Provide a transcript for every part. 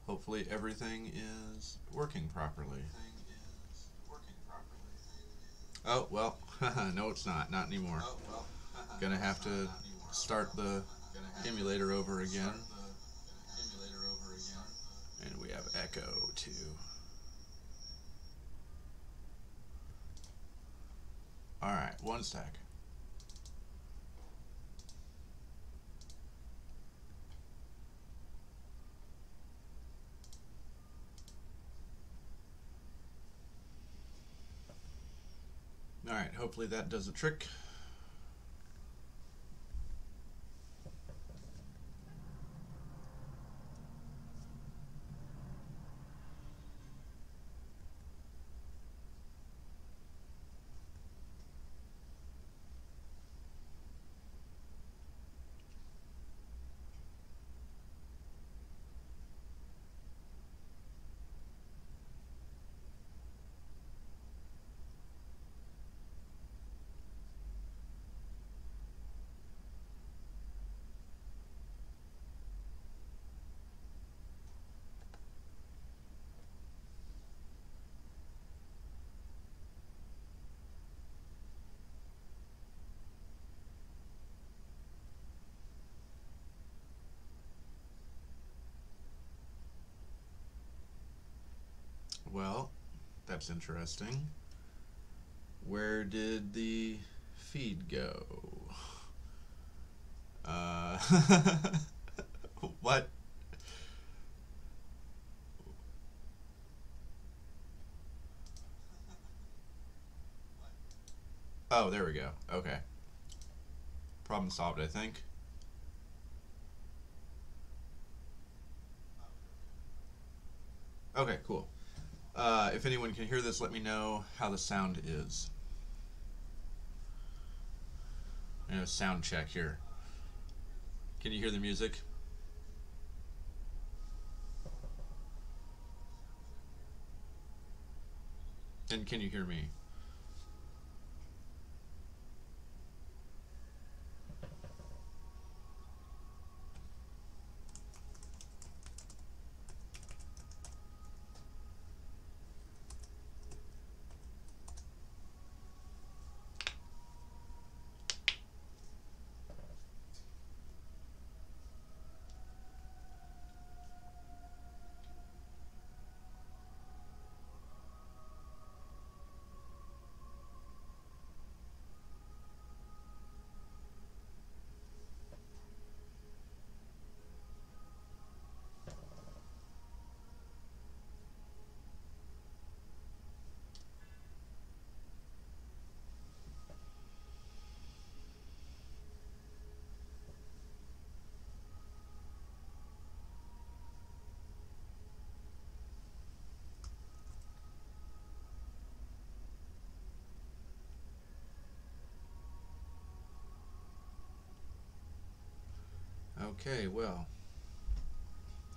Hopefully everything is working properly. Oh, well, no it's not. Not anymore. Gonna have to start the emulator over again. And we have echo too. Alright, one sec. Alright, hopefully that does the trick. Well, that's interesting. Where did the feed go? What? Oh, there we go. Okay. Problem solved, I think. Okay, cool. If anyone can hear this, let me know how the sound is. Sound check here. Can you hear the music? And can you hear me? Okay, well,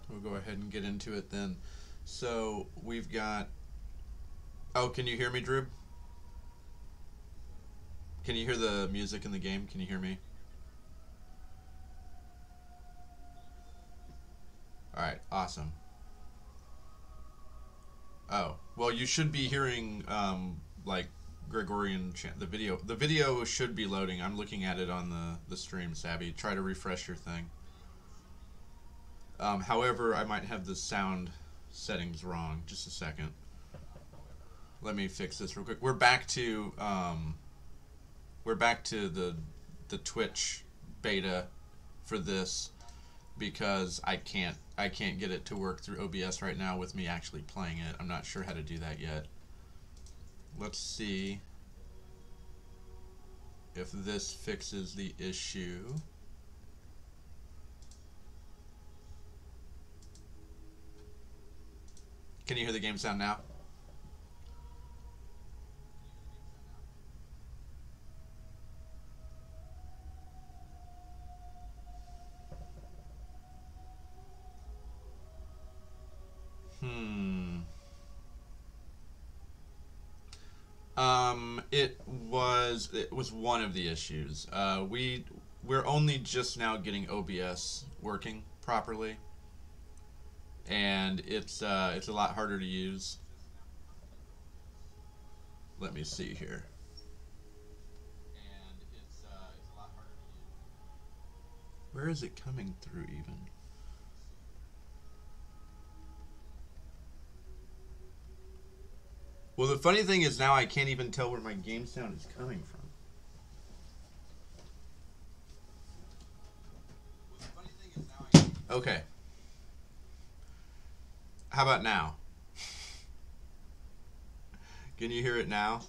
we'll go ahead and get into it then. So we've got. Oh, can you hear me, Drew? Can you hear the music in the game? Can you hear me? Alright, awesome. Oh, well, you should be hearing, like, Gregorian chant. The video should be loading. I'm looking at it on the stream, Sabby. Try to refresh your thing. However, I might have the sound settings wrong. Just a second. Let me fix this real quick. We're back to the Twitch beta for this because I can't get it to work through OBS right now with me actually playing it. I'm not sure how to do that yet. Let's see if this fixes the issue. Can you hear the game sound now? It was one of the issues. We're only just now getting OBS working properly. and it's a lot harder to use. Let me see here. Where is it coming through even? Well, the funny thing is now I can't even tell where my game sound is coming from. Okay. How about now? Can you hear it now?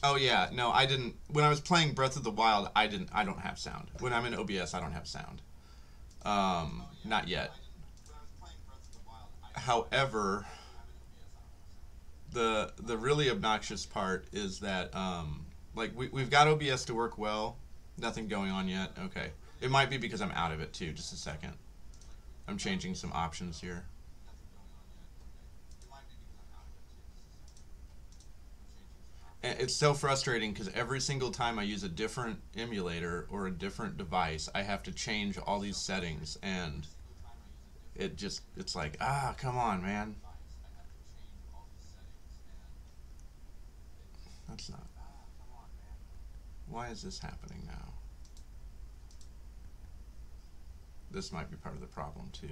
Oh yeah, no, I didn't. When I was playing Breath of the Wild, I don't have sound. When I'm in OBS, I don't have sound. Not yet. However, the really obnoxious part is that like we've got OBS to work well. Nothing going on yet. Okay, it might be because I'm out of it too. Just a second. I'm changing some options here. And it's so frustrating because every single time I use a different emulator or a different device, I have to change all these settings, and it's like, ah, come on, man. That's not. Why is this happening now? This might be part of the problem too.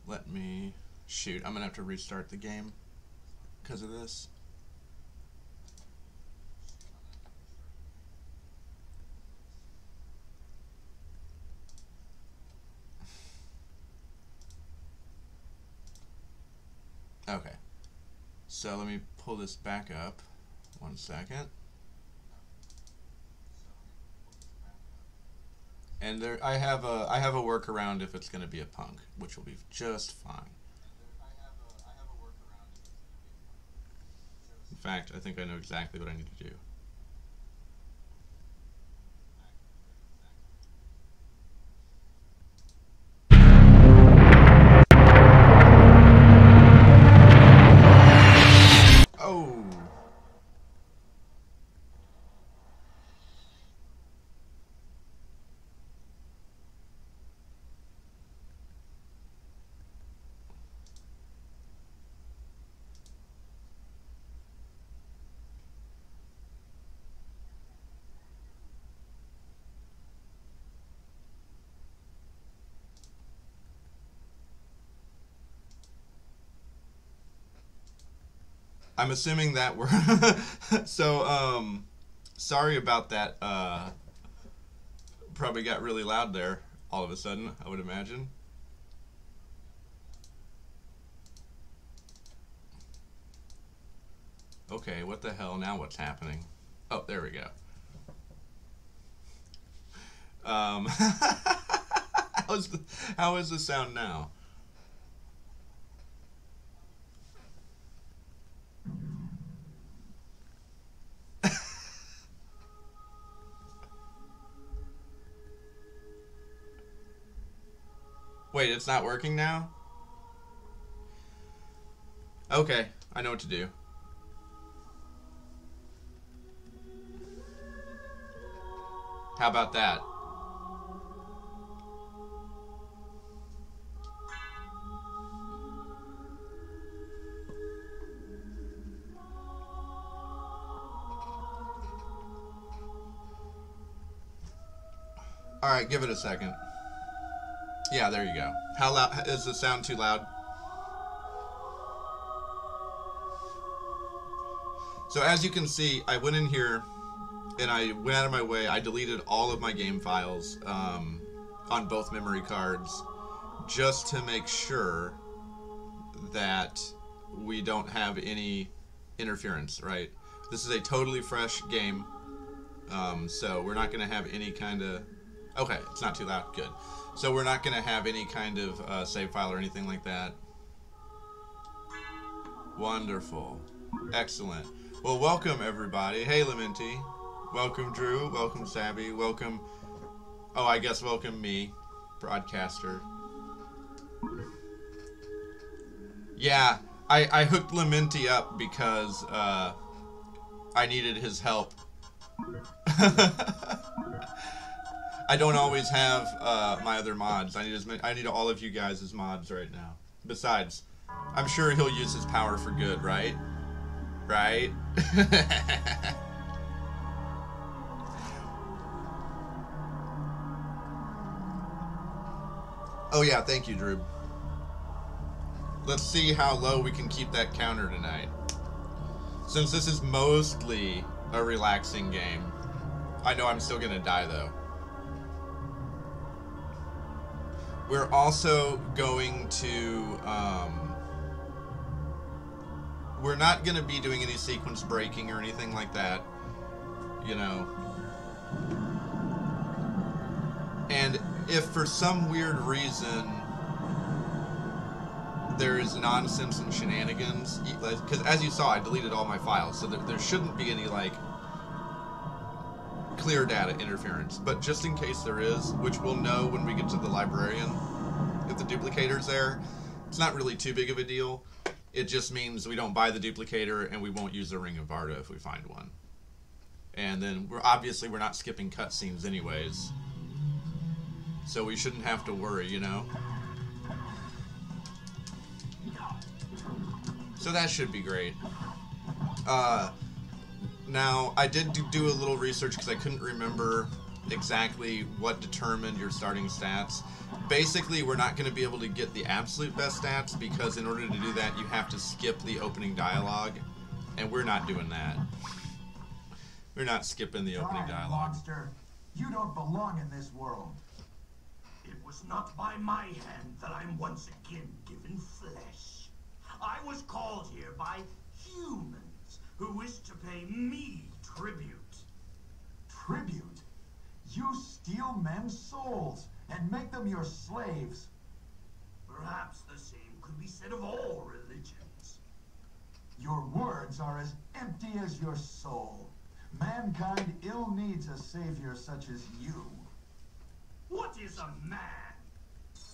Let me shoot. I'm gonna have to restart the game because of this. Okay, so let me pull this back up. 1 second. And there, I have a workaround if it's going to be a punk, which will be just fine. In fact, I think I know exactly what I need to do. Oh. I'm assuming that we're so sorry about that. Probably got really loud there all of a sudden, I would imagine. Okay, what the hell? Now what's happening? Oh, there we go. How is the sound now? Wait, it's not working now? Okay, I know what to do. How about that? All right, give it a second. Yeah, there you go. How loud is the sound? Too loud? So as you can see, I went in here and I went out of my way. I deleted all of my game files on both memory cards just to make sure that we don't have any interference, right? This is a totally fresh game, so we're not going to have any kind of... Okay, it's not too loud. Good. So we're not going to have any kind of save file or anything like that. Wonderful. Excellent. Well, welcome, everybody. Hey, Lamenti. Welcome, Drew. Welcome, Sabby. Welcome... Oh, I guess welcome me, broadcaster. Yeah, I hooked Lamenti up because I needed his help. I don't always have my other mods. I need all of you guys as mods right now. Besides, I'm sure he'll use his power for good, right? Right? Oh yeah, thank you, Drew. Let's see how low we can keep that counter tonight. Since this is mostly a relaxing game, I know I'm still gonna die though. We're also going to, we're not gonna be doing any sequence breaking or anything like that, you know. And if for some weird reason there is nonsense and shenanigans, because as you saw, I deleted all my files, so there shouldn't be any, like, clear data interference. But just in case there is, which we'll know when we get to the librarian, if the duplicator's there, it's not really too big of a deal. It just means we don't buy the duplicator and we won't use the Ring of Varda if we find one. And then we're not skipping cutscenes anyways, so we shouldn't have to worry, you know? So that should be great. Now, I did do a little research because I couldn't remember exactly what determined your starting stats. Basically, we're not going to be able to get the absolute best stats because in order to do that, you have to skip the opening dialogue, and we're not doing that. We're not skipping the opening dialogue. Monster, you don't belong in this world. It was not by my hand that I'm once again given flesh. I was called here by humans who wish to pay me tribute. Tribute? You steal men's souls and make them your slaves. Perhaps the same could be said of all religions. Your words are as empty as your soul. Mankind ill needs a savior such as you. What is a man?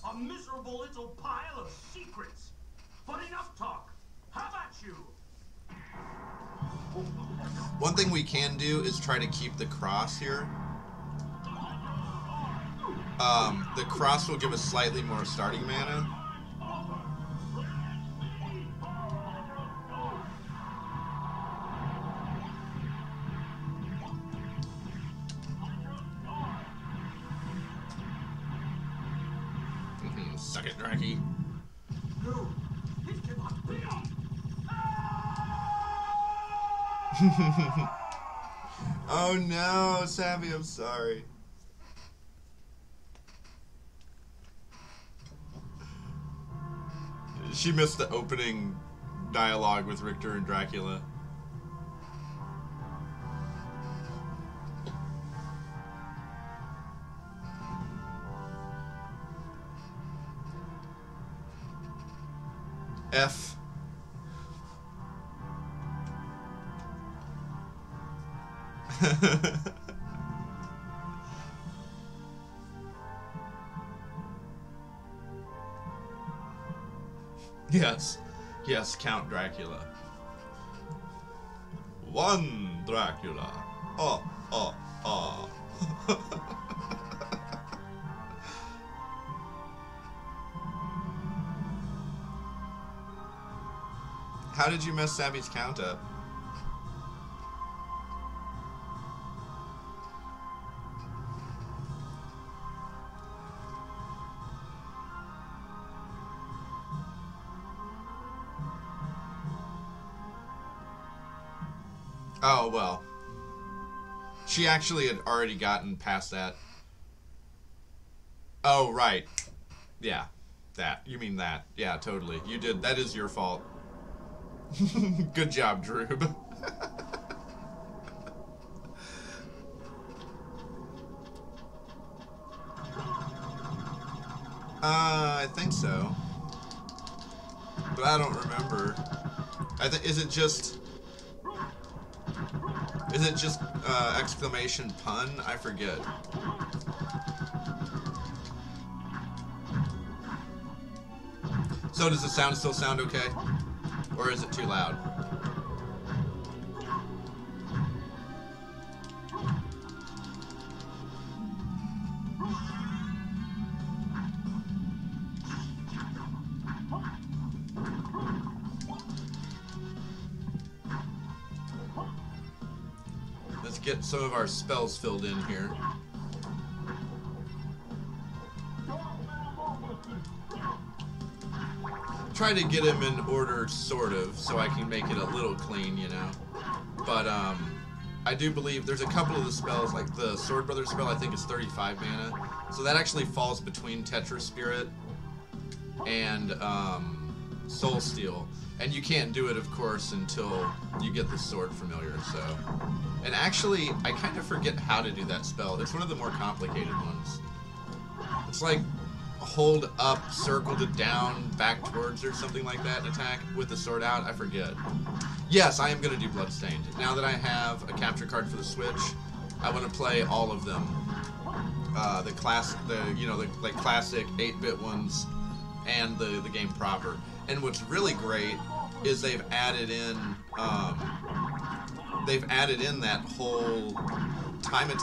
A miserable little pile of secrets. But enough talk. How about you? One thing we can do is try to keep the cross here. The cross will give us slightly more starting mana. Suck it, Draki. No, it cannot be. Oh no, Savvy, I'm sorry. She missed the opening dialogue with Richter and Dracula. F. Yes. Yes, Count Dracula. One Dracula. Oh, oh, oh. How did you mess Savvy's count up? Oh, well. She actually had already gotten past that. Oh, right. Yeah. That. You mean that. Yeah, totally. You did. That is your fault. Good job, Droob. I think so. But I don't remember. I think is it just exclamation pun? I forget. So does the sound still sound okay? Or is it too loud? Let's get some of our spells filled in here. Try to get him in order, sort of, so I can make it a little clean, you know. But I do believe there's a couple of the spells, like the Sword Brother spell, I think is 35 mana. So that actually falls between Tetra Spirit and Soul Steel. And you can't do it, of course, until you get the Sword Familiar, so... And actually, I kind of forget how to do that spell. It's one of the more complicated ones. It's like hold up, circle to down, back towards, or something like that, and attack with the sword out. I forget. Yes, I am going to do Bloodstained. Now that I have a capture card for the Switch, I want to play all of them. The classic 8-bit ones, and the game proper. And what's really great is they've added in that whole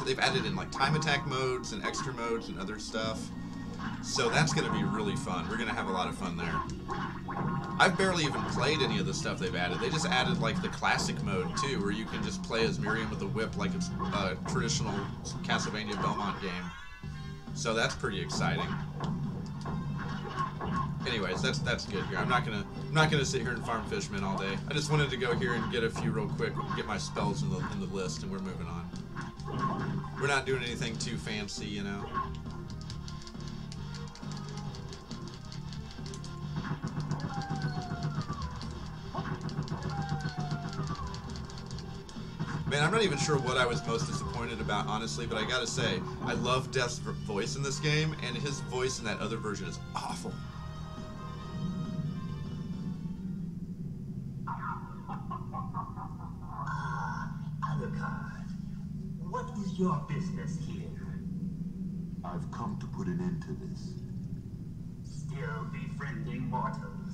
they've added in like time attack modes and extra modes and other stuff. So that's going to be really fun. We're going to have a lot of fun there. I've barely even played any of the stuff they've added. They just added like the classic mode too, where you can just play as Miriam with a whip like it's a traditional Castlevania Belmont game. So that's pretty exciting. Anyways, that's good here. I'm not gonna sit here and farm Fishmen all day. I just wanted to go here and get a few real quick, get my spells in the list, and we're moving on. We're not doing anything too fancy, you know. Man, I'm not even sure what I was most disappointed about, honestly, but I gotta say, I love Death's voice in this game, and his voice in that other version is awful. What is your business here? I've come to put an end to this. Still befriending mortals.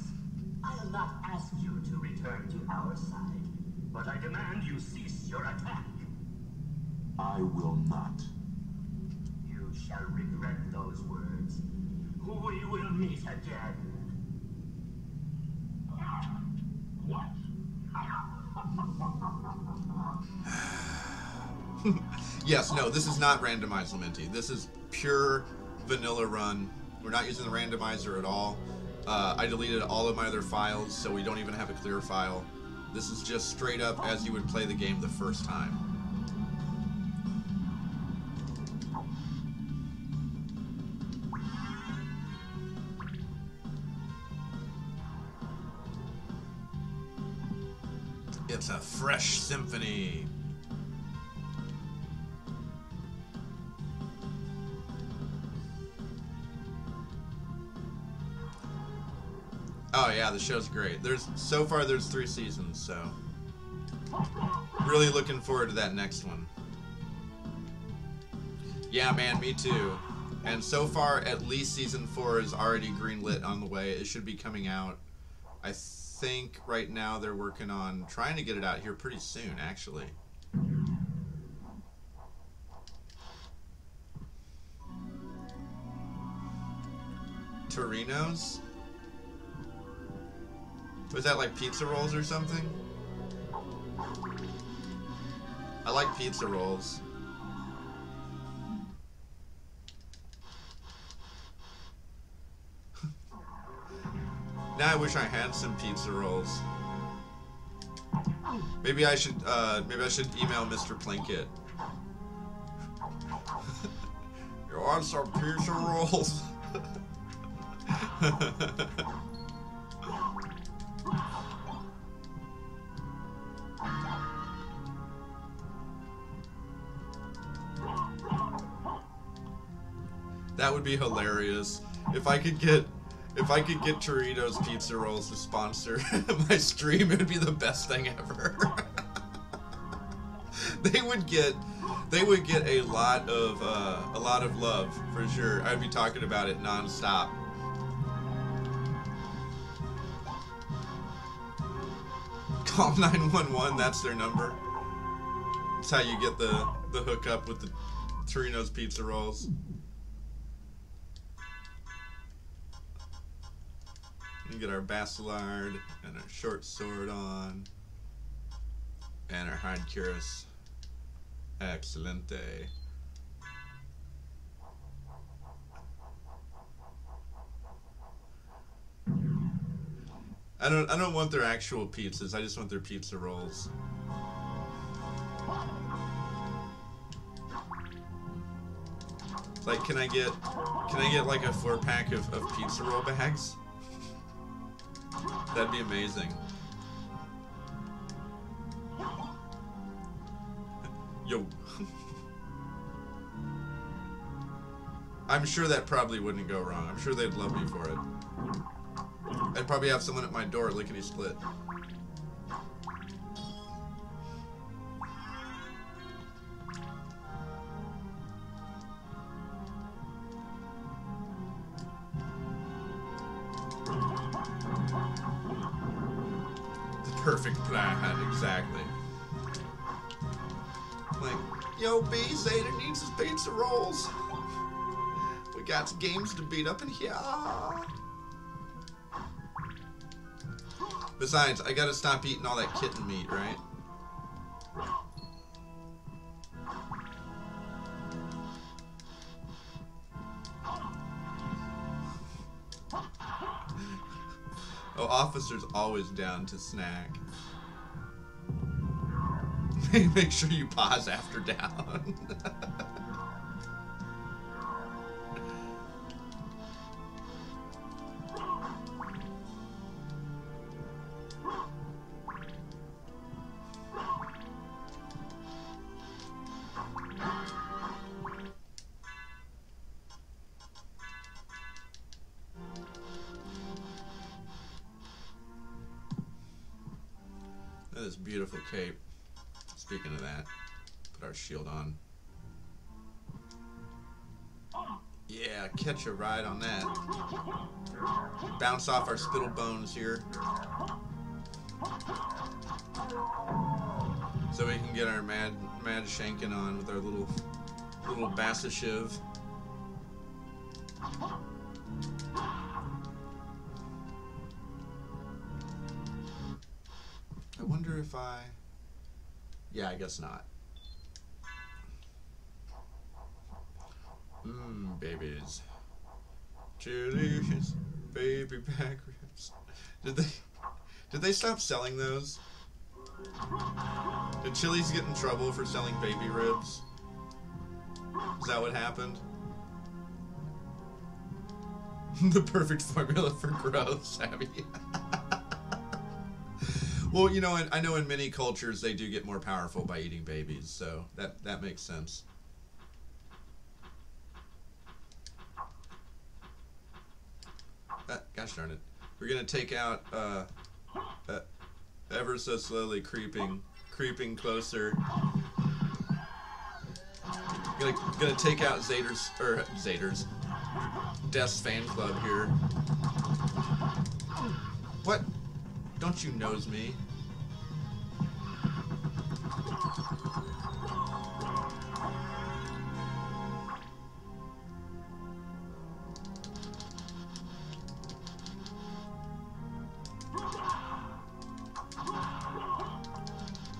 I'll not ask you to return to our side, but I demand you cease your attack. I will not. You shall regret those words. We will meet again. What? Yes, no, this is not randomized Lamenti. This is pure vanilla run. We're not using the randomizer at all. I deleted all of my other files, so we don't even have a clear file. This is just straight up as you would play the game the first time. It's a fresh symphony. Oh yeah, the show's great. So far there's 3 seasons, so really looking forward to that next one. Yeah, man, me too. And so far, at least season 4 is already greenlit on the way. It should be coming out. I think right now they're working on trying to get it out here pretty soon, actually. Torino's? Was that like pizza rolls or something? I like pizza rolls. Now I wish I had some pizza rolls. Maybe I should email Mr. Plinkett. You want some pizza rolls? That would be hilarious. If I could get Torito's Pizza Rolls to sponsor my stream, it would be the best thing ever. They would get a lot of love for sure. I'd be talking about it nonstop. Call 911, that's their number. That's how you get the hookup with the Torino's Pizza Rolls. We get our Bacillard and our short sword on. And our hide cuirass. Excelente. I don't want their actual pizzas. I just want their pizza rolls. Like, can I get like a 4-pack of pizza roll bags? That'd be amazing. Yo. I'm sure that probably wouldn't go wrong. I'm sure they'd love me for it. I'd probably have someone at my door lickety split. The perfect plan, exactly. Like, yo, B, Zeta needs his pizza rolls. We got some games to beat up in here. Besides, I gotta stop eating all that kitten meat, right? Oh, officer's always down to snack. Make sure you pause after down. This beautiful cape. Speaking of that, put our shield on. Yeah, catch a ride on that. Bounce off our spittle bones here. So we can get our mad shanking on with our little Bassashiv. I wonder if I... Yeah, I guess not. Babies. Chili's baby back ribs. Did they stop selling those? Did Chili's get in trouble for selling baby ribs? Is that what happened? The perfect formula for growth, Abby. Well, you know, I know in many cultures they do get more powerful by eating babies, so that makes sense. Gosh darn it. We're going to take out, ever so slowly creeping closer. Gonna take out Zader's Death's fan club here. What? Don't you nose me?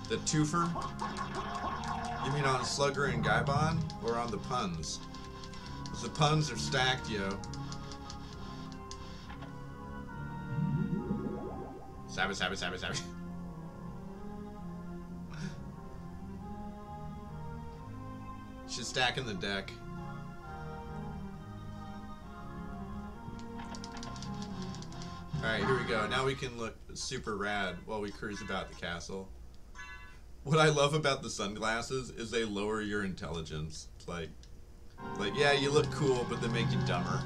The twofer? You mean on Slugger and Gaibon? Or on the puns? Because the puns are stacked, yo. Savage. She's stacking the deck. Alright, here we go. Now we can look super rad while we cruise about the castle. What I love about the sunglasses is they lower your intelligence. It's like yeah, you look cool, but they make you dumber.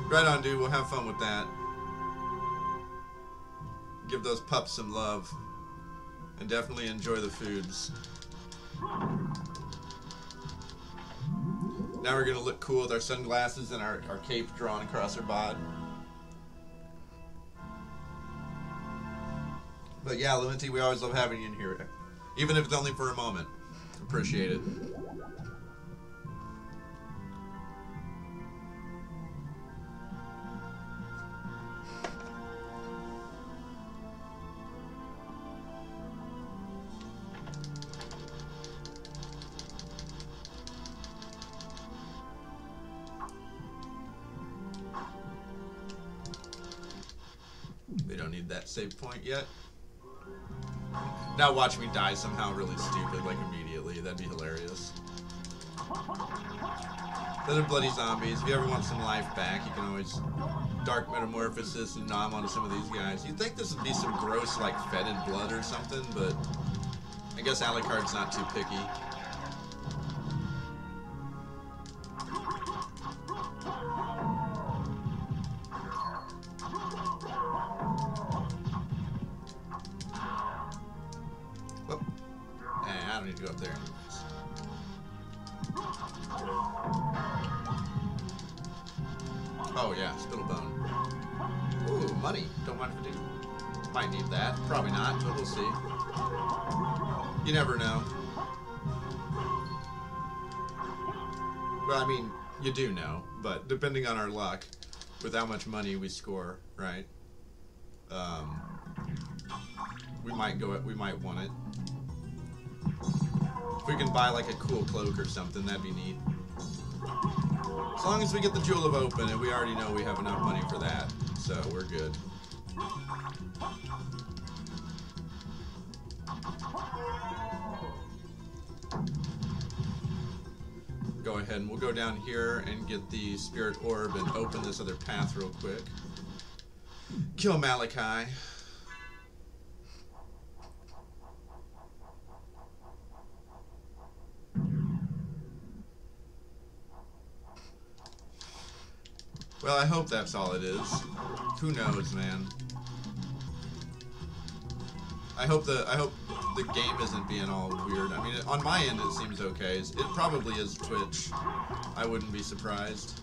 Right on, dude. We'll have fun with that. Give those pups some love. And definitely enjoy the foods. Now we're gonna look cool with our sunglasses and our cape drawn across our bod. But yeah, Luminty, we always love having you in here. Even if it's only for a moment. Appreciate it. We don't need that save point yet. Now watch me die somehow really stupid, like immediately. That'd be hilarious. Those are bloody zombies. If you ever want some life back, you can always Dark Metamorphosis and nom onto some of these guys. You'd think this would be some gross, like, fetid blood or something, but I guess Alucard's not too picky. I don't need to go up there anyways. Oh yeah, Spittlebone. Ooh, money. Don't mind if I do. Might need that. Probably not, but we'll see. You never know. Well, I mean, you do know, but depending on our luck, with how much money we score, right? We might want it. If we can buy like a cool cloak or something, that'd be neat. As long as we get the Jewel of Open, and we already know we have enough money for that, so we're good. Go ahead and we'll go down here and get the Spirit Orb and open this other path real quick. Kill Malachi. Well, I hope that's all it is. Who knows, man? I hope the game isn't being all weird. I mean, on my end it seems okay. It probably is Twitch. I wouldn't be surprised.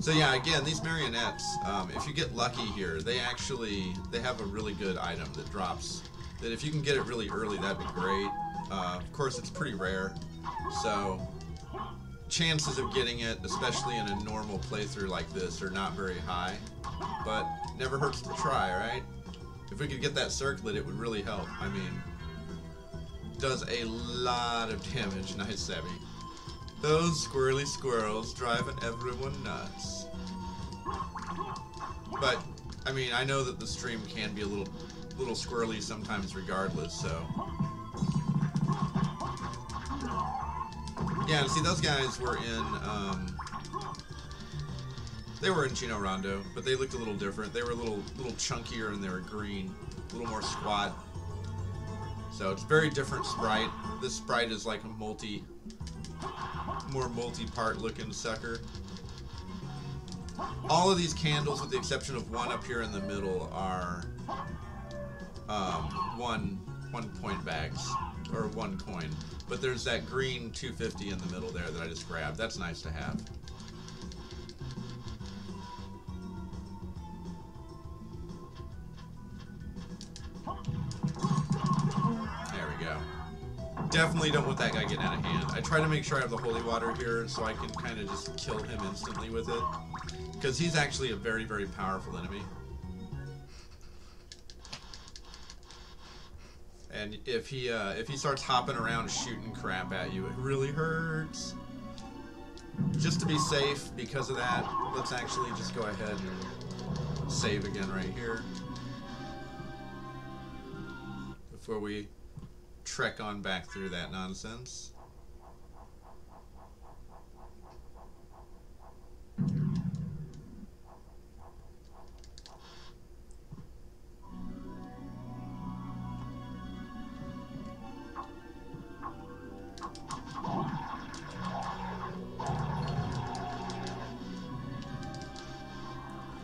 So yeah, again, these marionettes, if you get lucky here, they have a really good item that drops. That if you can get it really early, that'd be great. Of course, it's pretty rare, so chances of getting it, especially in a normal playthrough like this, are not very high. But never hurts to try, right? If we could get that circlet, it would really help. I mean, does a lot of damage. Nice, Savvy. Those squirrely squirrels driving everyone nuts. But I mean, I know that the stream can be a little squirrely sometimes, regardless. So yeah, see, those guys were in they were in Chino Rondo, but they looked a little different. They were a little chunkier and they were green, a little more squat. So it's a very different sprite. This sprite is like a more multi-part looking sucker. All of these candles, with the exception of one up here in the middle, are one point bags, or 1 coin. But there's that green 250 in the middle there that I just grabbed. That's nice to have. There we go. Definitely don't want that guy getting out of hand. I try to make sure I have the holy water here so I can kind of just kill him instantly with it. Because he's actually a very, very powerful enemy. And if he starts hopping around shooting crap at you, it really hurts. Just to be safe because of that, let's actually just go ahead and save again right here. Before we trek on back through that nonsense.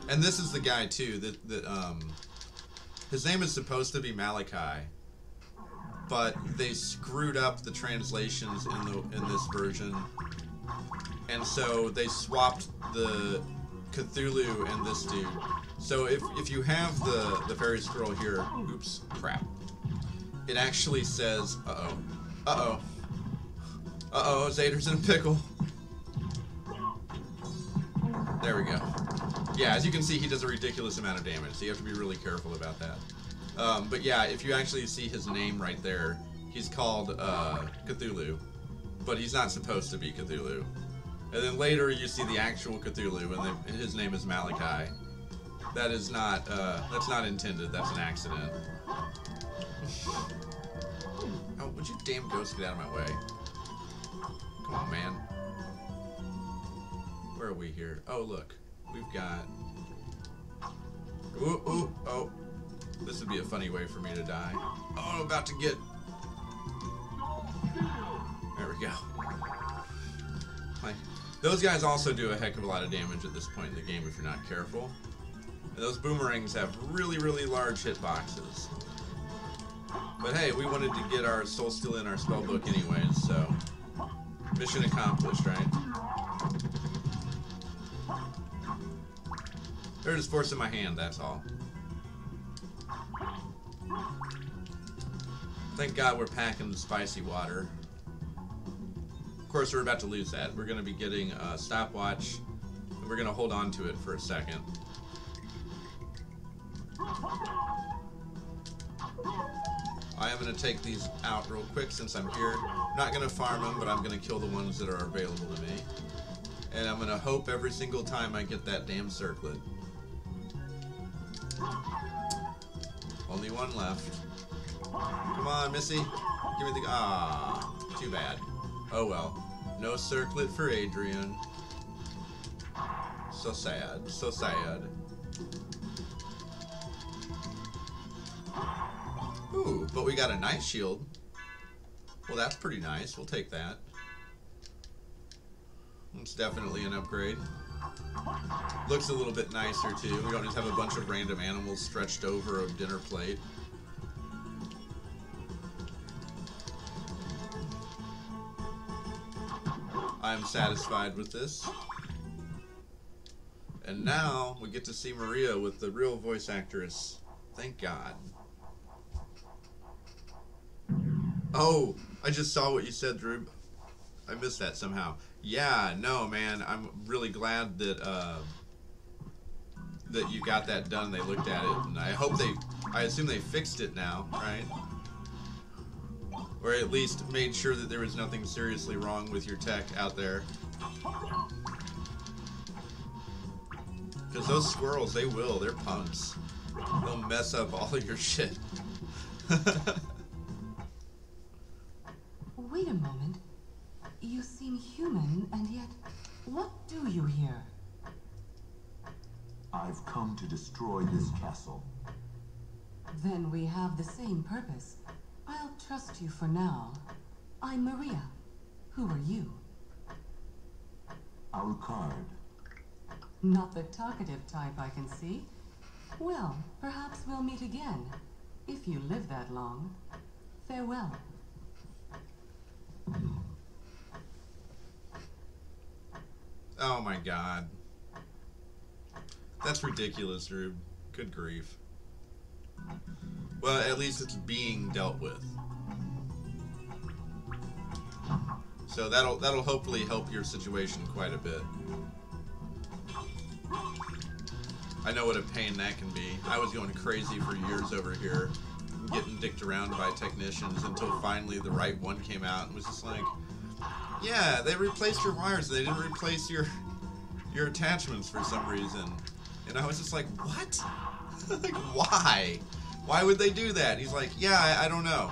And this is the guy too that his name is supposed to be Malachi, but they screwed up the translations in this version, and so they swapped the Cthulhu and this dude. So if you have the fairy scroll here, oops, crap, it actually says, Zader's in a pickle. There we go. Yeah, as you can see, he does a ridiculous amount of damage, so you have to be really careful about that. But yeah, if you actually see his name right there, he's called Cthulhu, but he's not supposed to be Cthulhu. And then later you see the actual Cthulhu, and his name is Malachi. That is not, that's not intended, that's an accident. Oh, would you damn ghost get out of my way? Come on, man. Where are we here? Oh, look. We've got... Ooh, ooh, oh. This would be a funny way for me to die. Oh, I'm about to get... There we go. Like, those guys also do a heck of a lot of damage at this point in the game if you're not careful. And those boomerangs have really, really large hitboxes. But hey, we wanted to get our soul still in our spellbook anyways, so... Mission accomplished, right? They're just forcing my hand, that's all. Thank God we're packing the spicy water. Of course, we're about to lose that. We're going to be getting a stopwatch, and we're going to hold on to it for a second. I am going to take these out real quick since I'm here. I'm not going to farm them, but I'm going to kill the ones that are available to me. And I'm going to hope every single time I get that damn circlet. Only one left. Come on, Missy. Give me the... Ah, too bad. Oh well. No circlet for Adrian. So sad. So sad. Ooh, but we got a night shield. Well, that's pretty nice. We'll take that. It's definitely an upgrade. Looks a little bit nicer, too. We don't just have a bunch of random animals stretched over a dinner plate. I'm satisfied with this. And now we get to see Maria with the real voice actress. Thank God. Oh, I just saw what you said, Drew. I missed that somehow. Yeah, no, man. I'm really glad that that you got that done. They looked at it, and I assume they fixed it now, right? Or at least made sure that there was nothing seriously wrong with your tech out there. Because those squirrels, they're punks. They'll mess up all of your shit. Wait a moment. You seem human, and yet, what do you here? I've come to destroy this castle. Then we have the same purpose. I'll trust you for now. I'm Maria. Who are you? Alucard. Not the talkative type, I can see. Well, perhaps we'll meet again. If you live that long. Farewell. Oh my God. That's ridiculous, Rube. Good grief. Well, at least it's being dealt with. So that'll hopefully help your situation quite a bit. I know what a pain that can be. I was going crazy for years over here, getting dicked around by technicians until finally the right one came out and was just like, yeah, they replaced your wires, they didn't replace your attachments for some reason. And I was just like, what? Like, why? Why would they do that? He's like, yeah, I don't know.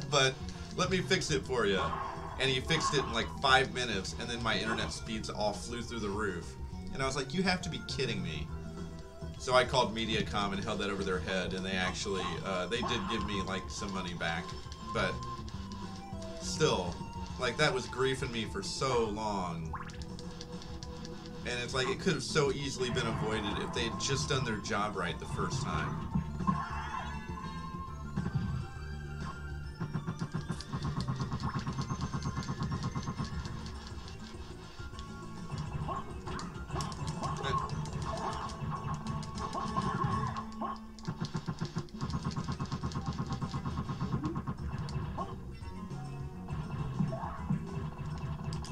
But let me fix it for you. And he fixed it in like 5 minutes, and then my internet speeds all flew through the roof. And I was like, you have to be kidding me. So I called Mediacom and held that over their head, and they actually, they did give me like some money back. But still, like, that was griefing me for so long. And it's like, it could have so easily been avoided if they had just done their job right the first time.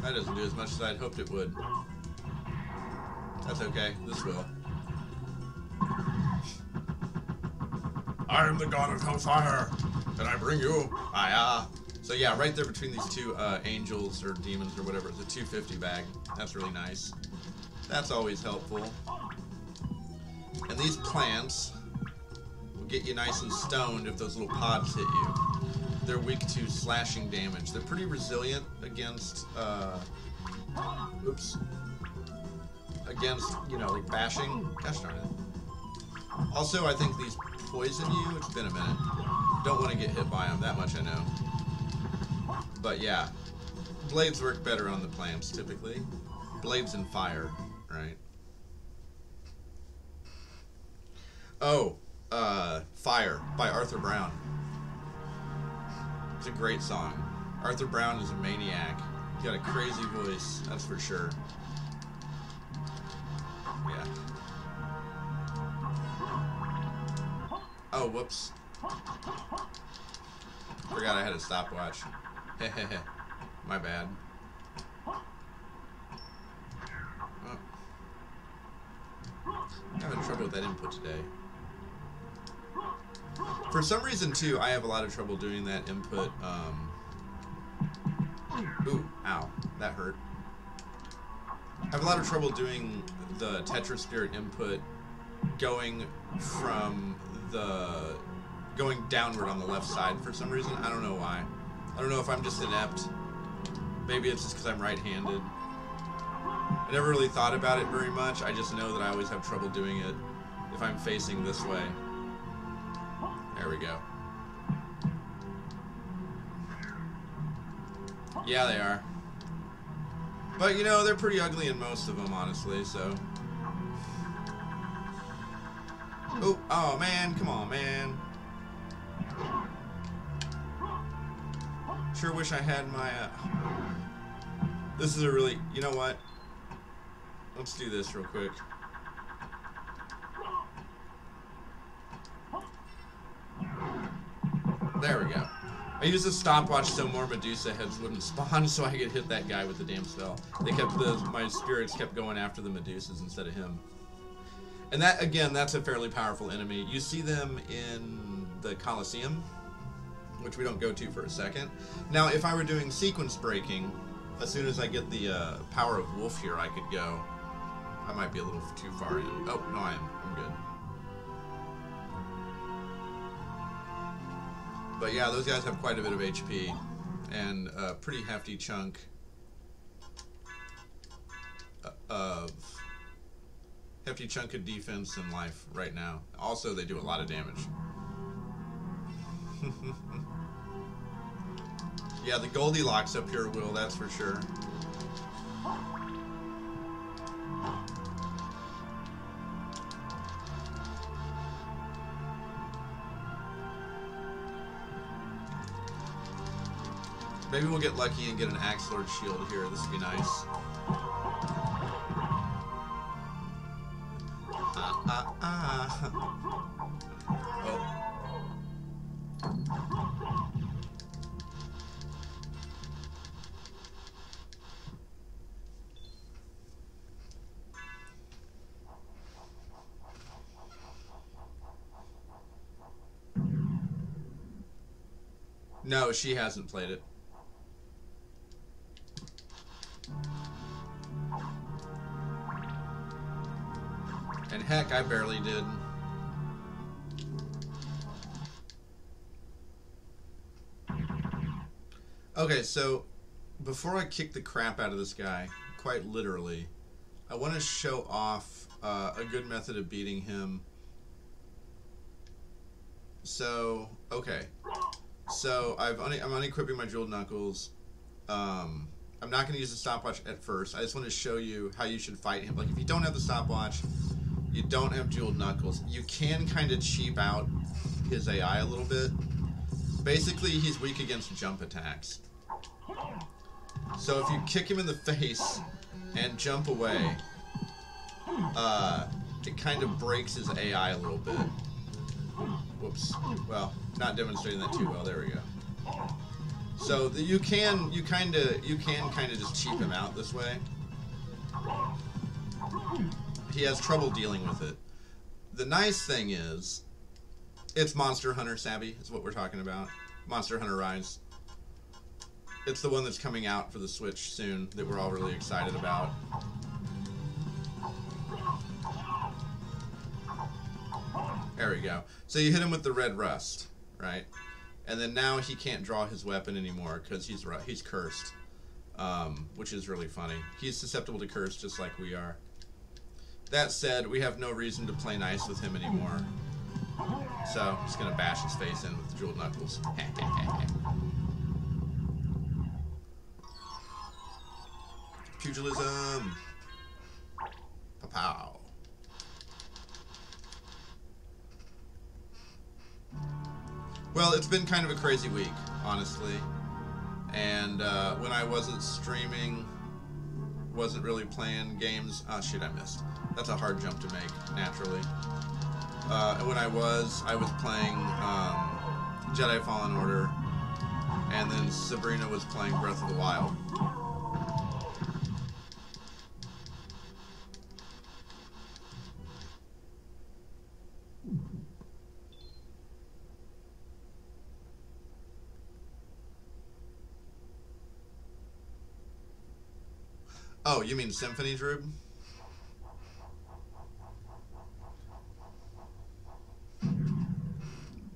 That doesn't do as much as I'd hoped it would. That's okay. This will. I am the god of hellfire, and I bring you fire. So yeah, right there between these two angels or demons or whatever, it's a 250 bag. That's really nice. That's always helpful. And these plants will get you nice and stoned if those little pods hit you. They're weak to slashing damage. They're pretty resilient against, against, you know, like bashing. Gosh darn it. Also, I think these poison you. It's been a minute. Don't want to get hit by them, that much I know. But yeah, blades work better on the plants, typically. Blades and fire, right? Oh, Fire by Arthur Brown. It's a great song. Arthur Brown is a maniac. He's got a crazy voice, that's for sure. Yeah. Oh, whoops. Forgot I had a stopwatch. Hehehe. My bad. Oh. I'm having trouble with that input today. For some reason, too, I have a lot of trouble doing that input. Ooh, ow. That hurt. I have a lot of trouble doing the Tetra Spirit input going from the... going downward on the left side for some reason. I don't know why. I don't know if I'm just inept. Maybe it's just because I'm right-handed. I never really thought about it very much. I just know that I always have trouble doing it if I'm facing this way. There we go. Yeah, they are. But, you know, they're pretty ugly in most of them, honestly, so... Ooh, oh, man, come on, man. Sure wish I had my, This is a really... You know what? Let's do this real quick. There we go. I used a stopwatch so more Medusa heads wouldn't spawn, so I could hit that guy with the damn spell. They kept my spirits kept going after the Medusas instead of him. And that, again, that's a fairly powerful enemy. You see them in the Colosseum, which we don't go to for a second. Now, if I were doing sequence breaking, as soon as I get the power of Wolf here, I could go. I might be a little too far in. Oh, no, I'm good. But yeah, those guys have quite a bit of HP and a pretty hefty chunk of defense and life right now. Also, they do a lot of damage. Yeah, the Goldilocks up here will, that's for sure. Maybe we'll get lucky and get an Axe Lord shield here. This would be nice. Oh. No, she hasn't played it. And heck, I barely did. Okay, so before I kick the crap out of this guy, quite literally, I want to show off a good method of beating him. So, okay. So I'm unequipping my jeweled knuckles. I'm not going to use the stopwatch at first. I just want to show you how you should fight him. Like, if you don't have the stopwatch, you don't have jeweled knuckles, you can kind of cheap out his AI a little bit. Basically, he's weak against jump attacks. So if you kick him in the face and jump away, it kind of breaks his AI a little bit. Whoops. Well, not demonstrating that too well. There we go. So you can kind of just cheap him out this way. He has trouble dealing with it. The nice thing is, it's Monster Hunter Savvy is what we're talking about. Monster Hunter Rise. It's the one that's coming out for the Switch soon that we're all really excited about. There we go. So you hit him with the red rust, right? And then now he can't draw his weapon anymore because he's cursed, which is really funny. He's susceptible to curse just like we are. That said, we have no reason to play nice with him anymore. So I'm just gonna bash his face in with the jeweled knuckles. Pugilism. Pow. Well, it's been kind of a crazy week, honestly. And when I wasn't streaming, wasn't really playing games. Oh shit, I missed. That's a hard jump to make, naturally. And when I was playing Jedi Fallen Order, and then Sabrina was playing Breath of the Wild. Oh, you mean Symphonies, Rube?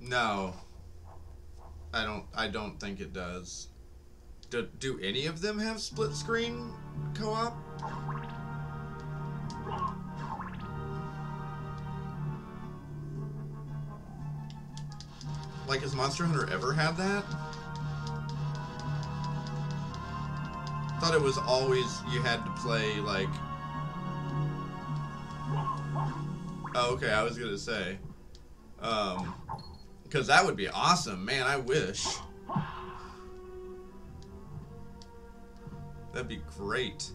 No. I don't think it does. Do any of them have split screen co-op? Like, has Monster Hunter ever had that? I thought it was always you had to play, like... Oh, okay, I was gonna say. Because that would be awesome. Man, I wish. That'd be great.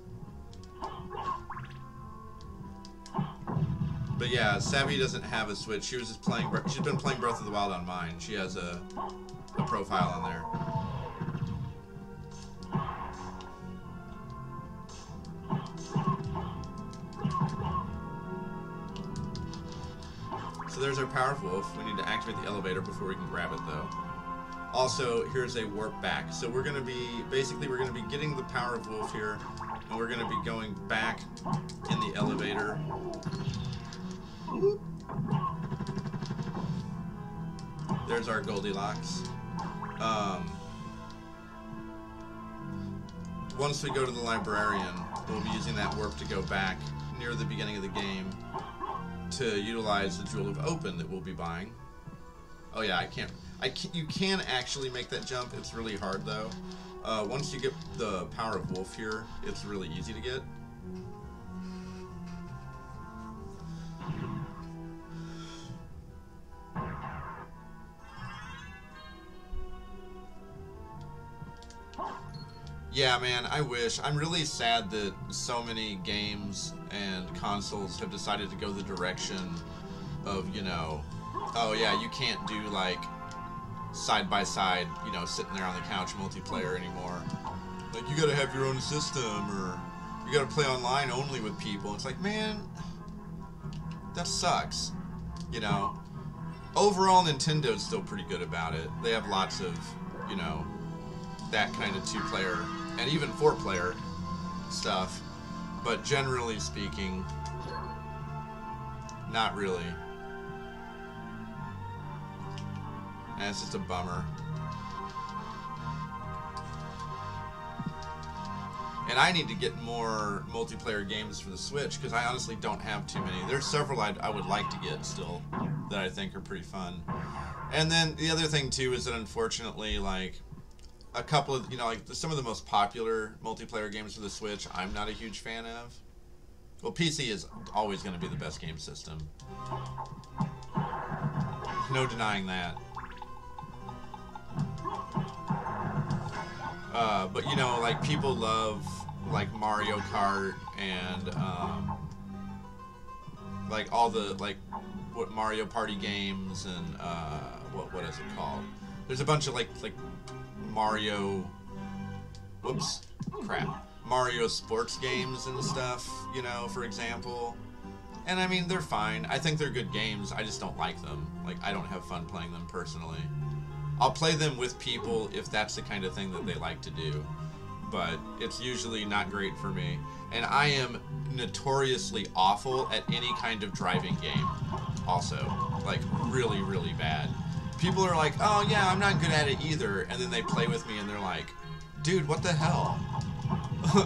But yeah, Savvy doesn't have a Switch. She was just playing... She's been playing Breath of the Wild on mine. She has a profile on there. So there's our Powerful Wolf. We need to activate the elevator before we can grab it, though. Also, here's a warp back. So we're going to be... Basically, we're going to be getting the Power of Wolf here, and we're going to be going back in the elevator. There's our Goldilocks. Once we go to the librarian, we'll be using that warp to go back near the beginning of the game to utilize the Jewel of Open that we'll be buying. Oh yeah, you can actually make that jump. It's really hard though. Once you get the Power of Wolf here, it's really easy to get. Yeah, man, I wish. I'm really sad that so many games and consoles have decided to go the direction of, you know, oh yeah, you can't do like side-by-side, you know, sitting there on the couch multiplayer anymore. Like, you gotta have your own system, or you gotta play online only with people. It's like, man, that sucks, you know. Overall, Nintendo's still pretty good about it. They have lots of, you know, that kind of two-player and even four-player stuff, but generally speaking, not really. And it's just a bummer. And I need to get more multiplayer games for the Switch, because I honestly don't have too many. There's several I would like to get still that I think are pretty fun. And then the other thing too is that unfortunately, like, a couple of, you know, like some of the most popular multiplayer games for the Switch, I'm not a huge fan of. Well, PC is always going to be the best game system. No denying that. But, you know, like, people love, like, Mario Kart and, like, all the, like, what Mario Party games and, what is it called? There's a bunch of, like Mario, whoops, crap, Mario sports games and stuff, you know, for example. And I mean, they're fine. I think they're good games. I just don't like them. Like, I don't have fun playing them personally. I'll play them with people if that's the kind of thing that they like to do. But it's usually not great for me. And I am notoriously awful at any kind of driving game also. Like, really, really bad. People are like, oh yeah, I'm not good at it either. And then they play with me and they're like, dude, what the hell?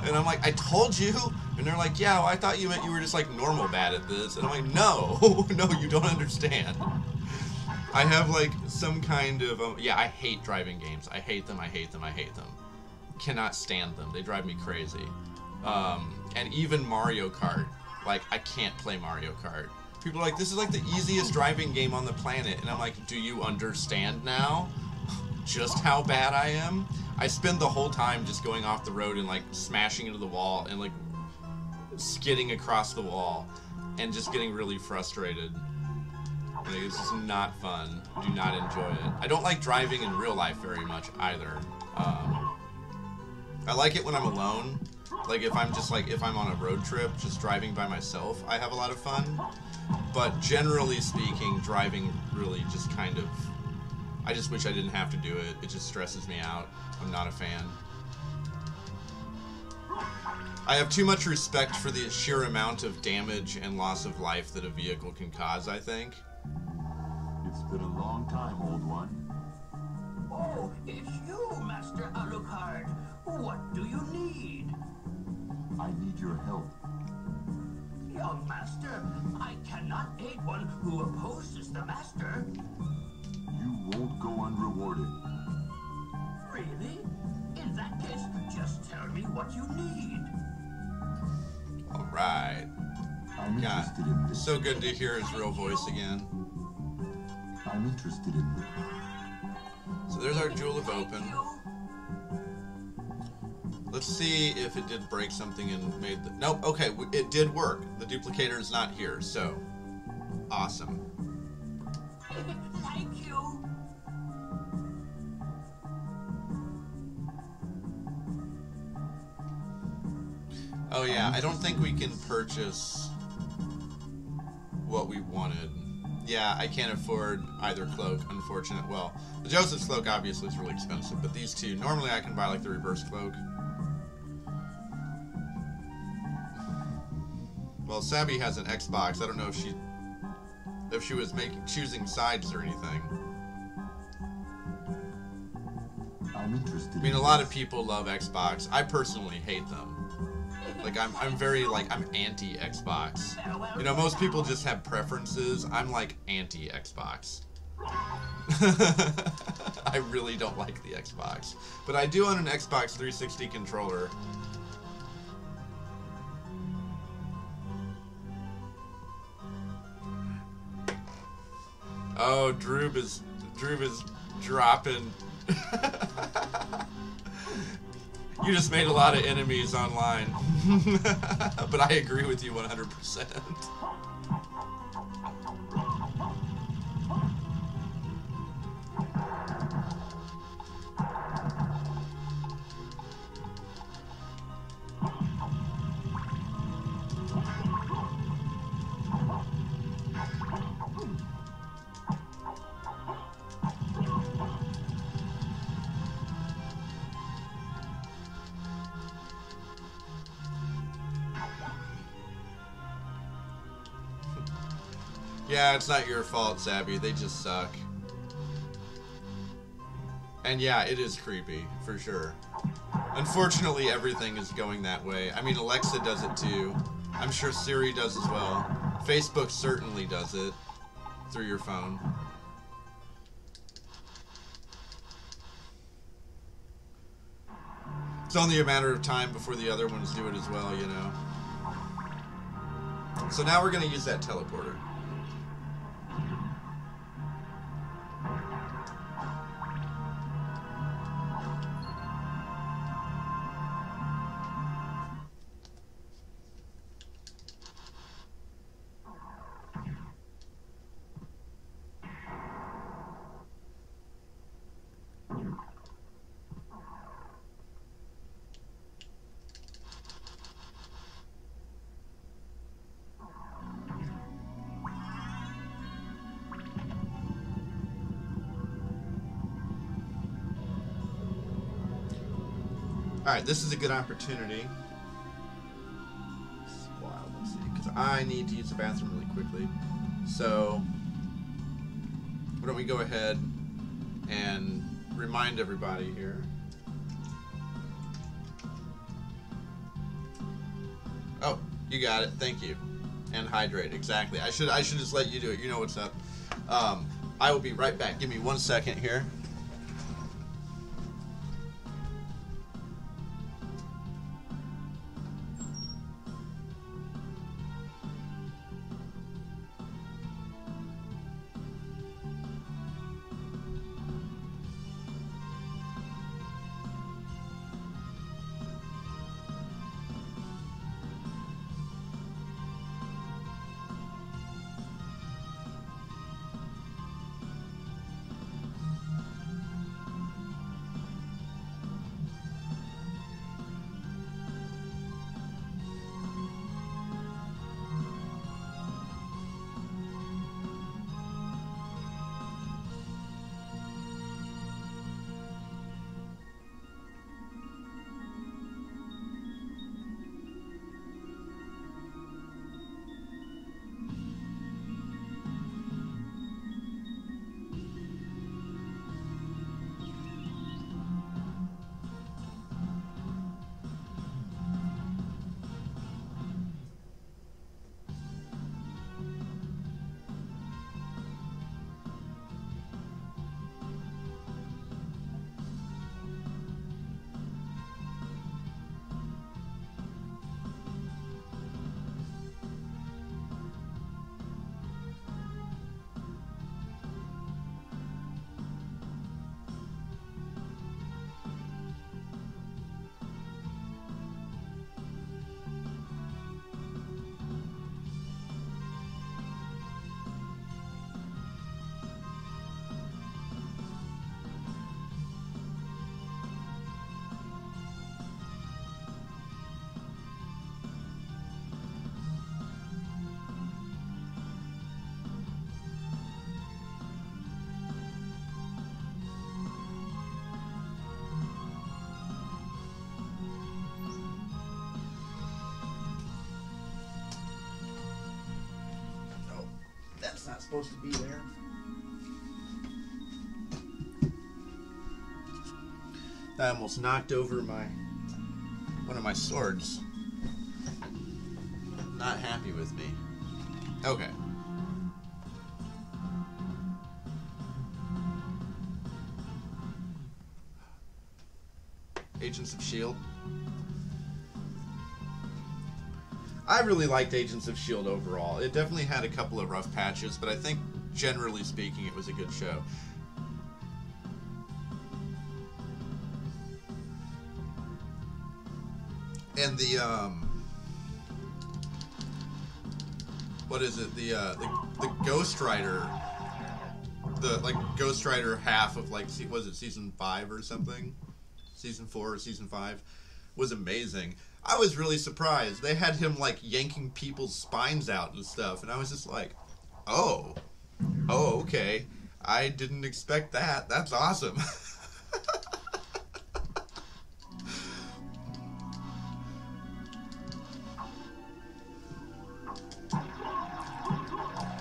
And I'm like, I told you. And they're like, yeah, well, I thought you meant you were just like normal bad at this. And I'm like, no, no, you don't understand. I have like some kind of, yeah, I hate driving games. I hate them, I hate them, I hate them. Cannot stand them. They drive me crazy. And even Mario Kart. Like, I can't play Mario Kart. People are like, this is like the easiest driving game on the planet. And I'm like, do you understand now just how bad I am? I spend the whole time just going off the road and like smashing into the wall and like skidding across the wall and just getting really frustrated. Like, it's just not fun. Do not enjoy it. I don't like driving in real life very much either. I like it when I'm alone. Like if I'm just like, if I'm on a road trip, just driving by myself, I have a lot of fun. But generally speaking, driving really just kind of, I just wish I didn't have to do it. It just stresses me out. I'm not a fan. I have too much respect for the sheer amount of damage and loss of life that a vehicle can cause, I think. It's been a long time, old one. Oh, it's you, Master Alucard. What do you need? I need your help. Young Master, I cannot aid one who opposes the Master. You won't go unrewarded. Really? In that case, just tell me what you need. Alright. I'm God, interested in this. so good to hear his real voice again. I'm interested in this. So there's our Jewel of Open. Let's see if it did break something and made the... Nope, okay, it did work. The duplicator is not here, so... Awesome. Thank you. Oh yeah, I don't think we can purchase what we wanted. Yeah, I can't afford either cloak, unfortunate. Well, the Joseph's cloak obviously is really expensive, but these two, normally I can buy like the reverse cloak. Well, Sabby has an Xbox. I don't know if she was choosing sides or anything. I'm interested. I mean, a lot of people love Xbox. I personally hate them. Like, I'm very, like, I'm anti-Xbox. You know, most people just have preferences. I'm, like, anti-Xbox. I really don't like the Xbox. But I do own an Xbox 360 controller. Oh, Droob is dropping. You just made a lot of enemies online. But I agree with you 100%. Yeah, it's not your fault, Sabby. They just suck. And yeah, it is creepy, for sure. Unfortunately, everything is going that way. I mean, Alexa does it too. I'm sure Siri does as well. Facebook certainly does it through your phone. It's only a matter of time before the other ones do it as well, you know. So now we're going to use that teleporter. Alright, this is a good opportunity. Let's see, because I need to use the bathroom really quickly. So, why don't we go ahead and remind everybody here. Oh, you got it. Thank you. And hydrate. Exactly. I should just let you do it. You know what's up. I will be right back. Give me 1 second here. That's not supposed to be there. I almost knocked over one of my swords. Not happy with me. Okay. Agents of S.H.I.E.L.D. I really liked Agents of S.H.I.E.L.D. overall. It definitely had a couple of rough patches, but I think, generally speaking, it was a good show. And the, what is it? The Ghost Rider, Ghost Rider half of, was it season 5 or something? Season 4 or season 5 was amazing. I was really surprised. They had him, yanking people's spines out and stuff, and I was just like, oh, okay. I didn't expect that. That's awesome.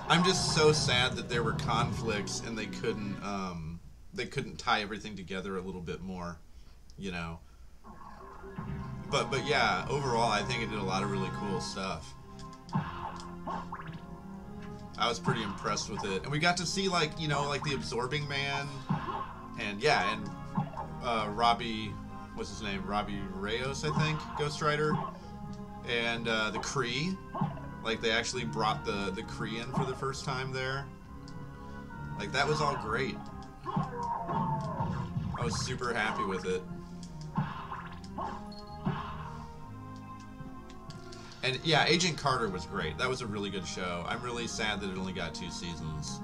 I'm just so sad that there were conflicts and they couldn't tie everything together a little bit more, you know. But yeah, overall, I think it did a lot of really cool stuff. I was pretty impressed with it. And we got to see, the Absorbing Man. And, yeah, and Robbie, what's his name? Robbie Reyes, I think, Ghost Rider. And the Kree. They actually brought the Kree in for the first time there. That was all great. I was super happy with it. And yeah, Agent Carter was great. That was a really good show. I'm really sad that it only got 2 seasons.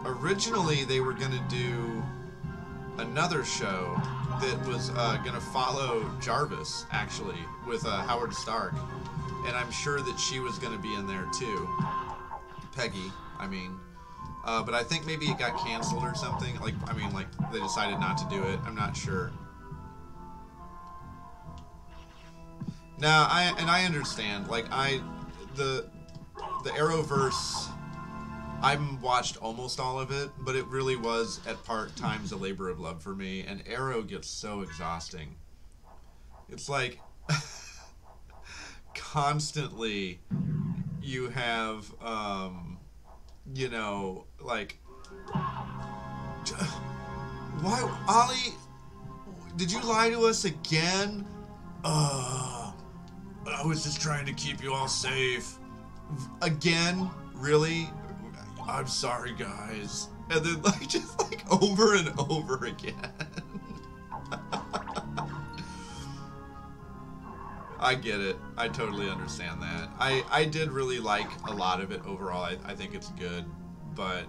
Originally, they were going to do another show that was going to follow Jarvis, actually, with Howard Stark. And I'm sure that she was going to be in there, too. Peggy, I mean. But I think maybe it got canceled or something. They decided not to do it. I'm not sure. Now, I understand. Like, the Arrowverse, I've watched almost all of it, but it really was at times a labor of love for me. And Arrow gets so exhausting. It's like constantly you have, you know, like, why, Ollie? Did you lie to us again? I was just trying to keep you all safe. Again? Really? I'm sorry, guys. And then, like, just, like, over and over again. I get it. I totally understand that. I did really like a lot of it overall. I think it's good, but...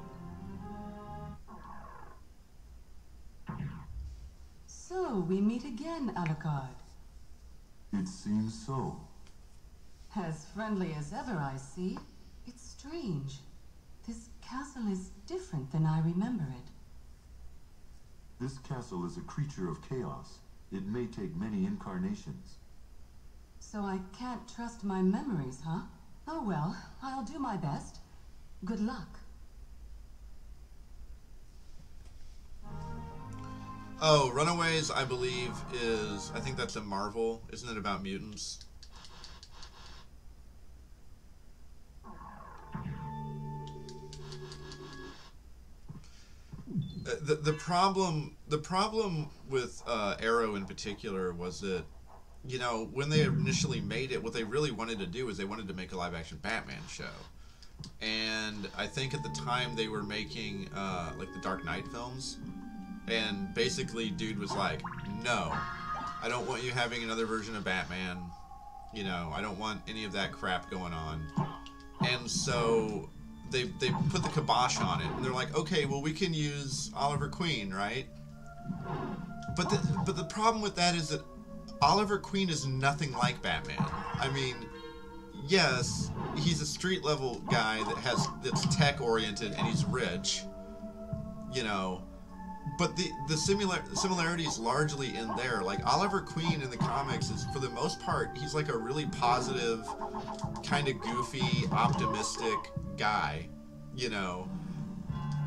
So, we meet again, Alucard. It seems so. As friendly as ever, I see. It's strange. This castle is different than I remember it. This castle is a creature of chaos. It may take many incarnations. So I can't trust my memories, huh? Oh well, I'll do my best. Good luck. Oh, Runaways, I believe, is... I think that's a Marvel. Isn't it about mutants? The problem with Arrow in particular was that, you know, when they initially made it, what they really wanted to do is they wanted to make a live-action Batman show. And I think at the time they were making, like, the Dark Knight films. And basically, dude was like, no, I don't want you having another version of Batman. You know, I don't want any of that crap going on. And so they put the kibosh on it. And they're like, okay, well, we can use Oliver Queen, right? But the problem with that is that Oliver Queen is nothing like Batman. I mean, yes, he's a street-level guy that's tech-oriented and he's rich, you know. But the similarity is largely in there. Like, Oliver Queen in the comics is, for the most part, he's like a really positive, kind of goofy, optimistic guy, you know.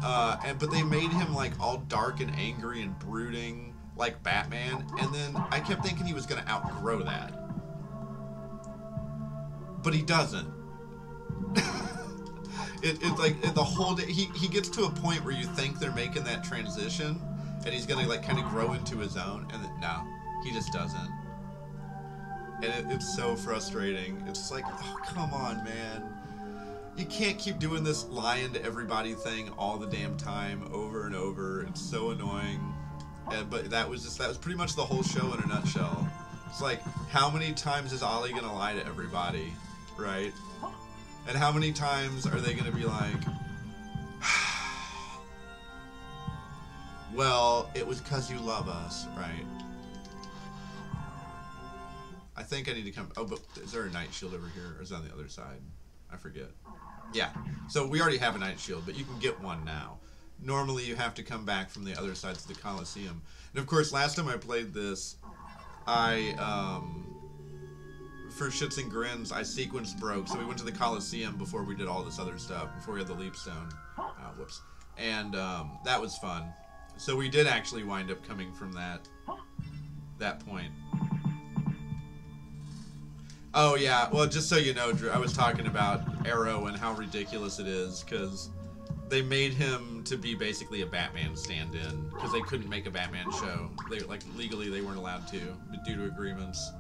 But they made him, like, all dark and angry and brooding, like Batman. And then I kept thinking he was going to outgrow that. But he doesn't. It's like the whole day, he gets to a point where you think they're making that transition and he's gonna, like, kind of grow into his own, and then no, he just doesn't. And it's so frustrating. It's just like, oh, come on, man, you can't keep doing this lying to everybody thing all the damn time over and over. It's so annoying. But that was pretty much the whole show in a nutshell. It's like, how many times is Ollie gonna lie to everybody, right? And how many times are they going to be like, well, it was because you love us, right? I think I need to come... Oh, but is there a night shield over here? Or is it on the other side? I forget. Yeah. So we already have a night shield, but you can get one now. Normally you have to come back from the other sides of the Coliseum. And of course, last time I played this, for shits and grins, I sequence broke, so we went to the Coliseum before we did all this other stuff, before we had the Leap Stone. Whoops. And that was fun. So we did actually wind up coming from that point. Oh yeah, well, just so you know, Drew, I was talking about Arrow and how ridiculous it is, because they made him to be basically a Batman stand-in, because they couldn't make a Batman show. Legally they weren't allowed to, due to agreements.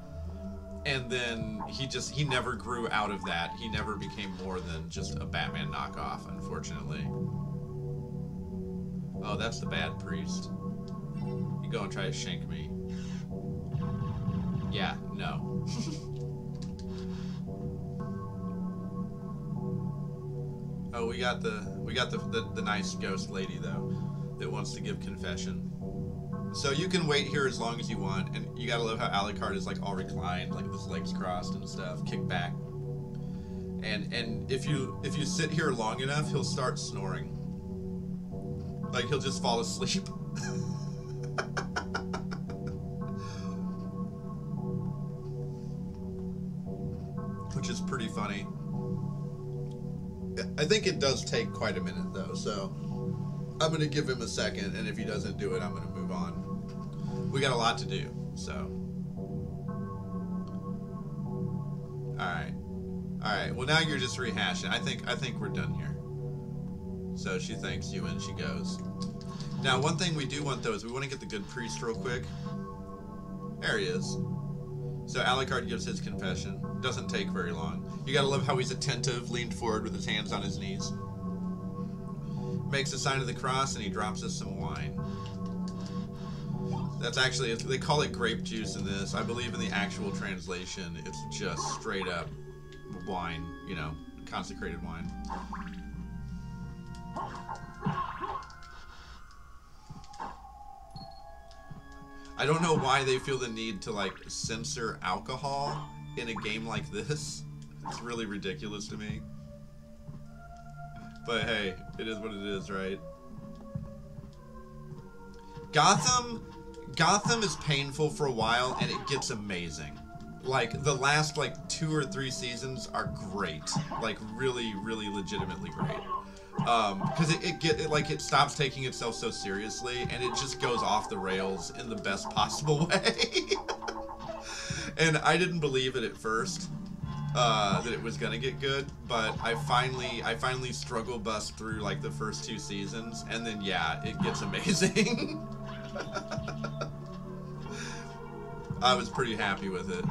And then he never grew out of that. He never became more than just a Batman knockoff, unfortunately. Oh, that's the bad priest. You go and try to shank me. Yeah, no. Oh, we got the nice ghost lady though that wants to give confession. So you can wait here as long as you want, and you gotta love how Alucard is, like, all reclined, like with his legs crossed and stuff, kicked back. And if you sit here long enough, he'll start snoring. Like, he'll just fall asleep. funny. I think it does take quite a minute, though, so I'm going to give him a second, and if he doesn't do it, I'm going to move on. We got a lot to do, so. Alright, well now you're just rehashing. I think we're done here. So she thanks you and she goes. Now, one thing we do want, though, is we want to get the good priest real quick. There he is. So Alucard gives his confession. Doesn't take very long. You gotta love how he's attentive, leaned forward with his hands on his knees. Makes a sign of the cross, and he drops us some wine. That's actually, they call it grape juice in this. I believe in the actual translation, it's just straight up wine, you know, consecrated wine. I don't know why they feel the need to, like, censor alcohol in a game like this. It's really ridiculous to me. But hey, it is what it is, right? Gotham is painful for a while, and it gets amazing. Like, the last, like, 2 or 3 seasons are great. Like, really, really legitimately great. Because it stops taking itself so seriously, and it just goes off the rails in the best possible way. And I didn't believe it at first, that it was gonna get good, but I finally struggle bust through, like, the first 2 seasons, and then, yeah, it gets amazing. I was pretty happy with it.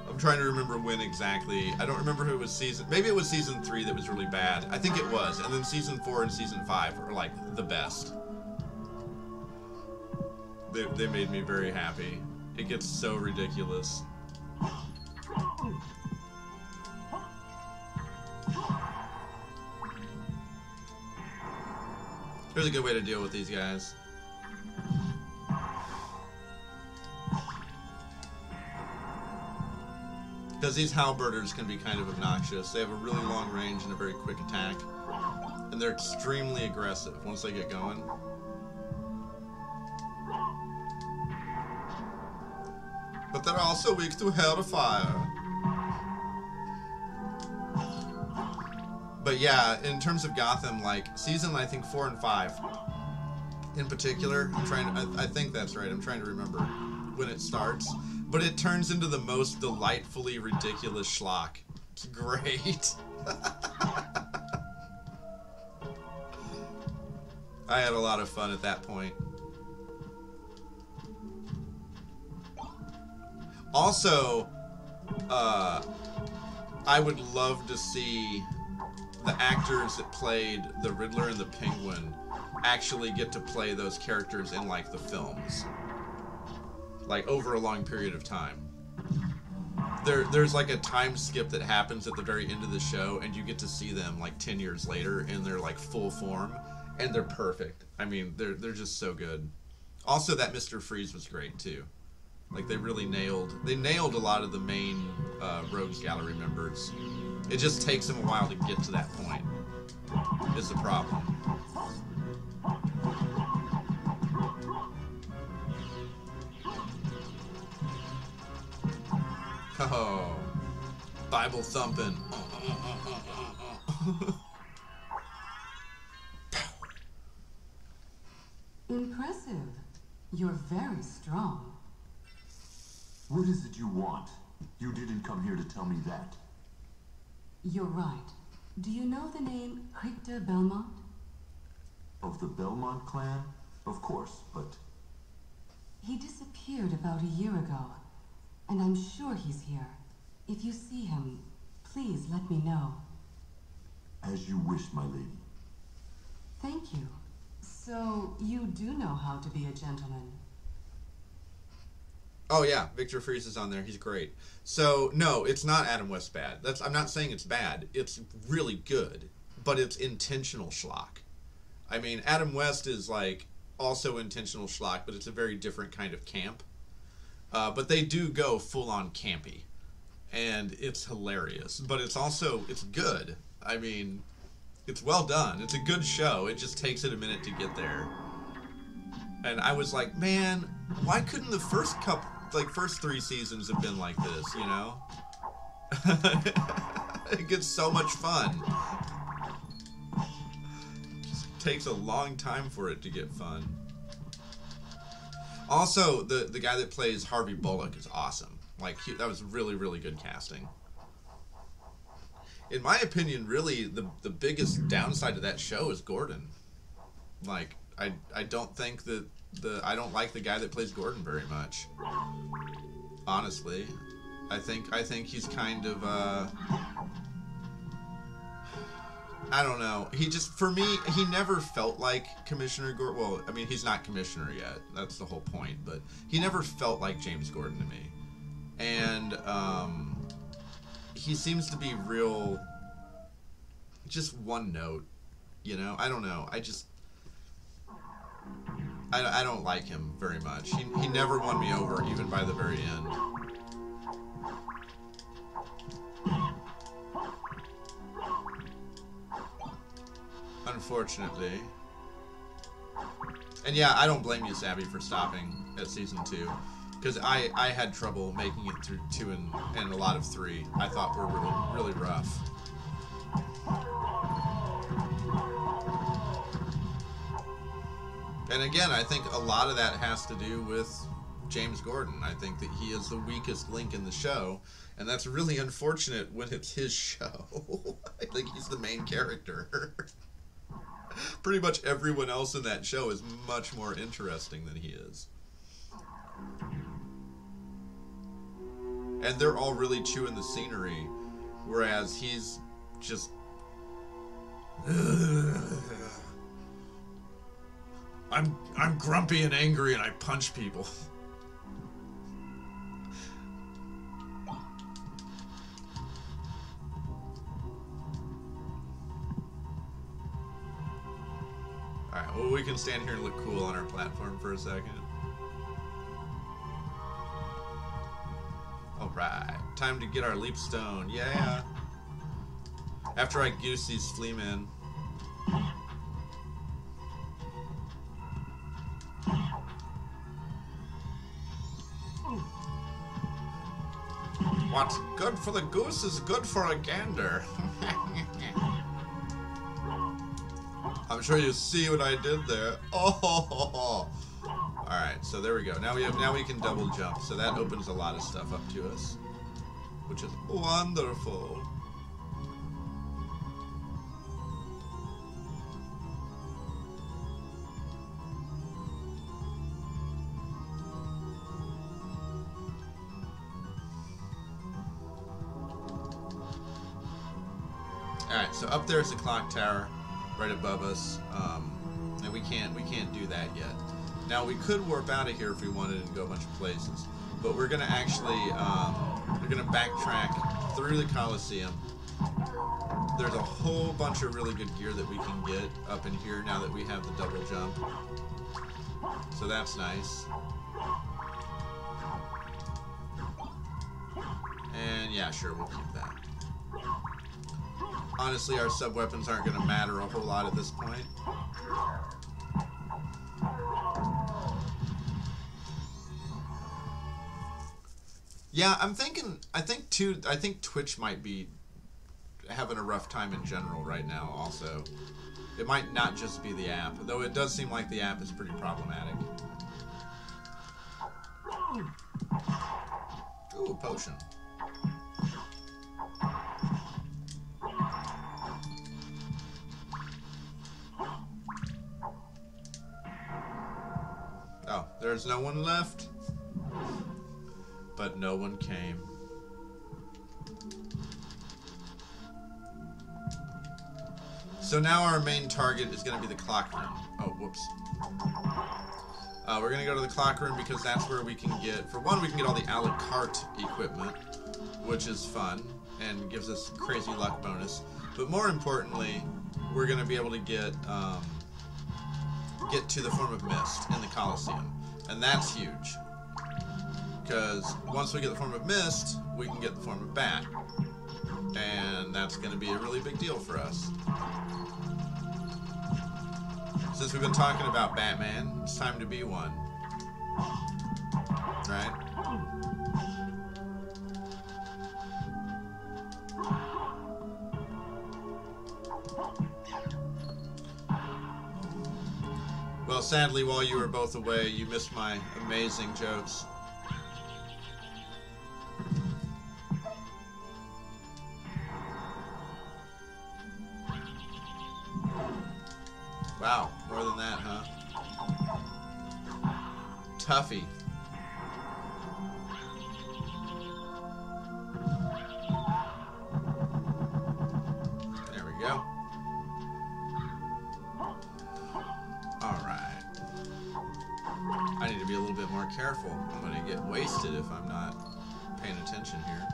I'm trying to remember when exactly. I don't remember who it was season. Maybe it was season 3 that was really bad. I think it was. And then season 4 and season 5 are like the best. They made me very happy. It gets so ridiculous. Here's a good way to deal with these guys. Because these halberders can be kind of obnoxious. They have a really long range and a very quick attack. And they're extremely aggressive once they get going. But they're also weak to hellfire. But yeah, in terms of Gotham, like, season, I think, 4 and 5, in particular, I think that's right, I'm trying to remember when it starts. But it turns into the most delightfully ridiculous schlock. It's great. I had a lot of fun at that point. Also, I would love to see the actors that played the Riddler and the Penguin actually get to play those characters in, like, the films. Like, over a long period of time. There's like a time skip that happens at the very end of the show, and you get to see them like 10 years later in their like full form, and they're perfect. I mean, they're just so good. Also, that Mr. Freeze was great too. Like, they really nailed a lot of the main Rogues Gallery members. It just takes them a while to get to that point, is the problem. Oh, Bible thumping. Impressive. You're very strong. What is it you want? You didn't come here to tell me that. You're right. Do you know the name Richter Belmont? Of the Belmont clan? Of course, but... He disappeared about a year ago, and I'm sure he's here. If you see him, please let me know. As you wish, my lady. Thank you. So, you do know how to be a gentleman. Oh yeah, Victor Freeze is on there. He's great. So, no, it's not Adam West bad. I'm not saying it's bad. It's really good, but it's intentional schlock. I mean, Adam West is like also intentional schlock, but it's a very different kind of camp. But they do go full-on campy, and it's hilarious. But it's good. I mean, it's well done. It's a good show. It just takes it a minute to get there. And I was like, man, why couldn't the first first 3 seasons have been like this, you know? It gets so much fun. It just takes a long time for it to get fun. Also, the guy that plays Harvey Bullock is awesome. Like, that was really, really good casting. In my opinion, really, the biggest downside to that show is Gordon. Like, I don't think that I don't like the guy that plays Gordon very much. Honestly, I think he's kind of I don't know. He just, for me, he never felt like Commissioner Gordon. Well, I mean, he's not Commissioner yet. That's the whole point. But he never felt like James Gordon to me. And he seems to be real, just one note. You know, I don't know. I don't like him very much. He never won me over, even by the very end. Unfortunately. And yeah, I don't blame you, Sabby, for stopping at season 2. Because I had trouble making it through 2 and a lot of 3. I thought were really, really rough. And again, I think a lot of that has to do with James Gordon. I think that he is the weakest link in the show, and that's really unfortunate when it's his show. I think he's the main character. Pretty much everyone else in that show is much more interesting than he is. And they're all really chewing the scenery, whereas he's just... I'm grumpy and angry and I punch people. Alright, well, we can stand here and look cool on our platform for a second. Alright, time to get our leap stone. Yeah. After I goose these flea men. What's good for the goose is good for a gander. I'm sure you see what I did there. Oh, all right. So there we go. Now we can double jump. So that opens a lot of stuff up to us, which is wonderful. Alright, so up there is the clock tower, right above us, and we can't do that yet. Now we could warp out of here if we wanted and go a bunch of places, but we're gonna actually we're gonna backtrack through the Colosseum. There's a whole bunch of really good gear that we can get up in here now that we have the double jump, so that's nice. And yeah, sure, we'll keep that. Honestly, our sub-weapons aren't going to matter a whole lot at this point. Yeah, I think Twitch might be having a rough time in general right now also. It might not just be the app, though it does seem like the app is pretty problematic. Ooh, a potion. Oh, there's no one left. But no one came. So now our main target is going to be the clock room. Oh, whoops. We're going to go to the clock room because that's where we can get, for one, we can get all the a la carte equipment, which is fun and gives us crazy luck bonus. But more importantly, we're going to be able to get to the form of mist in the Colosseum, and that's huge because once we get the form of mist, we can get the form of bat, and that's going to be a really big deal for us. Since we've been talking about Batman, it's time to be one. Right? Well, sadly, while you were both away, you missed my amazing jokes. Wow, more than that, huh? Tuffy. There we go. Alright. I need to be a little bit more careful. I'm going to get wasted if I'm not paying attention here.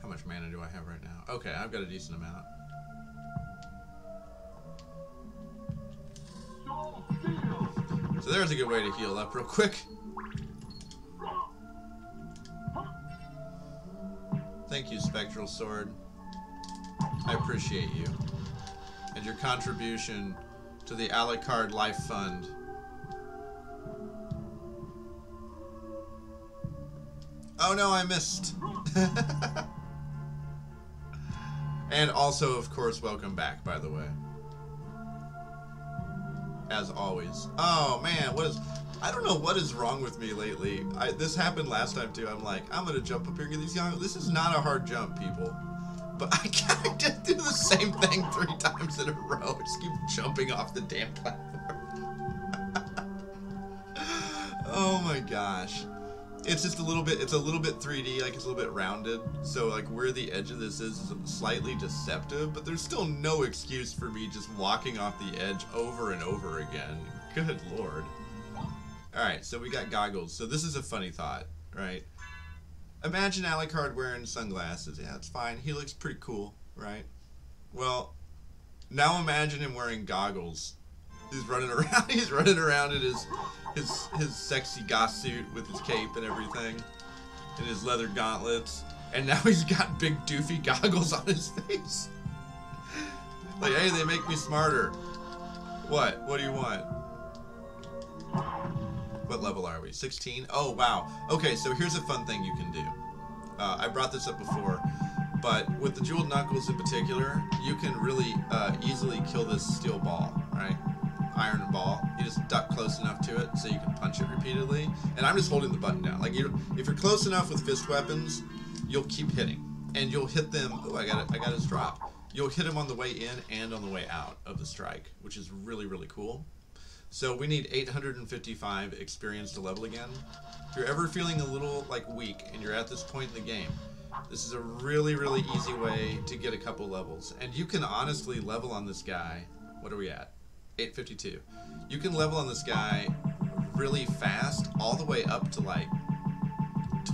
How much mana do I have right now? Okay, I've got a decent amount. So there's a good way to heal up real quick. Thank you, Spectral Sword. I appreciate you. And your contribution to the Alucard Life Fund. Oh no, I missed. And also, of course, welcome back, by the way. As always. Oh man, I don't know what is wrong with me lately. This happened last time too. I'm like, I'm gonna jump up here and get these young. This is not a hard jump, people. But I just do the same thing 3 times in a row. Just keep jumping off the damn platform. Oh my gosh. It's just a little bit 3D, like it's a little bit rounded. So like where the edge of this is slightly deceptive, but there's still no excuse for me just walking off the edge over and over again. Good lord. Alright, so we got goggles. So this is a funny thought, right? Imagine Alucard wearing sunglasses. Yeah, it's fine. He looks pretty cool, right? Well, now imagine him wearing goggles. He's running around. He's running around in his sexy goth suit with his cape and everything, and his leather gauntlets. And now he's got big doofy goggles on his face. Like, hey, they make me smarter. What? What do you want? What level are we? 16? Oh, wow. Okay, so here's a fun thing you can do. I brought this up before, but with the jeweled knuckles in particular, you can really easily kill this steel ball, right? Iron ball. You just duck close enough to it so you can punch it repeatedly. And I'm just holding the button down. Like, if you're close enough with fist weapons, you'll keep hitting. And you'll hit them. Oh, I got his drop. You'll hit him on the way in and on the way out of the strike, which is really, really cool. So we need 855 experience to level again. If you're ever feeling a little like weak and you're at this point in the game, this is a really, really easy way to get a couple levels. And you can honestly level on this guy. What are we at? 852. You can level on this guy really fast, all the way up to like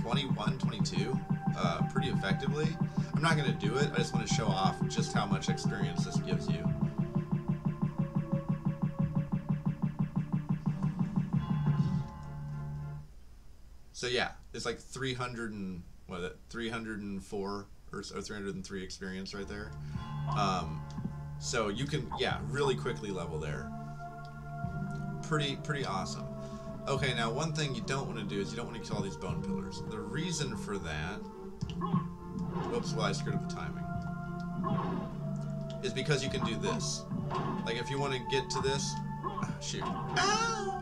21, 22, pretty effectively. I'm not going to do it. I just want to show off just how much experience this gives you. So yeah, it's like 304 or 303 experience right there. So you can, yeah, really quickly level there. Pretty awesome. Okay, now one thing you don't want to do is you don't want to kill all these bone pillars. The reason for that, whoops, well I screwed up the timing, is because you can do this. Like if you want to get to this, shoot. Ow!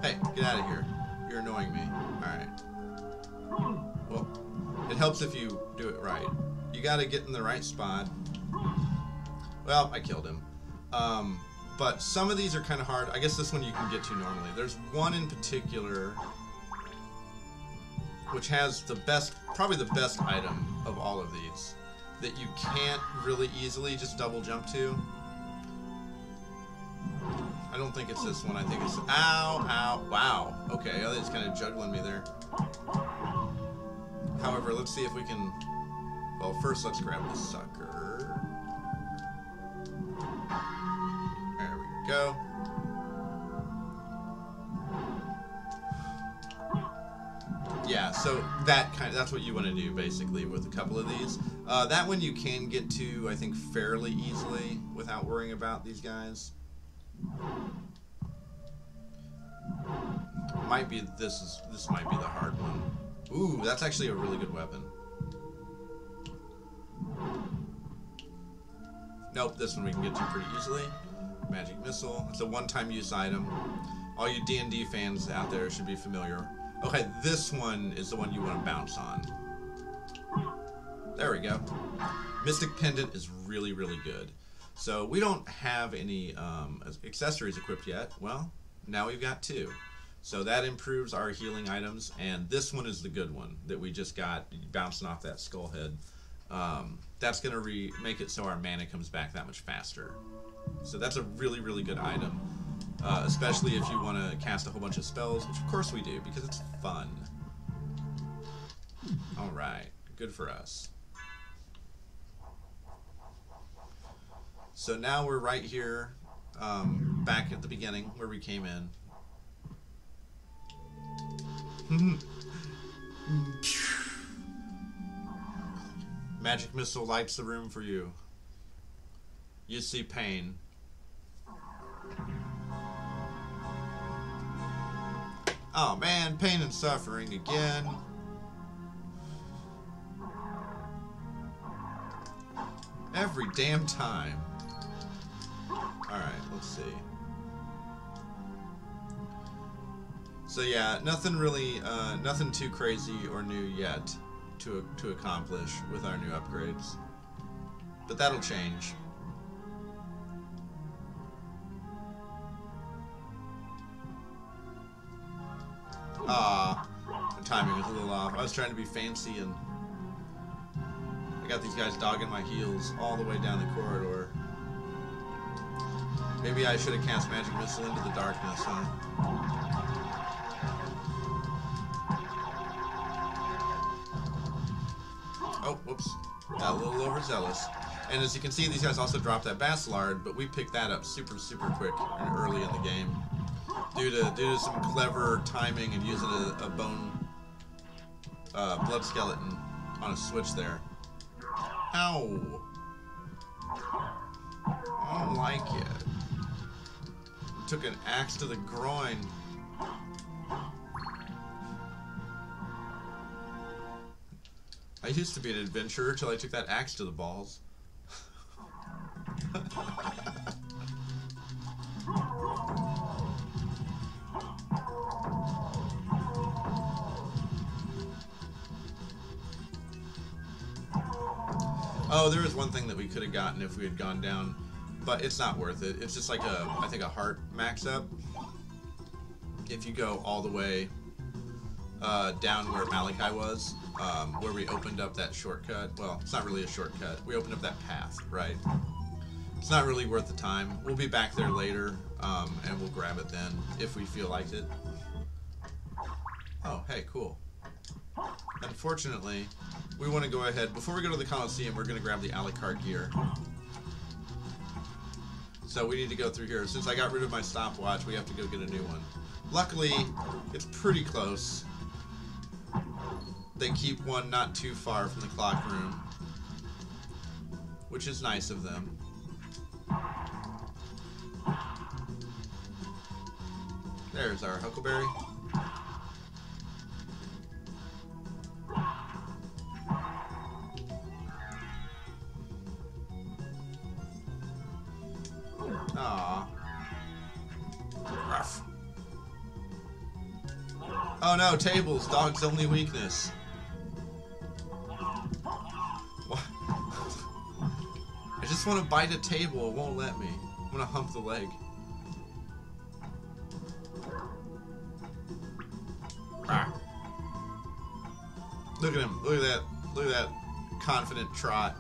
Hey, get out of here. You're annoying me. Alright. Well, it helps if you do it right. You gotta get in the right spot. Well, I killed him. But some of these are kind of hard. I guess this one you can get to normally. There's one in particular which has the best, probably the best item of all of these that you can't really easily just double jump to. I don't think it's this one. I think it's... Ow, ow, wow. Okay, oh, it's kind of juggling me there. However, let's see if we can... Well, first let's grab this sucker. There we go. so that's what you want to do basically with a couple of these. That one you can get to, I think, fairly easily without worrying about these guys. This might be the hard one. Ooh, that's actually a really good weapon. Nope, this one we can get to pretty easily. Magic missile. It's a one-time use item. All you D&D fans out there should be familiar. Okay, this one is the one you want to bounce on. There we go. Mystic Pendant is really, really good. So we don't have any accessories equipped yet. Well, now we've got 2. So that improves our healing items, and this one is the good one that we just got bouncing off that skull head. That's going to make it so our mana comes back that much faster. So that's a really, really good item. Especially if you want to cast a whole bunch of spells, which of course we do, because it's fun. Alright, good for us. So now we're right here, back at the beginning, where we came in. Magic missile lights the room for you. You see pain. Oh man, pain and suffering again. Every damn time. Alright, let's see. So yeah, nothing really, nothing too crazy or new yet to accomplish with our new upgrades. But that'll change. The timing was a little off. I was trying to be fancy and I got these guys dogging my heels all the way down the corridor. Maybe I should have cast Magic Missile into the darkness, huh? Oh, whoops. Got a little overzealous. And as you can see, these guys also dropped that Bastillard, but we picked that up super, super quick and early in the game. Due to some clever timing and using a bone blood skeleton on a switch there. Ow! I don't like it. Took an axe to the groin. I used to be an adventurer till I took that axe to the balls. Oh, there was one thing that we could have gotten if we had gone down, but it's not worth it. It's just like I think a heart max up. If you go all the way down where Malachi was, where we opened up that shortcut. Well, it's not really a shortcut. We opened up that path, right? It's not really worth the time. We'll be back there later, and we'll grab it then if we feel like it. Oh, hey, cool. Unfortunately, we want to go ahead. Before we go to the Coliseum, we're going to grab the a la carte gear. So we need to go through here. Since I got rid of my stopwatch, we have to go get a new one. Luckily, it's pretty close. They keep one not too far from the clock room, which is nice of them. There's our huckleberry. Aww. Ruff. Oh no, tables, dog's only weakness. What? I just want to bite a table, it won't let me. I want to hump the leg. Ah. Look at him, look at that confident trot.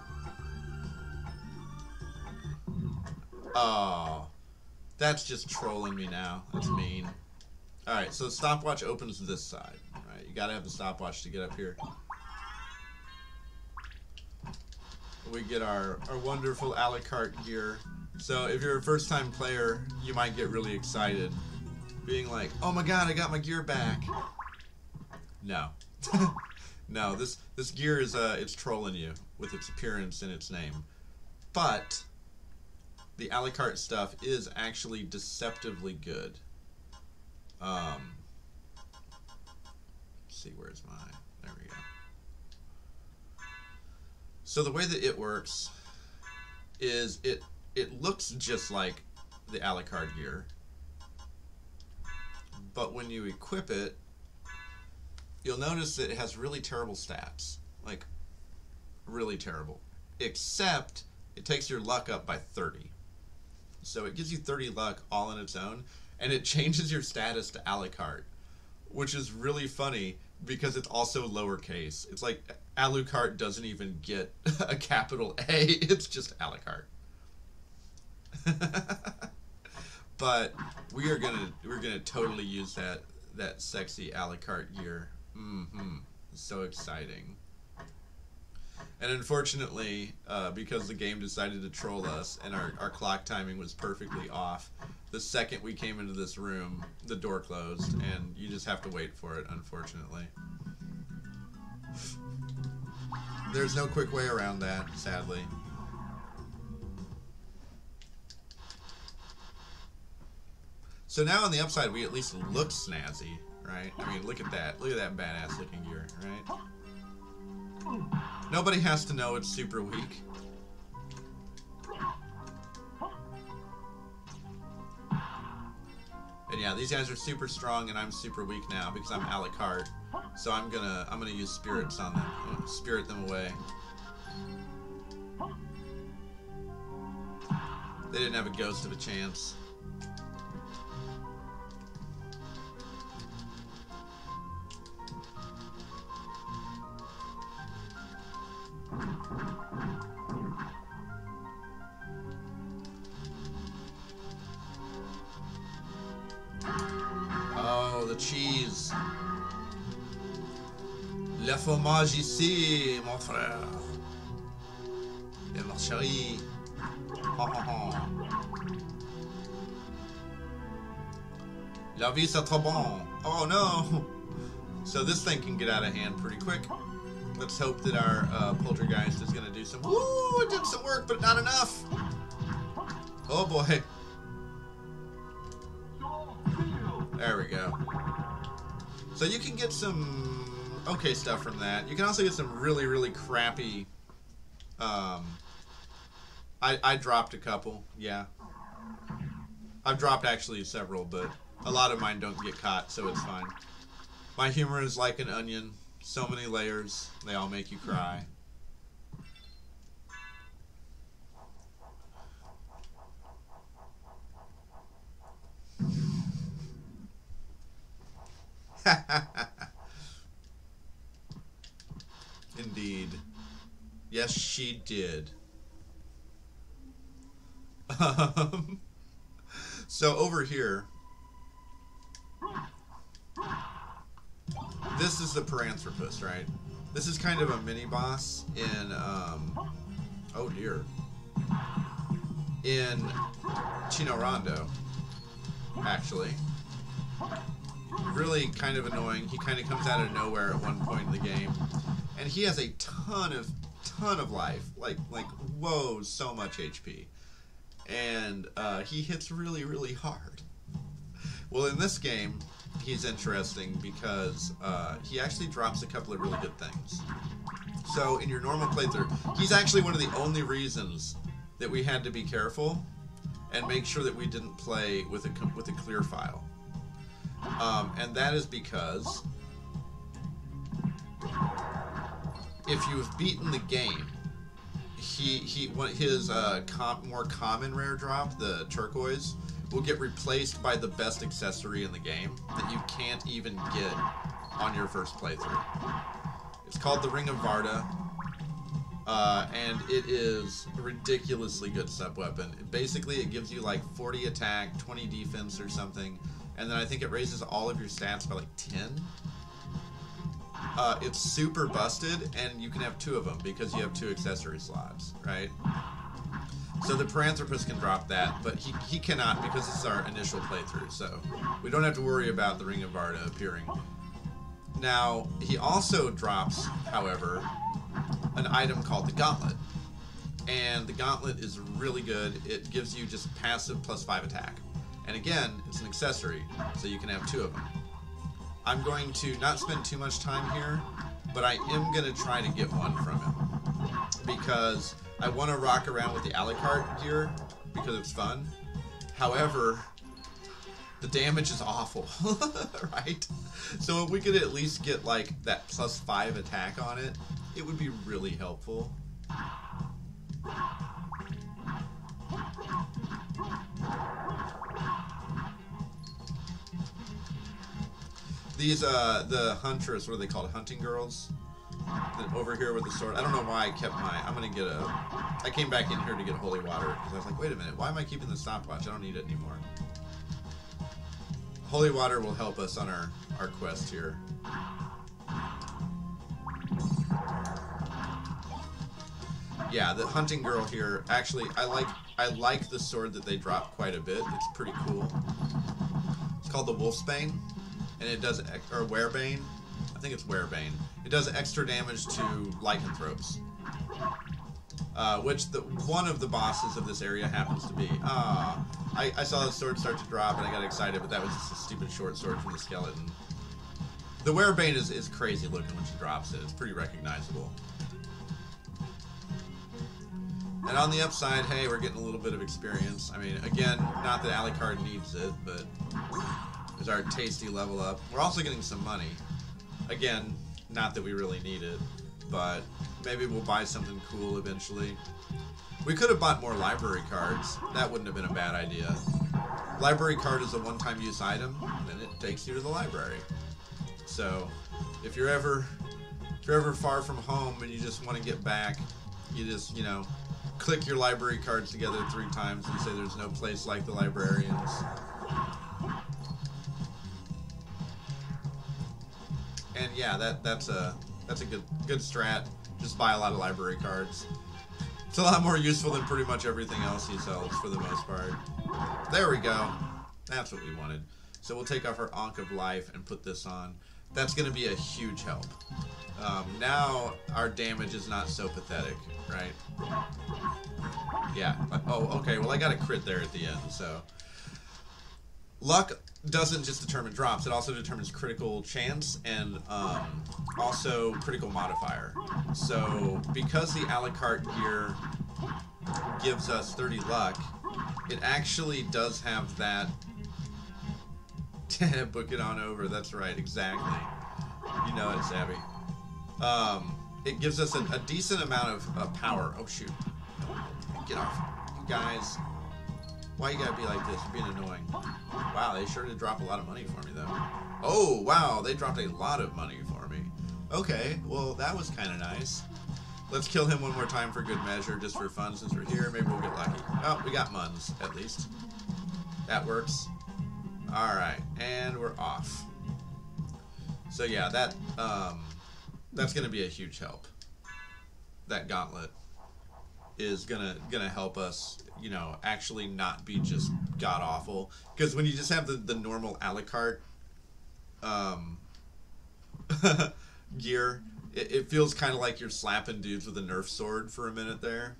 Oh, that's just trolling me now. That's mean. Alright, so the stopwatch opens this side. Alright, you gotta have the stopwatch to get up here. We get our wonderful a la carte gear. So if you're a first time player, you might get really excited. Being like, oh my god, I got my gear back. No. No, this gear is it's trolling you with its appearance and its name. But the a la carte stuff is actually deceptively good. Let's see, where's my... There we go. So the way that it works is it looks just like the a la carte gear, but when you equip it, you'll notice that it has really terrible stats, like really terrible, except it takes your luck up by 30. So it gives you 30 luck all on its own, and it changes your status to a la carte, which is really funny because it's also lowercase. It's like a la carte doesn't even get a capital A, it's just a la carte. But we're gonna totally use that sexy a la carte gear. So exciting. And unfortunately, because the game decided to troll us and our clock timing was perfectly off, the second we came into this room, the door closed, and you just have to wait for it, unfortunately. There's no quick way around that, sadly. So now on the upside, we at least look snazzy, right? I mean, look at that. Look at that badass looking gear, right? Nobody has to know it's super weak. And yeah, these guys are super strong, and I'm super weak now because I'm a la carte. So I'm gonna use spirits on them. I'm gonna spirit them away. They didn't have a ghost of a chance. Oh, the cheese. Le fromage ici, mon frère. Et ma chérie. La vie, c'est trop bon. Oh no. So this thing can get out of hand pretty quick. Let's hope that our poltergeist is going to do some... Woo! It did some work, but not enough. Oh boy. There we go. So you can get some okay stuff from that. You can also get some really, really crappy... I dropped a couple, yeah. I've dropped actually several, but a lot of mine don't get caught, so it's fine. My humor is like an onion. So many layers, they all make you cry. Indeed. Yes, she did. So over here, this is the Paranthropus, right? This is kind of a mini-boss in, oh dear, in Chino Rondo, actually. Really kind of annoying. He kind of comes out of nowhere at one point in the game, and he has a ton of life, like whoa, so much HP, and he hits really, really hard. Well, in this game, he's interesting because he actually drops a couple of really good things. So in your normal playthrough, he's actually one of the only reasons that we had to be careful and make sure that we didn't play with a clear file. And that is because if you've beaten the game, his more common rare drop, the turquoise, will get replaced by the best accessory in the game that you can't even get on your first playthrough. It's called the Ring of Varda, and it is a ridiculously good sub-weapon. Basically, it gives you like 40 attack, 20 defense or something, and then I think it raises all of your stats by like 10. It's super busted, and you can have 2 of them because you have 2 accessory slots, right? So the Paranthropus can drop that, but he cannot because this is our initial playthrough, so we don't have to worry about the Ring of Varda appearing. Now, he also drops, however, an item called the Gauntlet. And the Gauntlet is really good. It gives you just passive +5 attack. And again, it's an accessory, so you can have 2 of them. I'm going to not spend too much time here, but I am going to try to get one from him. Because I want to rock around with the Alucard gear, because it's fun. However, the damage is awful, right? So if we could at least get like that +5 attack on it, it would be really helpful. These, the huntress, what are they called? Hunting girls? Over here with the sword. I don't know why I kept my... I'm going to get a... I came back in here to get holy water, because I was like, wait a minute, why am I keeping the stopwatch? I don't need it anymore. Holy water will help us on our quest here. Yeah, the hunting girl here, actually, I like the sword that they drop quite a bit. It's pretty cool. It's called the Wolfsbane, and it does... or Werebane. I think it's Werebane. It does extra damage to lycanthropes, which one of the bosses of this area happens to be. I saw the sword start to drop and I got excited, but that was just a stupid short sword from the skeleton. The Werebane is crazy looking when she drops it. It's pretty recognizable. And on the upside, hey, we're getting a little bit of experience. I mean, again, not that Alucard needs it, but there's our tasty level up. We're also getting some money. Again, not that we really need it, but maybe we'll buy something cool eventually. We could have bought more library cards. That wouldn't have been a bad idea. Library card is a one-time use item, and it takes you to the library. So, if you're ever far from home and you just want to get back, you just, you know, click your library cards together 3 times and say there's no place like the librarians. And yeah, that's a good strat. Just buy a lot of library cards. It's a lot more useful than pretty much everything else he sells for the most part. There we go. That's what we wanted. So we'll take off our Ankh of Life and put this on. That's going to be a huge help. Now our damage is not so pathetic, right? Yeah. Oh, okay. Well, I got a crit there at the end, so... Luck doesn't just determine drops, it also determines critical chance and also critical modifier. So because the Alucard gear gives us 30 luck, it actually does have that... Book it on over, that's right, exactly. You know it, Sabby. It gives us a decent amount of power. Oh shoot. Get off. You guys... Why you gotta be like this? You're being annoying. Wow, they sure did drop a lot of money for me, though. Oh, wow, they dropped a lot of money for me. Okay, well, that was kind of nice. Let's kill him one more time for good measure, just for fun, since we're here. Maybe we'll get lucky. Oh, we got Muns, at least. That works. Alright, and we're off. So, yeah, that's gonna be a huge help. That gauntlet is gonna help us, you know, actually not be just god awful. Because when you just have the normal Alucard gear, it feels kind of like you're slapping dudes with a Nerf sword for a minute there.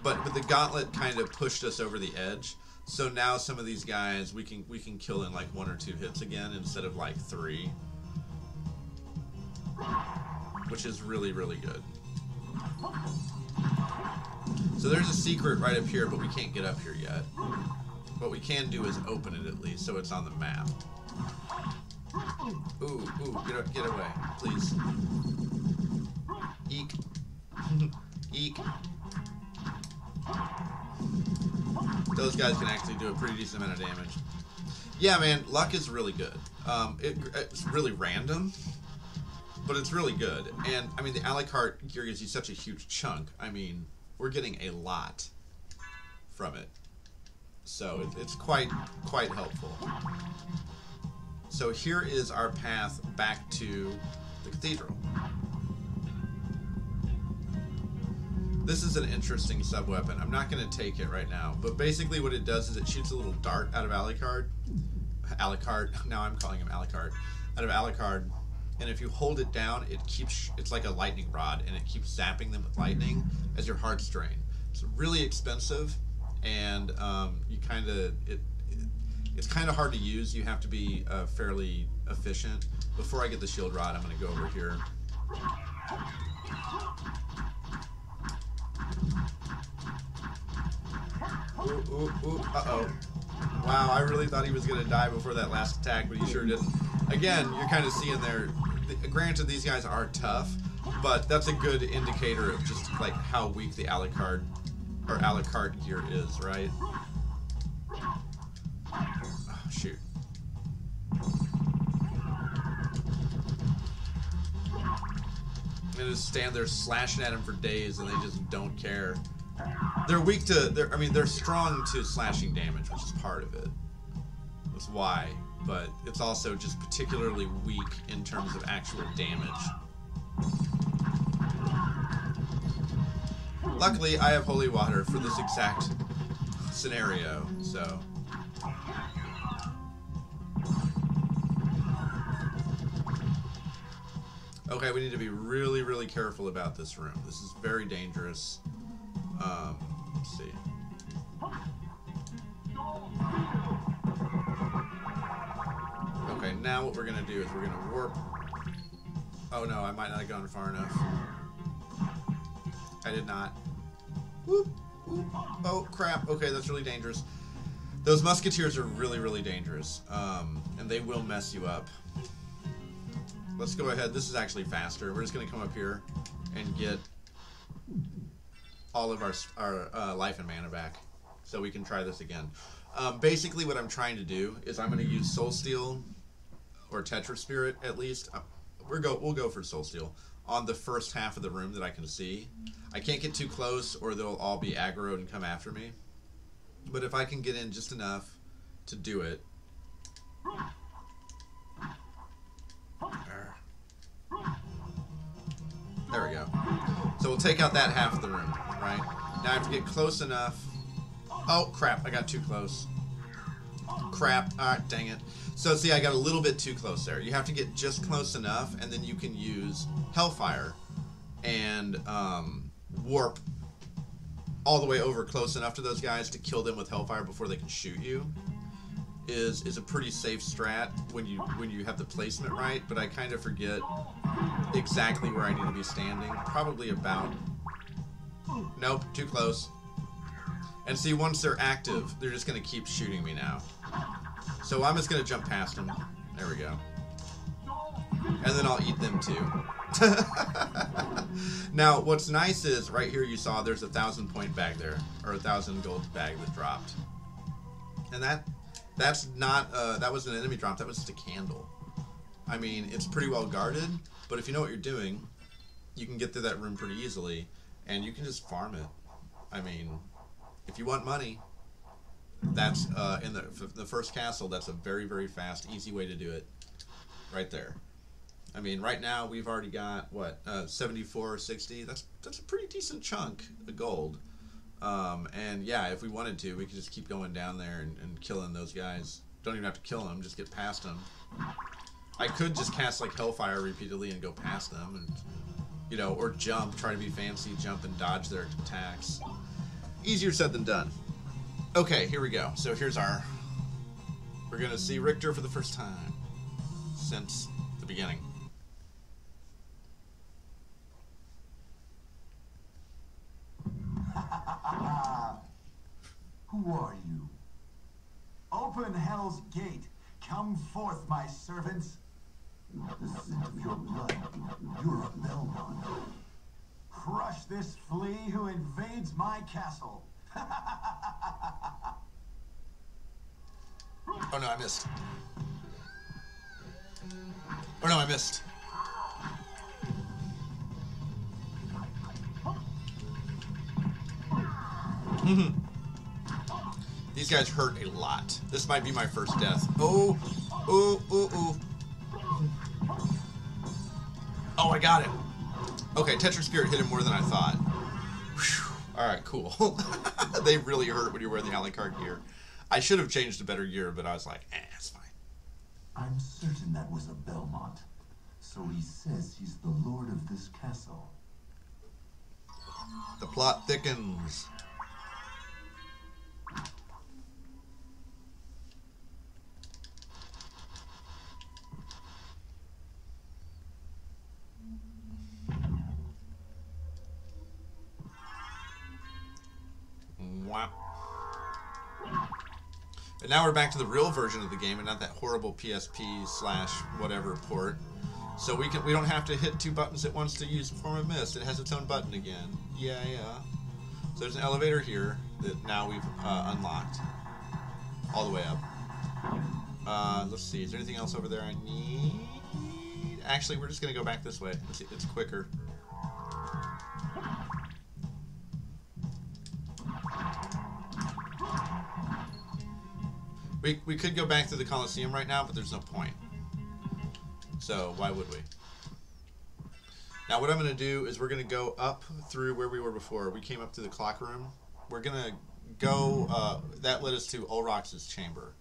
But the gauntlet kind of pushed us over the edge. So now some of these guys we can kill in like 1 or 2 hits again instead of like 3, which is really, really good. So there's a secret right up here, but we can't get up here yet. What we can do is open it at least, so it's on the map. Ooh, get away, please. Eek. Eek. Those guys can actually do a pretty decent amount of damage. Yeah, man, luck is really good. It's really random, but it's really good. And, I mean, the Alucard gear gives you such a huge chunk. I mean, we're getting a lot from it. So, it's quite helpful. So, here is our path back to the cathedral. This is an interesting sub-weapon. I'm not going to take it right now. But basically what it does is it shoots a little dart out of Alucard. Alucard. Now I'm calling him Alucard. Out of Alucard, and if you hold it down, it's like a lightning rod, and it keeps zapping them with lightning as your hearts drain. It's really expensive, and it's kind of hard to use. You have to be fairly efficient. Before I get the shield rod, I'm going to go over here. Ooh, uh-oh. Wow, I really thought he was going to die before that last attack, but he sure didn't. Again, you're kind of seeing there, granted these guys are tough, but that's a good indicator of just like how weak the Alucard or Alucard gear is, right? Oh, shoot. They just stand there slashing at him for days and they just don't care. They're weak to, they're strong to slashing damage, which is part of it. That's why. But it's also just particularly weak in terms of actual damage. Luckily, I have holy water for this exact scenario, so. Okay, we need to be really, really careful about this room. This is very dangerous. Let's see. Okay, now what we're gonna do is we're gonna warp. Oh no, I might not have gone far enough. I did not. Whoop, whoop. Oh crap, okay, that's really dangerous. Those musketeers are really, really dangerous. And they will mess you up. Let's go ahead, this is actually faster. We're just gonna come up here and get all of our life and mana back, so we can try this again. Basically, what I'm trying to do is I'm going to use Soul Steel or Tetra Spirit at least. We'll go for Soul Steel on the first half of the room that I can see. I can't get too close, or they'll all be aggroed and come after me. But if I can get in just enough to do it. There we go. So we'll take out that half of the room, right? Now I have to get close enough. Oh, crap. I got too close. Crap. Alright, dang it. So, see, I got a little bit too close there. You have to get just close enough, and then you can use Hellfire and warp all the way over close enough to those guys to kill them with Hellfire before they can shoot you. Is a pretty safe strat when you have the placement right, but I kind of forget exactly where I need to be standing. Probably about... Nope, too close. And see, once they're active, they're just going to keep shooting me now. So I'm just going to jump past them. There we go. And then I'll eat them too. Now, what's nice is, right here you saw there's a 1,000-point bag there, or a 1,000 gold bag that dropped. And that's not, that was an enemy drop, that was just a candle. I mean, it's pretty well guarded, but if you know what you're doing, you can get through that room pretty easily, and you can just farm it. I mean, if you want money, that's, in the first castle, that's a very, very fast, easy way to do it. Right there. I mean, right now, we've already got, what, 74 or 60? That's a pretty decent chunk of gold. And yeah, if we wanted to, we could just keep going down there and killing those guys. Don't even have to kill them, just get past them. I could just cast like Hellfire repeatedly and go past them, and you know, or jump, try to be fancy, jump and dodge their attacks. Easier said than done. Okay, here we go. So here's we're gonna see Richter for the first time since the beginning. Who are you? Open Hell's Gate. Come forth, my servants. The sin of your blood, you're a Belmont. Crush this flea who invades my castle. Oh no, I missed. Oh no, I missed. These guys hurt a lot. This might be my first death. Oh, ooh, ooh, ooh. Oh, I got it. Okay, Tetra Spirit hit him more than I thought. Alright, cool. They really hurt when you're wearing the Alucard gear. I should have changed to better gear, but I was like, it's fine. I'm certain that was a Belmont. So he says he's the lord of this castle. The plot thickens. Wow. And now we're back to the real version of the game and not that horrible PSP/whatever port. So we don't have to hit 2 buttons at once to use Form of Mist. It has its own button again. Yeah. So there's an elevator here that now we've unlocked. All the way up. Let's see. Is there anything else over there I need? Actually, we're just going to go back this way. It's quicker. We could go back to the Colosseum right now, but there's no point. So why would we? Now what I'm going to do is we're going to go up through where we were before. We came up to the clock room. We're going to go, that led us to Ulrox's chamber,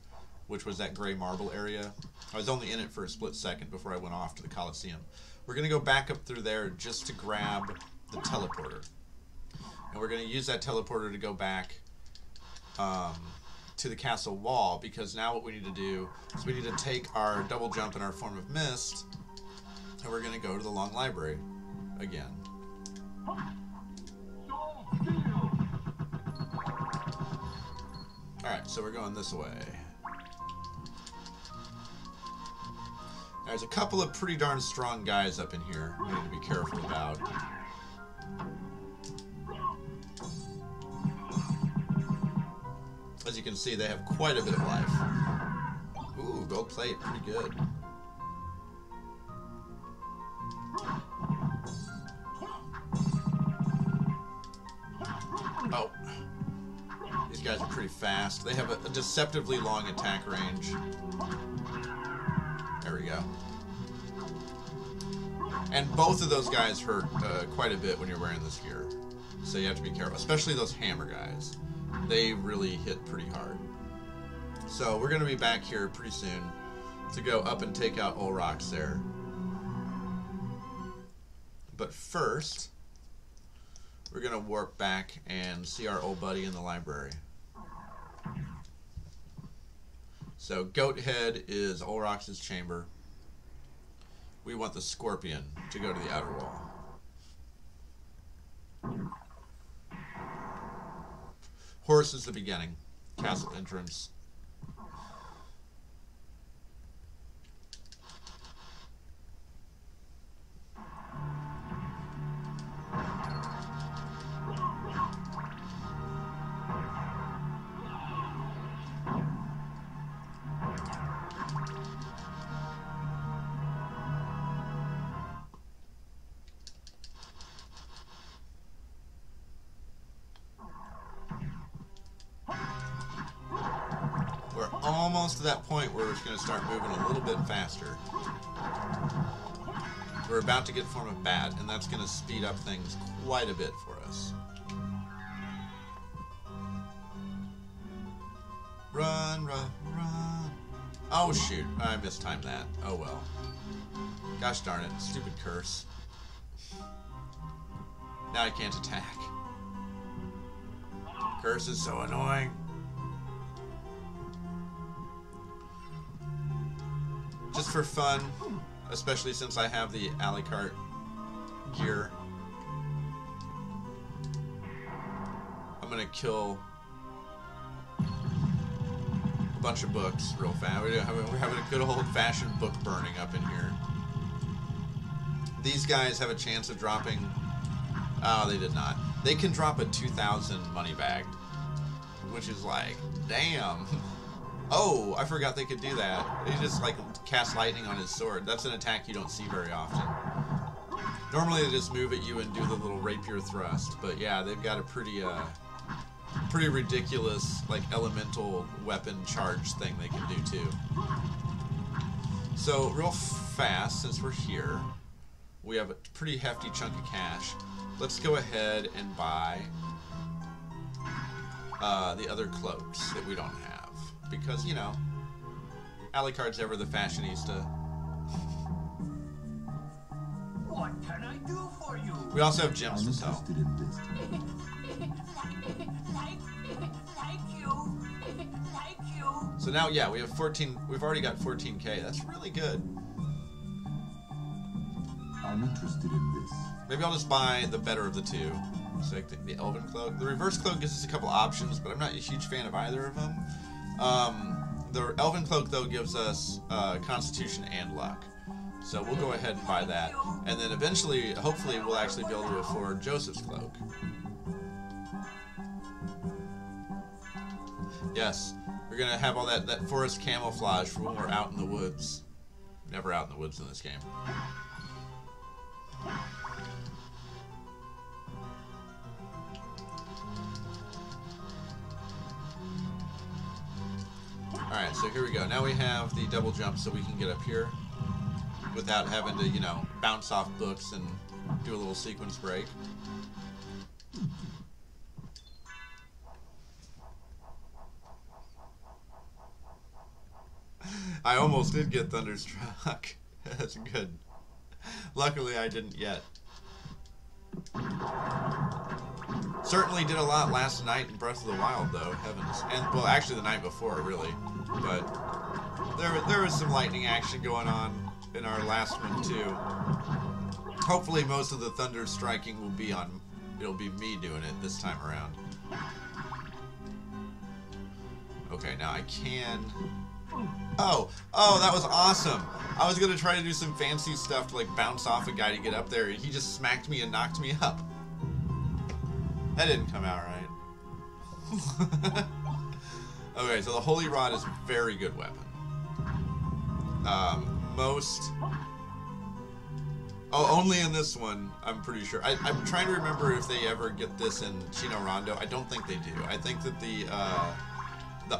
which was that gray marble area. I was only in it for a split second before I went off to the Colosseum. We're going to go back up through there just to grab the teleporter. And we're going to use that teleporter to go back to the castle wall, because now what we need to do is we need to take our double jump and our Form of Mist, and we're going to go to the Long Library again. Alright, so we're going this way. There's a couple of pretty darn strong guys up in here we need to be careful about. As you can see, they have quite a bit of life. Ooh, gold plate, pretty good. Oh. These guys are pretty fast. They have a deceptively long attack range. There we go. And both of those guys hurt quite a bit when you're wearing this gear. So you have to be careful, especially those hammer guys. They really hit pretty hard. So we're going to be back here pretty soon to go up and take out Ulrox there. But first, we're going to warp back and see our old buddy in the library. So Goathead is Ulrox's chamber. We want the Scorpion to go to the outer wall. Horse is the beginning. Castle entrance. Almost to that point where we're going to start moving a little bit faster. We're about to get Form of Bat, and that's going to speed up things quite a bit for us. Run, run, run. Oh shoot, I mistimed that. Oh well. Gosh darn it, stupid curse. Now I can't attack. Curse is so annoying. Just for fun, especially since I have the Alucard gear, I'm gonna kill a bunch of books real fast. We're having a good old-fashioned book burning up in here. These guys have a chance of dropping... Oh, they did not. They can drop a 2,000 money bag, which is like, damn. Oh, I forgot they could do that. He just, like, cast lightning on his sword. That's an attack you don't see very often. Normally they just move at you and do the little rapier thrust. But yeah, they've got a pretty ridiculous, like, elemental weapon charge thing they can do, too. So, real fast, since we're here, we have a pretty hefty chunk of cash. Let's go ahead and buy the other cloaks that we don't have. Because, you know, Alucard's ever the fashionista. What can I do for you? We also have gems I'm to sell. interested in this. Like you. So now, yeah, we have 14. We've already got 14K. That's really good. I'm interested in this. Maybe I'll just buy the better of the two. So like the Elven Cloak. The Reverse Cloak gives us a couple options, but I'm not a huge fan of either of them. The Elven Cloak, though, gives us Constitution and Luck. So we'll go ahead and buy that. And then eventually, hopefully, we'll actually be able to afford Joseph's Cloak. Yes, we're going to have all that forest camouflage for when we're out in the woods. Never out in the woods in this game. Alright, so here we go. Now we have the double jump so we can get up here without having to, you know, bounce off books and do a little sequence break. I almost did get thunderstruck. That's good. Luckily, I didn't yet. Certainly did a lot last night in Breath of the Wild, though. Heavens. And, well, actually the night before, really. But there was some lightning action going on in our last one, too. Hopefully most of the thunder striking will be on... It'll be me doing it this time around. Okay, now I can... Oh, that was awesome. I was gonna try to do some fancy stuff to like bounce off a guy to get up there, and he just smacked me and knocked me up. That didn't come out right. Okay, so the Holy Rod is a very good weapon. Only in this one, I'm pretty sure. I'm trying to remember if they ever get this in Chino Rondo. I don't think they do. I think that the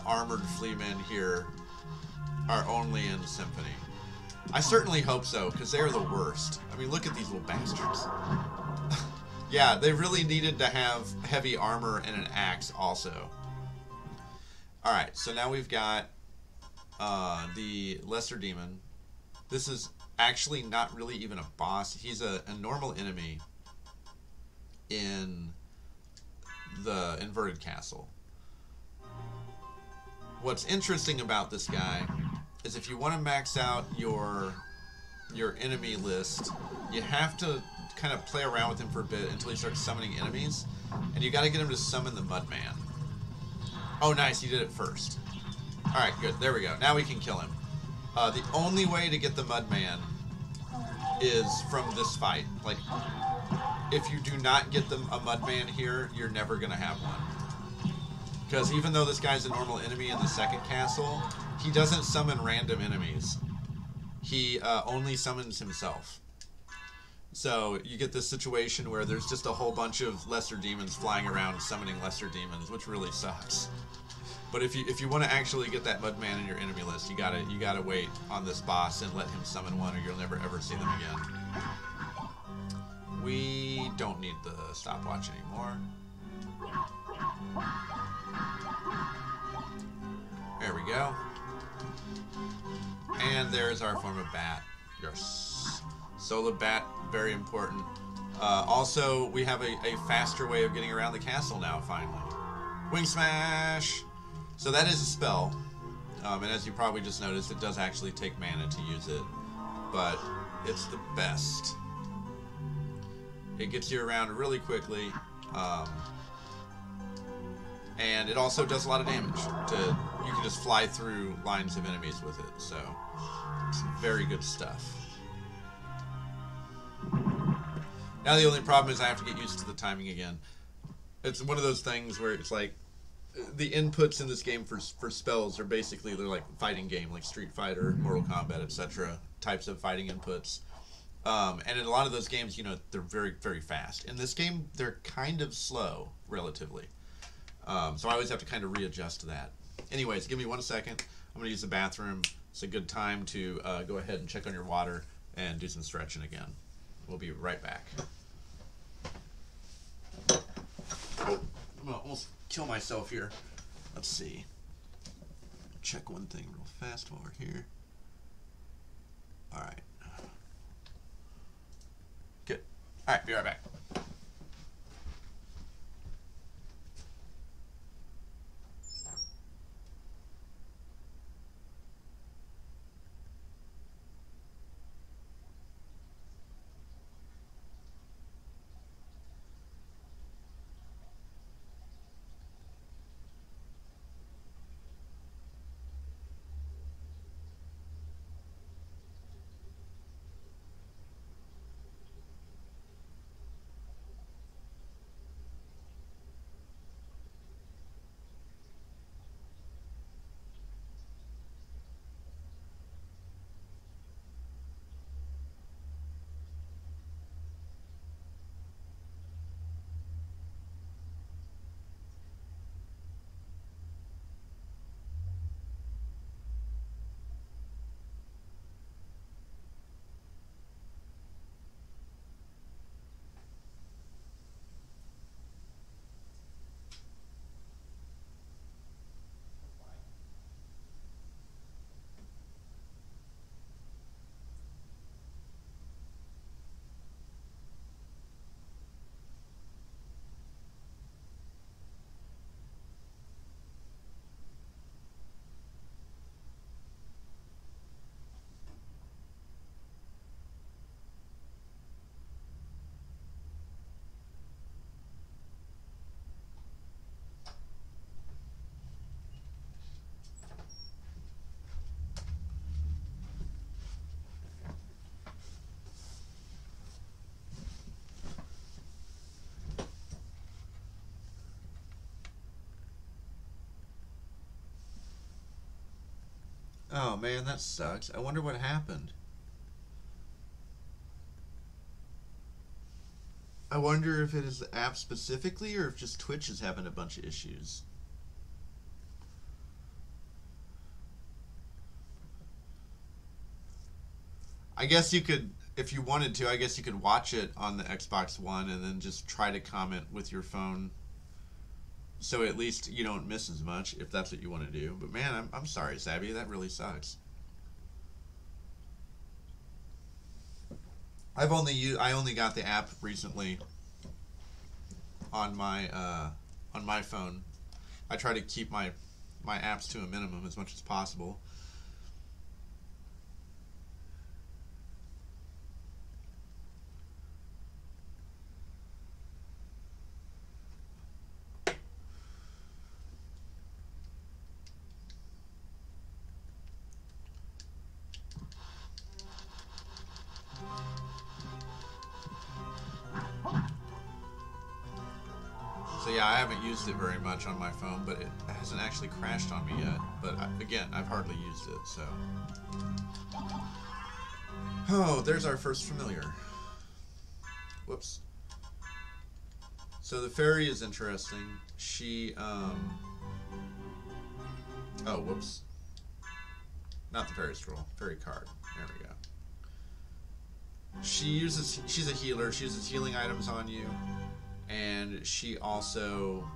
armored fleamen here are only in Symphony. I certainly hope so, because they're the worst. I mean, look at these little bastards. Yeah, they really needed to have heavy armor and an axe also. Alright, so now we've got the Lesser Demon. This is actually not really even a boss. He's a normal enemy in the Inverted Castle. What's interesting about this guy is if you want to max out your enemy list, you have to kind of play around with him for a bit until he starts summoning enemies, and you got to get him to summon the Mudman. Oh, nice, he did it first. All right, good. There we go. Now we can kill him. The only way to get the Mudman is from this fight. Like, if you do not get a Mudman here, you're never gonna have one. Because even though this guy's a normal enemy in the second castle, he doesn't summon random enemies. He only summons himself. So you get this situation where there's just a whole bunch of lesser demons flying around summoning lesser demons, which really sucks. But if you want to actually get that Mudman in your enemy list, you gotta wait on this boss and let him summon one, or you'll never ever see them again. We don't need the stopwatch anymore. There we go. And there's our form of bat. Yes. Solar bat, very important. Also, we have a faster way of getting around the castle now, finally. Wing Smash! So that is a spell. And as you probably just noticed, it does actually take mana to use it. But it's the best. It gets you around really quickly. And it also does a lot of damage. You can just fly through lines of enemies with it. So it's very good stuff. Now the only problem is I have to get used to the timing again. It's one of those things where it's like the inputs in this game for spells are basically, they're like fighting game, like Street Fighter, Mortal Kombat, etc. types of fighting inputs. And in a lot of those games, you know, they're very, very fast. In this game, they're kind of slow, relatively. So I always have to kind of readjust to that. Anyways, give me 1 second. I'm going to use the bathroom. It's a good time to go ahead and check on your water and do some stretching again. We'll be right back. Oh, I'm going to almost kill myself here. Let's see. check one thing real fast while we're here. Alright. Good. Alright, be right back. Oh man, that sucks. I wonder what happened. I wonder if it is the app specifically or if just Twitch is having a bunch of issues. I guess you could, if you wanted to, I guess you could watch it on the Xbox One and then just try to comment with your phone. So at least you don't miss as much, if that's what you want to do. But man, I'm sorry, Sabby. That really sucks. I only got the app recently on my phone. I try to keep my apps to a minimum as much as possible. So yeah, I haven't used it very much on my phone, but it hasn't actually crashed on me yet. But again, I've hardly used it, so. Oh, there's our first familiar. Whoops. So the fairy is interesting. She, oh, whoops. Not the fairy scroll, fairy card. There we go. She's a healer. She uses healing items on you. And she also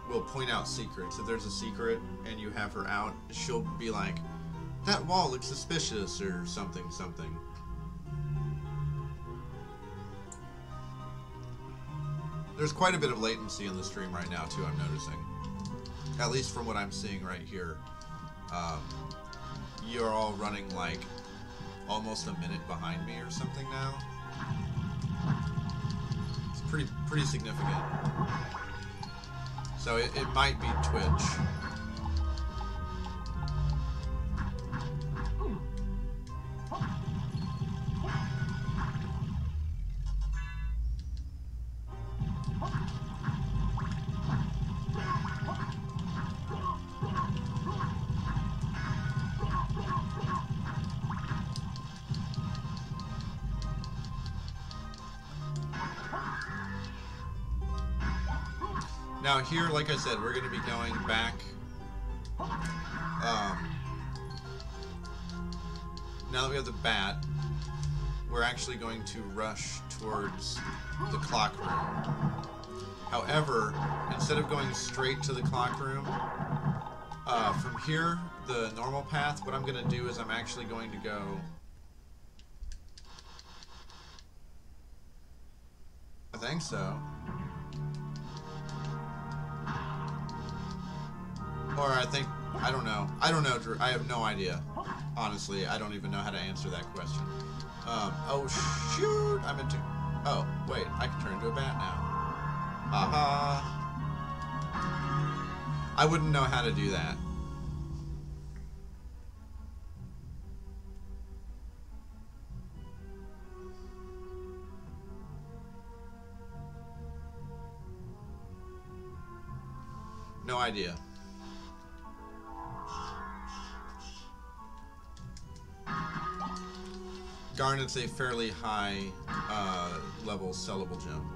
will point out secrets. If there's a secret and you have her out, she'll be like, that wall looks suspicious, or something. There's quite a bit of latency in the stream right now, too, I'm noticing. At least from what I'm seeing right here. You're all running, like, almost a minute behind me or something now. Pretty significant. So it might be Twitch. Now here, like I said, we're going to be going back. Now that we have the bat, we're actually going to rush towards the clock room. However, instead of going straight to the clock room, from here, the normal path, what I'm going to do is I'm actually going to go... I think so. Or I think... I don't know. I don't know, Drew. I have no idea. Honestly, I don't even know how to answer that question. Oh, shoot! I meant to... Oh, wait. I can turn into a bat now. Aha! I wouldn't know how to do that. No idea. Garnet's a fairly high level sellable gem.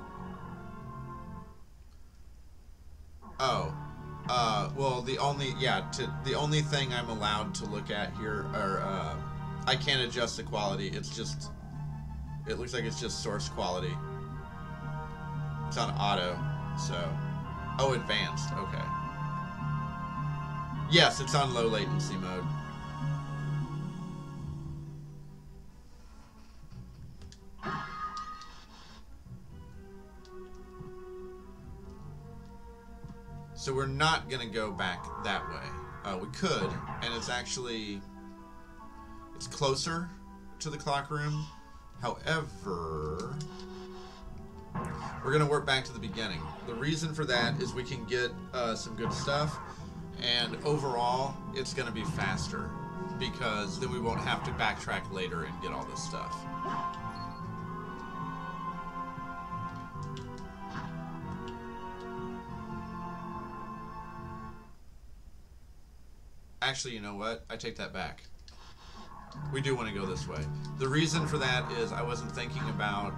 Oh. Well, the only thing I'm allowed to look at here are, I can't adjust the quality. It's just, it looks like it's just source quality. It's on auto, so. Oh, advanced, okay. Yes, it's on low latency mode. So we're not going to go back that way. We could, and it's actually, it's closer to the clock room. However, we're going to work back to the beginning. The reason for that is we can get some good stuff, and overall, it's going to be faster, because then we won't have to backtrack later and get all this stuff. Actually, you know what? I take that back. We do want to go this way. The reason for that is I wasn't thinking about...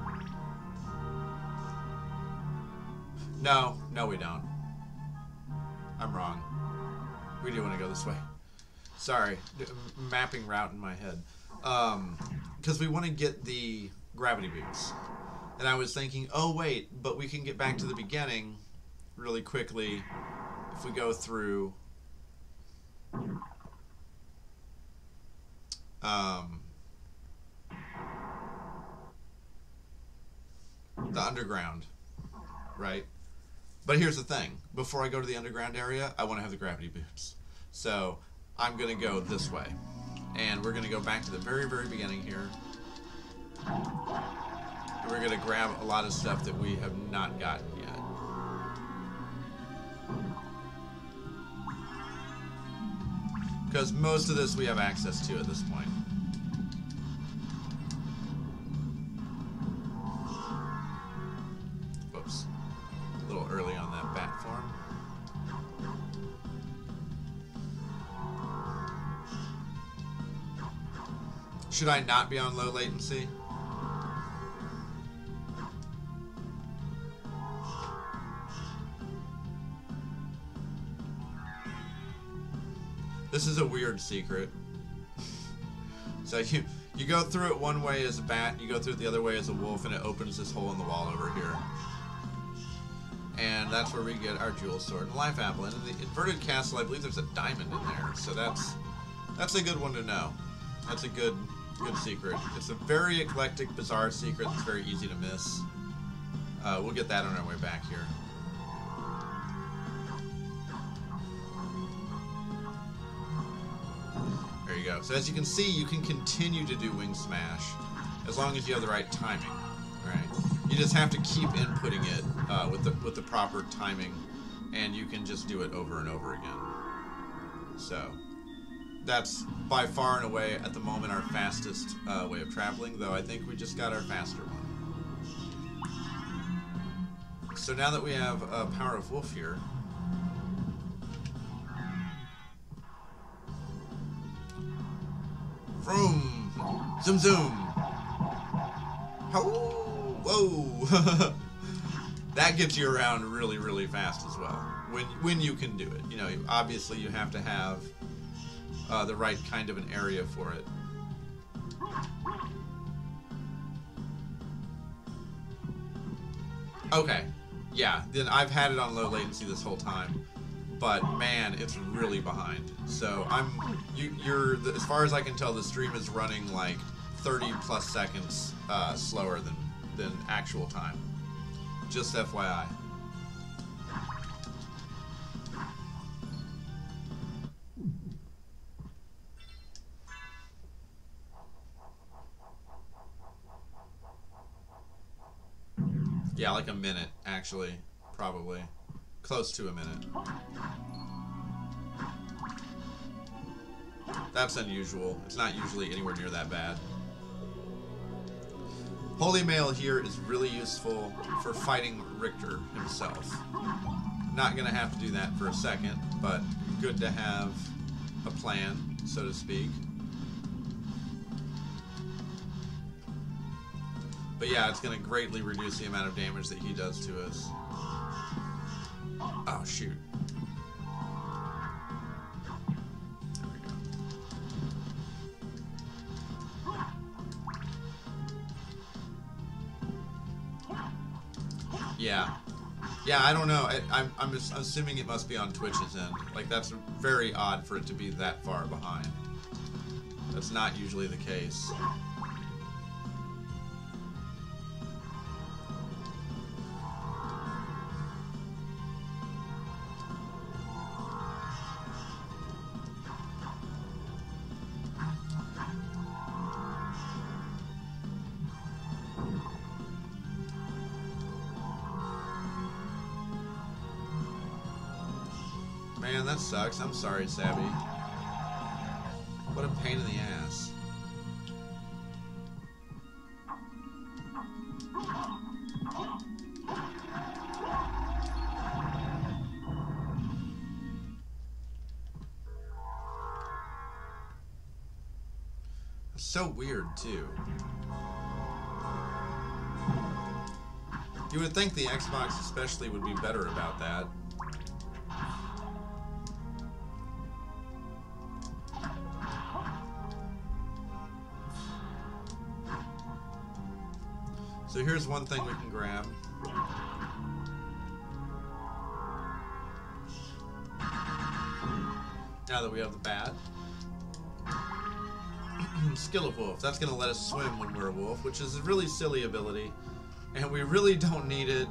No, we don't. I'm wrong. We do want to go this way. Sorry. Mapping route in my head. Because we want to get the gravity boots. And I was thinking, oh wait, but we can get back to the beginning really quickly if we go through... the underground, right? But here's the thing. Before I go to the underground area, I want to have the gravity boots. So I'm going to go this way. And we're going to go back to the very, very beginning here. And we're going to grab a lot of stuff that we have not gotten yet. Because most of this we have access to at this point. Whoops. A little early on that bat form. Should I not be on low latency? This is a weird secret. So you go through it one way as a bat, you go through it the other way as a wolf, and it opens this hole in the wall over here. And that's where we get our jewel sword and life apple. And in the inverted castle, I believe there's a diamond in there. So that's a good one to know. That's a good secret. It's a very eclectic, bizarre secret that's very easy to miss. We'll get that on our way back here. There you go. So as you can see, you can continue to do wing smash as long as you have the right timing. Right? You just have to keep inputting it with the proper timing, and you can just do it over and over again. So that's by far and away at the moment our fastest way of traveling, though I think we just got our faster one. So now that we have Power of Wolf here, vroom, zoom zoom, whoa, that gets you around really, really fast as well, when you can do it. You know, obviously you have to have the right kind of an area for it. Okay, yeah, then I've had it on low latency this whole time, but man, it's really behind. So you're as far as I can tell, the stream is running like 30 plus seconds slower than actual time. Just FYI. Yeah, like a minute, actually. Probably. Close to a minute. That's unusual. It's not usually anywhere near that bad. Holy Mail here is really useful for fighting Richter himself. Not gonna have to do that for a second, but good to have a plan, so to speak. But yeah, it's going to greatly reduce the amount of damage that he does to us. Oh, shoot. There we go. Yeah. Yeah, I don't know. I'm assuming it must be on Twitch's end. Like, that's very odd for it to be that far behind. That's not usually the case. Man, that sucks. I'm sorry, Savvy. What a pain in the ass. It's so weird, too. You would think the Xbox especially would be better about that. So here's one thing we can grab. Now that we have the bat. Skill of Wolf. That's going to let us swim when we're a wolf, which is a really silly ability. And we really don't need it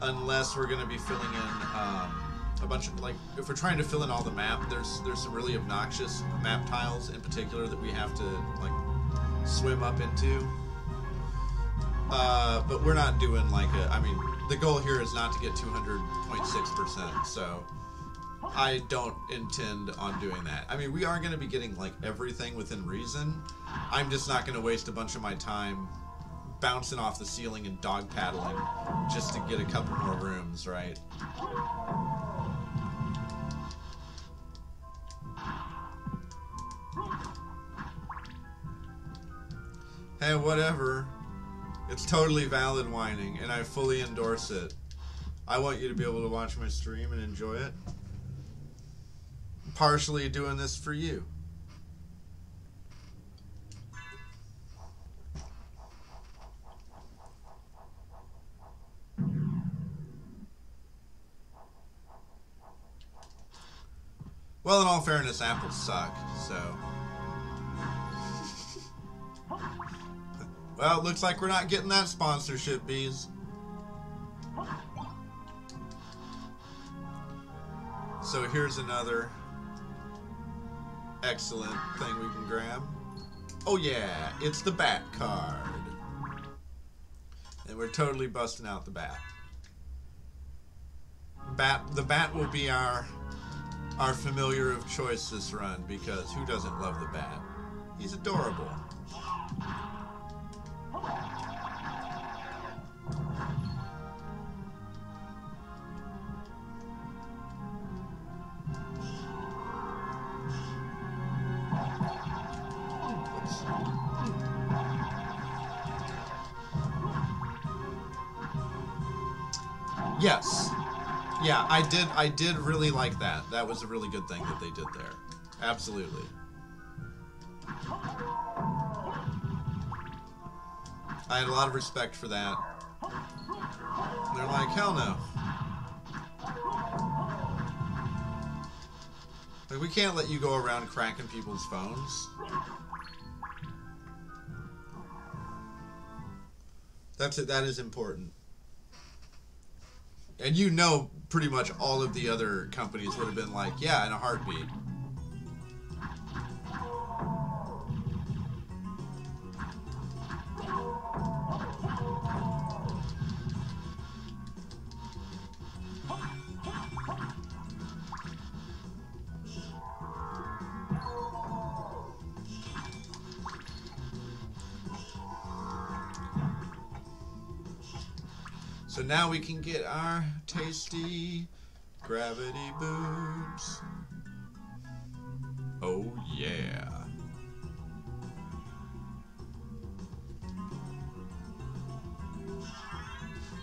unless we're going to be filling in a bunch of, like, if we're trying to fill in all the map, there's some really obnoxious map tiles in particular that we have to, like, swim up into. But we're not doing like I mean, the goal here is not to get 200.6%, so I don't intend on doing that. I mean, we are going to be getting like everything within reason. I'm just not going to waste a bunch of my time bouncing off the ceiling and dog paddling just to get a couple more rooms, right? Hey, whatever. It's totally valid whining, and I fully endorse it. I want you to be able to watch my stream and enjoy it. I'm partially doing this for you. Well, in all fairness, apples suck, so... Well, it looks like we're not getting that sponsorship, bees. So here's another excellent thing we can grab. Oh yeah, it's the bat card. And we're totally busting out the bat. The bat will be our familiar of choice this run, because who doesn't love the bat? He's adorable. Yes. Yeah, I did really like that. That was a really good thing that they did there. Absolutely. I had a lot of respect for that. They're like, hell no. Like, we can't let you go around cracking people's phones. That's it. That is important. And you know, pretty much all of the other companies would have been like, yeah, in a heartbeat. So now we can get our tasty gravity boobs. Oh yeah.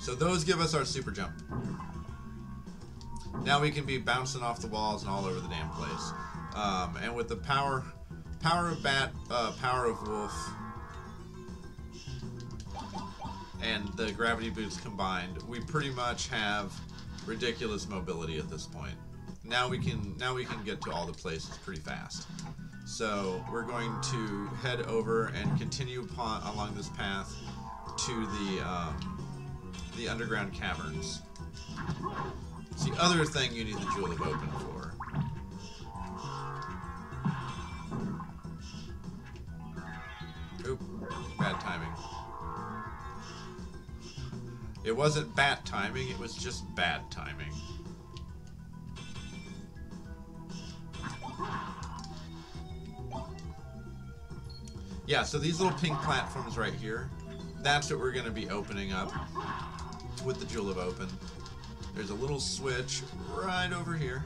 So those give us our super jump. Now we can be bouncing off the walls and all over the damn place. And with the power of bat, power of wolf, and the gravity boots combined, we pretty much have ridiculous mobility at this point. Now we can get to all the places pretty fast. So we're going to head over and continue along this path to the underground caverns. It's the other thing you need the Jewel of Open for. Oop, bad timing. It wasn't bat timing, it was just bad timing. Yeah, so these little pink platforms right here, that's what we're going to be opening up with the Jewel of Open. There's a little switch right over here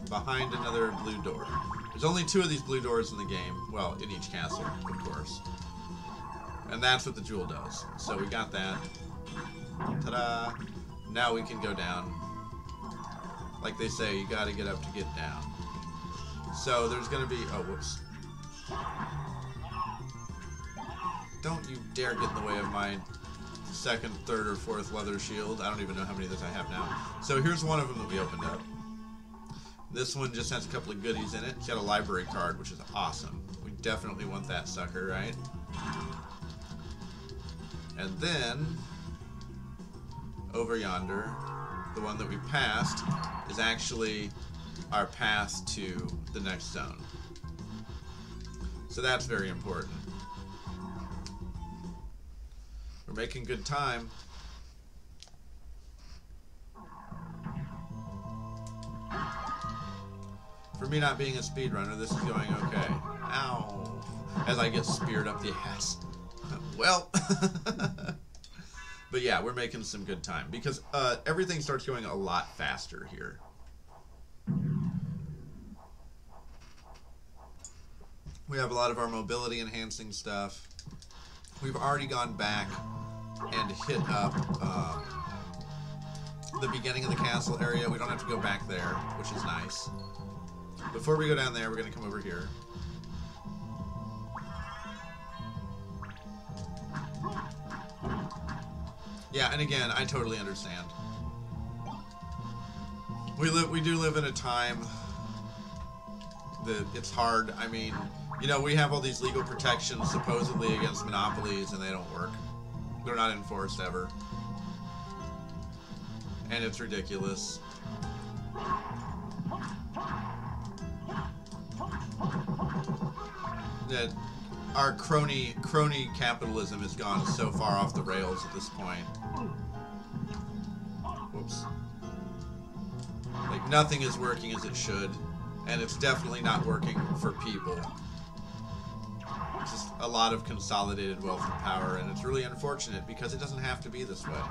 behind another blue door. There's only 2 of these blue doors in the game, well, in each castle, of course. And that's what the jewel does. So we got that. Ta-da! Now we can go down. Like they say, you gotta get up to get down. So there's gonna be... oh, whoops. Don't you dare get in the way of my 2nd, 3rd, or 4th leather shield. I don't even know how many of those I have now. So here's one of them that we opened up. This one just has a couple of goodies in it. It's got a library card, which is awesome. We definitely want that sucker, right? And then, over yonder, the one that we passed is actually our path to the next zone. So that's very important. We're making good time. For me not being a speedrunner, this is going okay. Ow. As I get speared up the ass. Well, but yeah, we're making some good time because everything starts going a lot faster here. We have a lot of our mobility enhancing stuff. We've already gone back and hit up the beginning of the castle area. We don't have to go back there, which is nice. Before we go down there, we're going to come over here. Yeah, and again, I totally understand. We do live in a time that it's hard. I mean, you know, we have all these legal protections supposedly against monopolies, and they don't work. They're not enforced ever. And it's ridiculous. That our crony capitalism has gone so far off the rails at this point. Whoops. Like, nothing is working as it should, and it's definitely not working for people. It's just a lot of consolidated wealth and power, and it's really unfortunate because it doesn't have to be this way.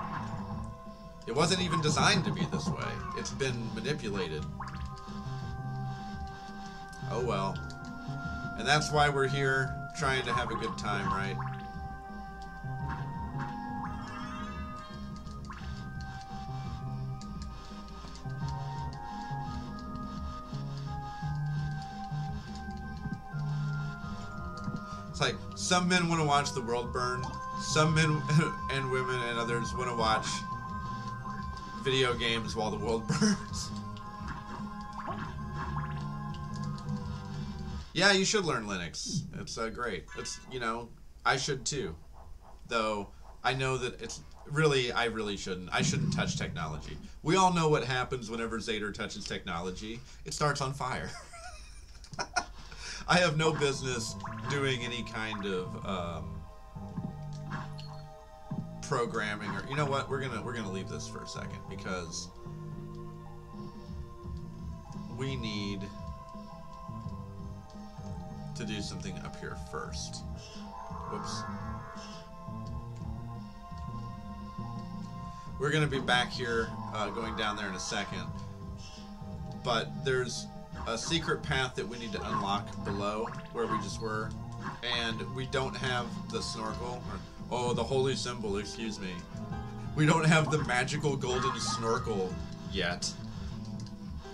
It wasn't even designed to be this way. It's been manipulated. Oh well. And that's why we're here, trying to have a good time, right? It's like, some men want to watch the world burn, some men and women and others want to watch video games while the world burns. Yeah, you should learn Linux. It's great. It's, you know, I should too. Though I know that it's really, I really shouldn't. I shouldn't touch technology. We all know what happens whenever Zader touches technology. It starts on fire. I have no business doing any kind of programming, or you know what? We're gonna leave this for a second because we need to do something up here first. Whoops. We're gonna be back here, going down there in a second, but there's a secret path that we need to unlock below where we just were, and we don't have the snorkel, or, oh, the holy symbol, excuse me. We don't have the magical golden snorkel yet.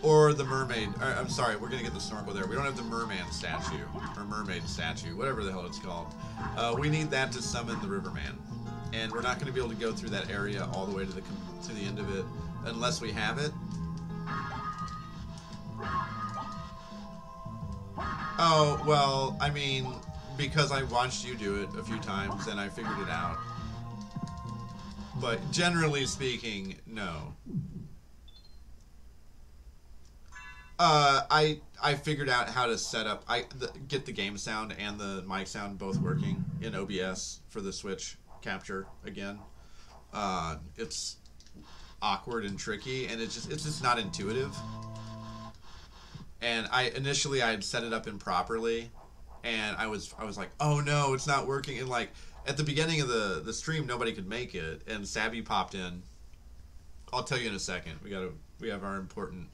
Or the mermaid, I'm sorry, we're gonna get the snorkel there. We don't have the Merman Statue, or Mermaid Statue, whatever the hell it's called. We need that to summon the Riverman. And we're not gonna be able to go through that area all the way to the end of it unless we have it. Oh, well, I mean, because I watched you do it a few times and I figured it out. But generally speaking, no. I figured out how to set up, get the game sound and the mic sound both working in OBS for the Switch capture again. It's awkward and tricky, and it's just not intuitive. And initially I had set it up improperly, and I was like, oh no, it's not working. And like at the beginning of the stream, nobody could make it, and Sabby popped in. I'll tell you in a second. We have our important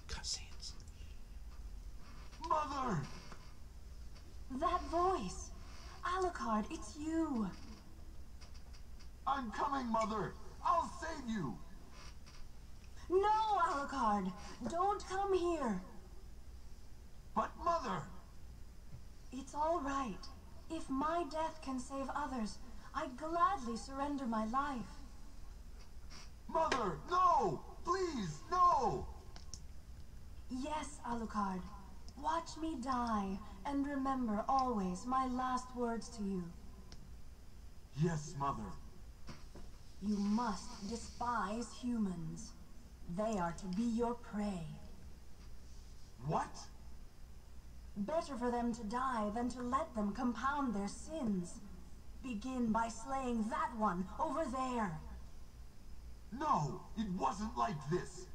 cutscenes. Mother! That voice! Alucard, it's you! I'm coming, Mother! I'll save you! No, Alucard! Don't come here! But Mother! It's all right. If my death can save others, I'd gladly surrender my life. Mother, no! Please, no! Yes, Alucard. Watch me die, and remember always my last words to you. Yes, Mother. You must despise humans. They are to be your prey. What? Better for them to die than to let them compound their sins. Begin by slaying that one over there. No, it wasn't like this.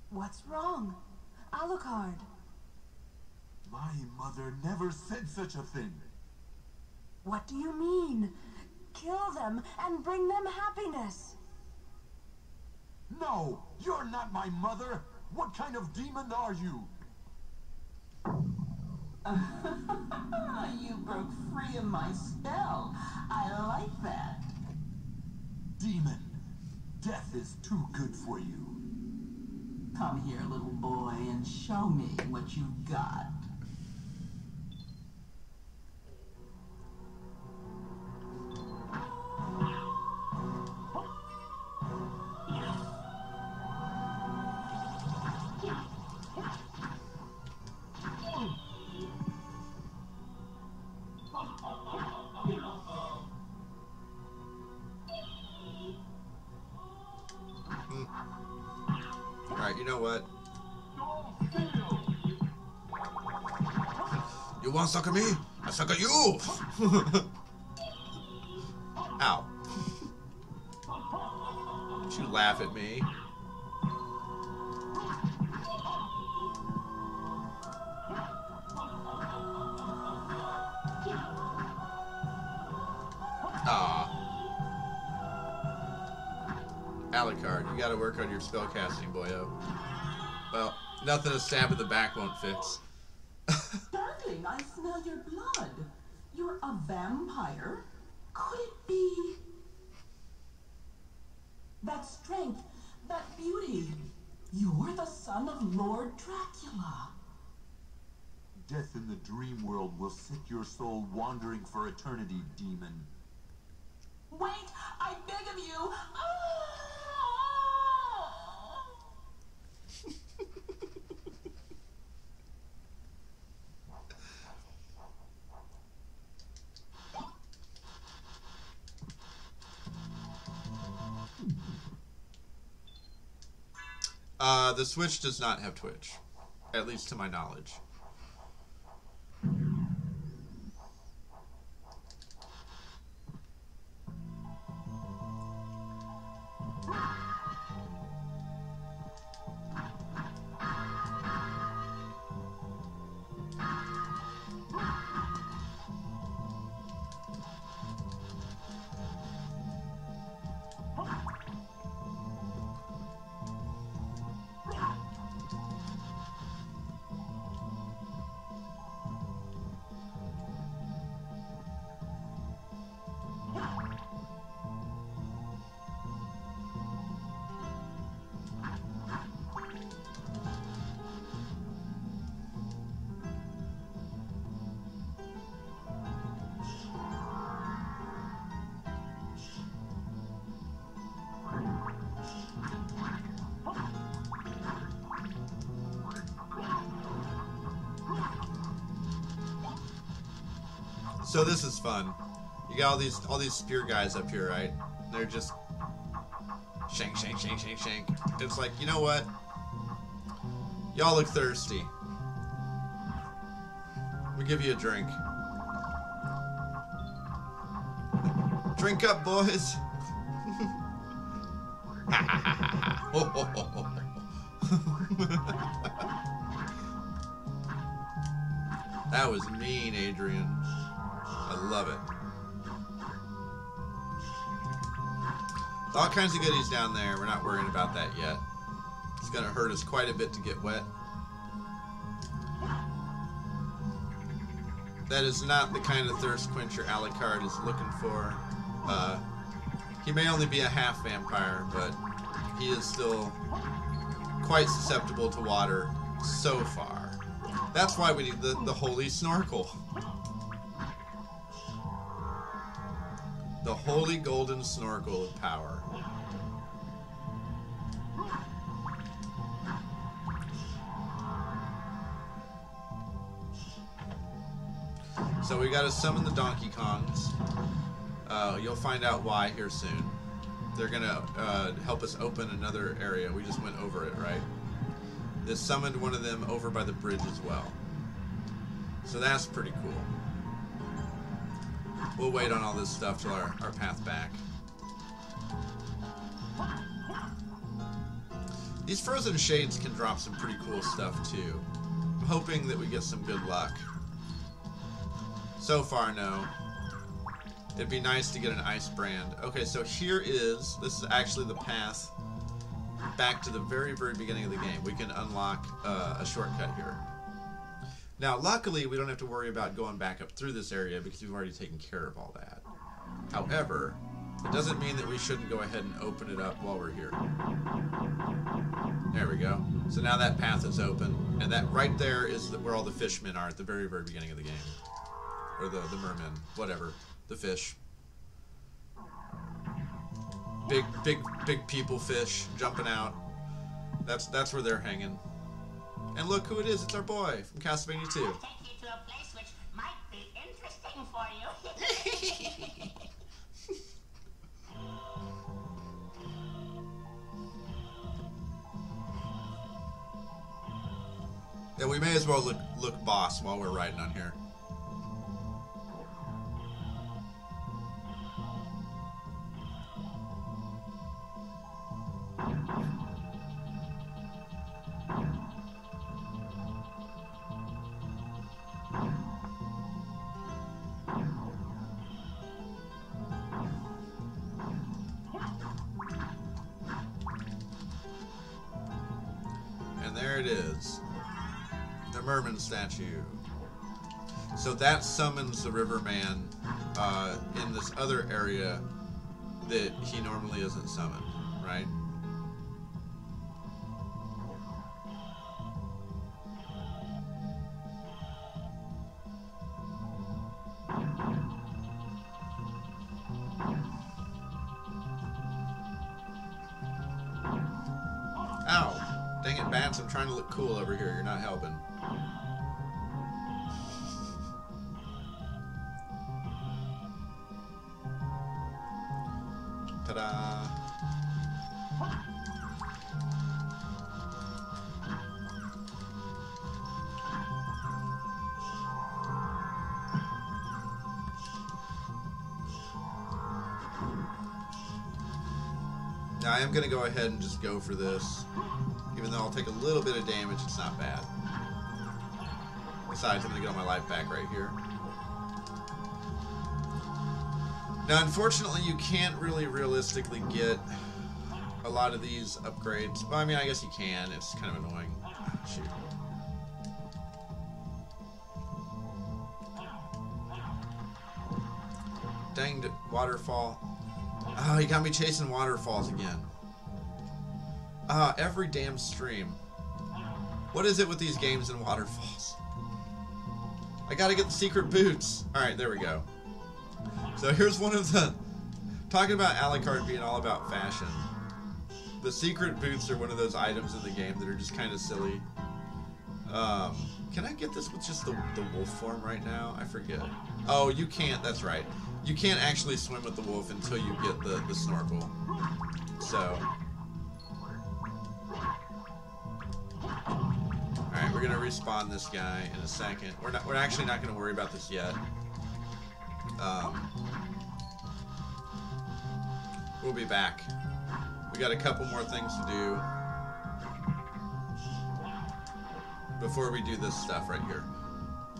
What's wrong, Alucard? My mother never said such a thing. What do you mean? Kill them and bring them happiness. No, you're not my mother. What kind of demon are you? You broke free of my spell. I like that. Demon, death is too good for you. Come here, little boy, and show me what you've got. Alright, you know what? You want to suck at me? I suck at you! Ow. Don't you laugh at me. Aw. Alucard, you gotta work on your spellcasting, boyo. Well, nothing a stab in the back won't fix. Darling, I smell your blood. You're a vampire? Could it be? That strength, that beauty. You're the son of Lord Dracula. Death in the dream world will set your soul wandering for eternity, demon. Wait, I beg of you. The Switch does not have Twitch, at least to my knowledge. So this is fun. You got all these spear guys up here, right? They're just shank, shank, shank, shank, shank. It's like, you know what? Y'all look thirsty. Let me give you a drink. Drink up, boys. That was mean, Adrian. I love it. All kinds of goodies down there. We're not worrying about that yet. It's going to hurt us quite a bit to get wet. That is not the kind of thirst quencher Alucard is looking for. He may only be a half vampire, but he is still quite susceptible to water so far. That's why we need the holy snorkel. The holy golden snorkel of power. So we gotta summon the Donkey Kongs. You'll find out why here soon. They're gonna help us open another area. We just went over it, right? This summoned one of them over by the bridge as well. So that's pretty cool. We'll wait on all this stuff till our path back. These frozen shades can drop some pretty cool stuff too. I'm hoping that we get some good luck. So far, no. It'd be nice to get an ice brand. Okay, so this is actually the path back to the very, very beginning of the game. We can unlock a shortcut here. Now, luckily, we don't have to worry about going back up through this area because we've already taken care of all that. However, it doesn't mean that we shouldn't go ahead and open it up while we're here. There we go. So now that path is open, and that right there is where all the fishmen are at the very, very beginning of the game. Or the mermen, whatever. The fish. Big people fish jumping out. That's where they're hanging. And look who it is. It's our boy from Castlevania 2. I'll take you to a place which might be interesting for you. Yeah, we may as well look boss while we're riding on here. And there it is. The Merman Statue. So that summons the Riverman in this other area that he normally isn't summoned, right? Ow! Dang it, Bats, I'm trying to look cool over here. You're not helping. Ta-da! Now I am going to go ahead and just go for this. Even though I'll take a little bit of damage, it's not bad. Besides, I'm going to get all my life back right here. Now, unfortunately, you can't really realistically get a lot of these upgrades. Well, I mean, I guess you can. It's kind of annoying. Shoot. Danged it. Waterfall. Oh, he got me chasing waterfalls again. Every damn stream. What is it with these games and waterfalls? I gotta get the secret boots. Alright, there we go. So here's one of the... Talking about Alucard being all about fashion. The secret boots are one of those items in the game that are just kind of silly. Can I get this with just the wolf form right now? I forget. Oh, you can't. That's right. You can't actually swim with the wolf until you get the snorkel. So... Alright, we're gonna respawn this guy in a second. We're actually not gonna worry about this yet. We'll be back. We got a couple more things to do before we do this stuff right here.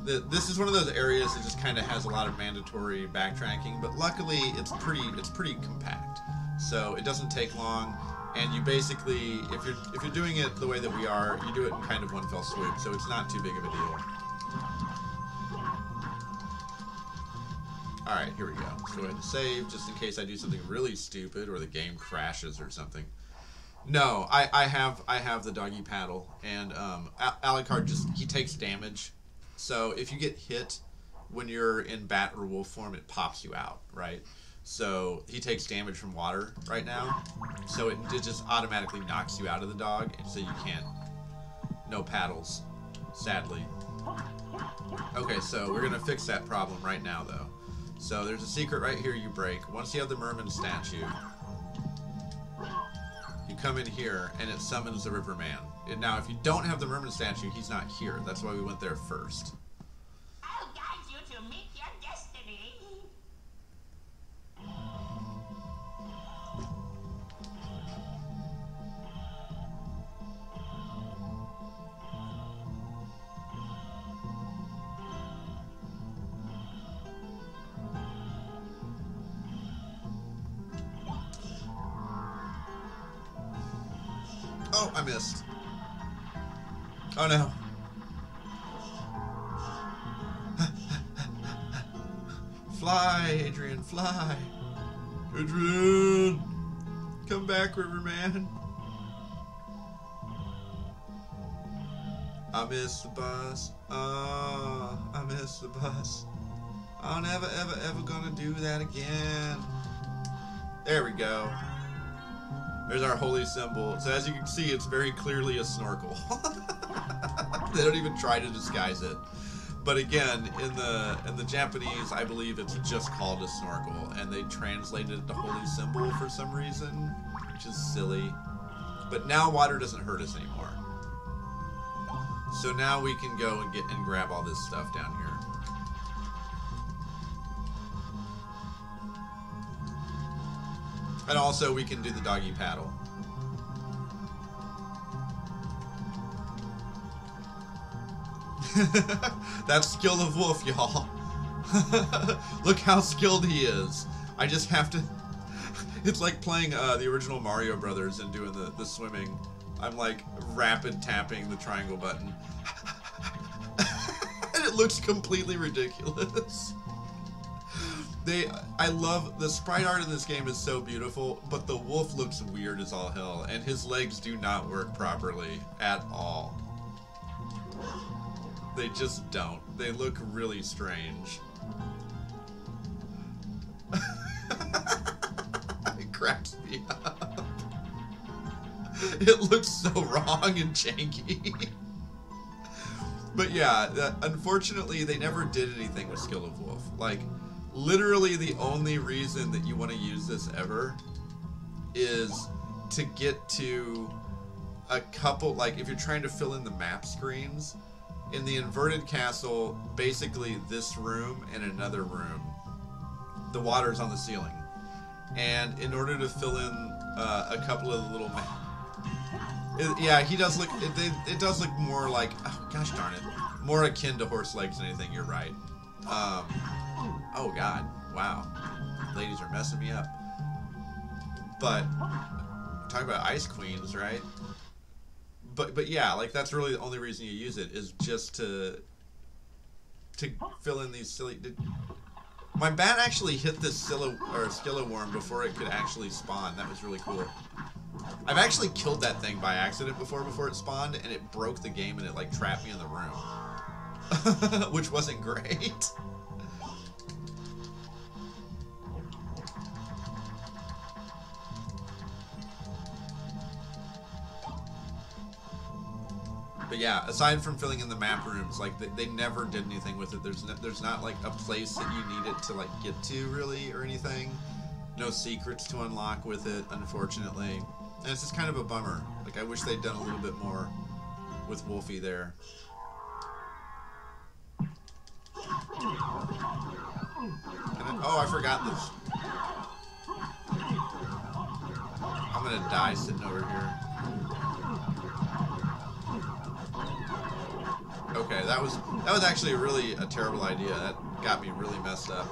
This is one of those areas that just kind of has a lot of mandatory backtracking, but luckily it's pretty compact, so it doesn't take long. And you basically, if you're doing it the way that we are, you do it in kind of one fell swoop, so it's not too big of a deal. Alright, here we go. Let's go ahead and save, just in case I do something really stupid or the game crashes or something. No, I have the doggy paddle, and Alucard he takes damage. So if you get hit when you're in bat or wolf form, it pops you out, right? So he takes damage from water right now, so it just automatically knocks you out of the dog, so you can't. No paddles, sadly. Okay, so we're gonna fix that problem right now, though. So there's a secret right here you break. Once you have the Merman Statue, you come in here and it summons the Riverman. And now, if you don't have the Merman Statue, he's not here. That's why we went there first. I'll guide you to meet your destiny. Oh, I missed. Oh no. Fly, Adrian, fly. Adrian! Come back, Riverman. I missed the bus. Oh, I missed the bus. I'm never, ever, ever gonna do that again. There we go. There's our holy symbol. So as you can see, it's very clearly a snorkel. They don't even try to disguise it. But again, in the Japanese, I believe it's just called a snorkel, and they translated it to holy symbol for some reason, which is silly. But now water doesn't hurt us anymore. So now we can go and grab all this stuff down here. And also we can do the doggy paddle. That's skill of Wolf, y'all. Look how skilled he is. I just have to... It's like playing the original Mario Brothers and doing the swimming. I'm like rapid tapping the triangle button. And it looks completely ridiculous. I love the sprite art in this game is so beautiful, but the wolf looks weird as all hell, and his legs do not work properly at all. They just don't. They look really strange. It cracks me up. It looks so wrong and janky. But yeah, unfortunately, they never did anything with Skill of Wolf. Like, literally the only reason that you want to use this ever is to get to a couple, like if you're trying to fill in the map screens, in the inverted castle, basically this room and another room, the water's on the ceiling. And in order to fill in a couple of the little. Yeah, he does look. It does look more like. Oh gosh darn it! More akin to horse legs than anything. You're right. Oh god! Wow, ladies are messing me up. But talk about ice queens, right? But yeah, like that's really the only reason you use it is just to fill in these silly. My bat actually hit this Skilla worm before it could actually spawn. That was really cool. I've actually killed that thing by accident before it spawned, and it broke the game and it like trapped me in the room, which wasn't great. But yeah, aside from filling in the map rooms, like they never did anything with it. There's not like a place that you need it to like get to really or anything. No secrets to unlock with it, unfortunately. And it's just kind of a bummer. Like I wish they'd done a little bit more with Wolfie there. And then, oh, I forgot this. I'm gonna die sitting over here. Okay, that was actually really a terrible idea. That got me really messed up.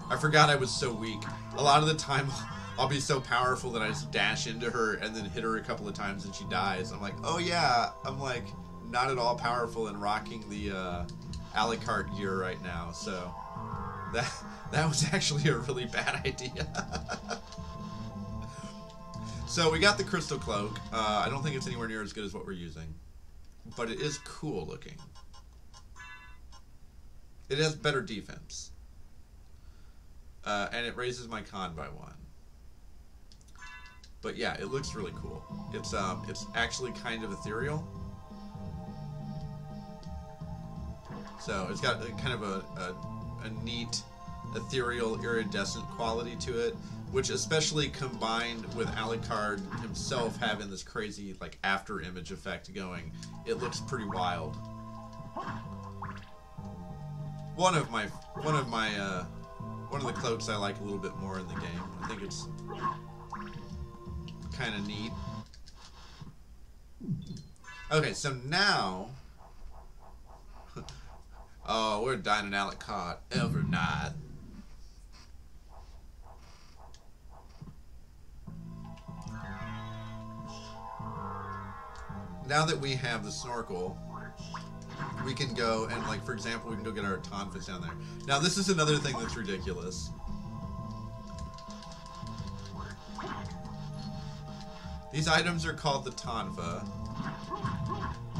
I forgot I was so weak. A lot of the time, I'll be so powerful that I just dash into her and then hit her a couple of times and she dies. I'm like, oh yeah, I'm like not at all powerful and rocking the Alucard gear right now. So that was actually a really bad idea. So we got the Crystal Cloak. I don't think it's anywhere near as good as what we're using. But it is cool looking. It has better defense. And it raises my con by 1. But yeah, it looks really cool. It's actually kind of ethereal. So it's got kind of a neat ethereal iridescent quality to it, which especially combined with Alucard himself having this crazy like after image effect going, it looks pretty wild. One of the cloaks I like a little bit more in the game. I think it's kind of neat. Okay, so now oh, we're dining Alucard every night. Now that we have the snorkel, we can go and, like, for example, we can go get our tonfas down there. Now, this is another thing that's ridiculous. These items are called the tonfa.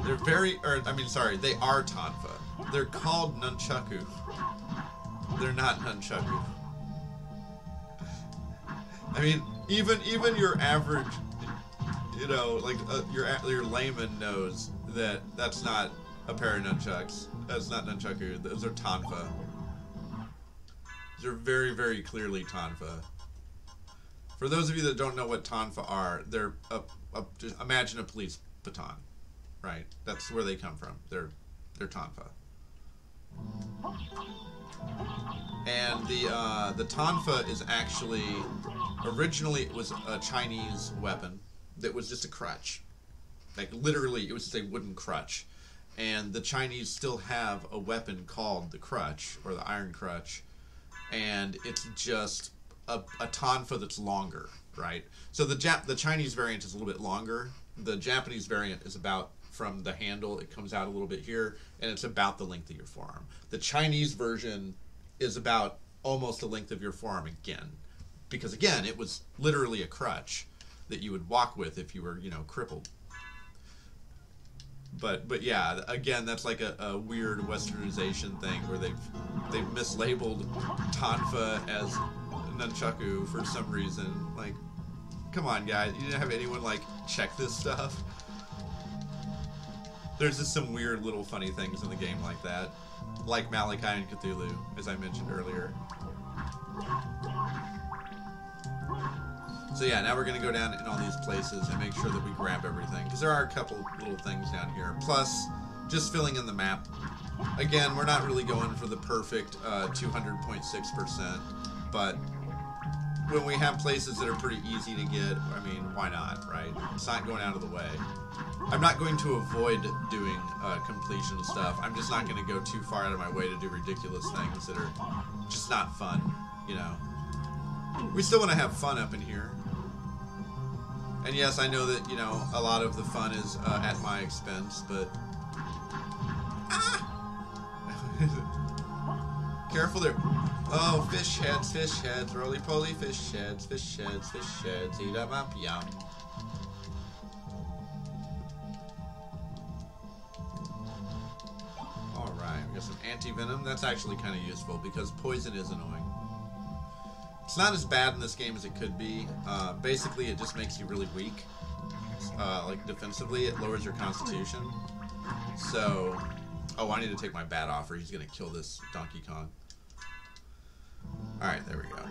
They're they are tonfa. They're called nunchaku. They're not nunchaku. I mean, even your average, you know, like your layman knows that that's not a pair of nunchucks. That's not nunchaku. Those are tonfa. These are very, very clearly tonfa. For those of you that don't know what tonfa are, they're just imagine a police baton, right? That's where they come from. They're tonfa. And the tonfa is actually originally it was a Chinese weapon that was just a crutch. Like literally, it was just a wooden crutch. And the Chinese still have a weapon called the crutch, or the iron crutch, and it's just a tonfa that's longer, right? So the Chinese variant is a little bit longer. The Japanese variant is about, from the handle, it comes out a little bit here, and it's about the length of your forearm. The Chinese version is about almost the length of your forearm again, because again, it was literally a crutch that you would walk with if you were, you know, crippled. But yeah, again, that's like a weird westernization thing where they've mislabeled tonfa as nunchaku for some reason. Like, come on, guys, you didn't have anyone like check this stuff? There's just some weird little funny things in the game like that, like Malachi and Cthulhu, as I mentioned earlier. So yeah, now we're going to go down in all these places and make sure that we grab everything, because there are a couple little things down here. Plus, just filling in the map. Again, we're not really going for the perfect 200.6%, but when we have places that are pretty easy to get, I mean, why not, right? It's not going out of the way. I'm not going to avoid doing completion stuff. I'm just not going to go too far out of my way to do ridiculous things that are just not fun, you know. We still want to have fun up in here. And yes, I know that, you know, a lot of the fun is at my expense, but... Ah! Careful there. Oh, fish heads, roly-poly fish heads, eat 'em up, yum. Alright, we got some anti-venom. That's actually kind of useful, because poison is annoying. It's not as bad in this game as it could be. Basically, it just makes you really weak. Like, defensively, it lowers your constitution. So... Oh, I need to take my bat off, or he's going to kill this Donkey Kong. Alright, there we go.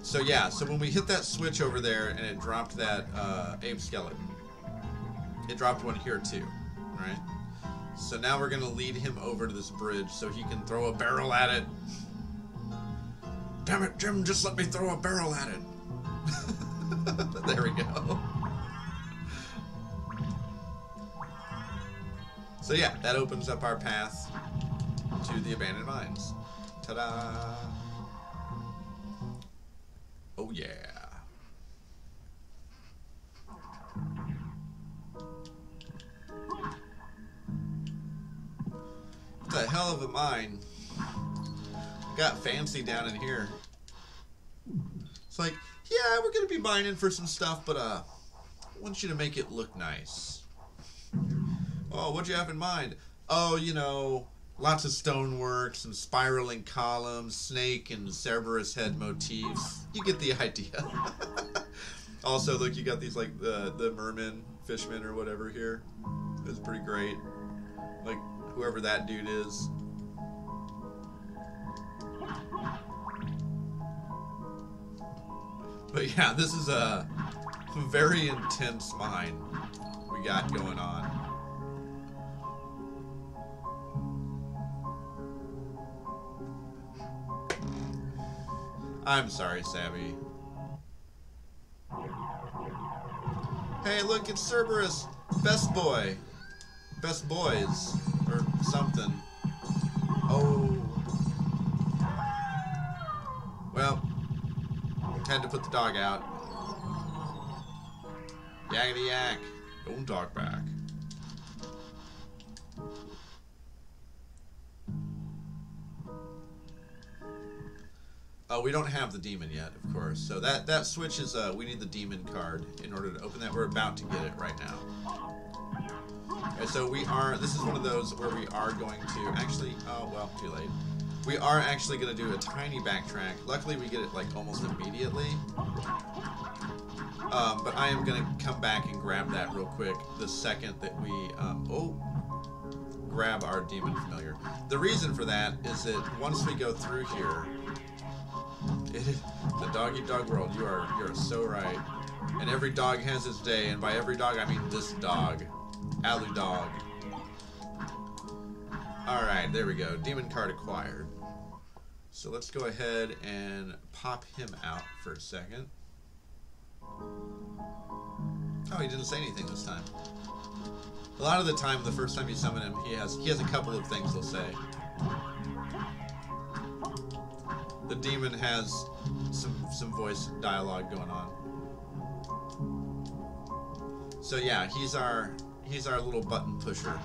So yeah, so when we hit that switch over there and it dropped that ape skeleton, it dropped one here too, right? So now we're going to lead him over to this bridge so he can throw a barrel at it. Damn it, Jim, just let me throw a barrel at it. There we go. So yeah, that opens up our path to the abandoned mines. Ta-da! Oh yeah. What the hell of a mine. Got fancy down in here. It's like, yeah, we're gonna be mining for some stuff, but I want you to make it look nice. Oh, what'd you have in mind? Oh, you know, lots of stonework, some spiraling columns, snake and Cerberus head motifs. You get the idea. Also, look, you got these, like, the merman fishmen or whatever here. It's pretty great. Like, whoever that dude is. But yeah, this is a very intense mine we got going on. I'm sorry, Savvy. Hey, look, it's Cerberus. Best boy. Best boys. Or something. Oh. Well, had to put the dog out. Yakety yak. Don't talk back. We don't have the demon yet, of course. So that switch is, we need the demon card in order to open that. We're about to get it right now. Okay, so this is one of those where we are going to, actually, oh, well, too late. We are actually going to do a tiny backtrack. Luckily, we get it, like, almost immediately. But I am going to come back and grab that real quick the second that we, grab our demon familiar. The reason for that is that once we go through here, the dog-eat-dog world, you're so right. And every dog has its day, and by every dog I mean this dog. Alu dog. Alright, there we go. Demon card acquired. So let's go ahead and pop him out for a second. Oh, he didn't say anything this time. A lot of the time, the first time you summon him, he has a couple of things he'll say. The demon has some voice dialogue going on. So yeah, he's our little button pusher.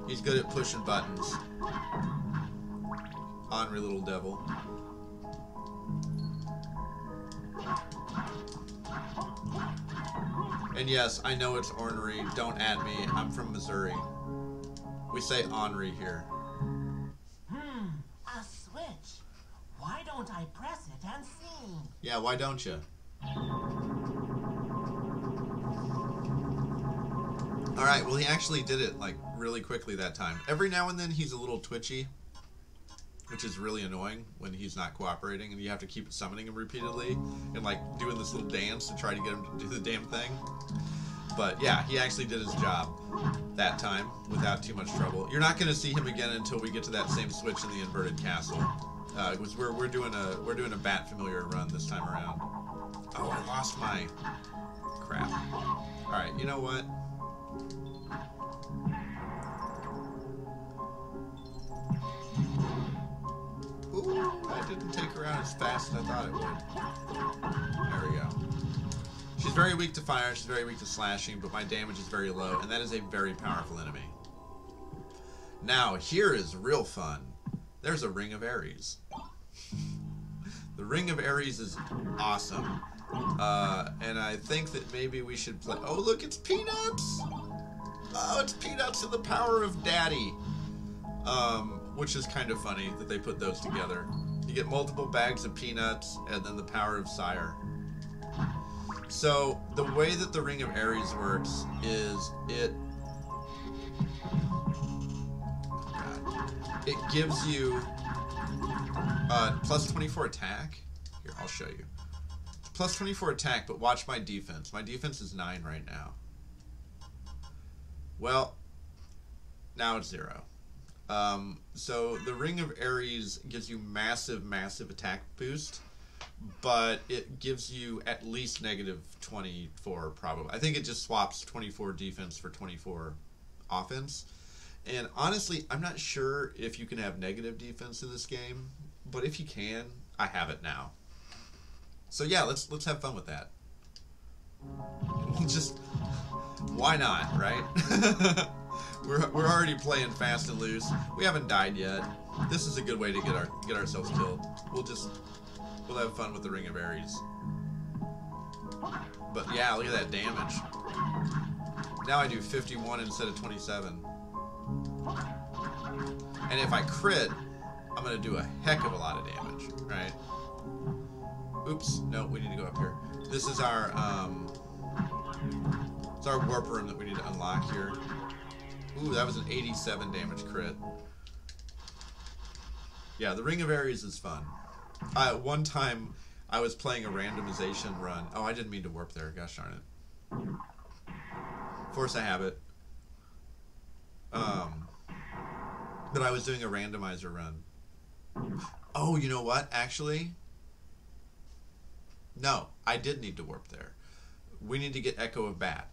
He's good at pushing buttons. Ornery little devil. And yes, I know it's ornery. Don't at me. I'm from Missouri. We say ornery here. A switch. Why don't I press it and see? Yeah, why don't you? Alright, well he actually did it, like, really quickly that time. Every now and then he's a little twitchy, which is really annoying when he's not cooperating and you have to keep summoning him repeatedly and, like, doing this little dance to try to get him to do the damn thing. But yeah, he actually did his job that time without too much trouble. You're not going to see him again until we get to that same switch in the inverted castle. Because we're doing a bat familiar run this time around. Oh, I lost my crap. All right, you know what? Ooh, I didn't take her out as fast as I thought it would. There we go. She's very weak to fire. She's very weak to slashing, but my damage is very low, and that is a very powerful enemy. Now here is real fun. There's a Ring of Aries. The Ring of Aries is awesome. And I think that maybe we should play... Oh, look, it's Peanuts! Oh, it's Peanuts and the power of Daddy. Which is kind of funny that they put those together. You get multiple bags of peanuts and then the power of Sire. So, the way that the Ring of Aries works is it gives you plus 24 attack. Here, I'll show you. Plus 24 attack, but watch my defense. My defense is 9 right now. Well, now it's 0. So the Ring of Aries gives you massive, massive attack boost, but it gives you at least negative 24 probably. I think it just swaps 24 defense for 24 offense. And honestly, I'm not sure if you can have negative defense in this game, but if you can, I have it now. So yeah, let's have fun with that. Just why not, right? We're already playing fast and loose. We haven't died yet. This is a good way to get ourselves killed. We'll have fun with the Ring of Aries. But yeah, look at that damage. Now I do 51 instead of 27. And if I crit, I'm gonna do a heck of a lot of damage, right? Oops, no, we need to go up here. This is our it's our warp room that we need to unlock here. Ooh, that was an 87 damage crit. Yeah, the Ring of Aries is fun. One time I was playing a randomization run. Oh, I didn't mean to warp there. Gosh darn it. Force a habit. But I was doing a randomizer run. Oh, you know what? Actually, no, I did need to warp there. We need to get Echo of Bat.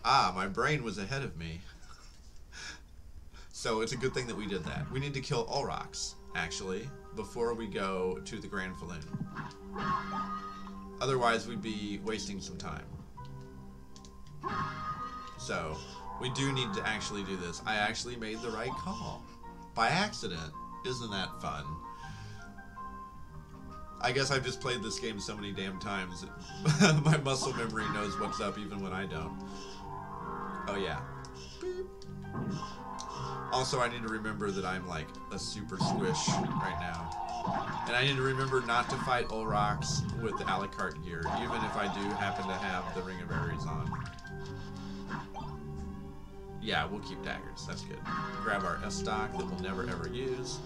Ah, my brain was ahead of me. So it's a good thing that we did that. We need to kill Olrox, actually, before we go to the Grand Falloon. Otherwise, we'd be wasting some time. So, we do need to actually do this. I actually made the right call. By accident. Isn't that fun? I guess I've just played this game so many damn times that my muscle memory knows what's up even when I don't. Oh yeah. Beep. Also, I need to remember that I'm like a super squish right now. And I need to remember not to fight Olrox with the a la carte gear, even if I do happen to have the Ring of Aries on. Yeah, we'll keep daggers. That's good. Grab our S-Stock that we'll never ever use.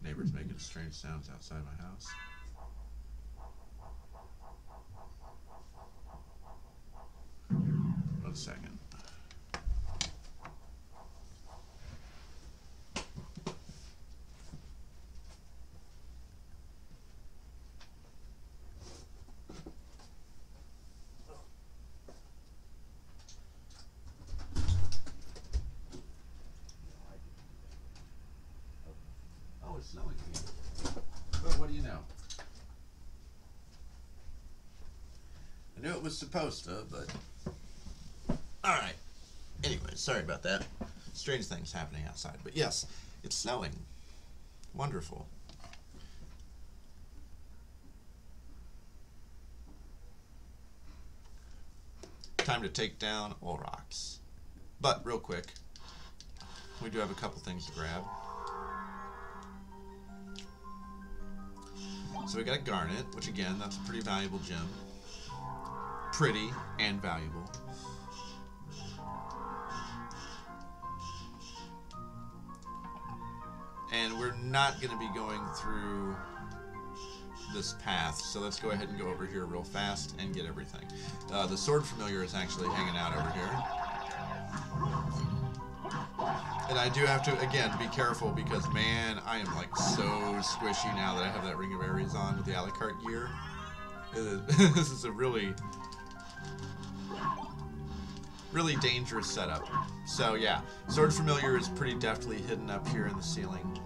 Neighbors making strange sounds outside my house. One second. It's snowing here. But what do you know? I knew it was supposed to, but... Alright. Anyway, sorry about that. Strange things happening outside. But yes, it's snowing. Wonderful. Time to take down Olrox. But, real quick, we do have a couple things to grab. So we got a Garnet, which again, that's a pretty valuable gem. Pretty and valuable. And we're not going to be going through this path. So let's go ahead and go over here real fast and get everything. The sword familiar is actually hanging out over here. And I do have to, again, be careful because, man, I am like so squishy now that I have that Ring of Aries on with the a la carte gear. This is a really dangerous setup. So yeah, Sword Familiar is pretty deftly hidden up here in the ceiling.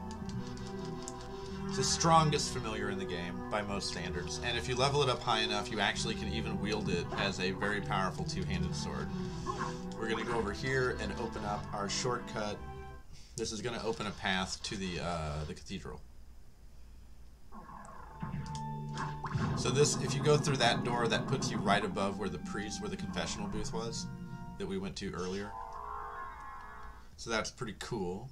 It's the strongest familiar in the game by most standards, and if you level it up high enough, you actually can even wield it as a very powerful two-handed sword. We're going to go over here and open up our shortcut. This is going to open a path to the cathedral. So this, if you go through that door, that puts you right above where the confessional booth was that we went to earlier. So that's pretty cool.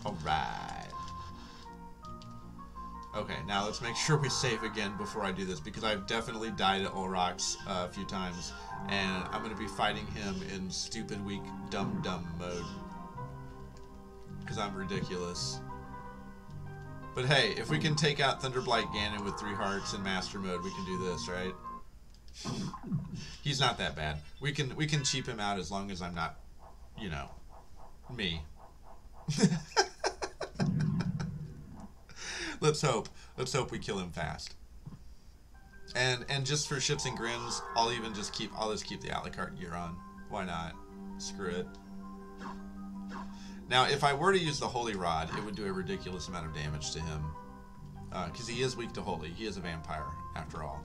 Alright. Okay, now let's make sure we save again before I do this, because I've definitely died at Olrox a few times, and I'm going to be fighting him in stupid, weak, dumb mode. Because I'm ridiculous. But hey, if we can take out Thunderblight Ganon with 3 hearts in Master Mode, we can do this, right? He's not that bad. We can cheap him out as long as I'm not, you know, me. Let's hope we kill him fast. And just for shits and grins, I'll just keep the a la carte gear on. Why not? Screw it. Now, if I were to use the Holy Rod, it would do a ridiculous amount of damage to him. Because he is weak to Holy. He is a vampire, after all.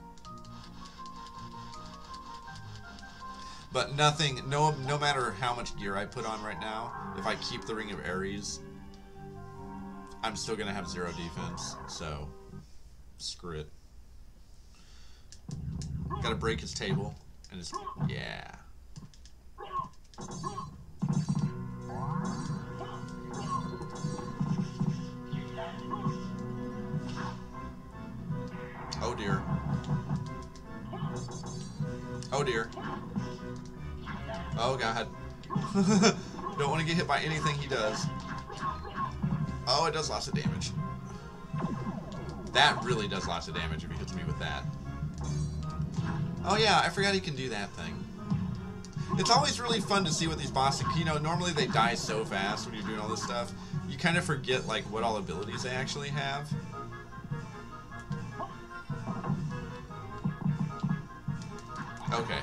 But nothing, no matter how much gear I put on right now, if I keep the Ring of Aries, I'm still going to have 0 defense. So, screw it. Gotta break his table. And just, yeah. Oh dear. Oh dear. Oh god. Don't want to get hit by anything he does. Oh, it does lots of damage. That really does lots of damage if he hits me with that. Oh yeah, I forgot he can do that thing. It's always really fun to see what these bosses, you know, normally they die so fast when you're doing all this stuff. You kind of forget, like, what all abilities they actually have. Okay.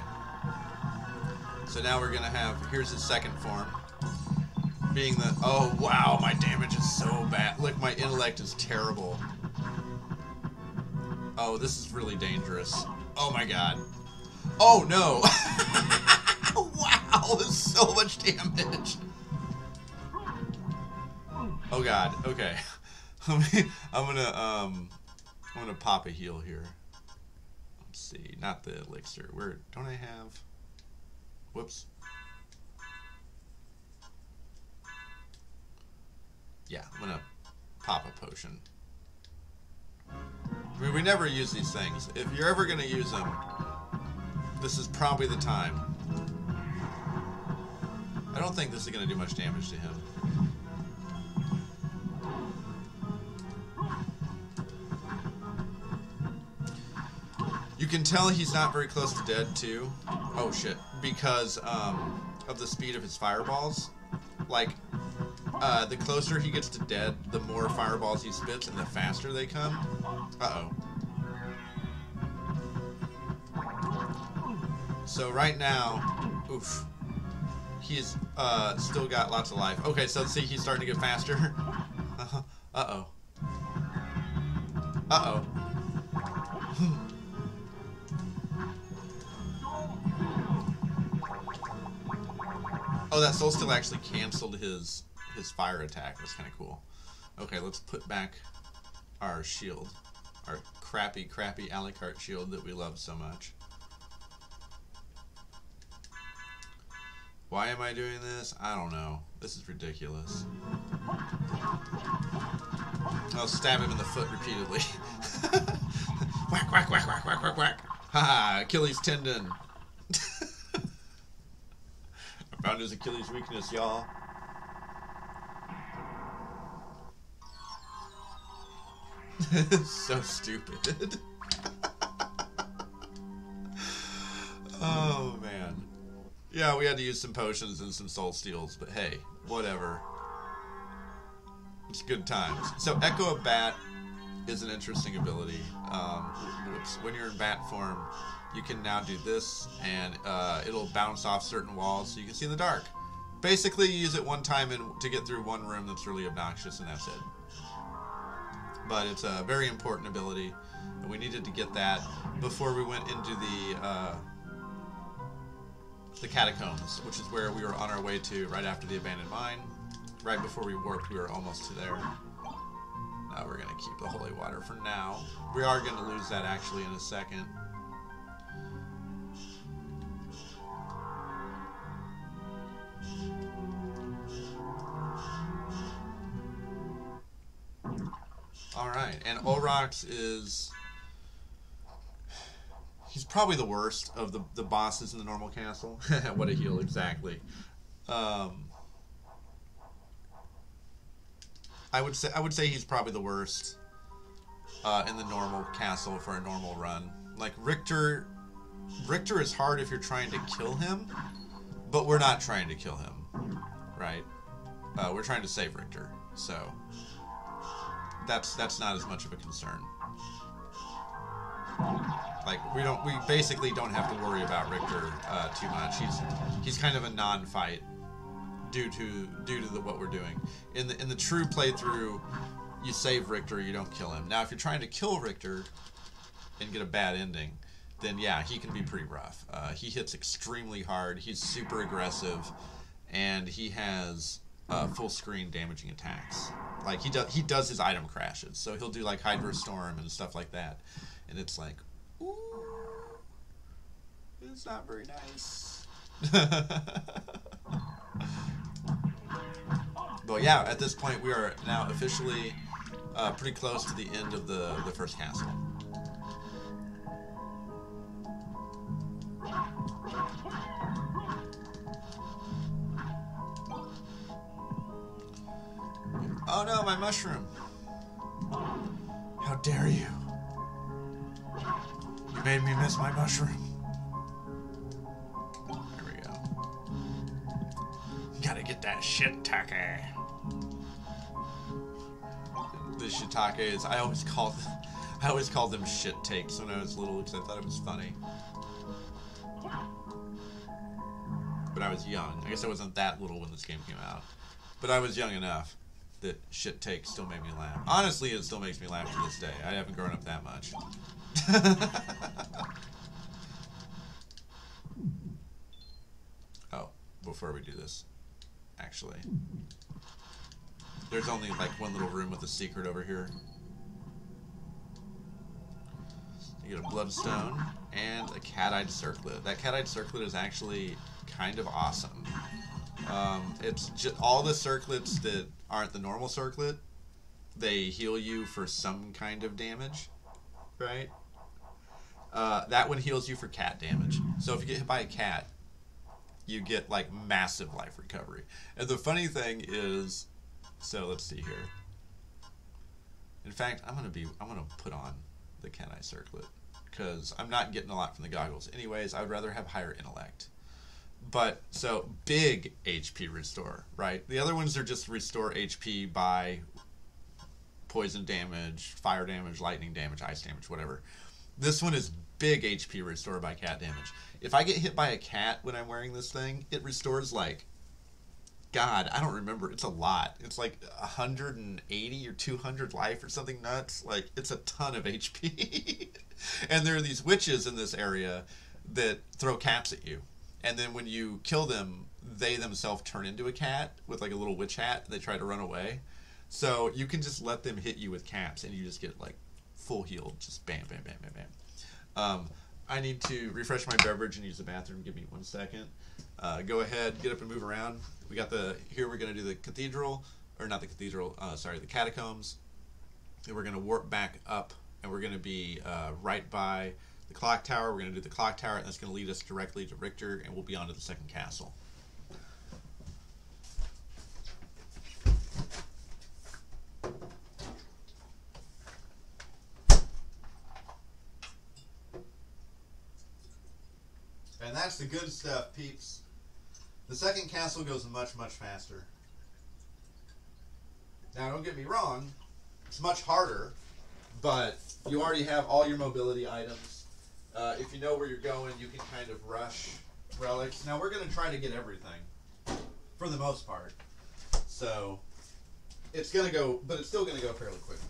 So now we're gonna have, here's his second form. Being the, oh wow, my damage is so bad. Look, my intellect is terrible. Oh, this is really dangerous. Oh my god. Oh no! Wow, there's so much damage. Oh god, okay. I'm gonna pop a heal here. Let's see, not the elixir. Where don't I have? Whoops. Yeah, I'm gonna pop a potion. I mean, we never use these things. If you're ever gonna use them, this is probably the time. I don't think this is gonna do much damage to him. You can tell he's not very close to dead, too. Oh, shit. Because of the speed of his fireballs. Like, the closer he gets to dead, the more fireballs he spits and the faster they come. Uh-oh. So right now, oof. He's still got lots of life. Okay, so see, he's starting to get faster. Uh-oh. Uh-oh. Oh, that soul still actually canceled his fire attack. That's kind of cool. Okay, let's put back our shield. Our crappy a la carte shield that we love so much. Why am I doing this? I don't know. This is ridiculous. I'll stab him in the foot repeatedly. Whack, whack, whack, whack, whack, whack, whack. Haha, Achilles tendon. I found his Achilles weakness, y'all. So stupid. Oh, man. Yeah, we had to use some potions and some soul steals, but hey, whatever. It's good times. So Echo of Bat is an interesting ability. When you're in bat form, you can now do this, and it'll bounce off certain walls so you can see in the dark. Basically, you use it one time to get through one room that's really obnoxious, and that's it. But it's a very important ability, and we needed to get that before we went into the catacombs, which is where we were on our way to right after the abandoned mine. Right before we warped, we were almost to there. Now we're going to keep the holy water for now. We are going to lose that actually in a second. Alright, and Olrox is... He's probably the worst of the bosses in the normal castle. What a heal, exactly. I would say he's probably the worst in the normal castle for a normal run. Like Richter is hard if you're trying to kill him, but we're not trying to kill him, right? We're trying to save Richter, so that's not as much of a concern. Like we basically don't have to worry about Richter too much. He's kind of a non-fight due to what we're doing. In the true playthrough, you save Richter, you don't kill him. Now, if you're trying to kill Richter and get a bad ending, then yeah, he can be pretty rough. He hits extremely hard. He's super aggressive, and he has full screen damaging attacks. Like he does his item crashes, so he'll do like Hydra Storm and stuff like that, and it's like, ooh, it's not very nice. But yeah, at this point we are now officially pretty close to the end of the first castle. Oh no, my mushroom! How dare you! You made me miss my mushroom. There we go. Gotta get that shiitake. The shiitakes, I always called them shit takes when I was little because I thought it was funny. But I was young. I guess I wasn't that little when this game came out. But I was young enough that shit takes still made me laugh. Honestly, it still makes me laugh to this day. I haven't grown up that much. Oh, before we do this, actually, there's only like one little room with a secret over here. You get a bloodstone and a cat-eyed circlet. That cat-eyed circlet is actually kind of awesome. It's just all the circlets that aren't the normal circlet, they heal you for some kind of damage, right? That one heals you for cat damage. So if you get hit by a cat, you get like massive life recovery. And the funny thing is, so let's see here. In fact, I'm gonna put on the cat-eye circlet because I'm not getting a lot from the goggles. Anyways, I would rather have higher intellect. But, so, big HP restore, right? The other ones are just restore HP by poison damage, fire damage, lightning damage, ice damage, whatever. This one is big HP restore by cat damage. If I get hit by a cat when I'm wearing this thing, it restores like, God, I don't remember. It's a lot. It's like 180 or 200 life or something nuts. Like, it's a ton of HP. And there are these witches in this area that throw cats at you. And then when you kill them, they themselves turn into a cat with like a little witch hat. They try to run away. So you can just let them hit you with caps and you just get like full healed. Just bam, bam, bam, bam, bam. I need to refresh my beverage and use the bathroom. Give me 1 second. Go ahead, get up and move around. We got here we're going to do the cathedral, or not the cathedral, sorry, the catacombs. And we're going to warp back up and we're going to be right by the clock tower. We're going to do the clock tower, and that's going to lead us directly to Richter, and we'll be on to the second castle. And that's the good stuff, peeps. The second castle goes much, much faster. Now, don't get me wrong, it's much harder, but you already have all your mobility items. If you know where you're going, you can kind of rush relics. Now, we're going to try to get everything, for the most part. So, it's going to go, but it's still going to go fairly quickly.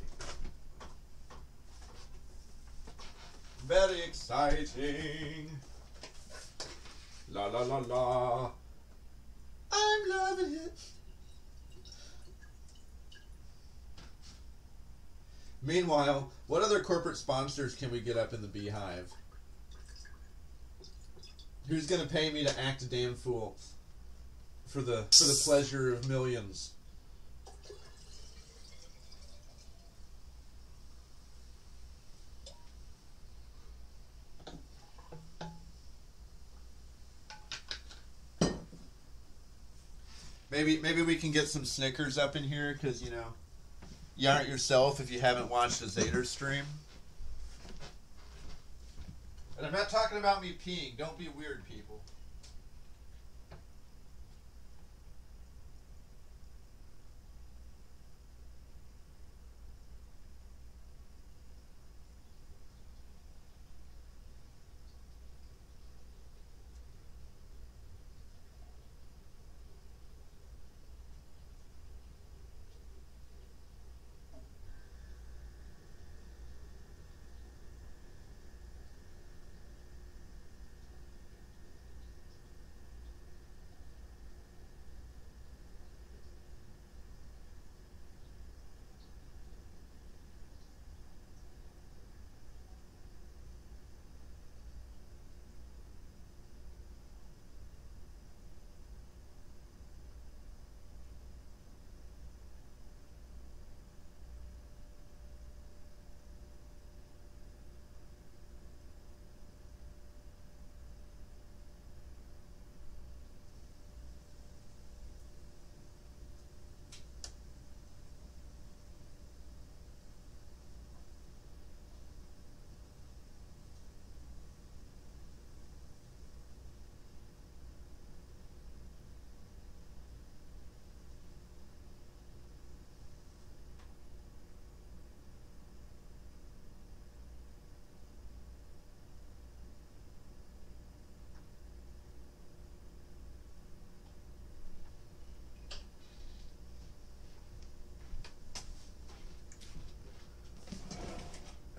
Very exciting. La la la la. I'm loving it. Meanwhile, what other corporate sponsors can we get up in the beehive? Who's gonna pay me to act a damn fool for the pleasure of millions? Maybe we can get some Snickers up in here, because, you know, you aren't yourself if you haven't watched a Zader stream. And I'm not talking about me peeing. Don't be weird, people.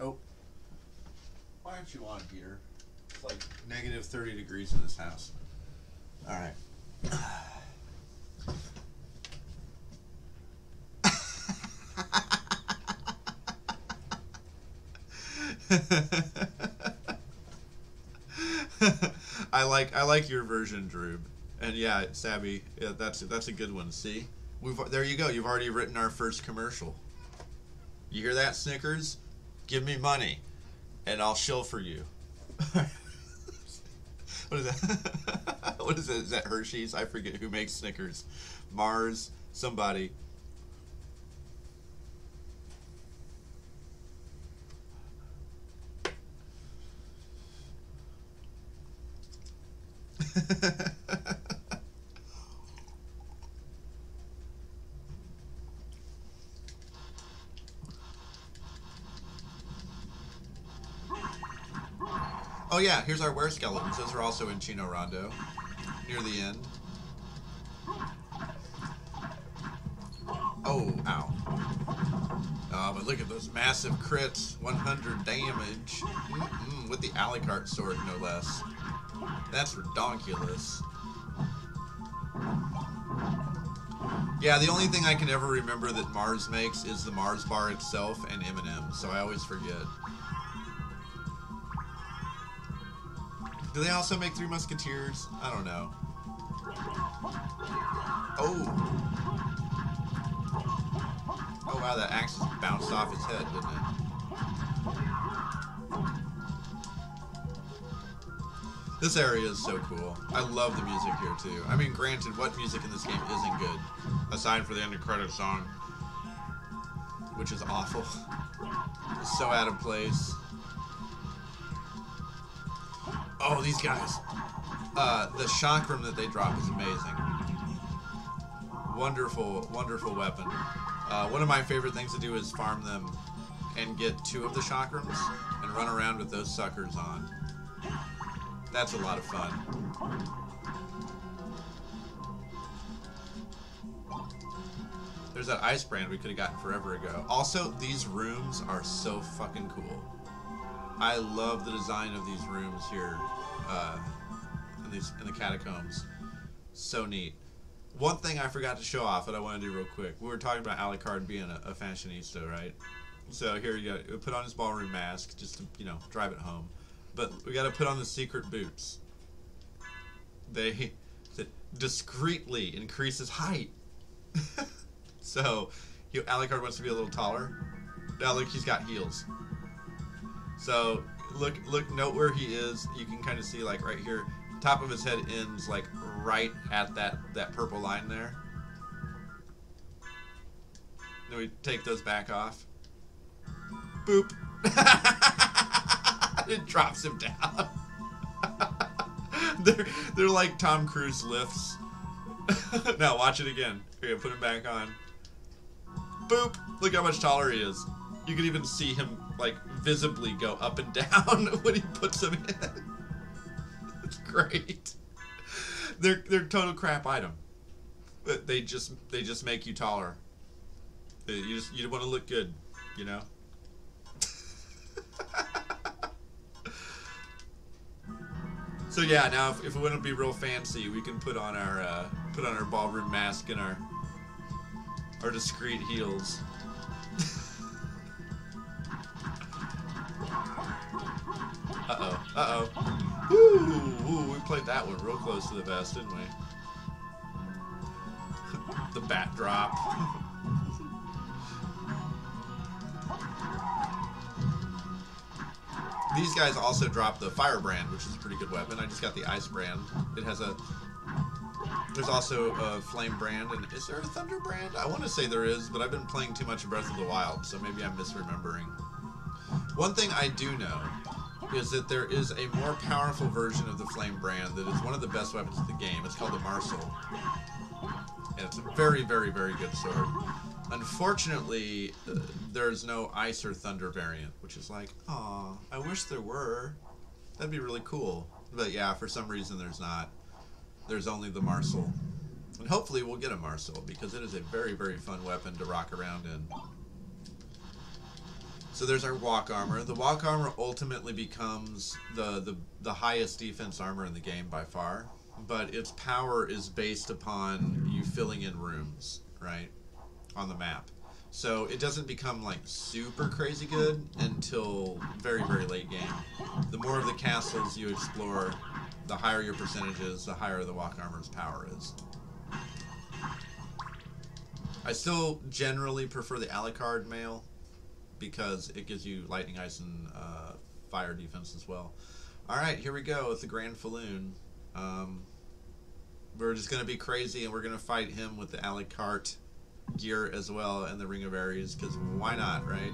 Oh. Why aren't you on, Peter? It's like negative 30 degrees in this house. Alright. I like your version, Droob. And yeah, Sabby, yeah, that's a good one. See? There you go. You've already written our first commercial. You hear that, Snickers? Give me money, and I'll shill for you. What is that? What is it? Is that Hershey's? I forget who makes Snickers. Mars, somebody. Oh yeah, here's our were-skeletons. Those are also in Chino Rondo, near the end. Oh, ow. But look at those massive crits. 100 damage. With the Alucard sword, no less. That's redonkulous. Yeah, the only thing I can ever remember that Mars makes is the Mars bar itself and M&M's, so I always forget. Do they also make Three Musketeers? I don't know. Oh. Oh wow, that axe just bounced off his head, didn't it? This area is so cool. I love the music here too. I mean, granted, what music in this game isn't good? Aside for the end of credits song, which is awful. It's so out of place. Oh, these guys. The chakram that they drop is amazing. Wonderful, wonderful weapon. One of my favorite things to do is farm them and get 2 of the chakrams and run around with those suckers on. That's a lot of fun. There's that ice brand we could have gotten forever ago. Also, these rooms are so fucking cool. I love the design of these rooms here in the catacombs. So neat. One thing I forgot to show off that I want to do real quick. We were talking about Alucard being a fashionista, right? So here you go. Put on his ballroom mask just to, you know, drive it home. But we got to put on the secret boots. They discreetly increase his height. So Alucard wants to be a little taller. Now look, he's got heels. So look, note where he is. You can kind of see like right here, top of his head ends like right at that purple line there. Then we take those back off. Boop. It drops him down. they're like Tom Cruise lifts. Now watch it again. Okay, put him back on. Boop! Look how much taller he is. You can even see him like visibly go up and down when he puts him in. It's great. They're total crap item. But they just make you taller. You want to look good, you know. So yeah, now if we want to be real fancy, we can put on our ballroom mask and our discreet heels. Uh-oh. Ooh, we played that one real close to the vest, didn't we? The bat drop. These guys also drop the fire brand, which is a pretty good weapon. I just got the ice brand. There's also a flame brand, and is there a thunder brand? I want to say there is, but I've been playing too much Breath of the Wild, so maybe I'm misremembering. One thing I do know is that there is a more powerful version of the flame brand that is one of the best weapons of the game. It's called the Marcel. And it's a very, very, very good sword. Unfortunately, there's no ice or thunder variant, which is like, aw, I wish there were. That'd be really cool. But yeah, for some reason there's not. There's only the Marcel. And hopefully we'll get a Marcel, because it is a very, very fun weapon to rock around in. So there's our walk armor. The walk armor ultimately becomes the highest defense armor in the game by far. But its power is based upon you filling in rooms, right? On the map. So it doesn't become like super crazy good until very, very late game. The more of the castles you explore, the higher your percentages, the higher the walk armor's power is. I still generally prefer the Alucard mail because it gives you lightning, ice, and fire defense as well. Alright, here we go with the Grand Falloon. We're just going to be crazy and we're going to fight him with the Alucard gear as well and the Ring of Aries, because why not, right?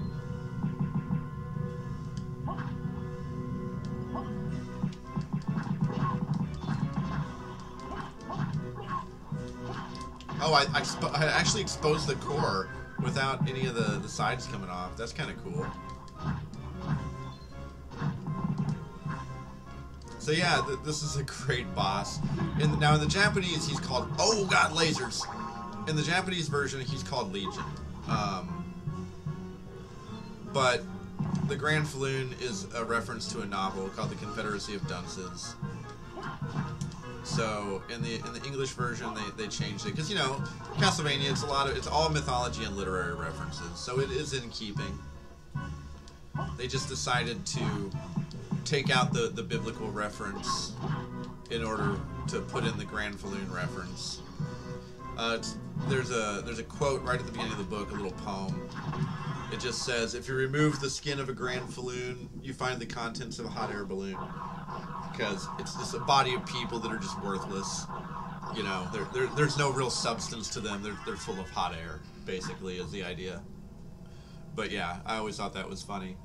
Oh, I actually exposed the core without any of the sides coming off. That's kind of cool. So yeah, this is a great boss. Now in the Japanese, he's called, oh god, lasers! In the Japanese version, he's called Legion. But the Grand Falloon is a reference to a novel called The Confederacy of Dunces. So in the English version, they changed it because, you know, Castlevania, it's all mythology and literary references, so it is in keeping. They just decided to take out the biblical reference in order to put in the Grand Falloon reference. There's a quote right at the beginning of the book, a little poem. It just says, if you remove the skin of a grand falloon, you find the contents of a hot air balloon. Because it's just a body of people that are just worthless. You know, there's no real substance to them. They're full of hot air, basically, is the idea. But yeah, I always thought that was funny.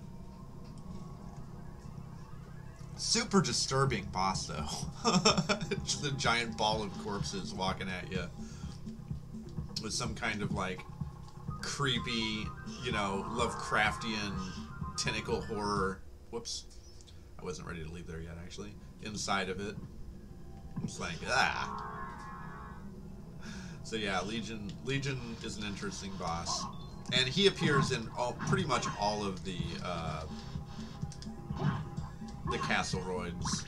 Super disturbing boss, though. Just a giant ball of corpses walking at you. With some kind of, like, creepy, you know, Lovecraftian tentacle horror. Whoops. I wasn't ready to leave there yet, actually. Inside of it. It's like, ah. So yeah, Legion is an interesting boss. And he appears in pretty much all of the Castleroids.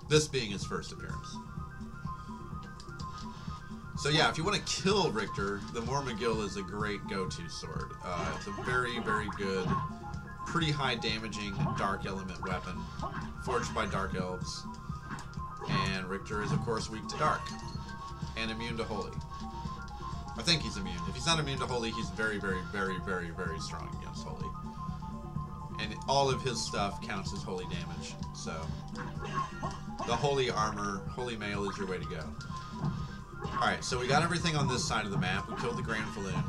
This being his first appearance. So yeah, if you want to kill Richter, the Mormagil is a great go-to sword. It's a very, very good, pretty high damaging dark element weapon, forged by dark elves. And Richter is, of course, weak to dark and immune to holy. I think he's immune. If he's not immune to holy, he's very, very, very, very, very strong against holy. And all of his stuff counts as holy damage. So the holy armor, holy mail is your way to go. Alright, so we got everything on this side of the map. We killed the Grand Falloon.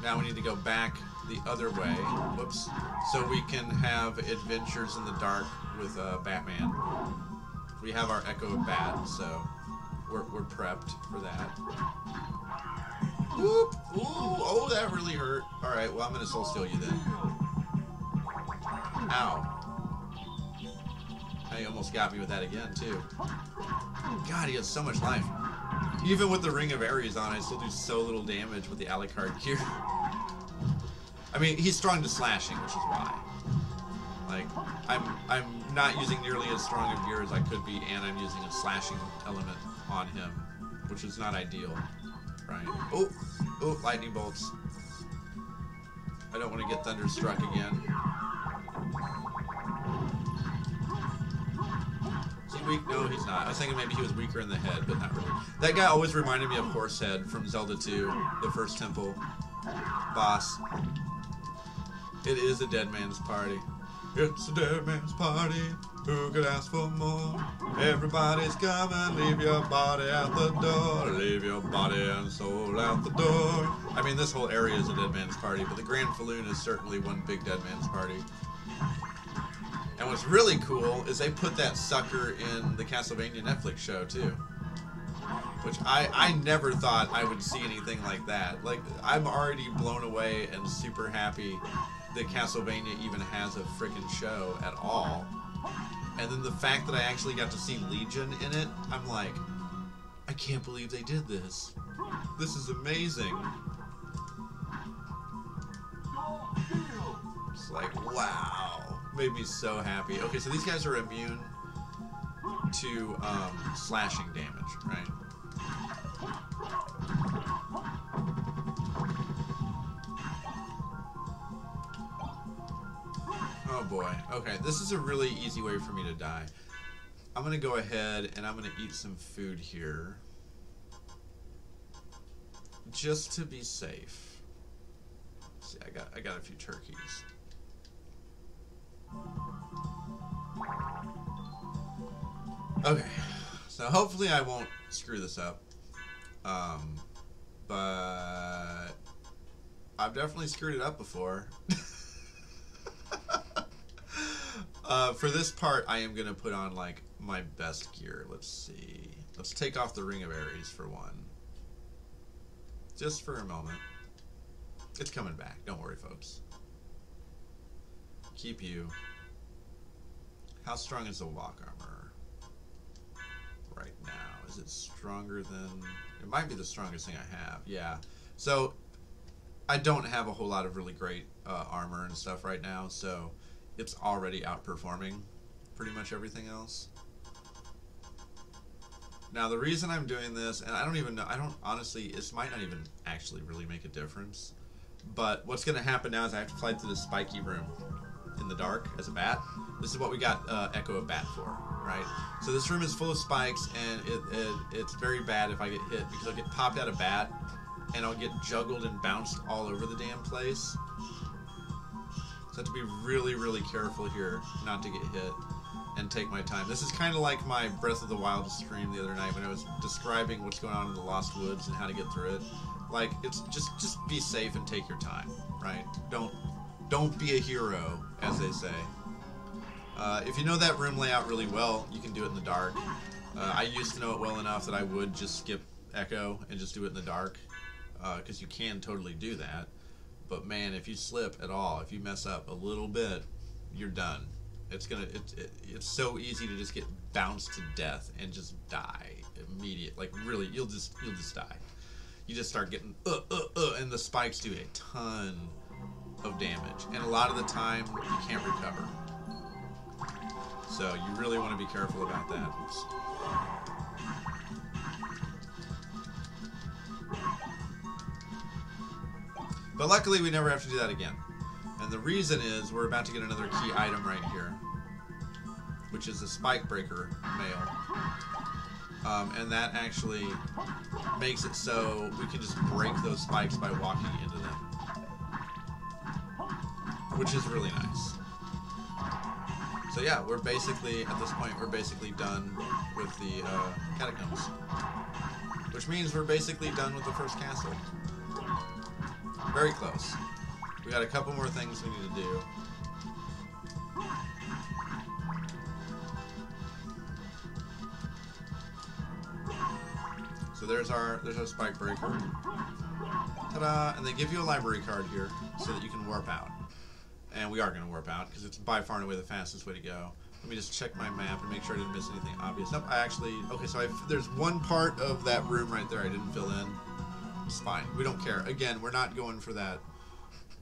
Now we need to go back the other way. Whoops. So we can have adventures in the dark with Batman. We have our Echo of Bat, so we're prepped for that. Whoop! Ooh! Oh, that really hurt. Alright, well, I'm going to soul steal you then. Ow. He almost got me with that again, too. God, he has so much life. Even with the Ring of Aries on, I still do so little damage with the Alucard gear. I mean, he's strong to slashing, which is why. Like, I'm not using nearly as strong of gear as I could be, and I'm using a slashing element on him, which is not ideal, right? Oh, oh, lightning bolts. I don't want to get thunderstruck again. Is he weak? No, he's not. I was thinking maybe he was weaker in the head, but not really. That guy always reminded me of Horsehead from Zelda 2, the first temple boss. It is a dead man's party. It's a dead man's party. Who could ask for more? Everybody's coming. Leave your body at the door. Leave your body and soul out the door. I mean, this whole area is a dead man's party, but the Grand Falloon is certainly one big dead man's party. And what's really cool is they put that sucker in the Castlevania Netflix show, too. Which I never thought I would see anything like that. Like, I'm already blown away and super happy that Castlevania even has a frickin' show at all. And then the fact that I actually got to see Legion in it, I'm like, I can't believe they did this. This is amazing. It's like, wow. Made me so happy. Okay, so these guys are immune to slashing damage, right? Oh boy. Okay, this is a really easy way for me to die. I'm gonna go ahead and I'm gonna eat some food here, just to be safe. Let's see, I got a few turkeys. Okay, so hopefully I won't screw this up. But I've definitely screwed it up before. For this part, I am going to put on, like, my best gear. Let's see. Let's take off the Ring of Aries for one. Just for a moment. It's coming back. Don't worry, folks. Keep you. How strong is the walk armor right now? Is it stronger than... It might be the strongest thing I have. Yeah. So, I don't have a whole lot of really great armor and stuff right now, so it's already outperforming pretty much everything else. Now, the reason I'm doing this, and I don't even know, honestly, this might not even actually really make a difference, but what's going to happen now is I have to fly through this spiky room in the dark as a bat. This is what we got Echo of Bat for, right? So this room is full of spikes, and it's very bad if I get hit, because I'll get popped out of bat, and I'll get juggled and bounced all over the damn place. So I have to be really, really careful here not to get hit and take my time. This is kind of like my Breath of the Wild stream the other night when I was describing what's going on in the Lost Woods and how to get through it. Like, it's just be safe and take your time, right? Don't be a hero, as they say. If you know that room layout really well, you can do it in the dark. I used to know it well enough that I would just skip Echo and just do it in the dark, because you can totally do that. But man, if you slip at all, if you mess up a little bit, you're done. It's so easy to just get bounced to death and just die immediate. Like really, you'll just die. You just start getting and the spikes do a ton of damage, and a lot of the time you can't recover. So you really want to be careful about that. Oops. But luckily we never have to do that again. And the reason is we're about to get another key item right here, which is a spike breaker mail. And that actually makes it so we can just break those spikes by walking into them, which is really nice. So yeah, we're basically, at this point, we're basically done with the catacombs, which means we're basically done with the first castle. Very close. We got a couple more things we need to do. So there's our spike breaker. Ta-da! And they give you a library card here so that you can warp out. And we are going to warp out because it's by far and away the fastest way to go. Let me just check my map and make sure I didn't miss anything obvious. Nope, I actually... Okay, so there's one part of that room right there I didn't fill in. It's fine. We don't care. Again, we're not going for that.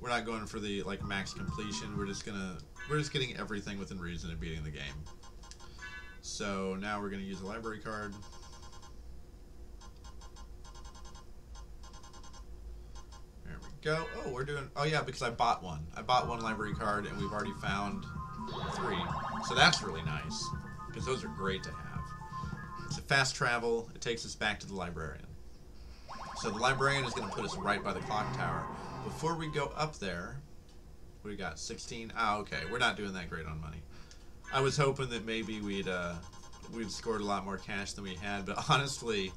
We're not going for the like max completion. We're just getting everything within reason and beating the game. So now we're going to use a library card. There we go. Oh, we're doing... Oh yeah, because I bought one. I bought one library card and we've already found 3. So that's really nice because those are great to have. It's a fast travel. It takes us back to the librarian. So the librarian is going to put us right by the clock tower. Before we go up there, we got 16. Ah, okay. We're not doing that great on money. I was hoping that maybe we'd scored a lot more cash than we had, but honestly,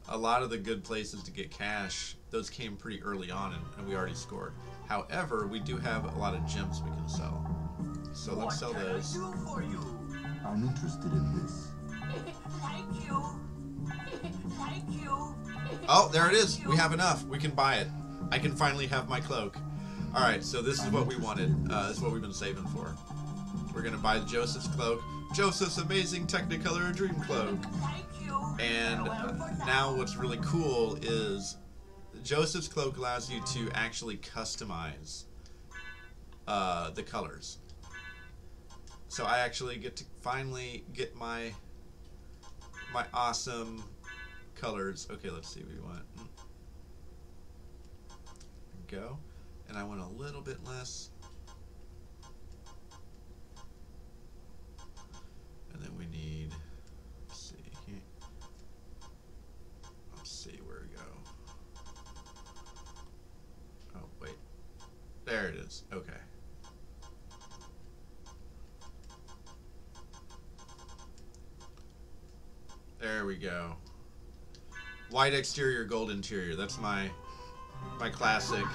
a lot of the good places to get cash, those came pretty early on, and we already scored. However, we do have a lot of gems we can sell. So let's sell those. What can I do for you? I'm interested in this. Thank you. Thank you. Oh, there it is. We have enough. We can buy it. I can finally have my cloak. Alright, so this is what we wanted. This is what we've been saving for. We're going to buy Joseph's cloak. Joseph's amazing Technicolor Dream Cloak. And now what's really cool is Joseph's cloak allows you to actually customize the colors. So I actually get to finally get my awesome colors. Okay, let's see what we want. Go. And I want a little bit less. And then we need, let's see where we go. Oh, wait. There it is. Okay. There we go. White exterior, gold interior. That's my classic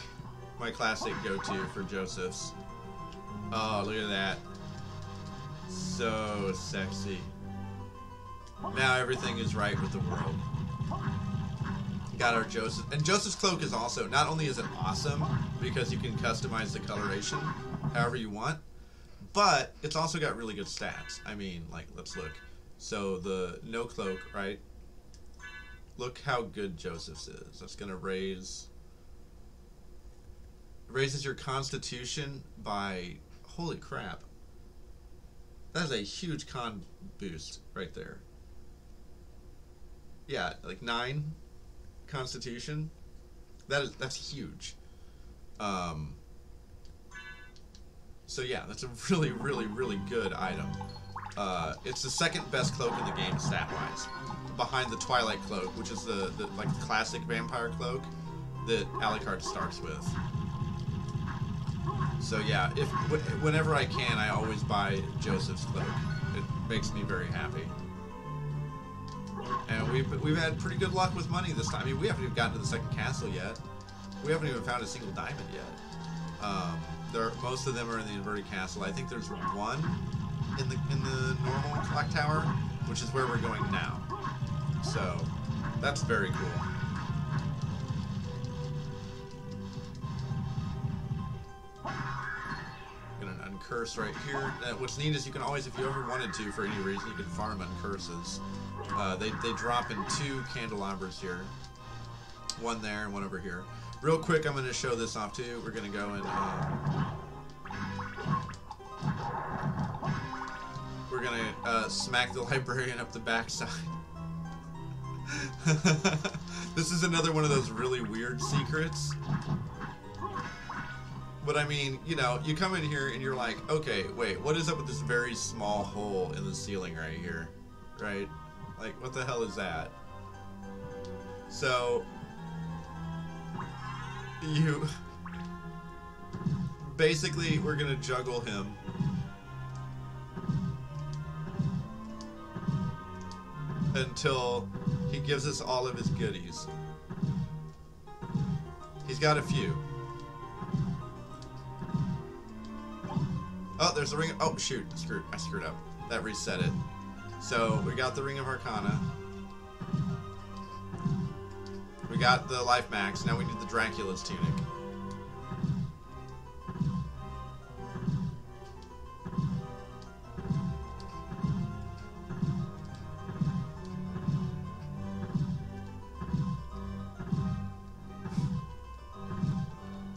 go-to for Joseph's. Oh, look at that. So sexy. Now everything is right with the world. Got our Joseph. And Joseph's cloak is also, not only is it awesome, because you can customize the coloration however you want, but it's also got really good stats. I mean, like, let's look. So the no cloak, right? Look how good Joseph's is. That's going to raises your constitution by, holy crap. That is a huge con boost right there. Yeah, like 9 constitution. That's huge. So yeah, that's a really, really, really good item. It's the second best cloak in the game stat-wise, behind the Twilight Cloak, which is the classic vampire cloak. that Alucard starts with. So yeah, whenever I can, I always buy Joseph's Cloak. It makes me very happy. And we've had pretty good luck with money this time. I mean, we haven't even gotten to the second castle yet. We haven't even found a single diamond yet. Most of them are in the inverted castle. I think there's one in the normal clock tower, which is where we're going now. So that's very cool. Got an uncurse right here. What's neat is you can always, if you ever wanted to, for any reason, you can farm uncurses. They drop in 2 candelabras here. One there and one over here. Real quick, I'm going to show this off too. We're going to go and we're going to smack the librarian up the backside. This is another one of those really weird secrets. But I mean, you know, you come in here and you're like, okay, wait, what is up with this very small hole in the ceiling right here? Right? Like, what the hell is that? So, basically, we're gonna juggle him. Until he gives us all of his goodies. He's got a few. Oh, there's the ring. Oh, shoot. I screwed up. That reset it. So, we got the Ring of Arcana. We got the Life Max. Now we need the Dracula's Tunic.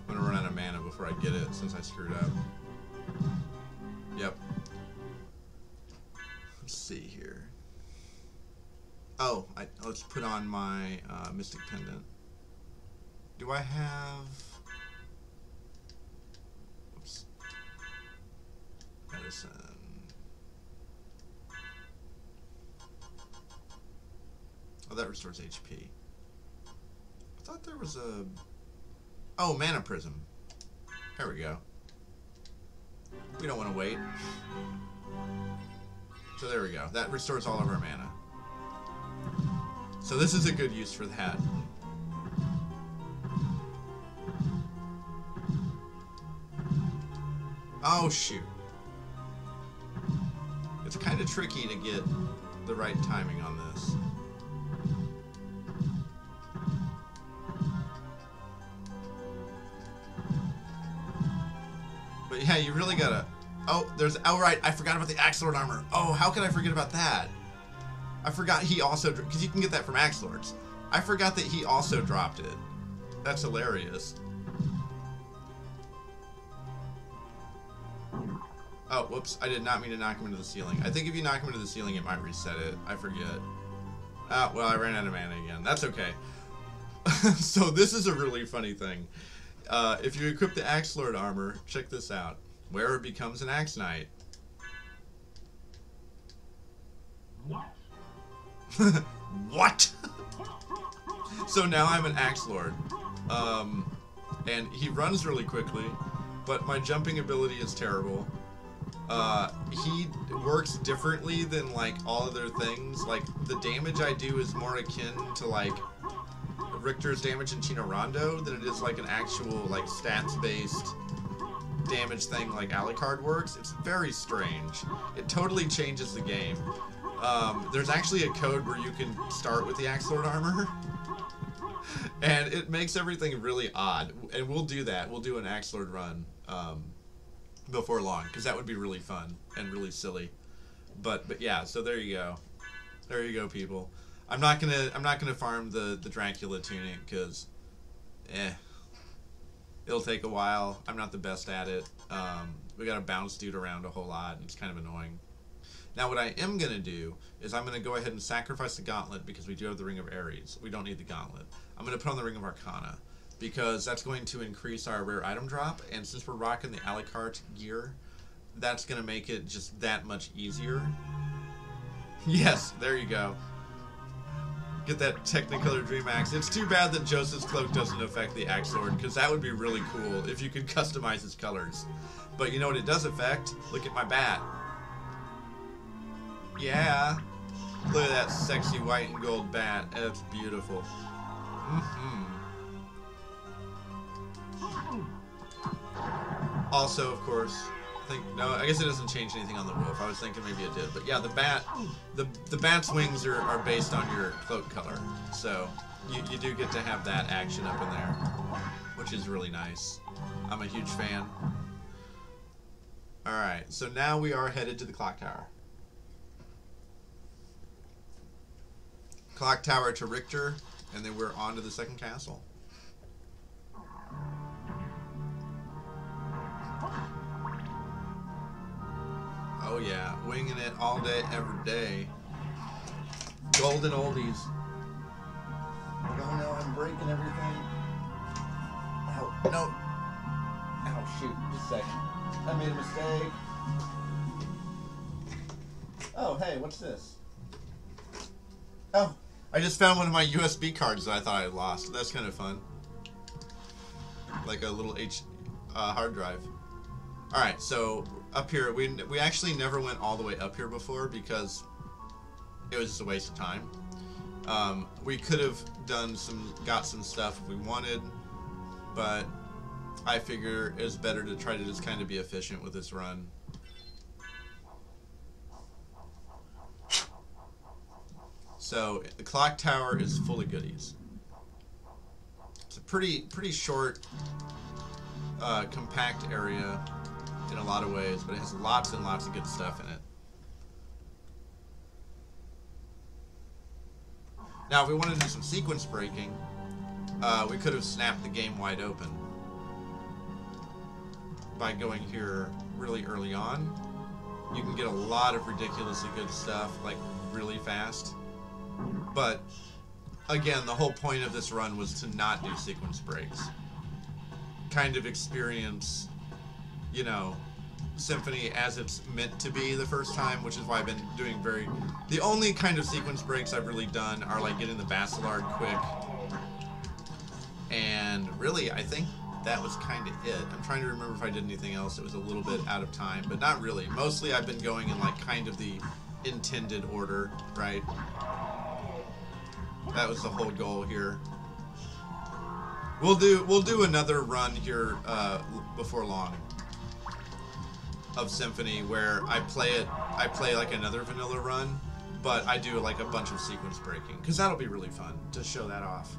I'm gonna run out of mana before I get it since I screwed up. Yep. Let's see here. Oh, let's put on my Mystic Pendant. Do I have... Oops. Medicine. Oh, that restores HP. I thought there was a... Oh, Mana Prism. There we go. We don't want to wait. So there we go. That restores all of our mana. So this is a good use for that. Oh, shoot. It's kind of tricky to get the right timing on this. But yeah, you really gotta... Oh, there's... Oh, right, I forgot about the Axelord armor. Oh, how could I forget about that? I forgot he also... Because you can get that from Axelords. I forgot that he also dropped it. That's hilarious. Oh, whoops. I did not mean to knock him into the ceiling. I think if you knock him into the ceiling, it might reset it. I forget. Ah, well, I ran out of mana again. That's okay. So this is a really funny thing. If you equip the Axelord armor, check this out. Wearer becomes an Axe Knight. What? What? So now I'm an Axelord. And he runs really quickly, but my jumping ability is terrible. He works differently than, like, all other things. Like, the damage I do is more akin to, like, Richter's damage in Chino Rondo than it is, like, an actual, like, stats-based damage thing like Alucard works. It's very strange. It totally changes the game. There's actually a code where you can start with the Axelord armor. And it makes everything really odd. And we'll do that. We'll do an Axelord run before long, because that would be really fun and really silly. But yeah, so there you go. There you go, people. I'm not gonna farm the Dracula tunic because it'll take a while. I'm not the best at it. We gotta bounce dude around a whole lot, and it's kind of annoying. Now what I am gonna do is I'm gonna go ahead and sacrifice the gauntlet because we do have the Ring of Aries. We don't need the gauntlet. I'm gonna put on the Ring of Arcana because that's going to increase our rare item drop, and since we're rocking the Alucard gear, that's gonna make it just that much easier. Yes, there you go. Get that Technicolor Dream Axe. It's too bad that Joseph's Cloak doesn't affect the Axe Sword, because that would be really cool if you could customize its colors. But you know what it does affect? Look at my bat. Yeah. Look at that sexy white and gold bat. That's beautiful. Also, of course, no, I guess it doesn't change anything on the wolf. I was thinking maybe it did, but yeah, the bat's wings are based on your cloak color, so you do get to have that action up in there, which is really nice. I'm a huge fan. All right, so now we are headed to the clock tower. Clock tower to Richter, and then we're on to the second castle. Oh yeah, winging it all day, every day. Golden oldies. Oh no, I'm breaking everything. Oh, no. Oh shoot, just a second. I made a mistake. Oh, hey, what's this? Oh, I just found one of my USB cards that I thought I had lost. That's kind of fun. Like a little hard drive. Alright, so up here, we actually never went all the way up here before because it was just a waste of time. We could have got some stuff if we wanted, but I figure it's better to try to just kind of be efficient with this run. So the clock tower is full of goodies. It's a pretty short, compact area in a lot of ways, but it has lots and lots of good stuff in it. Now, if we wanted to do some sequence breaking, we could have snapped the game wide open by going here really early on. You can get a lot of ridiculously good stuff, like really fast. But again, the whole point of this run was to not do sequence breaks. Kind of experience, you know, Symphony as it's meant to be the first time, which is why I've been doing the only kind of sequence breaks I've really done are like getting the Bacillard quick. And really, I think that was kind of it. I'm trying to remember if I did anything else that was a little bit out of time, but not really. Mostly I've been going in like kind of the intended order, right? That was the whole goal here. We'll do another run here before long of Symphony where I play like another vanilla run, but I do like a bunch of sequence breaking because that'll be really fun to show that off.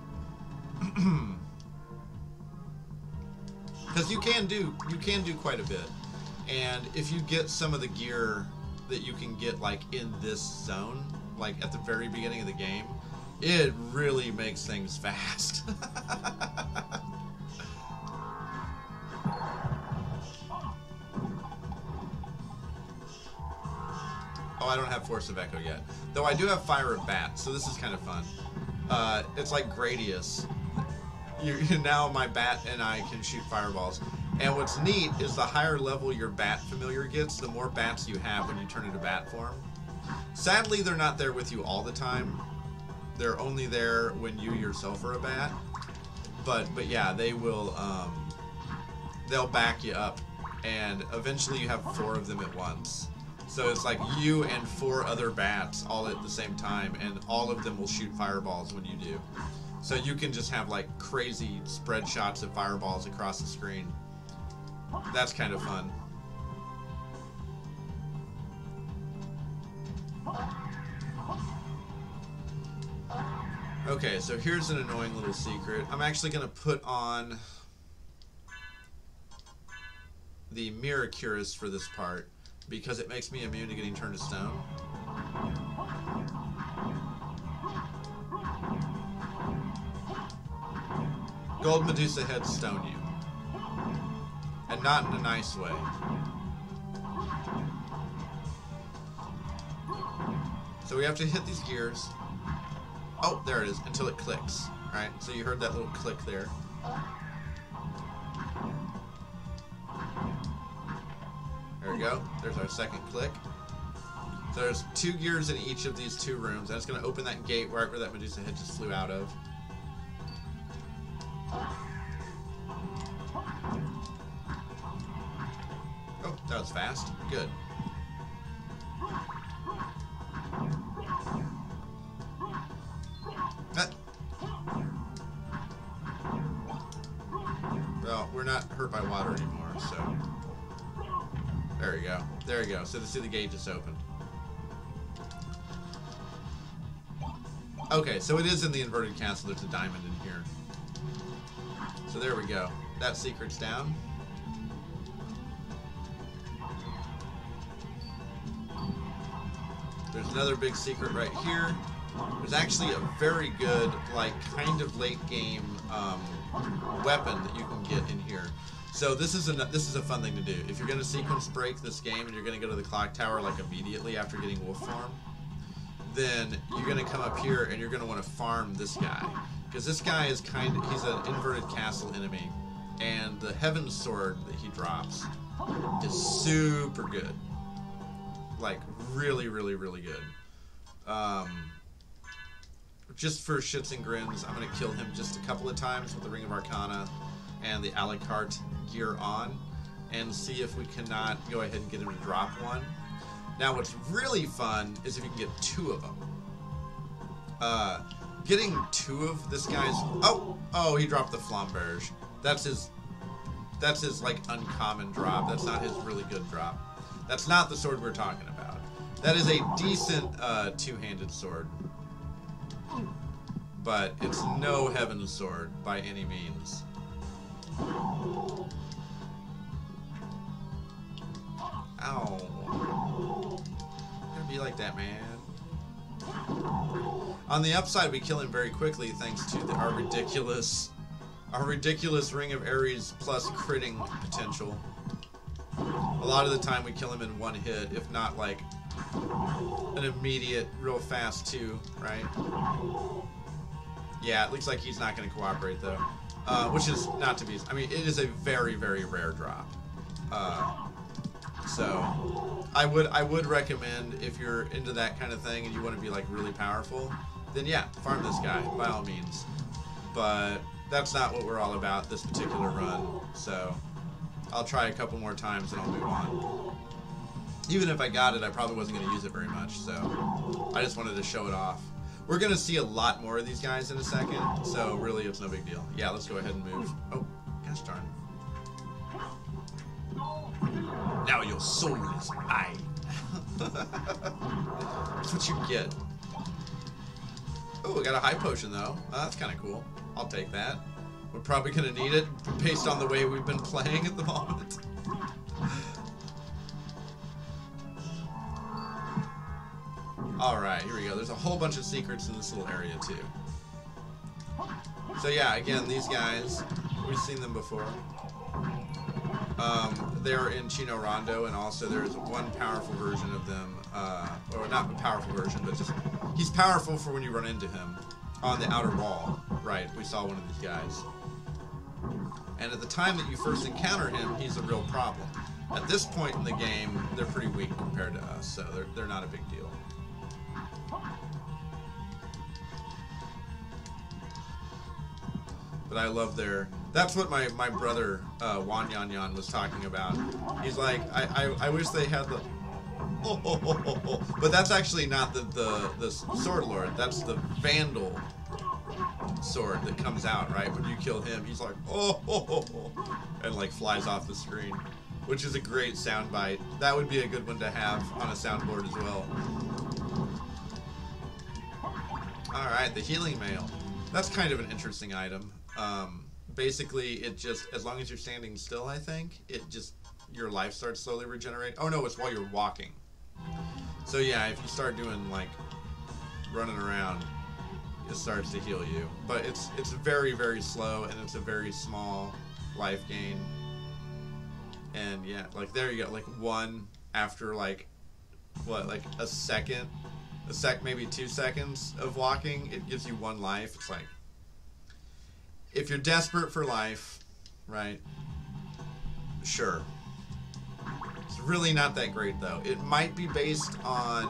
Because you can do quite a bit, and if you get some of the gear that you can get like in this zone, like at the very beginning of the game, it really makes things fast. Oh, I don't have Force of Echo yet. Though I do have Fire of Bat, so this is kind of fun. It's like Gradius. Now my bat and I can shoot fireballs. And what's neat is the higher level your bat familiar gets, the more bats you have when you turn into bat form. Sadly, they're not there with you all the time. They're only there when you yourself are a bat. But yeah, they will, they'll back you up. And eventually you have 4 of them at once. So it's like you and 4 other bats all at the same time, and all of them will shoot fireballs when you do. So you can just have like crazy spread shots of fireballs across the screen. That's kind of fun. Okay, so here's an annoying little secret. I'm actually going to put on the Mirror Cuirass for this part, because it makes me immune to getting turned to stone. Gold Medusa heads stone you. And not in a nice way. So we have to hit these gears. Oh, there it is, until it clicks. Alright, so you heard that little click there. There we go. There's our second click. There's 2 gears in each of these 2 rooms. And it's going to open that gate right where that Medusa head just flew out of. Oh, that was fast. Good. Well, we're not hurt by water anymore, so... There we go. There we go. So see the gate just opened. Okay, so it is in the inverted castle. There's a diamond in here. So there we go. That secret's down. There's another big secret right here. There's actually a very good, like, kind of late game weapon that you can get in here. So this is a fun thing to do. If you're going to sequence break this game and you're going to go to the clock tower like immediately after getting wolf form, then you're going to come up here and you're going to want to farm this guy. Because this guy is he's an inverted castle enemy. And the Heaven Sword that he drops is super good. Like, really, really, really good. Just for shits and grins, I'm going to kill him just a couple of times with the Ring of Arcana and the a la carte gear on, and see if we cannot go ahead and get him to drop one. Now what's really fun is if you can get 2 of them. Getting 2 of this guy's... Oh, he dropped the Flamberge. That's his like uncommon drop. That's not his really good drop. That's not the sword we're talking about. That is a decent 2-handed sword. But it's no Heaven Sword by any means. Ow. Gonna be like that, man. On the upside, we kill him very quickly thanks to our ridiculous Ring of Aries plus critting potential. A lot of the time we kill him in 1 hit, if not like an immediate, real fast 2, right? Yeah, it looks like he's not going to cooperate though. Which is not to be... I mean, it is a very, very rare drop. So, I would recommend, if you're into that kind of thing and you want to be like really powerful, then yeah, farm this guy, by all means. But that's not what we're all about this particular run, so I'll try a couple more times and I'll move on. Even if I got it, I probably wasn't going to use it very much, so I just wanted to show it off. We're going to see a lot more of these guys in a second, so really it's no big deal. Yeah, let's go ahead and move. Oh, gosh darn. Now your soul is mine. That's what you get. Oh, we got a high potion though. That's kind of cool. I'll take that. We're probably going to need it based on the way we've been playing at the moment. Alright, here we go. There's a whole bunch of secrets in this little area too. So yeah, again, these guys, we've seen them before. They're in Chino Rondo, and also there's one powerful version of them, or not a powerful version, but just, he's powerful for when you run into him on the outer wall. Right, we saw one of these guys. And at the time that you first encounter him, he's a real problem. At this point in the game, they're pretty weak compared to us, so they're not a big deal. But I love their... That's what my brother, Wan Yan Yan, was talking about. He's like, I wish they had the... But that's actually not the Sword Lord. That's the Vandal sword that comes out, right? When you kill him, he's like, and like flies off the screen. Which is a great soundbite. That would be a good one to have on a soundboard as well. Alright, the healing mail. That's kind of an interesting item. Basically, it just, as long as you're standing still, I think, it just, your life starts slowly regenerating. Oh no, it's while you're walking. So yeah, if you start doing, like, running around, it starts to heal you. But it's very, very slow, and it's a very small life gain. And yeah, like, there you go, like, 1 after, like, what, like, a second, maybe 2 seconds of walking, it gives you 1 life. It's like, if you're desperate for life, right, sure. It's really not that great, though. It might be based on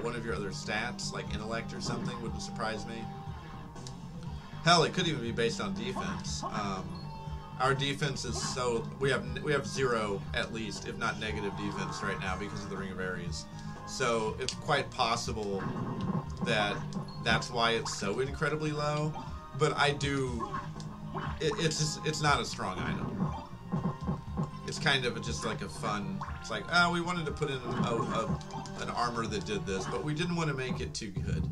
one of your other stats, like intellect or something. Wouldn't surprise me. Hell, it could even be based on defense. Our defense is so... We have 0, at least, if not negative defense right now because of the Ring of Aries. So it's quite possible that that's why it's so incredibly low. But I do... It's not a strong item. It's kind of just like a fun... It's like, oh, we wanted to put in an armor that did this, but we didn't want to make it too good.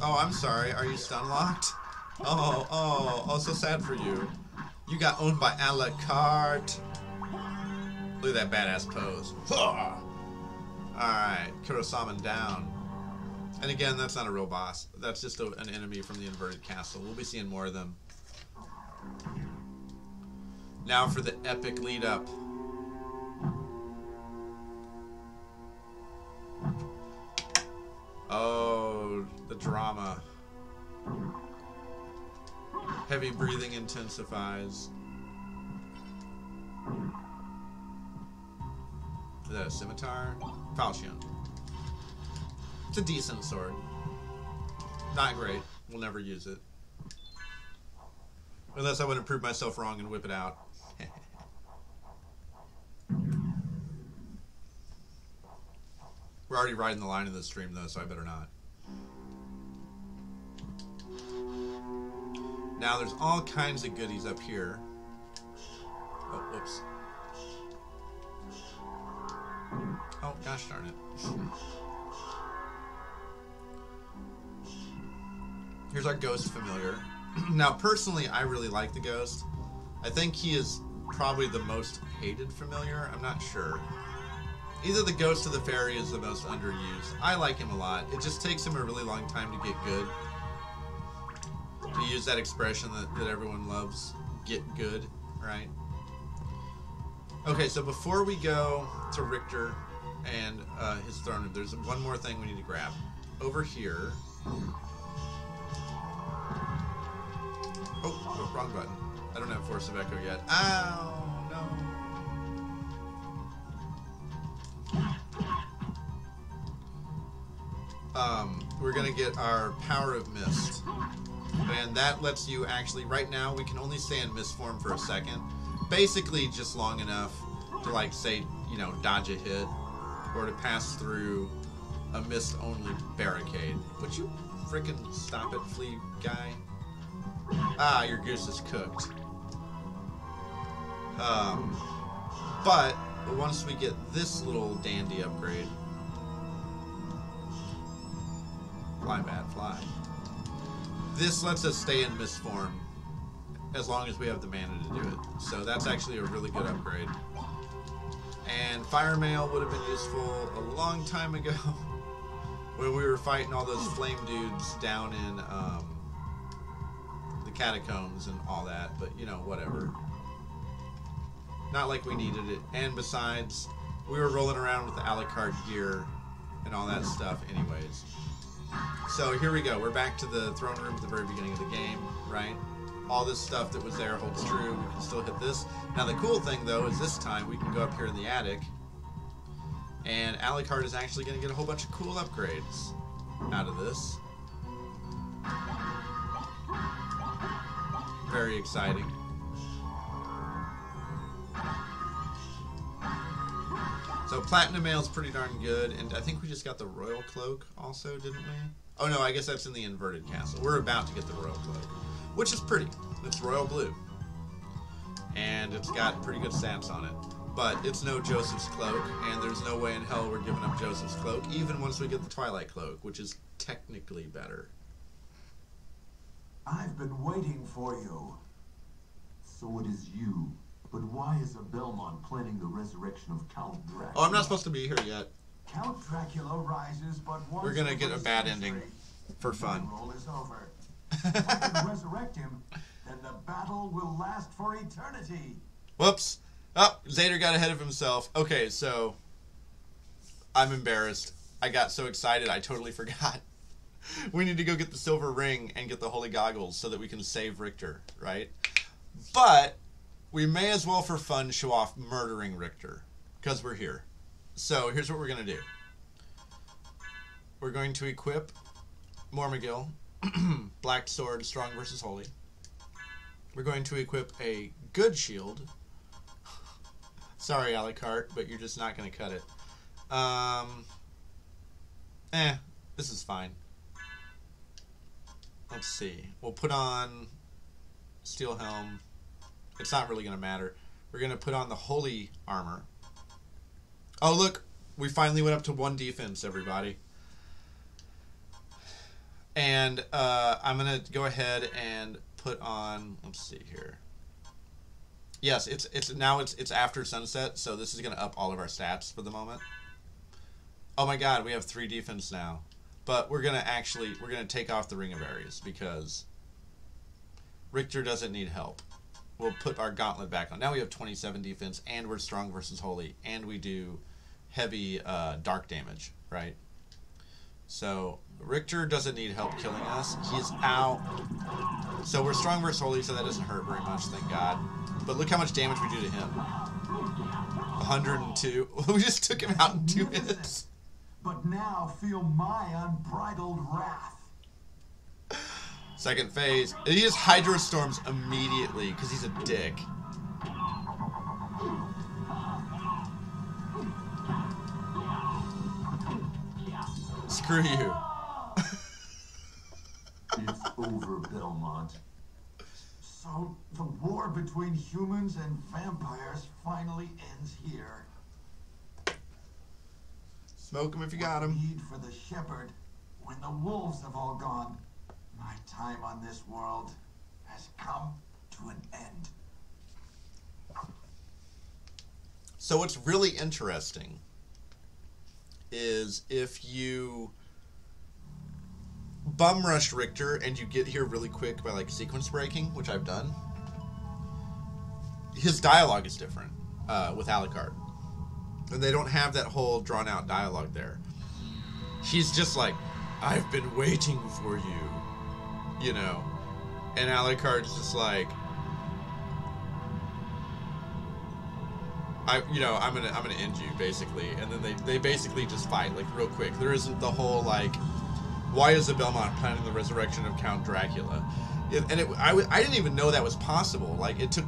Oh, I'm sorry. Are you stun locked? Oh, so sad for you. You got owned by a la carte. Look at that badass pose. Alright, Kurosaman down. And again, that's not a real boss. That's just an enemy from the inverted castle. We'll be seeing more of them. Now for the epic lead up. Oh, the drama. Heavy breathing intensifies. Is that a scimitar? Falchion. It's a decent sword. Not great. We'll never use it. Unless I want to prove myself wrong and whip it out. We're already riding the line of this stream, though, so I better not. Now, there's all kinds of goodies up here. Oh, whoops. Oh, gosh darn it. Here's our ghost familiar. Now, personally, I really like the ghost. I think he is probably the most hated familiar. I'm not sure. Either the ghost or the fairy is the most underused. I like him a lot. It just takes him a really long time to get good. To use that expression that everyone loves. Get good, right? Okay, so before we go to Richter and his throne room, there's one more thing we need to grab. Over here. Oh, wrong button. I don't have Force of Echo yet. Ow, no. We're gonna get our Power of Mist. And that lets you actually, right now, we can only stay in mist form for a second. Basically just long enough to, like, say, you know, dodge a hit. Or to pass through a mist-only barricade. Would you frickin' stop it, flea guy? Ah, your goose is cooked. But once we get this little dandy upgrade... Fly, bad, fly. This lets us stay in mist form as long as we have the mana to do it. So that's actually a really good upgrade. And Fire Mail would have been useful a long time ago when we were fighting all those flame dudes down in the catacombs and all that, but you know, whatever. Not like we needed it. And besides, we were rolling around with the a la carte gear and all that stuff anyways. So here we go. We're back to the throne room at the very beginning of the game, right? All this stuff that was there holds true. We can still hit this. Now the cool thing, though, is this time we can go up here in the attic, and Alucard is actually going to get a whole bunch of cool upgrades out of this. Very exciting. So Platinum Mail's pretty darn good, and I think we just got the Royal Cloak also, didn't we? Oh no, I guess that's in the inverted castle. We're about to get the Royal Cloak, which is pretty. It's royal blue. And it's got pretty good stats on it. But it's no Joseph's Cloak, and there's no way in hell we're giving up Joseph's Cloak, even once we get the Twilight Cloak, which is technically better. I've been waiting for you. So it is you. But why is a Belmont planning the resurrection of Count Dracula? Oh, I'm not supposed to be here yet. Count Dracula rises, but once we're gonna get a bad ending for fun. My role is over. If I can resurrect him, then the battle will last for eternity. Whoops. Oh, Zader got ahead of himself. Okay, so I'm embarrassed. I got so excited I totally forgot. We need to go get the silver ring and get the holy goggles so that we can save Richter, right? But we may as well, for fun, show off murdering Richter, because we're here. So here's what we're going to do. We're going to equip Mormagil, Black Sword, Strong versus Holy. We're going to equip a good shield. Sorry, Alucard, but you're just not going to cut it. This is fine. Let's see. We'll put on Steel Helm. It's not really going to matter. We're going to put on the Holy Armor. Oh, look. We finally went up to 1 defense, everybody. And I'm going to go ahead and put on... Let's see here. Yes, it's after sunset, so this is going to up all of our stats for the moment. Oh my god, we have 3 defense now. But we're going to take off the Ring of Aries because Richter doesn't need help. We'll put our gauntlet back on. Now we have 27 defense, and we're strong versus holy, and we do heavy dark damage, right? So Richter doesn't need help killing us. He's out. So we're strong versus holy, so that doesn't hurt very much, thank God. But look how much damage we do to him. 102. We just took him out in 2 hits. But now feel my unbridled wrath. Second phase. He just Hydro Storms immediately because he's a dick. Screw you. It's over, Belmont. So the war between humans and vampires finally ends here. Smoke him if you got him. Need for the shepherd when the wolves have all gone. My time on this world has come to an end. So what's really interesting is if you bum rush Richter and you get here really quick by like sequence breaking, which I've done, his dialogue is different with Alucard. And they don't have that whole drawn out dialogue there. He's just like, I've been waiting for you, you know. And Alucard's just like, I'm gonna end you, basically. And then they basically just fight, like, real quick. There isn't the whole, like, why is the Belmont planning the resurrection of Count Dracula? I didn't even know that was possible. Like, it took...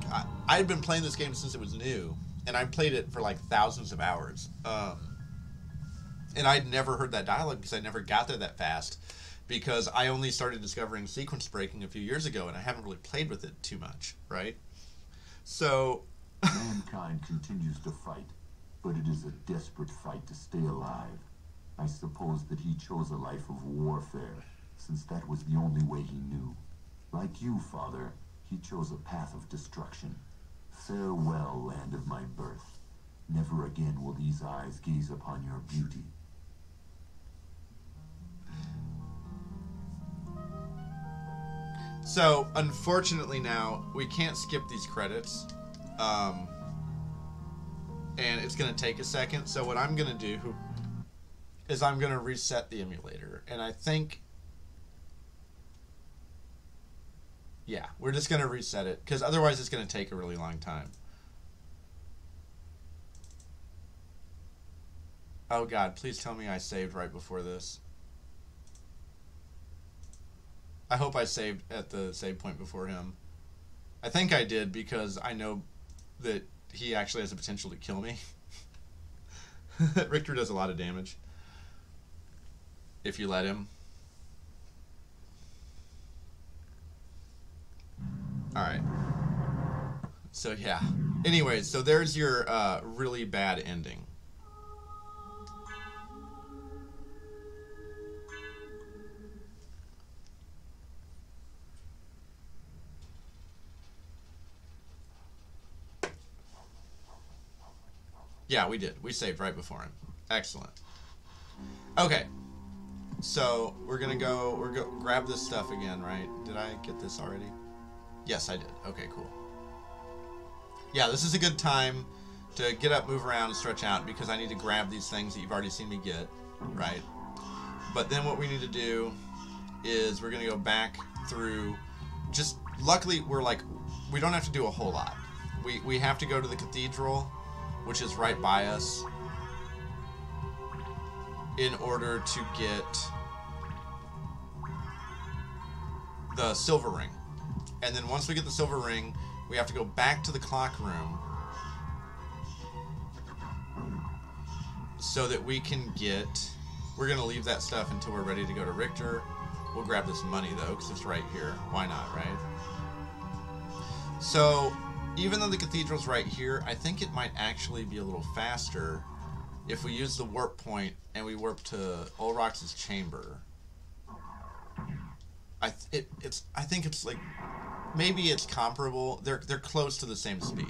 I had been playing this game since it was new. And I played it for, like, thousands of hours. And I'd never heard that dialogue because I never got there that fast. Because I only started discovering sequence breaking a few years ago, and I haven't really played with it too much, right? So... Mankind continues to fight, but it is a desperate fight to stay alive. I suppose that he chose a life of warfare, since that was the only way he knew. Like you, Father, he chose a path of destruction. Farewell, land of my birth. Never again will these eyes gaze upon your beauty. So, unfortunately now, we can't skip these credits. And it's going to take a second. So what I'm going to do is I'm going to reset the emulator. And I think... yeah, we're just going to reset it. Because otherwise it's going to take a really long time. Oh God, please tell me I saved right before this. I hope I saved at the save point before him. I think I did because I know that he actually has the potential to kill me. Richter does a lot of damage if you let him. Alright. So yeah. Anyways, so there's your really bad ending. Yeah, we did. We saved right before him. Excellent. Okay. So, we're gonna grab this stuff again, right? Did I get this already? Yes, I did. Okay, cool. Yeah, this is a good time to get up, move around, and stretch out because I need to grab these things that you've already seen me get, right? But then what we need to do is we're going to go back through. Just luckily, we don't have to do a whole lot. We have to go to the cathedral, which is right by us, in order to get the silver ring. And then once we get the silver ring, we have to go back to the clock room so that we can get... We're going to leave that stuff until we're ready to go to Richter. We'll grab this money, though, because it's right here. Why not, right? So, even though the cathedral's right here, I think it might actually be a little faster if we use the warp point and we warp to Ulrox's chamber. I think it's like... Maybe it's comparable. They're close to the same speed.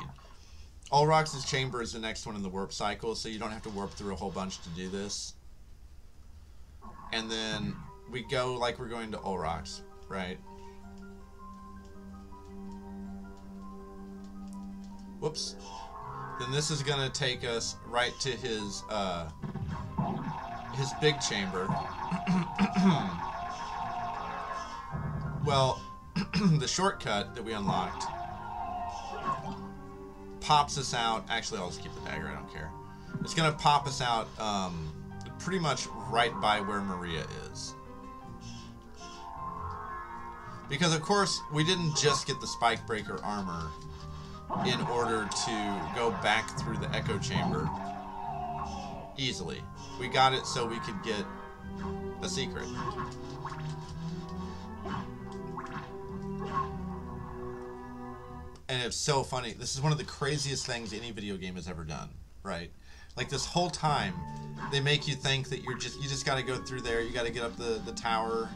Ulrox's chamber is the next one in the warp cycle, so you don't have to warp through a whole bunch to do this. And then we go like we're going to Ulrox, right? Whoops. Then this is going to take us right to his big chamber. Well, the shortcut that we unlocked pops us out. Actually, I'll just keep the dagger. I don't care. It's going to pop us out pretty much right by where Maria is. Because, of course, we didn't just get the spike breaker armor in order to go back through the echo chamber easily. We got it so we could get a secret. And it's so funny. This is one of the craziest things any video game has ever done, right? Like, this whole time, they make you think that you just got to go through there. You got to get up the tower,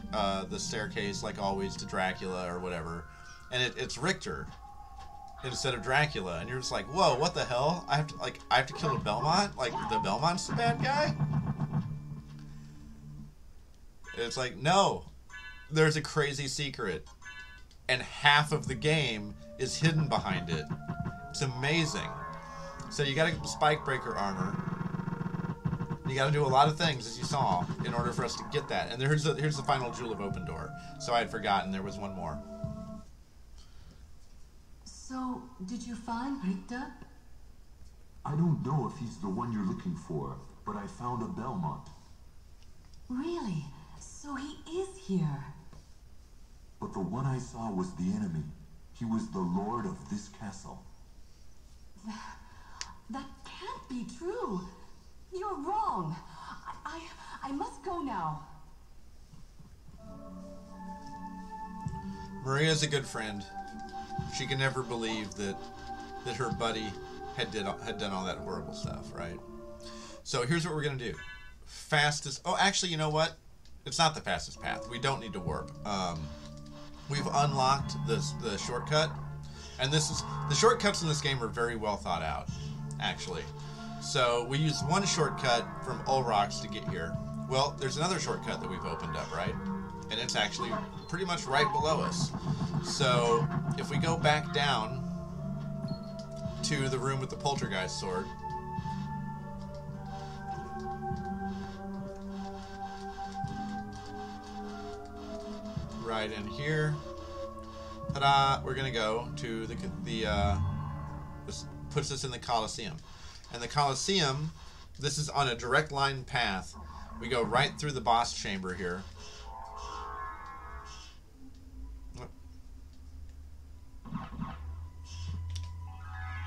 the staircase, like always, to Dracula or whatever. And it's Richter instead of Dracula. And you're just like, whoa, what the hell? I have to kill a Belmont? Like, the Belmont's the bad guy? It's like, no. There's a crazy secret. And half of the game is hidden behind it. It's amazing. So you gotta get the spike breaker armor. You gotta do a lot of things, as you saw, in order for us to get that. And here's the final jewel of open door. So I had forgotten there was one more. So, did you find Richter? I don't know if he's the one you're looking for, but I found a Belmont. Really? So he is here. But the one I saw was the enemy. He was the lord of this castle. That can't be true. You're wrong. I must go now. Maria's a good friend. She can never believe that her buddy had done all that horrible stuff, right? So here's what we're gonna do. Fastest. Oh, actually, you know what? It's not the fastest path. We don't need to warp. We've unlocked the shortcut, and the shortcuts in this game are very well thought out, actually. So we used one shortcut from Ulrox to get here. Well, there's another shortcut that we've opened up, right? And it's actually pretty much right below us. So if we go back down to the room with the poltergeist sword, right in here, ta-da, we're gonna go to this puts us in the Colosseum. And the Colosseum, this is on a direct line path. We go right through the boss chamber here.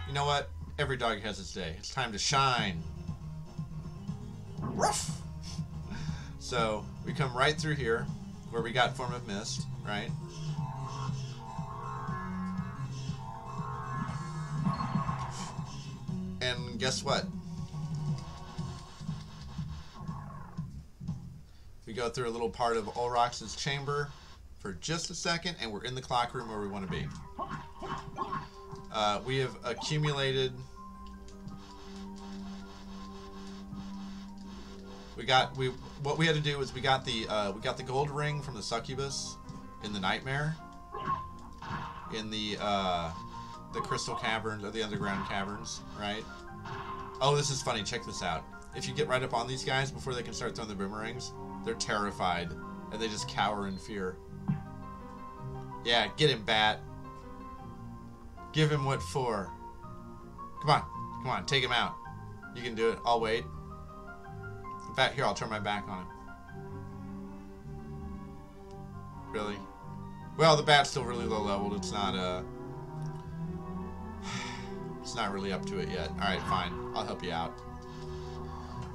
You know what? Every dog has its day. It's time to shine. Ruff! So, we come right through here, where we got Form of Mist, right? And guess what? We go through a little part of Ulrox's chamber for just a second, and we're in the clock room where we want to be. We have accumulated... What we had to do was we got the gold ring from the succubus in the nightmare, in the crystal caverns or the underground caverns, right? Oh, this is funny. Check this out. If you get right up on these guys before they can start throwing the boomerangs, they're terrified And they just cower in fear. Yeah, get him, Bat. Give him what for. Come on. Come on, take him out. You can do it. I'll wait. In fact, here, I'll turn my back on him. Really? Well, the Bat's still really low leveled. It's not really up to it yet. Alright, fine. I'll help you out.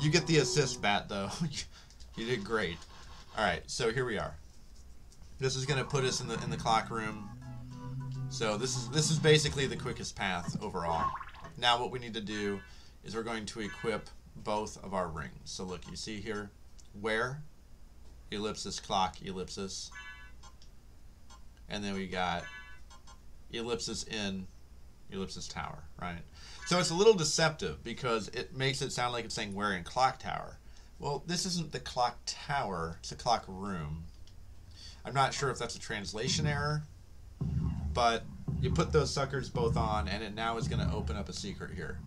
You get the assist, Bat, though. You did great. Alright, so here we are. This is going to put us in the clock room. So this is basically the quickest path overall. Now what we need to do is we're going to equip both of our rings. So look, you see here, where, ellipsis, clock, ellipsis. And then we got ellipsis in, ellipsis tower, right? So it's a little deceptive because it makes it sound like it's saying where in clock tower. Well, this isn't the clock tower, it's a clock room. I'm not sure if that's a translation error, but you put those suckers both on and it now is going to open up a secret here.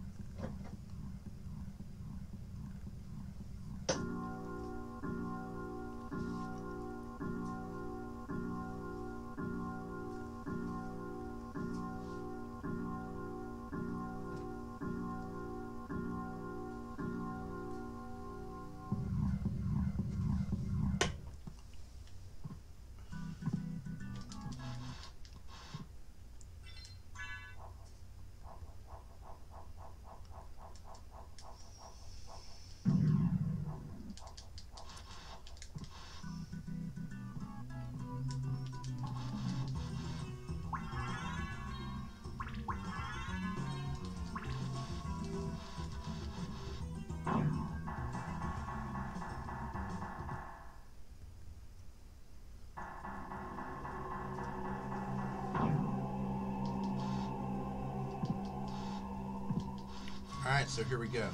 Alright, so here we go.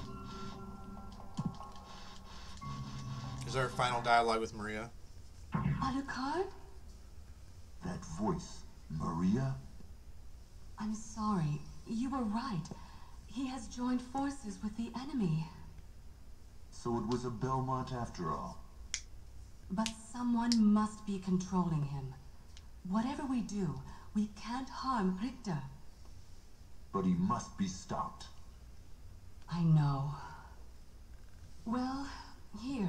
Is our final dialogue with Maria? Alucard? That voice, Maria? I'm sorry. You were right. He has joined forces with the enemy. So it was a Belmont after all. But someone must be controlling him. Whatever we do, we can't harm Richter. But he must be stopped. I know. Well, here.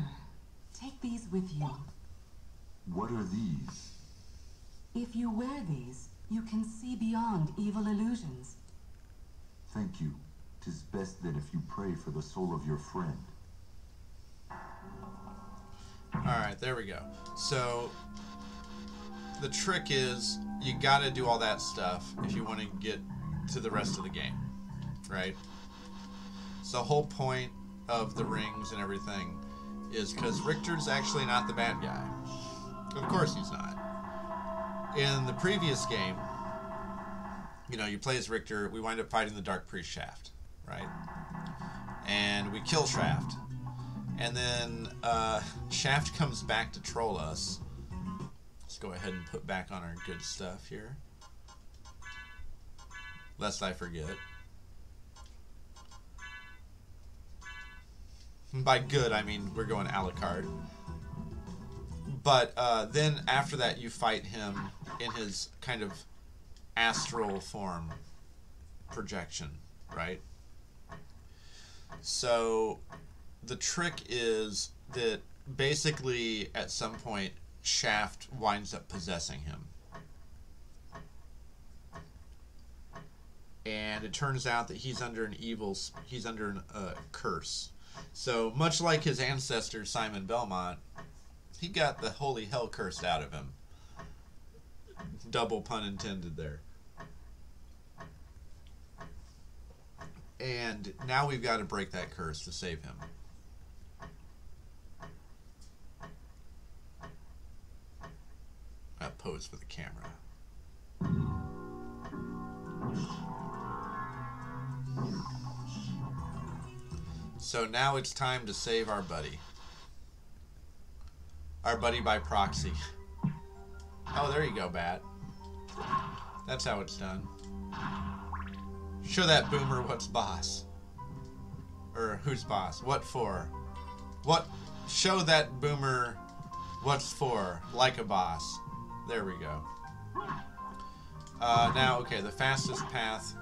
Take these with you. What are these? If you wear these, you can see beyond evil illusions. Thank you. 'Tis best that if you pray for the soul of your friend. Alright, there we go. So, the trick is, you gotta do all that stuff if you want to get to the rest of the game. Right? So the whole point of the rings and everything is because Richter's actually not the bad guy. Of course he's not. In the previous game, you know, you play as Richter, we wind up fighting the Dark Priest Shaft, right? And we kill Shaft. And then Shaft comes back to troll us. Let's go ahead and put back on our good stuff here. Lest I forget. By good, I mean we're going Alucard. But then after that, you fight him in his kind of astral form projection, right? So the trick is that basically at some point Shaft winds up possessing him. And it turns out that he's under a curse. So, much like his ancestor, Simon Belmont, he got the holy hell cursed out of him. Double pun intended there. And now we've got to break that curse to save him. That pose for the camera. So now it's time to save our buddy. Our buddy by proxy. Oh, there you go, Bat. That's how it's done. Show that boomer what's boss. Or who's boss. What for? What? Show that boomer What's for? Like a boss. There we go. Now, okay, the fastest path.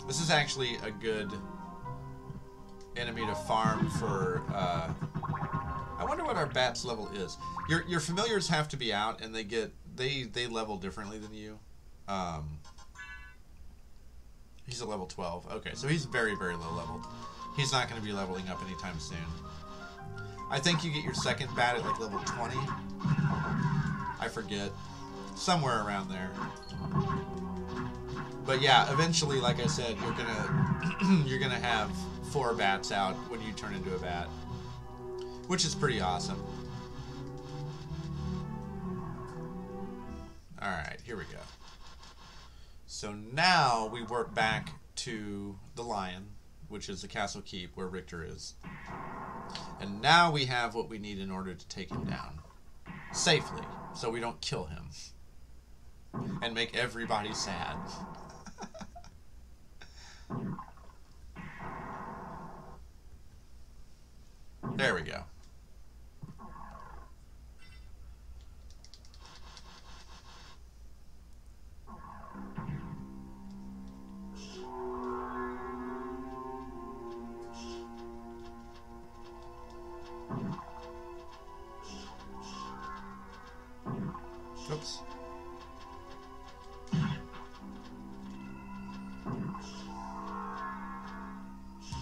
This is actually a good enemy to farm for, I wonder what our bat's level is. Your familiars have to be out, and they level differently than you. He's a level 12. Okay, so he's very, very low leveled. He's not going to be leveling up anytime soon. I think you get your second bat at like level 20. I forget. Somewhere around there. But yeah, eventually, like I said, you're gonna have 4 bats out when you turn into a bat, which is pretty awesome. All right, here we go. So now we work back to the lion, which is the castle keep where Richter is, and now we have what we need in order to take him down safely, so we don't kill him and make everybody sad. There we go. Oops.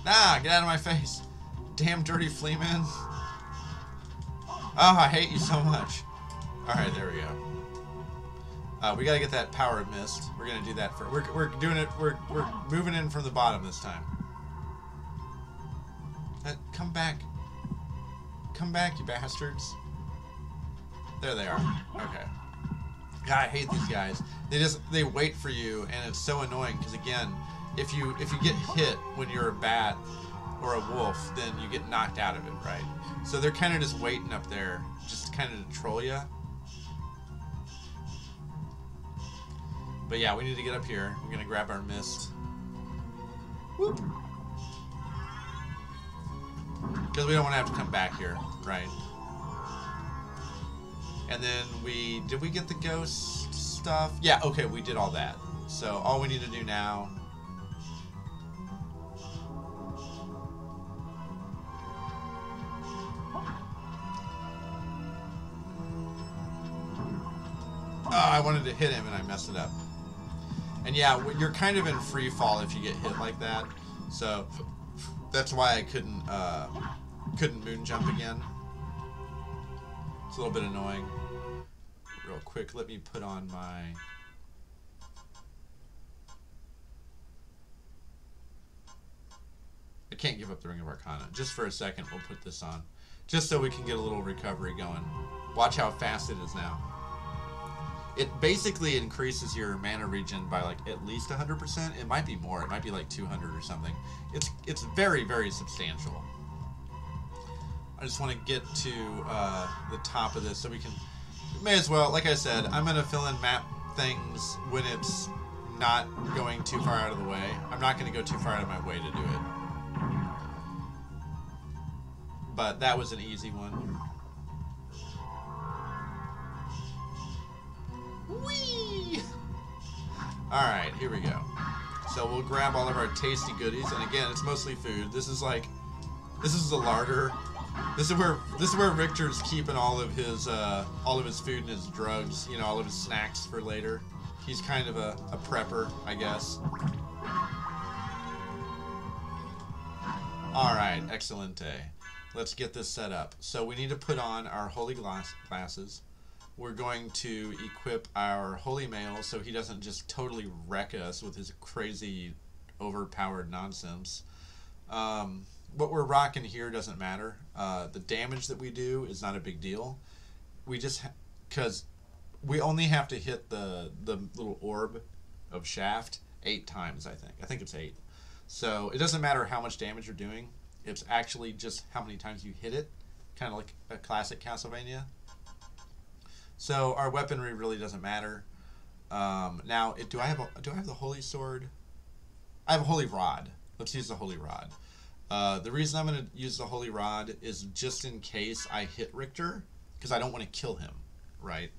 Nah, get out of my face. Damn dirty flea man. Oh, I hate you so much. Alright, there we go. We gotta get that power of mist. We're gonna do that for we're doing it we're moving in from the bottom this time. Come back. Come back, you bastards. There they are. Okay. God, I hate these guys. They wait for you, and it's so annoying because again, if you get hit when you're a bat or a wolf, then you get knocked out of it, right? So they're kind of just waiting up there, just kind of to troll you. But yeah, we need to get up here. We're gonna grab our mist. Whoop. Because we don't want to have to come back here, right? And then did we get the ghost stuff? Yeah, okay, we did all that. So all we need to do now. Oh, I wanted to hit him and I messed it up. And yeah, you're kind of in free fall if you get hit like that. So that's why I couldn't moon jump again. It's a little bit annoying. Real quick, let me put on my... I can't give up the Ring of Arcana. Just for a second, we'll put this on. Just so we can get a little recovery going. Watch how fast it is now. It basically increases your mana regen by like at least 100%. It might be more. It might be like 200 or something. It's very, very substantial. I just want to get to the top of this so we can... May as well, like I said, I'm going to fill in map things when it's not going too far out of the way. I'm not going to go too far out of my way to do it. But that was an easy one. Whee! Alright, here we go. So we'll grab all of our tasty goodies, and again, it's mostly food. This is the larder. This is where Richter's keeping all of his food and his drugs, you know, all of his snacks for later. He's kind of a prepper, I guess. Alright, excelente. Let's get this set up. So we need to put on our holy glasses. We're going to equip our holy mail so he doesn't just totally wreck us with his crazy overpowered nonsense. What we're rocking here doesn't matter. The damage that we do is not a big deal. We just, because we only have to hit the little orb of shaft 8 times, I think. I think it's 8. So it doesn't matter how much damage you're doing. It's actually just how many times you hit it, kind of like a classic Castlevania. So our weaponry really doesn't matter. Now, do I have the holy sword? I have a holy rod. Let's use the holy rod. The reason I'm going to use the Holy Rod is just in case I hit Richter, because I don't want to kill him, right?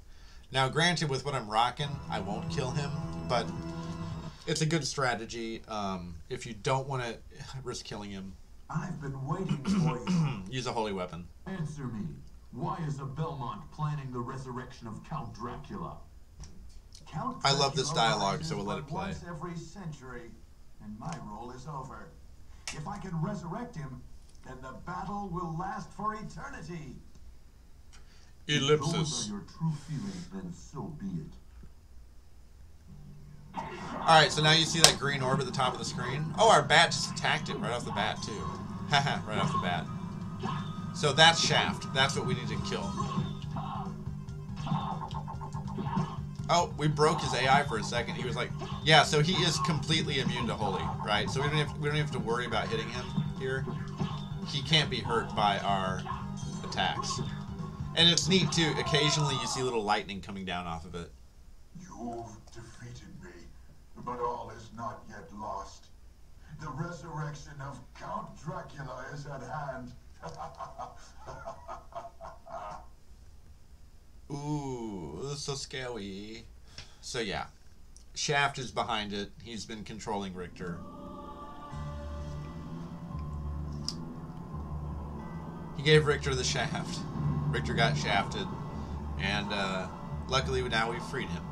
Now, granted, with what I'm rocking, I won't kill him, but it's a good strategy if you don't want to risk killing him. I've been waiting for you. Use a holy weapon. Answer me. Why is a Belmont planning the resurrection of Count Dracula? Count I love this Dracula dialogue, rises so we'll let it but play. Once every century, and my role is over. If I can resurrect him, then the battle will last for eternity. If Ellipsis. those are your true feelings, then so be it. Alright, so now you see that green orb at the top of the screen? Oh, our bat just attacked it right off the bat, too. Haha, right off the bat. So that's Shaft. That's what we need to kill. Oh, we broke his AI for a second. He was like, yeah, so he is completely immune to Holy, right? So we don't even have to worry about hitting him here. He can't be hurt by our attacks. And it's neat, too. Occasionally you see little lightning coming down off of it. You've defeated me, but all is not yet lost. The resurrection of Count Dracula is at hand. Ooh, this is so scary. So yeah, Shaft is behind it. He's been controlling Richter. He gave Richter the shaft. Richter got shafted, and luckily now we've freed him.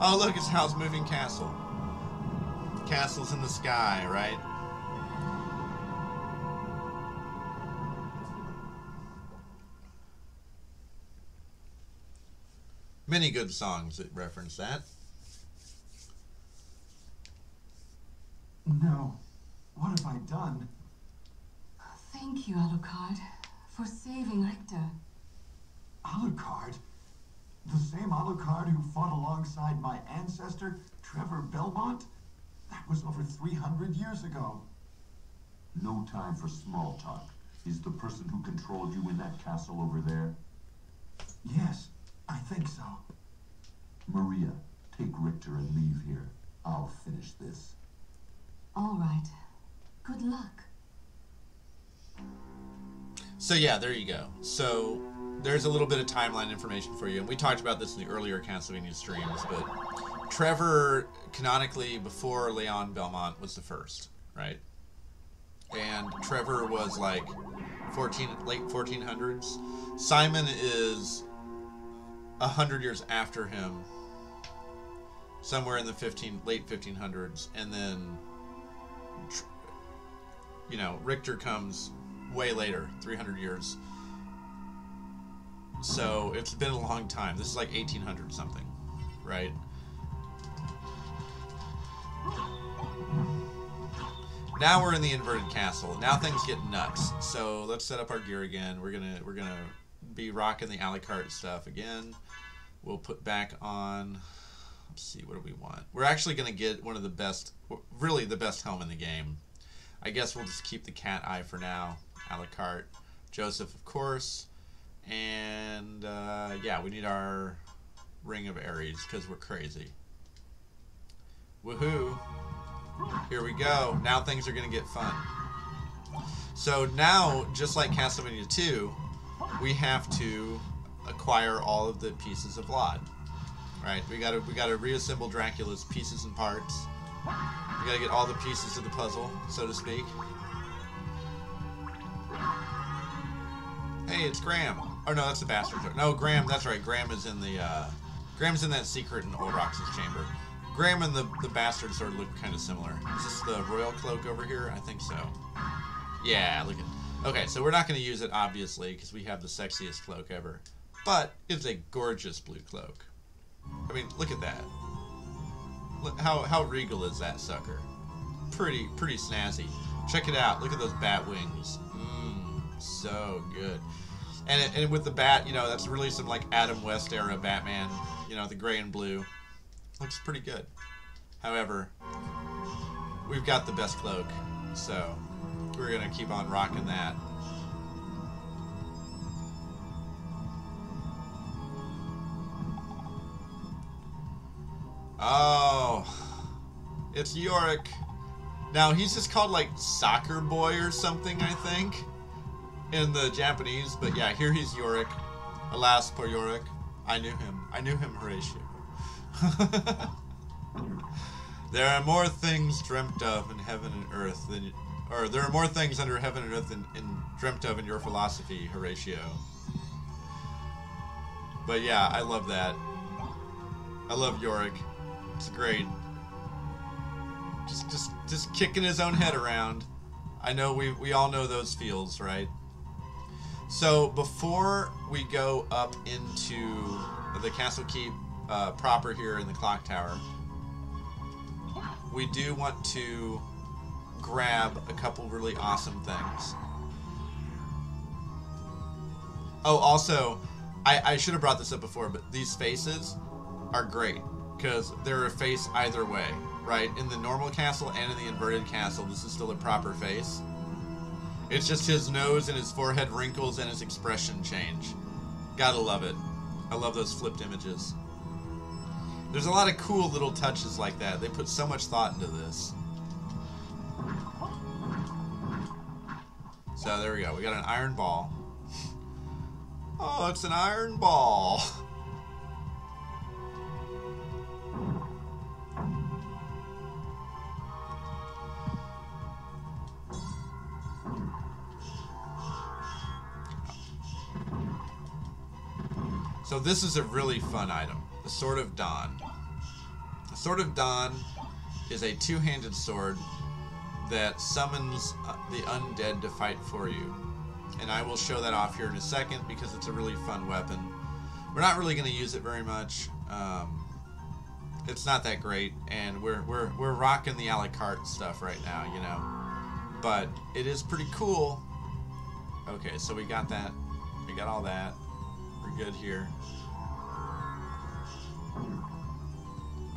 Oh, look, it's Howl's Moving Castle. Castle's in the sky, right? Many good songs that reference that. No. What have I done? Thank you, Alucard, for saving Richter. Alucard? The same Alucard who fought alongside my ancestor, Trevor Belmont? That was over 300 years ago. No time for small talk. Is the person who controlled you in that castle over there? Yes, I think so. Maria, take Richter and leave here. I'll finish this. All right. Good luck. So yeah, there you go. So there's a little bit of timeline information for you. And we talked about this in the earlier Castlevania streams, but Trevor, canonically, before Leon Belmont, was the first, right? And Trevor was like late 1400s. Simon is 100 years after him, somewhere in the late 1500s, and then, you know, Richter comes way later, 300 years. So it's been a long time. This is like 1800 something, right? Now we're in the inverted castle. Now things get nuts. So let's set up our gear again. We're gonna be rocking the Alucard stuff again. We'll put back on. Let's see, what do we want? We're actually gonna get one of the best, really the best helm in the game. I guess we'll just keep the cat eye for now. Alucard, Joseph, of course, and yeah, we need our Ring of Aries because we're crazy. Woohoo! Here we go. Now things are going to get fun. So now, just like Castlevania 2, we have to acquire all of the pieces of Vlad. Right? We gotta reassemble Dracula's pieces and parts. We gotta get all the pieces of the puzzle, so to speak. Hey, it's Graham. Oh no, that's the bastard. No, Graham. That's right. Graham is in the. Graham's in that secret in Olrox's chamber. Graham and the bastard sword look kind of similar. Is this the royal cloak over here? I think so. Yeah, look at. Okay, so we're not going to use it obviously because we have the sexiest cloak ever, but it's a gorgeous blue cloak. I mean, look at that. Look how regal is that sucker? Pretty snazzy. Check it out. Look at those bat wings. So good. And with the bat, you know, that's really some like Adam West era Batman. You know, the gray and blue. Looks pretty good. However, we've got the best cloak, so we're gonna keep on rocking that. Oh, it's Yorick. Now, he's just called, like, Soccer Boy or something, I think, in the Japanese. But, yeah, here he's Yorick. Alas, poor Yorick. I knew him. I knew him, Horatio. There are more things dreamt of in heaven and earth than... Or, there are more things under heaven and earth than dreamt of in your philosophy, Horatio. But, yeah, I love that. I love Yorick. It's great. Just kicking his own head around. I know we all know those feels, right? So before we go up into the Castle Keep proper here in the clock tower, we do want to grab a couple really awesome things. Oh, also, I should have brought this up before, but these faces are great because they're a face either way. Right, in the normal castle and in the inverted castle, this is still a proper face. It's just his nose and his forehead wrinkles and his expression change. Gotta love it. I love those flipped images. There's a lot of cool little touches like that. They put so much thought into this. So there we go. We got an iron ball. Oh, it's an iron ball. So this is a really fun item, the Sword of Dawn. The Sword of Dawn is a two-handed sword that summons the undead to fight for you. And I will show that off here in a second because it's a really fun weapon. We're not really going to use it very much. It's not that great, and we're rocking the a la carte stuff right now, you know. But it is pretty cool. Okay, so we got that. We got all that. We're good here.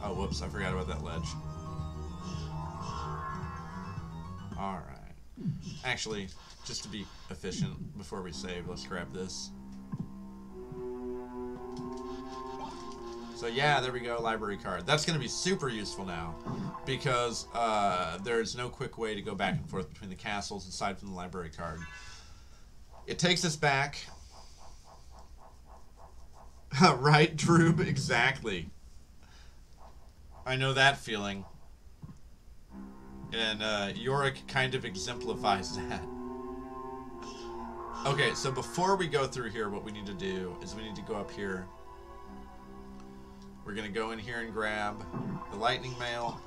Oh, whoops, I forgot about that ledge. Alright. Actually, just to be efficient, before we save, let's grab this. So yeah, there we go, library card. That's going to be super useful now, because there's no quick way to go back and forth between the castles aside from the library card. It takes us back... Right, Droob? Exactly. I know that feeling. And Yorick kind of exemplifies that. Okay, so before we go through here, what we need to do is we need to go up here. We're going to go in here and grab the lightning mail.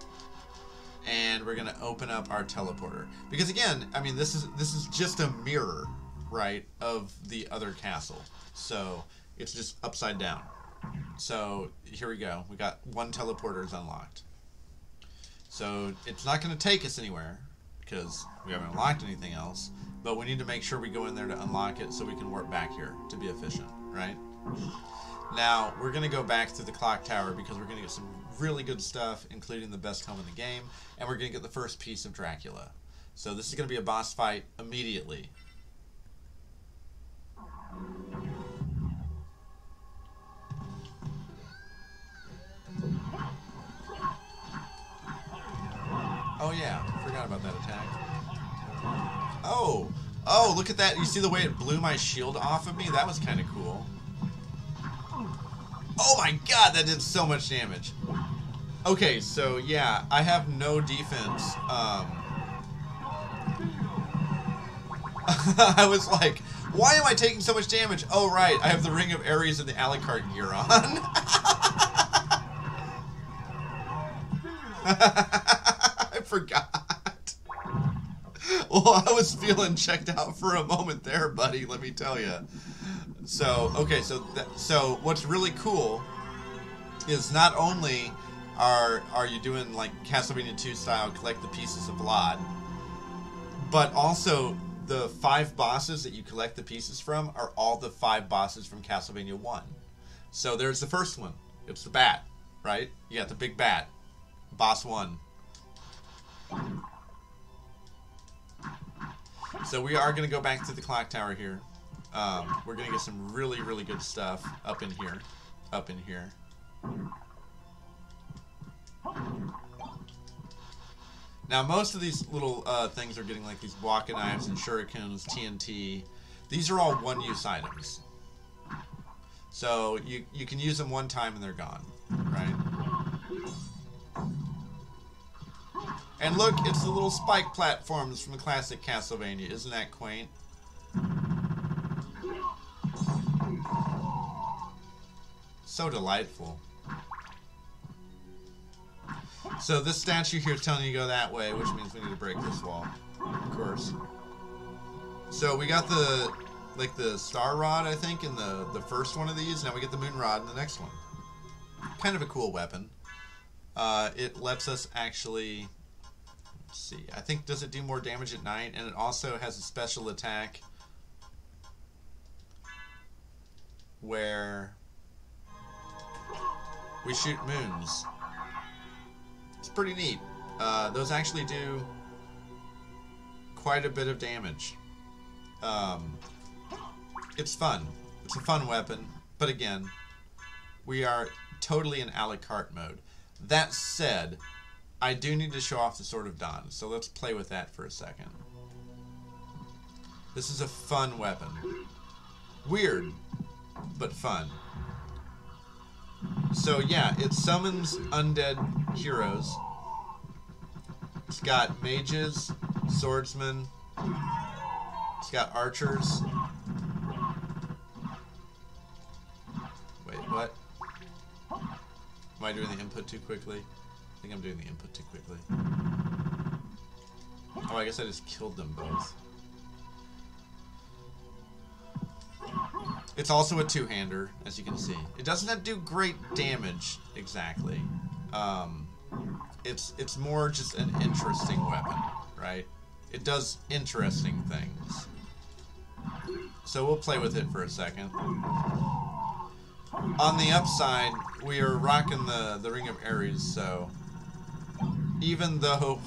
And we're going to open up our teleporter. Because again, I mean, this is just a mirror, right, of the other castle. So... it's just upside down. So here we go. We got one teleporter is unlocked. So it's not going to take us anywhere because we haven't unlocked anything else. But we need to make sure we go in there to unlock it so we can warp back here to be efficient, right? Now we're going to go back through the clock tower because we're going to get some really good stuff, including the best home in the game, and we're going to get the first piece of Dracula. So this is going to be a boss fight immediately. Oh yeah, forgot about that attack. Oh, look at that. You see the way it blew my shield off of me? That was kind of cool. Oh my god, that did so much damage. Okay, so yeah, I have no defense. I was like, why am I taking so much damage? Oh right, I have the Ring of Aries and the a la carte gear on. I forgot. Well, I was feeling checked out for a moment there, buddy, let me tell you. So, okay, so what's really cool is not only are you doing like Castlevania 2 style, collect the pieces of blood, but also the 5 bosses that you collect the pieces from are all the 5 bosses from Castlevania 1. So there's the first one. It's the bat, right? You got the big bat. Boss 1. So we are going to go back to the clock tower here. We're going to get some really, really good stuff up in here. Up in here. Now, most of these little things are getting like these waka knives and shurikens, TNT. These are all one-use items. So you can use them one time and they're gone, right? And look, it's the little spike platforms from the classic Castlevania. Isn't that quaint? So delightful. So this statue here is telling you to go that way, which means we need to break this wall, of course. So we got the, like the star rod, I think, in the first one of these. Now we get the moon rod in the next one. Kind of a cool weapon. It lets us actually, let's see, I think, does it do more damage at night? And it also has a special attack where we shoot moons. It's pretty neat. Those actually do quite a bit of damage. It's fun. It's a fun weapon. But again, we are totally in a la carte mode. That said, I do need to show off the Sword of Dawn. So let's play with that for a second. This is a fun weapon. Weird, but fun. So yeah, it summons undead heroes. It's got mages, swordsmen. It's got archers. Wait, what? Am I doing the input too quickly? I think I'm doing the input too quickly. Oh, I guess I just killed them both. It's also a two-hander, as you can see. It doesn't do great damage, exactly. It's more just an interesting weapon, right? It does interesting things. So we'll play with it for a second. On the upside, we are rocking the Ring of Aries, so even though...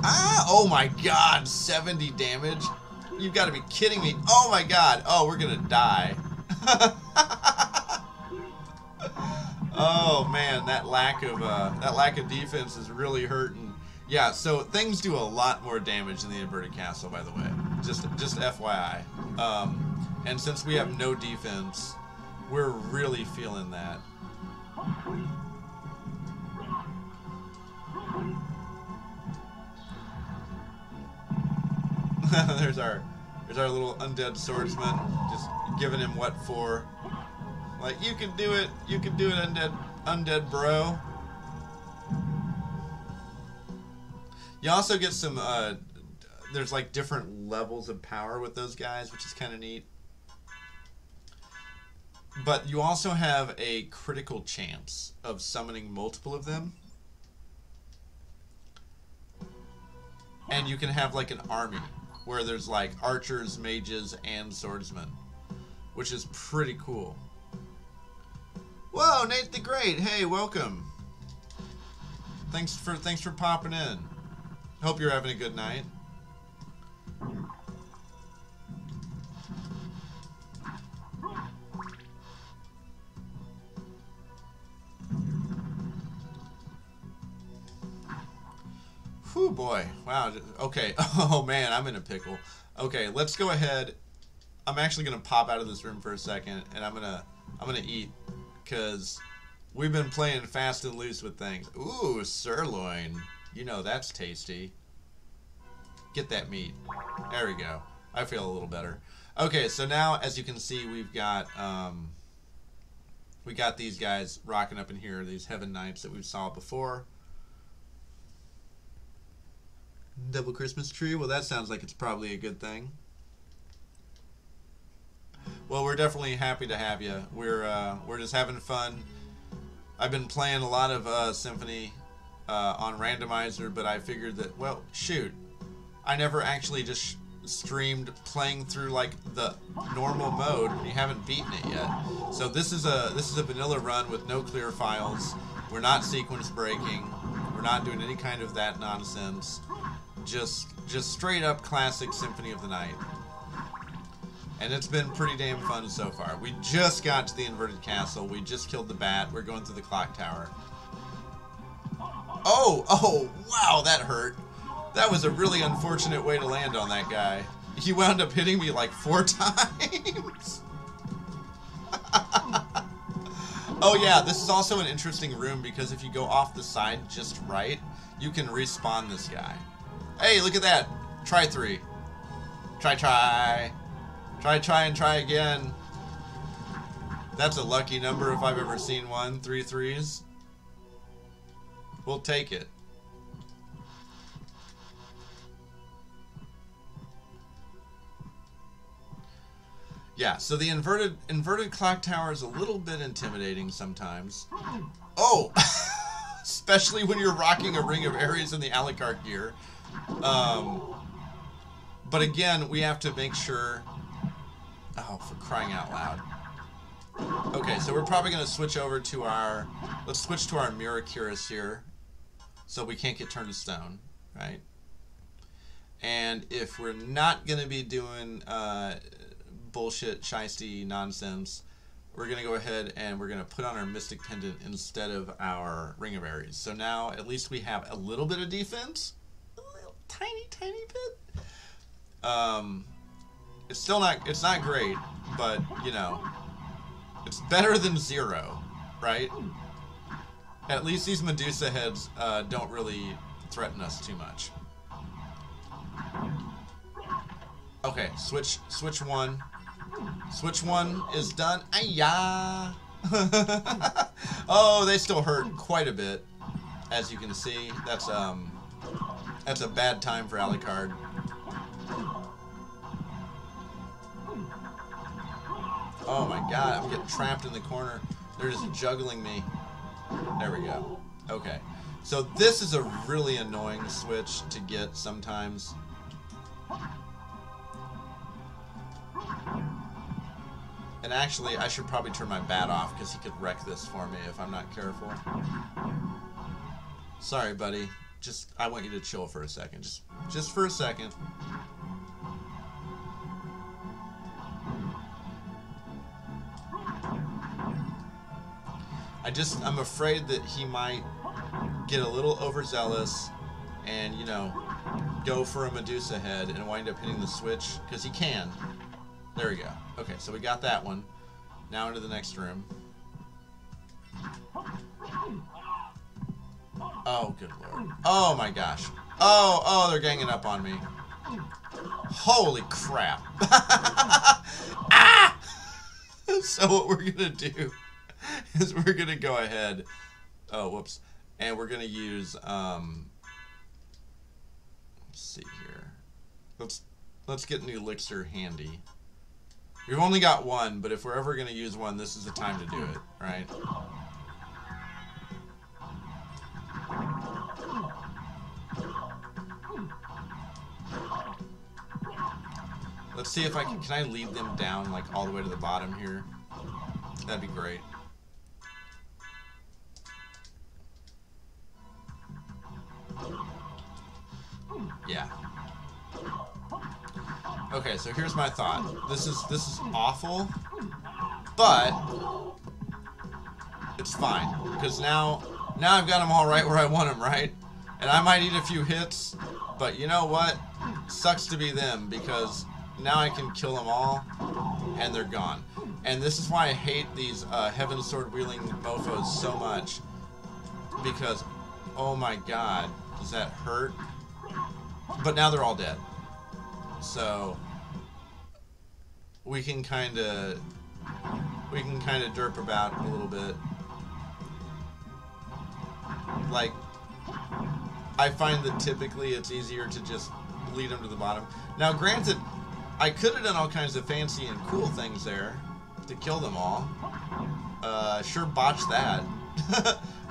Ah! Oh my god! 70 damage? You've got to be kidding me. Oh my god. Oh, we're gonna die. Oh man, that lack of defense is really hurting. Yeah, so things do a lot more damage in the inverted castle, by the way. Just FYI. And since we have no defense, we're really feeling that. There's our little undead swordsman, just giving him what for. Like, you can do it, undead bro. You also get some, there's like different levels of power with those guys, which is kind of neat. But you also have a critical chance of summoning multiple of them. And you can have like an army where there's like archers, mages, and swordsmen, which is pretty cool. Whoa, Nate the Great! Hey, welcome. Thanks for popping in. Hope you're having a good night. Whew, boy. Wow. Okay. Oh, man, I'm in a pickle. Okay, let's go ahead. I'm actually going to pop out of this room for a second, and I'm gonna eat, because we've been playing fast and loose with things. Ooh, sirloin. You know that's tasty. Get that meat. There we go. I feel a little better. Okay, so now, as you can see, we got these guys rocking up in here, these Heaven Knights that we saw before. Double Christmas tree? Well, that sounds like it's probably a good thing. Well, we're definitely happy to have you. We're just having fun. I've been playing a lot of Symphony on randomizer, but I figured that, well, shoot, I never actually just streamed playing through like the normal mode. You haven't beaten it yet. So this is a vanilla run with no clear files. We're not sequence breaking. We're not doing any kind of that nonsense. just straight up classic Symphony of the Night. And it's been pretty damn fun so far. We just got to the inverted castle. We just killed the bat. We're going through the clock tower. Oh, wow, that hurt. That was a really unfortunate way to land on that guy. He wound up hitting me like 4 times. Oh yeah, this is also an interesting room because if you go off the side just right, you can respawn this guy. Hey, look at that. Try 3. Try. Try and try again. That's a lucky number if I've ever seen one. 3 3s. We'll take it. Yeah, so the inverted clock tower is a little bit intimidating sometimes. Oh! Especially when you're rocking a Ring of Aries in the Alucard gear. But again, we have to make sure... Oh, for crying out loud. Okay, so we're probably going to switch over to our... Let's switch to our Miraculous here. So we can't get turned to stone, right? And if we're not going to be doing bullshit, shiesty nonsense, we're going to go ahead and we're going to put on our Mystic Pendant instead of our Ring of Aries. So now at least we have a little bit of defense. A little tiny bit. It's still not, it's not great, but, you know, it's better than 0, right? At least these Medusa heads don't really threaten us too much. Okay, switch 1. Switch 1 is done. Ayah! Oh, they still hurt quite a bit, as you can see. That's a bad time for Alucard. Oh my god, I'm getting trapped in the corner. They're just juggling me. There we go. Okay. So this is a really annoying switch to get sometimes. And actually, I should probably turn my bat off because he could wreck this for me if I'm not careful. Sorry, buddy. Just, I want you to chill for a second. Just for a second. I'm afraid that he might get a little overzealous and, you know, go for a Medusa head and wind up hitting the switch, because he can. There we go. Okay, so we got that one. Now into the next room. Oh, good lord. Oh my gosh. Oh, they're ganging up on me. Holy crap. Ah! So what we're gonna do is we're gonna go ahead. Oh, whoops. And we're gonna use let's see here. Let's get an elixir handy. We've only got one, but if we're ever gonna use one, this is the time to do it, right? Let's see if I can I lead them down like all the way to the bottom here? That'd be great. Yeah. Okay, so here's my thought. This is awful, but it's fine because now I've got them all right where I want them, right? And I might eat a few hits, but you know what? Sucks to be them because now I can kill them all and they're gone. And this is why I hate these Heaven Sword wielding mofos so much, because oh my god, does that hurt? But now they're all dead. So we can kind of derp about a little bit. Like, I find that typically it's easier to just lead them to the bottom. Now, granted, I could have done all kinds of fancy and cool things there to kill them all. Sure botched that.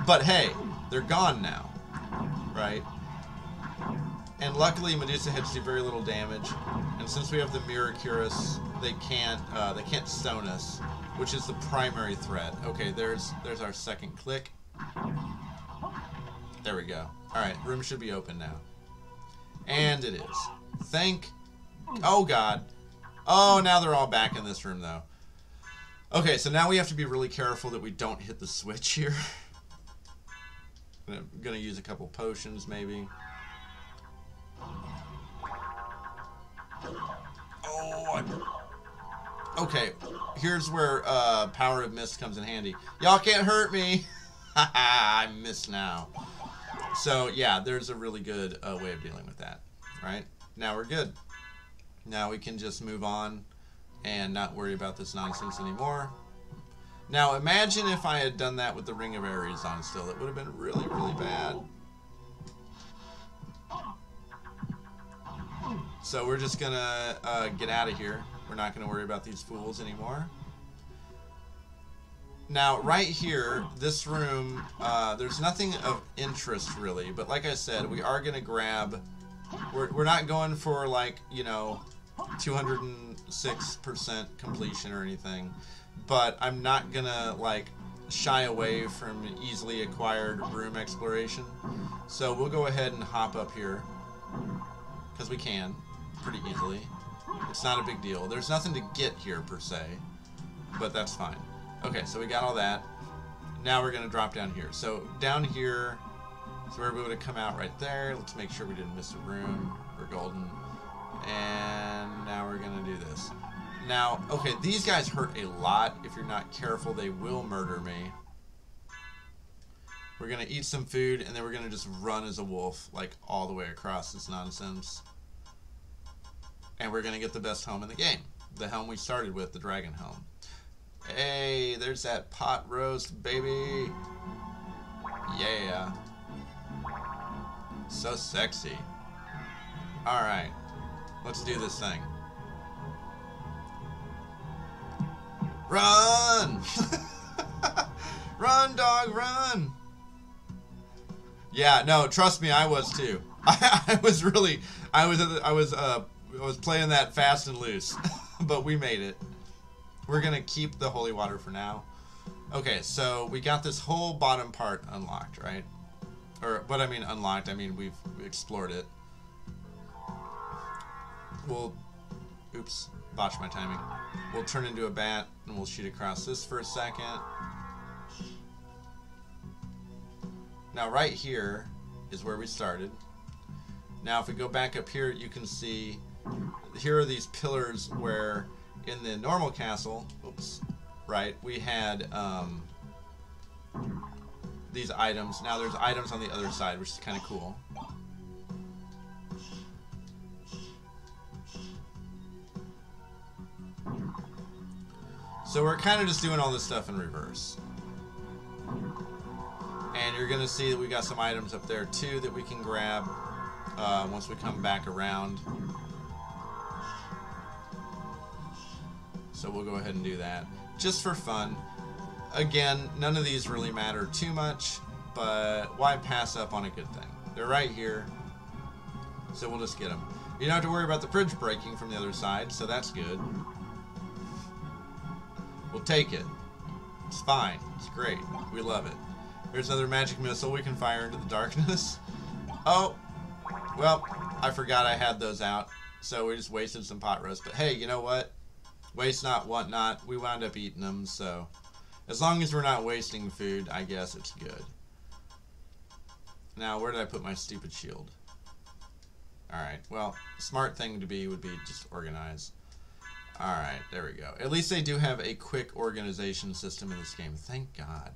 But hey, they're gone now, right? And luckily, Medusa heads do very little damage, and since we have the Miraculous, they can't stone us, which is the primary threat. Okay, there's our second click. There we go. All right, room should be open now. And it is. Oh god. Oh, now they're all back in this room though. Okay, so now we have to be really careful that we don't hit the switch here. I'm gonna use a couple potions maybe. Okay, here's where Power of Mist comes in handy. Y'all can't hurt me! Haha, I miss now. So, yeah, there's a really good way of dealing with that. Right? Now we're good. Now we can just move on and not worry about this nonsense anymore. Now, imagine if I had done that with the Ring of Aries on still. It would have been really, really bad. So we're just gonna get out of here. We're not gonna worry about these fools anymore. Now, right here, this room, there's nothing of interest really, but like I said, we are gonna grab. We're not going for like, you know, 206% completion or anything, but I'm not gonna like shy away from easily acquired room exploration. So we'll go ahead and hop up here because we can pretty easily. It's not a big deal. There's nothing to get here per se, but that's fine. Okay, so we got all that. Now we're gonna drop down here. So down here is where we would have come out right there. Let's make sure we didn't miss a room. We're golden. And now we're gonna do this. Now, okay, these guys hurt a lot. If you're not careful, they will murder me. We're gonna eat some food, and then we're gonna just run as a wolf, like all the way across this nonsense. And we're gonna get the best helm in the game. The helm we started with, the dragon helm. Hey, there's that pot roast, baby. Yeah. So sexy. Alright. Let's do this thing. Run! Run, dog, run! Yeah, no, trust me, I was too. I was playing that fast and loose, but we made it. We're gonna keep the holy water for now. Okay, so we got this whole bottom part unlocked, right? Or, what I mean unlocked, I mean we've explored it. We'll, oops, botched my timing. We'll turn into a bat and we'll shoot across this for a second. Now right here is where we started. Now if we go back up here, you can see here are these pillars where in the normal castle, oops, right, we had these items. Now there's items on the other side, which is kind of cool. So we're kind of just doing all this stuff in reverse. And you're going to see that we got some items up there too that we can grab once we come back around. So we'll go ahead and do that just for fun. Again, none of these really matter too much, but why pass up on a good thing? They're right here, so we'll just get them. You don't have to worry about the bridge breaking from the other side, so that's good. We'll take it. It's fine. It's great. We love it. There's another magic missile we can fire into the darkness. Oh, well, I forgot I had those out, so we just wasted some pot roast. But hey, you know what? Waste not, want not. We wound up eating them, so as long as we're not wasting food, I guess it's good. Now, where did I put my stupid shield? Alright, well, smart thing to be would be just organize. Alright, there we go. At least they do have a quick organization system in this game. Thank God.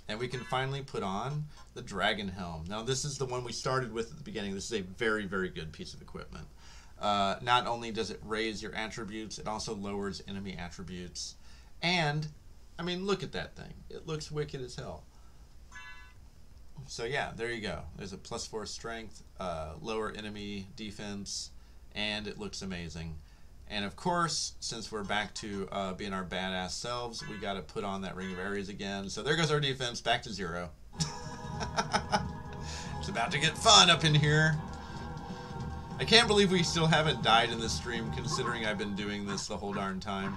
And we can finally put on the Dragon Helm. Now, this is the one we started with at the beginning. This is a very, very good piece of equipment. Not only does it raise your attributes, it also lowers enemy attributes. And, I mean, look at that thing. It looks wicked as hell. So yeah, there you go. There's a +4 strength, lower enemy defense, and it looks amazing. And of course, since we're back to being our badass selves, we got to put on that Ring of Aries again. So there goes our defense, back to 0. It's about to get fun up in here. I can't believe we still haven't died in this stream, considering I've been doing this the whole darn time.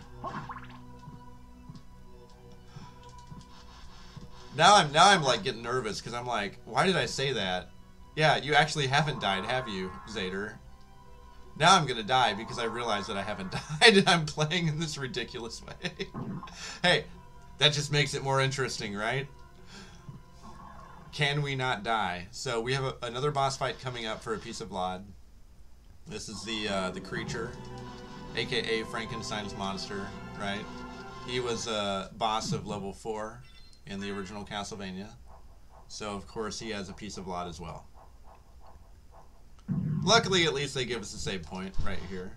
Now I'm like getting nervous because I'm like, why did I say that? Yeah, you actually haven't died, have you, Zader? Now I'm gonna die because I realize that I haven't died and I'm playing in this ridiculous way. Hey, that just makes it more interesting, right? Can we not die? So we have another boss fight coming up for a piece of Vlad. This is the creature, aka Frankenstein's monster, right? He was a boss of level 4 in the original Castlevania. So of course he has a piece of Vlad as well. Luckily, at least they give us a save point right here.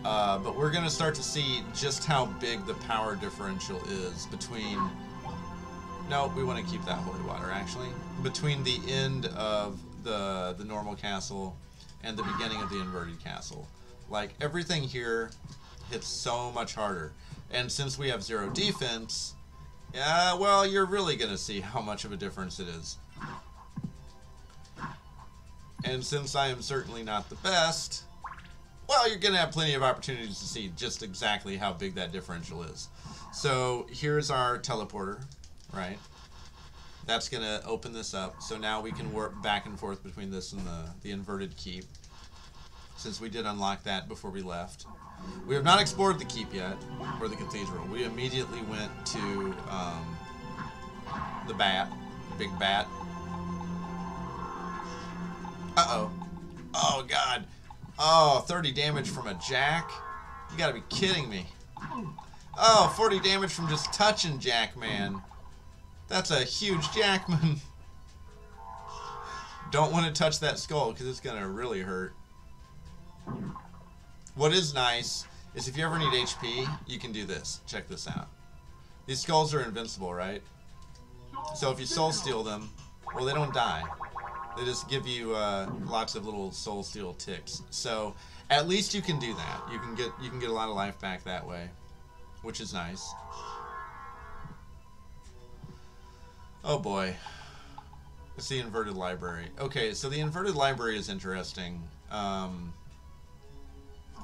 But we're going to start to see just how big the power differential is between... No, we want to keep that holy water, actually. Between the end of the normal castle and the beginning of the inverted castle. Like, everything here hits so much harder. And since we have 0 defense, yeah, well, you're really going to see how much of a difference it is. And since I am certainly not the best, well, you're going to have plenty of opportunities to see just exactly how big that differential is. So here's our teleporter, right? That's going to open this up. So now we can warp back and forth between this and the inverted keep, since we did unlock that before we left. We have not explored the keep yet, or the cathedral. We immediately went to the bat, big bat. Uh-oh. Oh, God. Oh, 30 damage from a jack? You gotta be kidding me. Oh, 40 damage from just touching Jack, man. That's a huge Jackman. Don't want to touch that skull, because it's gonna really hurt. What is nice is if you ever need HP, you can do this. Check this out. These skulls are invincible, right? So if you soul steal them, well, they don't die. They just give you lots of little soul steal ticks. So at least you can do that. You can get a lot of life back that way, which is nice. Oh boy, it's the inverted library. Okay, so the inverted library is interesting.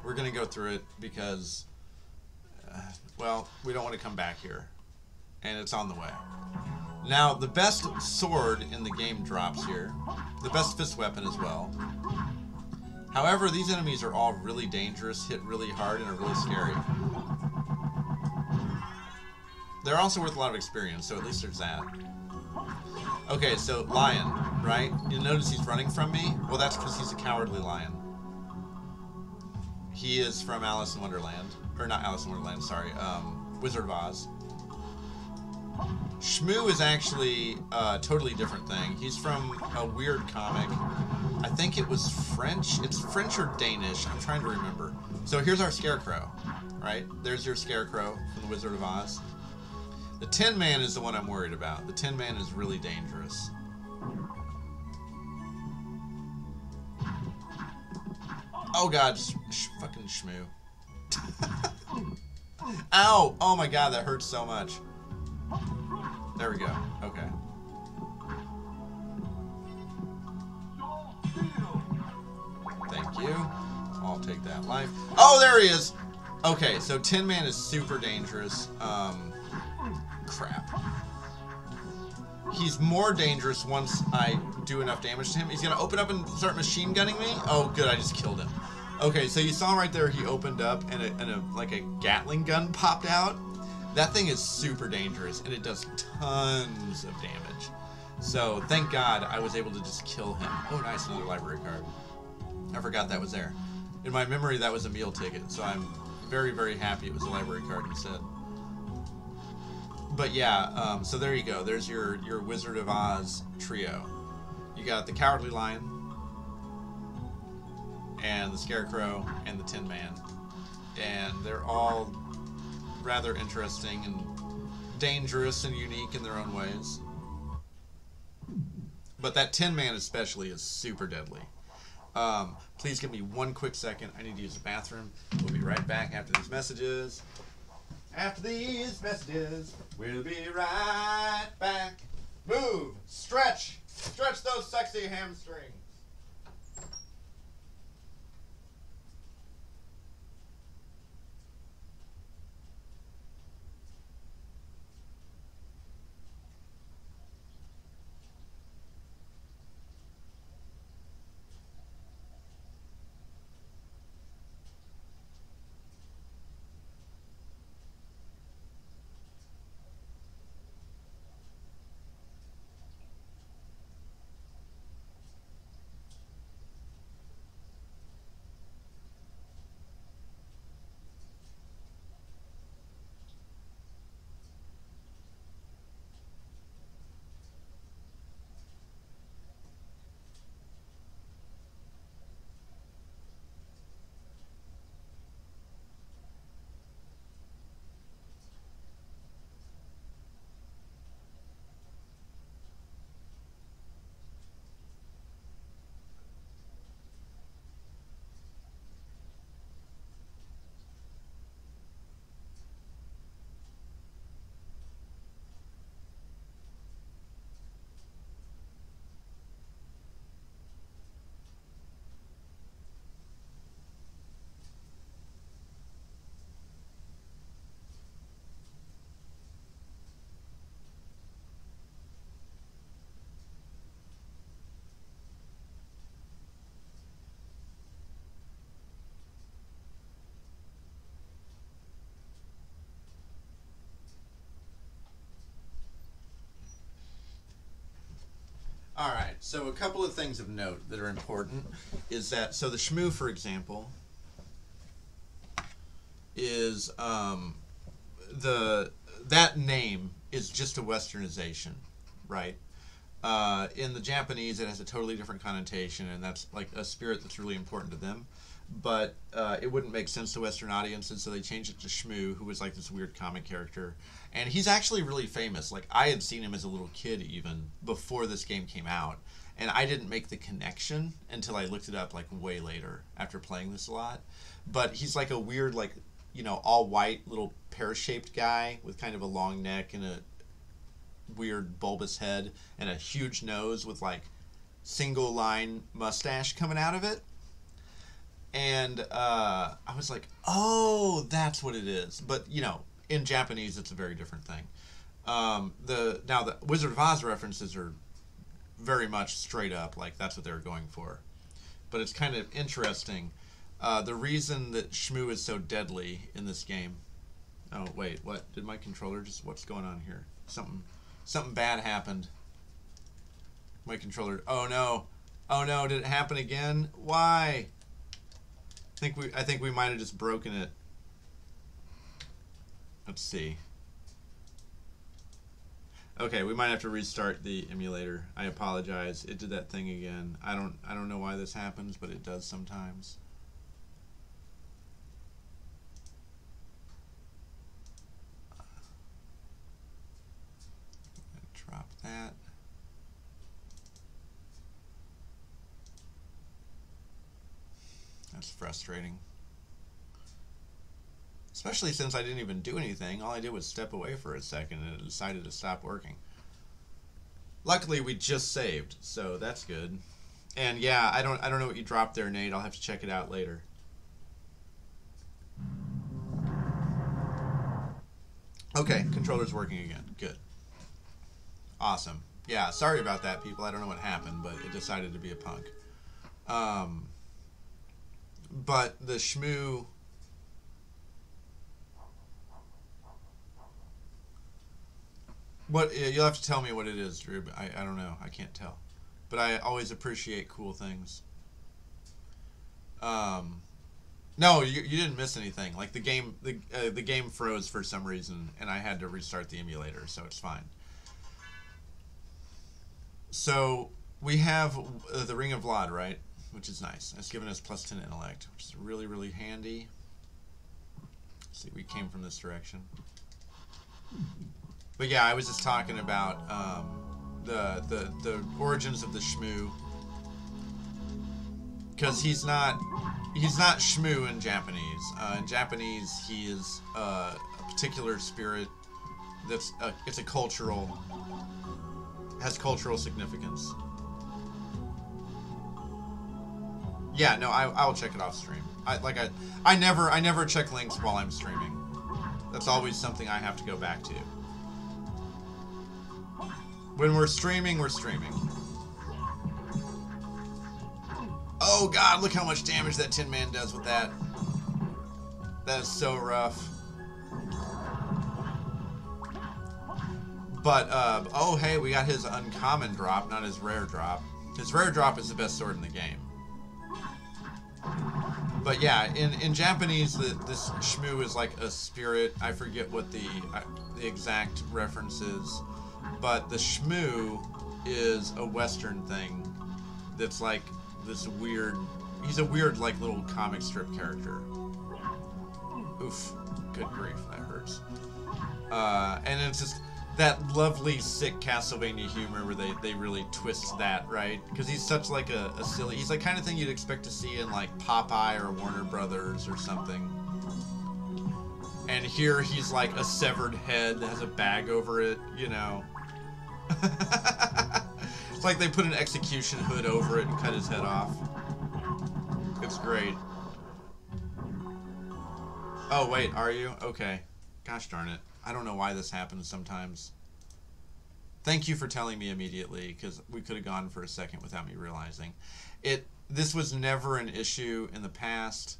We're gonna go through it because, well, we don't want to come back here, and it's on the way. Now, the best sword in the game drops here. The best fist weapon as well. However, these enemies are all really dangerous, hit really hard, and are really scary. They're also worth a lot of experience, so at least there's that. Okay, so lion, right? You'll notice he's running from me. Well, that's because he's a cowardly lion. He is from Alice in Wonderland. Or not Alice in Wonderland, sorry. Wizard of Oz. Shmoo is actually a totally different thing. He's from a weird comic. I think it was French. It's French or Danish. I'm trying to remember. So here's our Scarecrow, right? There's your Scarecrow from the Wizard of Oz. The Tin Man is the one I'm worried about. The Tin Man is really dangerous. Oh god, fucking Shmoo. Ow! Oh my god, that hurts so much. There we go. Okay. Thank you. I'll take that life. Oh, there he is! Okay, so Tin Man is super dangerous. Crap. He's more dangerous once I do enough damage to him. He's gonna open up and start machine gunning me? Oh, good, I just killed him. Okay, so you saw right there he opened up and like a Gatling gun popped out. That thing is super dangerous, and it does tons of damage. So, thank God I was able to just kill him. Oh, nice, another library card. I forgot that was there. In my memory, that was a meal ticket, so I'm very, very happy it was a library card instead. But yeah, so there you go. There's your Wizard of Oz trio. You got the Cowardly Lion, and the Scarecrow, and the Tin Man. And they're all rather interesting and dangerous and unique in their own ways. But that Tin Man especially is super deadly. Please give me one quick second. I need to use the bathroom. We'll be right back after these messages. After these messages, we'll be right back. Move, stretch, stretch those sexy hamstrings. All right, so a couple of things of note that are important is that, so the Shmoo, for example, is that name is just a westernization, right? In the Japanese, it has a totally different connotation, and that's like a spirit that's really important to them. But it wouldn't make sense to Western audiences, so they changed it to Shmoo, who was like this weird comic character. And he's actually really famous. Like, I had seen him as a little kid even before this game came out, and I didn't make the connection until I looked it up like way later after playing this a lot. But he's like a weird, like, you know, all white little pear-shaped guy with kind of a long neck and a weird bulbous head and a huge nose with like single line mustache coming out of it. And I was like, oh, that's what it is. But, you know, in Japanese, it's a very different thing. Now, the Wizard of Oz references are very much straight up, like that's what they were going for. But it's kind of interesting. The reason that Shmoo is so deadly in this game... Oh, wait, what? Did my controller just... What's going on here? Something bad happened. My controller... Oh, no. Oh, no, did it happen again? Why? I think we might have just broken it. Let's see. Okay, we might have to restart the emulator. I apologize. It did that thing again. I don't know why this happens, but it does sometimes. Drop that. That's frustrating. Especially since I didn't even do anything. All I did was step away for a second and it decided to stop working. Luckily, we just saved, so that's good. And yeah, I don't know what you dropped there, Nate. I'll have to check it out later. Okay, controller's working again. Good. Awesome. Yeah, sorry about that, people. I don't know what happened, but it decided to be a punk. But the Shmoo... You'll have to tell me what it is, Drew. I don't know. I can't tell. But I always appreciate cool things. No, you didn't miss anything. Like the game froze for some reason, and I had to restart the emulator, so it's fine. So we have the Ring of Vlad, right? Which is nice. It's given us +10 intellect, which is really, really handy. Let's see, we came from this direction. But yeah, I was just talking about the origins of the Shmoo, because he's not Shmoo in Japanese. In Japanese, he is a particular spirit that's has cultural significance. Yeah, no, I'll check it off stream. I never check links while I'm streaming. That's always something I have to go back to. When we're streaming, we're streaming. Oh god, look how much damage that Tin Man does with that. That is so rough. But, oh hey, we got his uncommon drop, not his rare drop. His rare drop is the best sword in the game. But yeah, in Japanese, this Shmoo is like a spirit. I forget what the exact reference is. But the Shmoo is a Western thing that's like this weird... He's a weird, like, little comic strip character. Oof. Good grief, that hurts. And it's just that lovely, sick Castlevania humor where they really twist that, right? Because he's such, like, a silly... He's the kind of thing you'd expect to see in, like, Popeye or Warner Brothers or something. And here he's, like, a severed head that has a bag over it, you know... It's like they put an execution hood over it and cut his head off. It's great. Oh, wait, are you? Okay. Gosh darn it. I don't know why this happens sometimes. Thank you for telling me immediately, because we could have gone for a second without me realizing. This was never an issue in the past.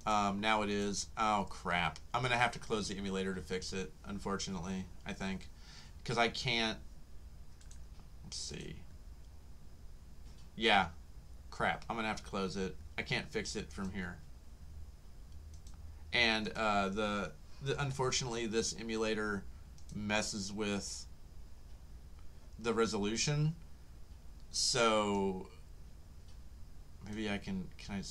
Now it is. Oh, crap. I'm going to have to close the emulator to fix it, unfortunately, I think. Because I can't... Let's see. Yeah. Crap. I'm going to have to close it. I can't fix it from here. And unfortunately, this emulator messes with the resolution. So maybe I can I...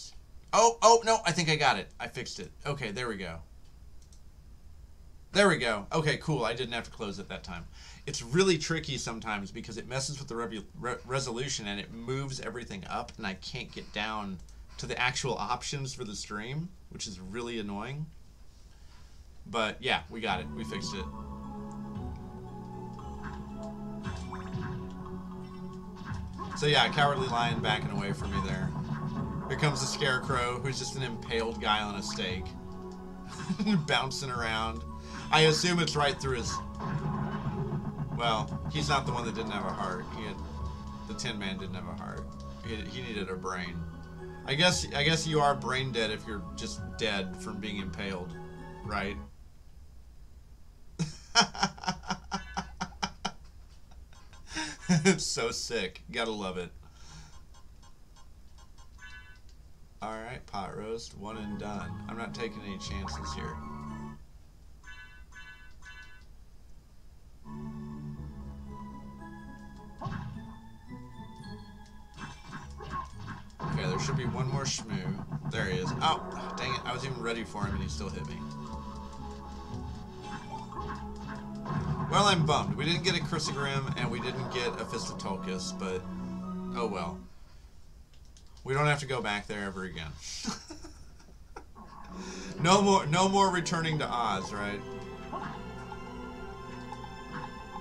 Oh, no, I think I got it. I fixed it. Okay, there we go. There we go. Okay, cool. I didn't have to close it that time. It's really tricky sometimes because it messes with the resolution and it moves everything up, and I can't get down to the actual options for the stream, which is really annoying. But yeah, we got it. We fixed it. So yeah, Cowardly Lion backing away from me there. Here comes the Scarecrow, who's just an impaled guy on a stake. Bouncing around. I assume it's right through his... Well, he's not the one that didn't have a heart. The Tin Man didn't have a heart. He needed a brain. I guess you are brain dead if you're just dead from being impaled, right? It's so sick. Gotta love it. Alright, pot roast, one and done. I'm not taking any chances here. Okay, there should be one more shmoo. There he is. Oh, dang it. I was even ready for him and he still hit me. Well, I'm bummed. We didn't get a Chrysogrim and we didn't get a Fist of Tulkas, but oh well. We don't have to go back there ever again. No more returning to Oz, right?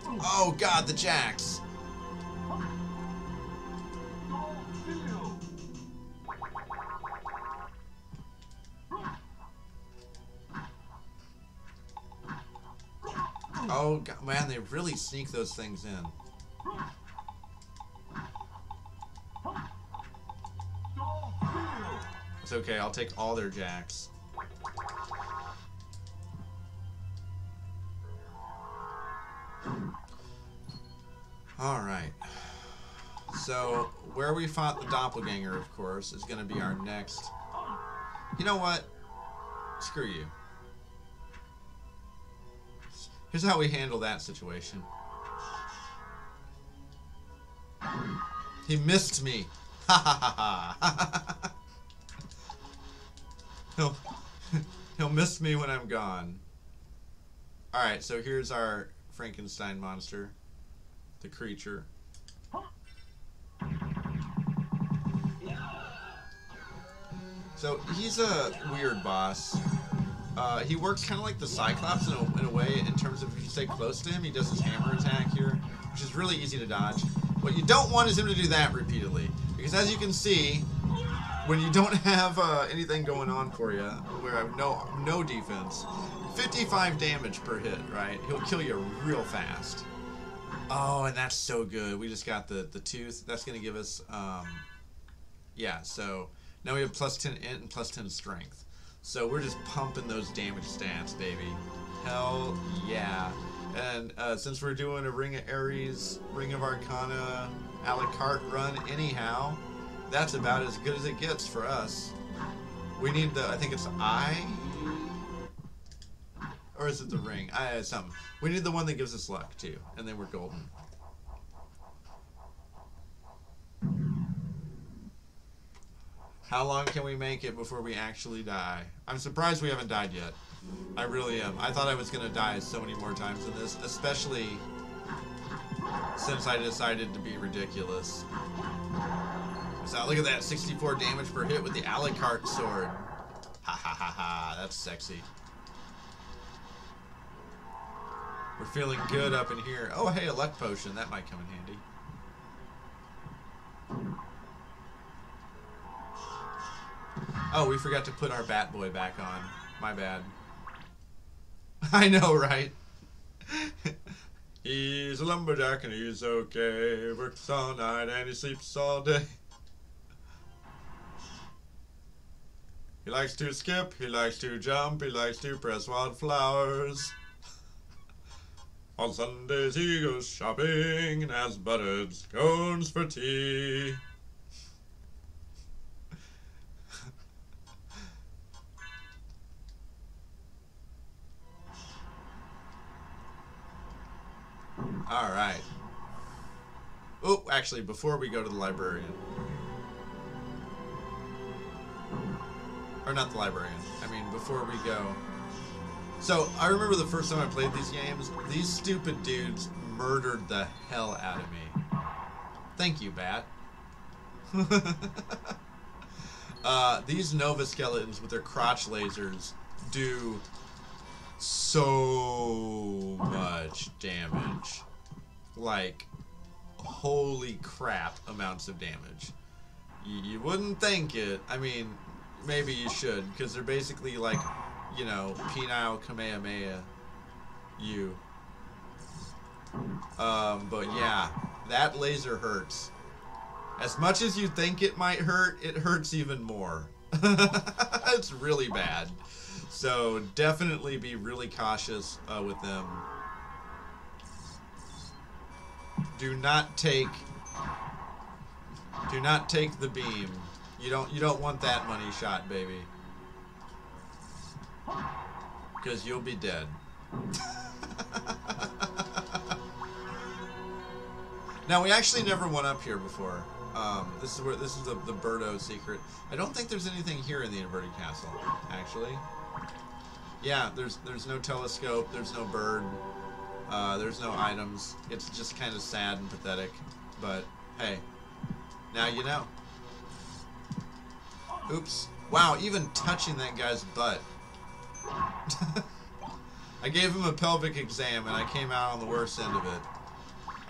Oh god, the Jacks. Oh god, man, they really sneak those things in. It's okay, I'll take all their Jacks. Alright. So, where we fought the Doppelganger, of course, is going to be our next... You know what? Screw you. Here's how we handle that situation. He missed me. Ha ha ha ha. He'll miss me when I'm gone. Alright, so here's our Frankenstein monster. The creature. So he's a weird boss. He works kind of like the Cyclops in a way, in terms of if you stay close to him, he does his hammer attack here, which is really easy to dodge. What you don't want is him to do that repeatedly, because as you can see, when you don't have anything going on for you, where I have no defense, 55 damage per hit, right? He'll kill you real fast. Oh, and that's so good. We just got the tooth. That's going to give us, yeah, so now we have plus 10 int and plus 10 strength. So we're just pumping those damage stats, baby. Hell yeah. And since we're doing a Ring of Aries, Ring of Arcana, a la carte run anyhow, that's about as good as it gets for us. We need the, I think it's eye? Or is it the ring? Something. We need the one that gives us luck, too. And then we're golden. How long can we make it before we actually die? I'm surprised we haven't died yet. I really am. I thought I was going to die so many more times in this, especially since I decided to be ridiculous. So look at that, 64 damage per hit with the a la carte sword. Ha ha ha ha, that's sexy. We're feeling good up in here. Oh hey, a luck potion, that might come in handy. Oh, we forgot to put our Bat Boy back on. My bad. I know, right? He's a lumberjack and he's okay. Works all night and he sleeps all day. He likes to skip, he likes to jump, he likes to press wildflowers. On Sundays he goes shopping and has buttered scones for tea. Alright. Oh, actually, before we go to the librarian. Or not the librarian. I mean, before we go. So, I remember the first time I played these games, these stupid dudes murdered the hell out of me. Thank you, Bat. These Nova Skeletons with their crotch lasers do so much damage. Like, holy crap amounts of damage. You wouldn't think it. I mean, maybe you should, because they're basically like, you know, penile Kamehameha you. But yeah, that laser hurts. As much as you think it might hurt, it hurts even more. It's really bad. So definitely be really cautious with them. Do not take the beam. You don't want that money shot, baby. Because you'll be dead. Now we actually never went up here before. This is the Birdo secret. I don't think there's anything here in the inverted castle, actually. Yeah, there's no telescope, there's no bird, there's no items. It's just kind of sad and pathetic. But hey, now you know. Oops. Wow, even touching that guy's butt. I gave him a pelvic exam and I came out on the worst end of it.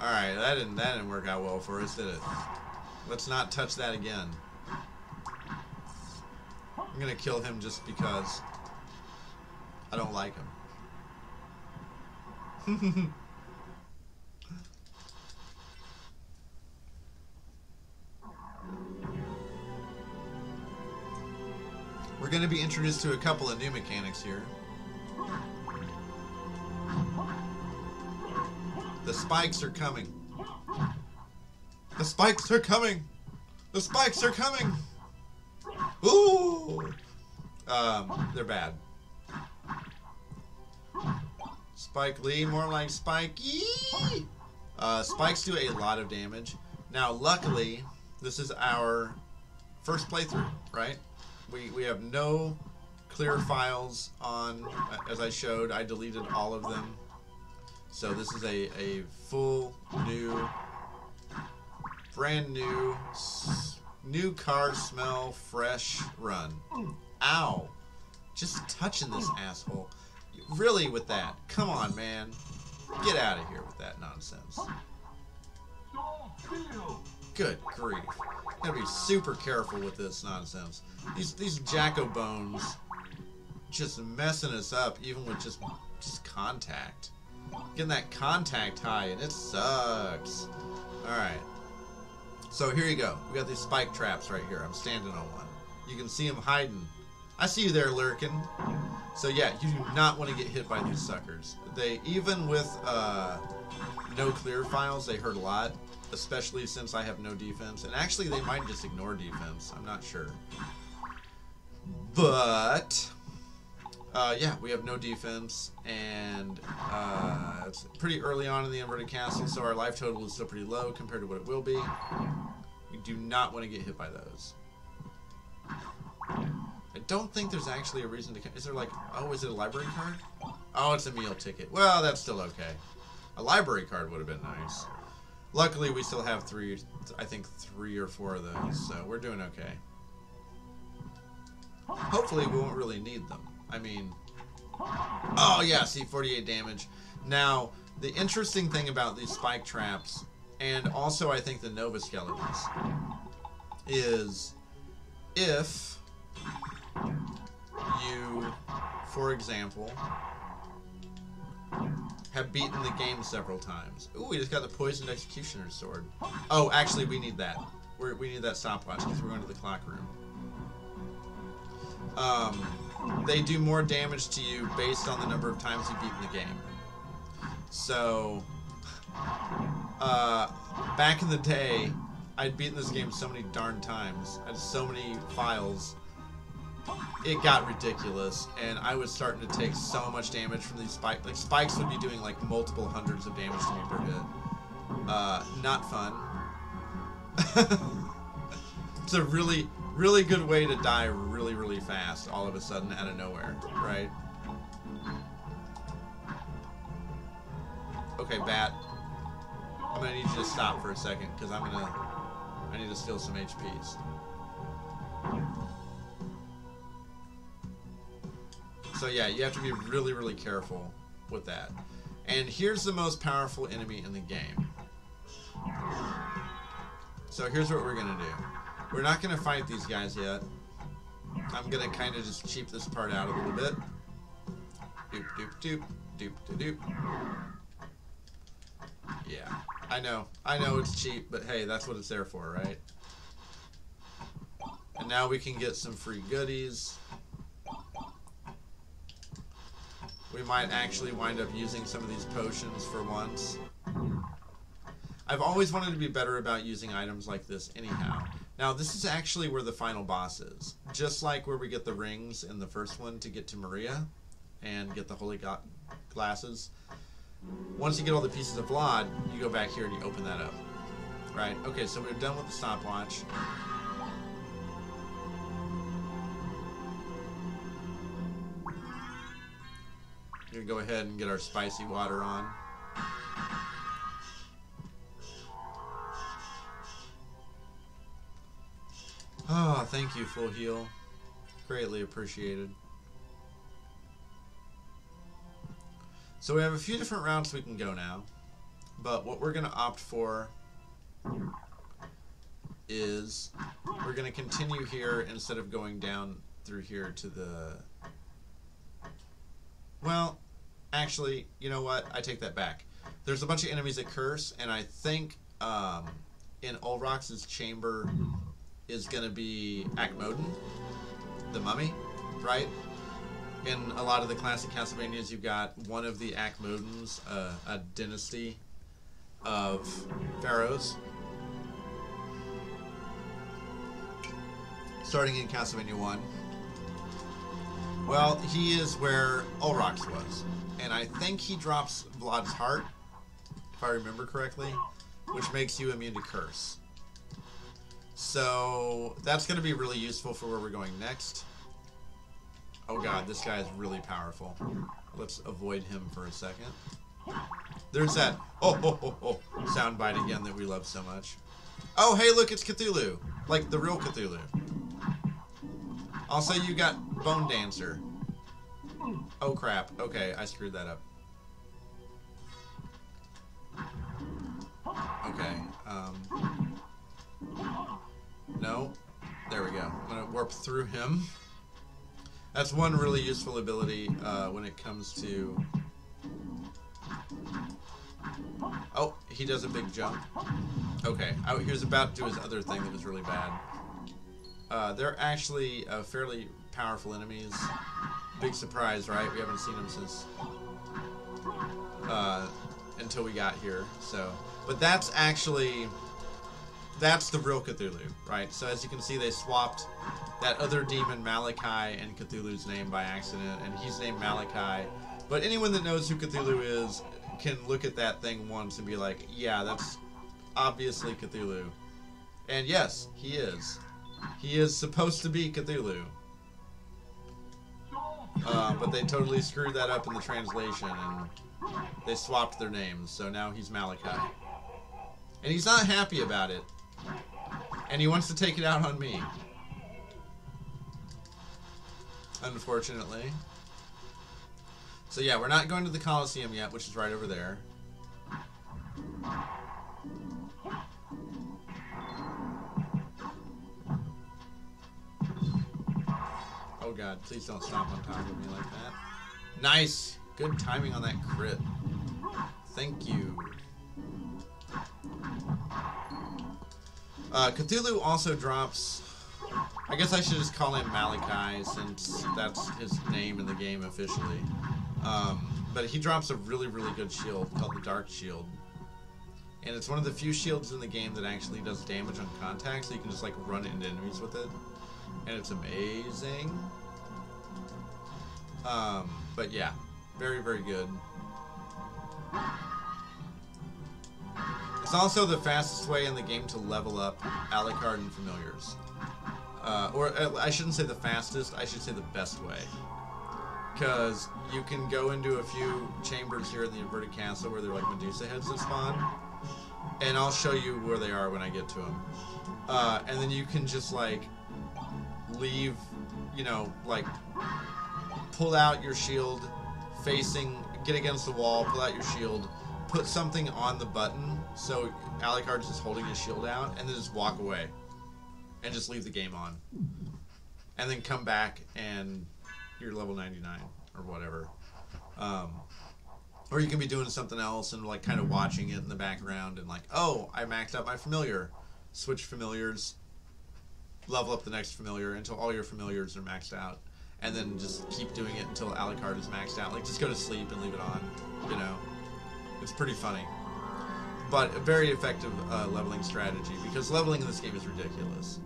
Alright, that didn't work out well for us, did it? Let's not touch that again. I'm gonna kill him just because I don't like him. We're gonna be introduced to a couple of new mechanics here. The spikes are coming. The spikes are coming. The spikes are coming. Ooh. They're bad. Spike Lee, more like Spikey. Spikes do a lot of damage. Now, luckily, this is our first playthrough, right? We have no clear files on, as I showed. I deleted all of them. So this is a full new, brand new, new car smell, fresh run. Ow. Just touching this asshole. Really with that? Come on, man. Get out of here with that nonsense. Good grief. Gotta be super careful with this nonsense. These Jacko bones just messing us up, even with just contact. Getting that contact high, and it sucks. Alright. So here you go. We got these spike traps right here. I'm standing on one. You can see them hiding. I see you there lurking. So yeah, you do not want to get hit by these suckers. They, even with no clear files, they hurt a lot. Especially since I have no defense. And actually, they might just ignore defense. I'm not sure. But yeah, we have no defense, and it's pretty early on in the inverted castle, so our life total is still pretty low compared to what it will be. We do not want to get hit by those. I don't think there's actually a reason to... Is there like... Oh, is it a library card? Oh, it's a meal ticket. Well, that's still okay. A library card would have been nice. Luckily, we still have I think 3 or 4 of those, so we're doing okay. Hopefully, we won't really need them. I mean... Oh, yeah, see, 48 damage. Now, the interesting thing about these spike traps, and also I think the Nova Skeletons, is if you, for example, have beaten the game several times. Ooh, we just got the Poisoned Executioner's Sword. Oh, actually, we need that. We need that stopwatch because we're going to the clock room. They do more damage to you based on the number of times you've beaten the game. So, back in the day, I'd beaten this game so many darn times. I had so many files. it got ridiculous, and I was starting to take so much damage from these spikes. Like, spikes would be doing like multiple hundreds of damage to me per hit. Not fun. It's a really, really good way to die really, really fast, all of a sudden, out of nowhere, right? Okay, Bat. I'm gonna need you to stop for a second, because I need to steal some HPs. So yeah, you have to be really, really careful with that. And here's the most powerful enemy in the game. So here's what we're gonna do. We're not gonna fight these guys yet. I'm gonna kind of just cheap this part out a little bit. Doop, doop, doop, doop, doop, doop. Yeah, I know it's cheap, but hey, that's what it's there for, right? And now we can get some free goodies. We might actually wind up using some of these potions for once. I've always wanted to be better about using items like this anyhow. Now, this is actually where the final boss is. Just like where we get the rings in the first one to get to Maria and get the holy glasses. Once you get all the pieces of Vlad, you go back here and you open that up. Right? Okay, so we're done with the stopwatch. We're gonna go ahead and get our spicy water on. Oh, thank you, full heal. Greatly appreciated. So we have a few different routes we can go now, but what we're going to opt for is we're going to continue here instead of going down through here to the... Well, actually, you know what? I take that back. There's a bunch of enemies that curse, and I think in Ulrox's chamber is going to be Akmodin, the mummy, right? In a lot of the classic Castlevanias, you've got one of the Akmodins, a dynasty of pharaohs. Starting in Castlevania 1. Well, he is where Ulrox was. And I think he drops Vlad's heart, if I remember correctly, which makes you immune to curse. So that's going to be really useful for where we're going next. Oh god, this guy is really powerful. Let's avoid him for a second. There's that soundbite again that we love so much. Oh, hey, look, it's Cthulhu. Like the real Cthulhu. Also, you got Bone Dancer. Oh crap. Okay, I screwed that up. Okay. No. There we go. I'm going to warp through him. That's one really useful ability when it comes to... Oh, he does a big jump. Okay, he was about to do his other thing that was really bad. They're actually fairly powerful enemies. Big surprise, right? We haven't seen them since... until we got here, so... But that's actually... That's the real Cthulhu, right? So as you can see, they swapped that other demon, Malachi, and Cthulhu's name by accident, and he's named Malachi. But anyone that knows who Cthulhu is can look at that thing once and be like, yeah, that's obviously Cthulhu. And yes, he is. He is supposed to be Cthulhu. But they totally screwed that up in the translation, and they swapped their names, so now he's Malachi. And he's not happy about it. And he wants to take it out on me. Unfortunately. So yeah, we're not going to the Colosseum yet, which is right over there. Oh god, please don't stomp on top of me like that. Nice! Good timing on that crit. Thank you. Cthulhu also drops... I guess I should just call him Malachi, since that's his name in the game officially. But he drops a really, really good shield called the Dark Shield. And it's one of the few shields in the game that actually does damage on contact, so you can just like run into enemies with it. and it's amazing. But yeah, very, very good. It's also the fastest way in the game to level up Alucard and familiars. Or I shouldn't say the fastest, I should say the best way. Because you can go into a few chambers here in the inverted castle where they're like Medusa heads that spawn. And I'll show you where they are when I get to them. And then you can just like leave, you know, like pull out your shield, get against the wall, pull out your shield, put something on the button so Alucard's just holding his shield out, and then just walk away. And just leave the game on. And then come back and you're level 99 or whatever. Or you can be doing something else and like kind of watching it in the background and like, oh, I maxed out my familiar. Switch familiars, level up the next familiar until all your familiars are maxed out. And then just keep doing it until Alucard is maxed out. Like, just go to sleep and leave it on, you know. It's pretty funny. But a very effective leveling strategy, because leveling in this game is ridiculous.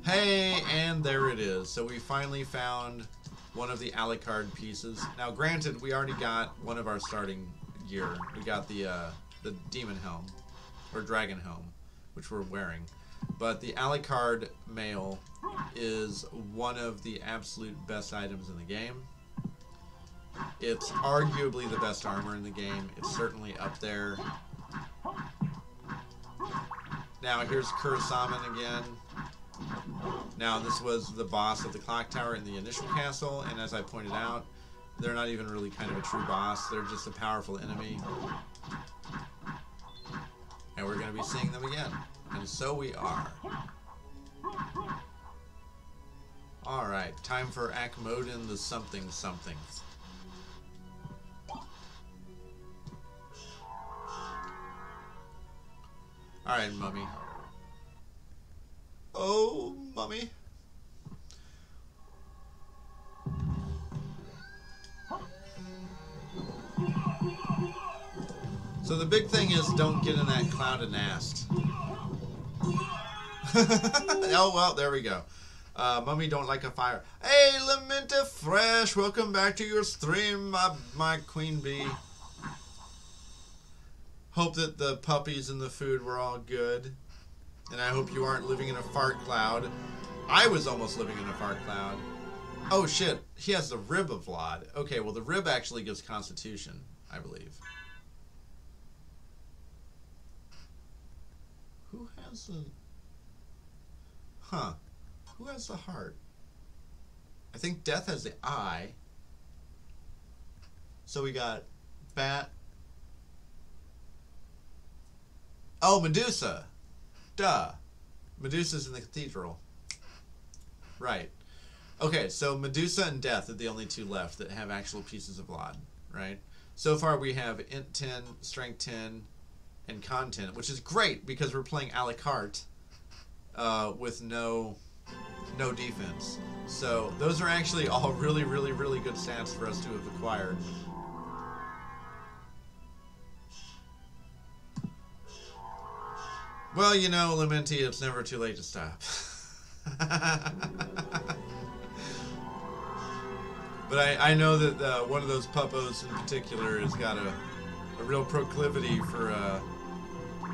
Hey, and there it is. So we finally found one of the Alucard pieces. Now, granted, we already got one of our starting gear. We got the demon helm, or dragon helm, which we're wearing. But the Alucard mail is one of the absolute best items in the game. It's arguably the best armor in the game. It's certainly up there. Now, here's Kurisaman again. Now, this was the boss of the clock tower in the initial castle, and as I pointed out, they're not even really kind of a true boss. They're just a powerful enemy. And we're going to be seeing them again. And so we are. Alright, time for Akmodin the something something. Alright, mummy. Oh, mummy. So the big thing is don't get in that cloud of nast. Oh, well, there we go. Mummy don't like a fire. Hey, Lamenta Fresh, welcome back to your stream, my queen bee. Hope that the puppies and the food were all good. And I hope you aren't living in a fart cloud. I was almost living in a fart cloud. Oh, shit. He has the rib of Vlad. Okay, well, the rib actually gives constitution, I believe. Who has the... Huh. Who has the heart? I think Death has the eye. So we got Bat. Oh, Medusa. Duh. Medusa's in the cathedral. Right. Okay, so Medusa and Death are the only two left that have actual pieces of Vlad, right? So far we have Int 10, Strength 10, and Con 10, which is great because we're playing a la carte with no defense. So those are actually all really, really, really good stats for us to have acquired. Well, you know, Lamenti, it's never too late to stop. But I know that one of those puppos in particular has got a real proclivity for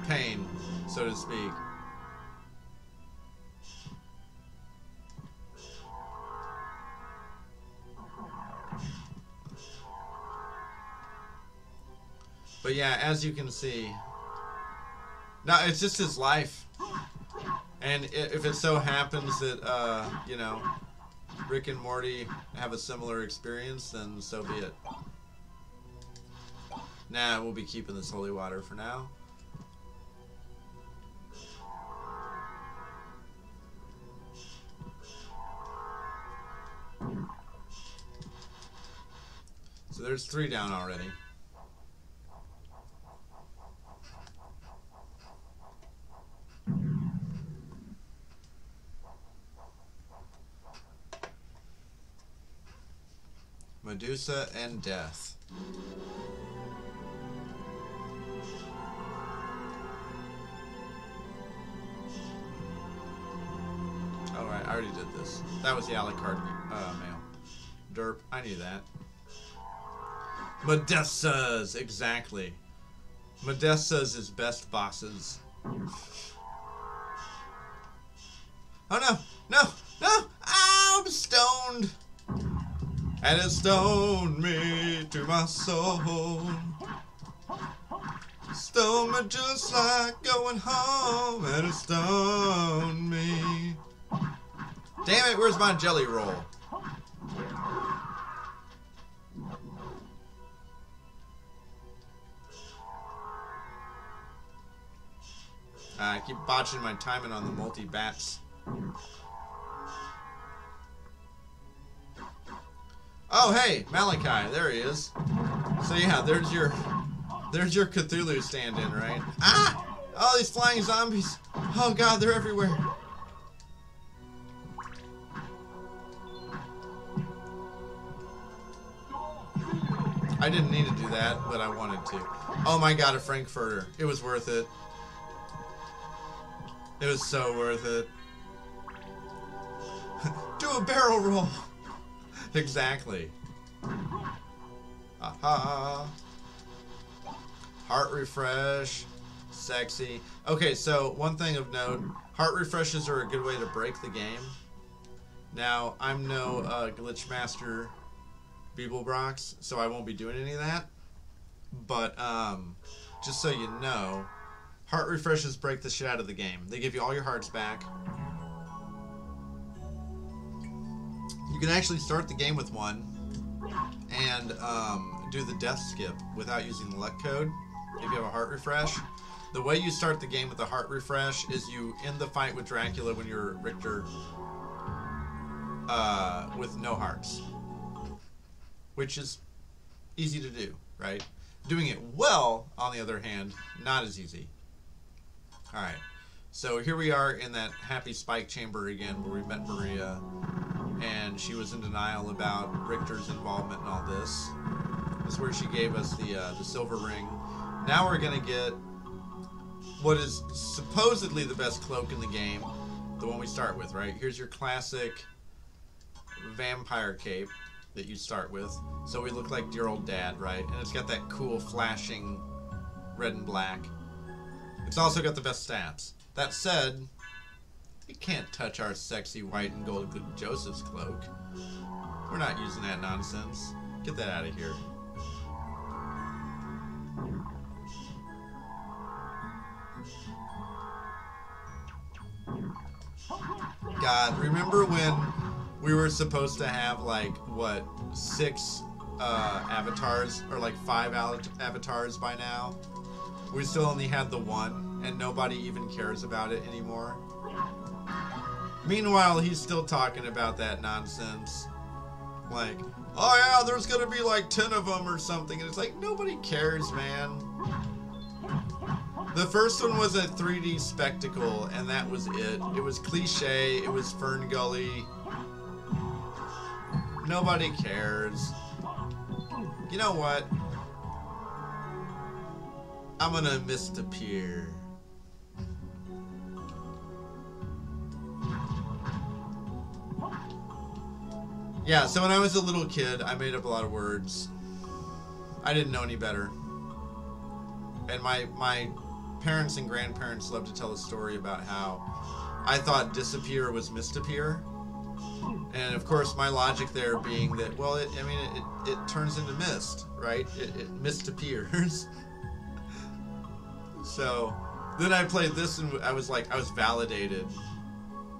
pain, so to speak. But yeah, as you can see, no, it's just his life. And if it so happens that, you know, Rick and Morty have a similar experience, then so be it. Nah, we'll be keeping this holy water for now. So there's 3 down already. Medusa and Death. Alright, I already did this. That was the Alucard mail. Derp. I knew that. Modestas, exactly. Modestas is best bosses. Oh no! No! No! Ah, I'm stoned! And it stoned me to my soul. Stoned me just like going home. And it stoned me. Damn it, where's my jelly roll? I keep botching my timing on the multi-bats. Oh, hey, Malachi, there he is. So yeah, there's your Cthulhu stand-in, right? Ah! Oh, these flying zombies. Oh god, they're everywhere. I didn't need to do that, but I wanted to. Oh my god, a Frankfurter. It was worth it. It was so worth it. Do a barrel roll. Exactly. Aha. Heart refresh. Sexy. Okay, so one thing of note. Heart refreshes are a good way to break the game. Now, I'm no glitch master Beeblebrox, so I won't be doing any of that. But, just so you know, heart refreshes break the shit out of the game. They give you all your hearts back. You can actually start the game with one and do the death skip without using the luck code if you have a heart refresh. The way you start the game with a heart refresh is you end the fight with Dracula when you're Richter with no hearts. Which is easy to do, right? Doing it well, on the other hand, not as easy. Alright, so here we are in that happy spike chamber again where we met Maria, and she was in denial about Richter's involvement in all this. That's where she gave us the silver ring. Now we're going to get what is supposedly the best cloak in the game, the one we start with, right? Here's your classic vampire cape that you start with. So we look like dear old dad, right? And it's got that cool flashing red and black. It's also got the best stats. That said, you can't touch our sexy white and gold Joseph's cloak. We're not using that nonsense. Get that out of here. God, remember when we were supposed to have, like, what, 6 avatars, or like 5 avatars by now? We still only had the one, and nobody even cares about it anymore. Meanwhile, he's still talking about that nonsense. Like, oh yeah, there's gonna be like 10 of them or something, and it's like, nobody cares, man. The first one was a 3D spectacle, and that was it. It was cliche, it was Fern Gully. Nobody cares. You know what? I'm gonna misappear. Yeah, so when I was a little kid, I made up a lot of words. I didn't know any better. And my parents and grandparents love to tell a story about how I thought disappear was misappear. And of course, my logic there being that, well, it turns into mist, right? It misappears. So then I played this and I was validated.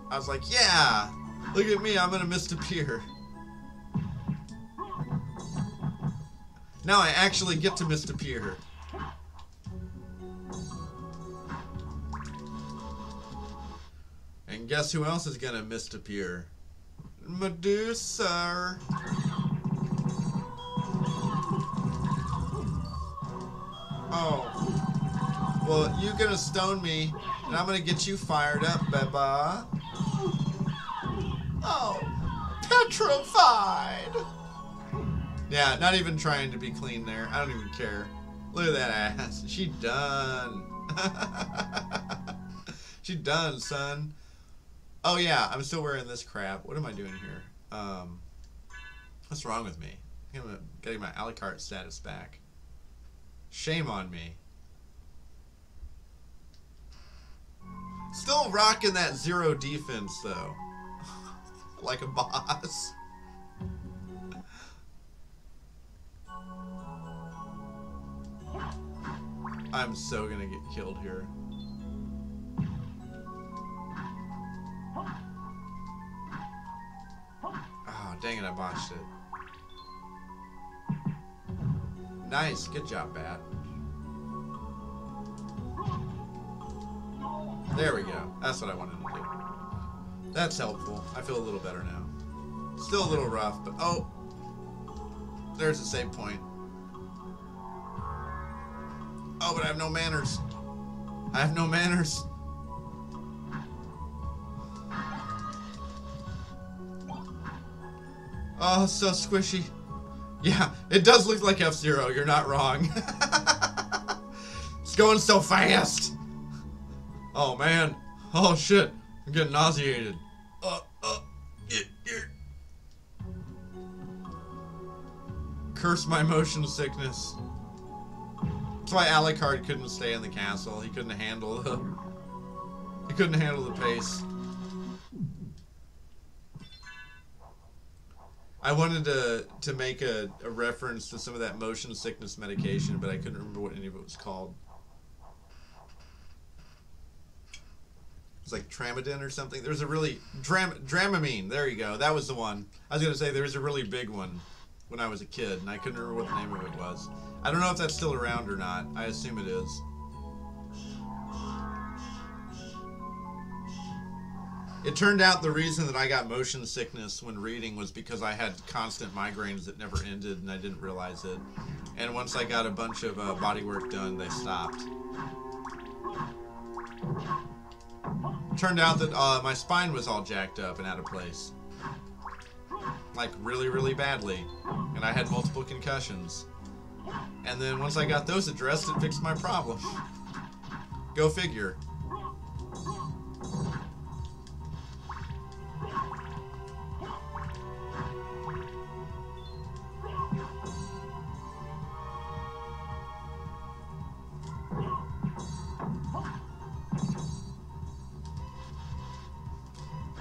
I was like, yeah, look at me, I'm gonna misappear. Now I actually get to misappear. And guess who else is gonna misappear? Medusa. Oh. Well, you're gonna stone me, and I'm gonna get you fired up, Beba. Oh. Petrified. Yeah, not even trying to be clean there. I don't even care. Look at that ass. She done. She done, son. Oh yeah, I'm still wearing this crap. What am I doing here? What's wrong with me? I think I'm getting my a la carte status back. Shame on me. Still rocking that 0 defense though. Like a boss. I'm so gonna get killed here. Oh, dang it, I botched it. Nice, good job, Bat. There we go. That's what I wanted to do. That's helpful. I feel a little better now. Still a little rough, but oh! There's the save point. Oh, but I have no manners. I have no manners. Oh, so squishy. Yeah, it does look like F-Zero. You're not wrong. It's going so fast. Oh, man. Oh, shit. I'm getting nauseated. Curse my motion sickness. That's why Alucard couldn't stay in the castle. He couldn't handle the... He couldn't handle the pace. I wanted to make a reference to some of that motion sickness medication, but I couldn't remember what any of it was called. It was like Tramadin or something. There's a really... Dramamine. There you go. That was the one. I was going to say there was a really big one when I was a kid, and I couldn't remember what the name of it was. I don't know if that's still around or not. I assume it is. It turned out the reason that I got motion sickness when reading was because I had constant migraines that never ended, and I didn't realize it. And once I got a bunch of body work done, they stopped. Turned out that my spine was all jacked up and out of place. Like really, really badly. And I had multiple concussions. And then once I got those addressed, it fixed my problem. Go figure.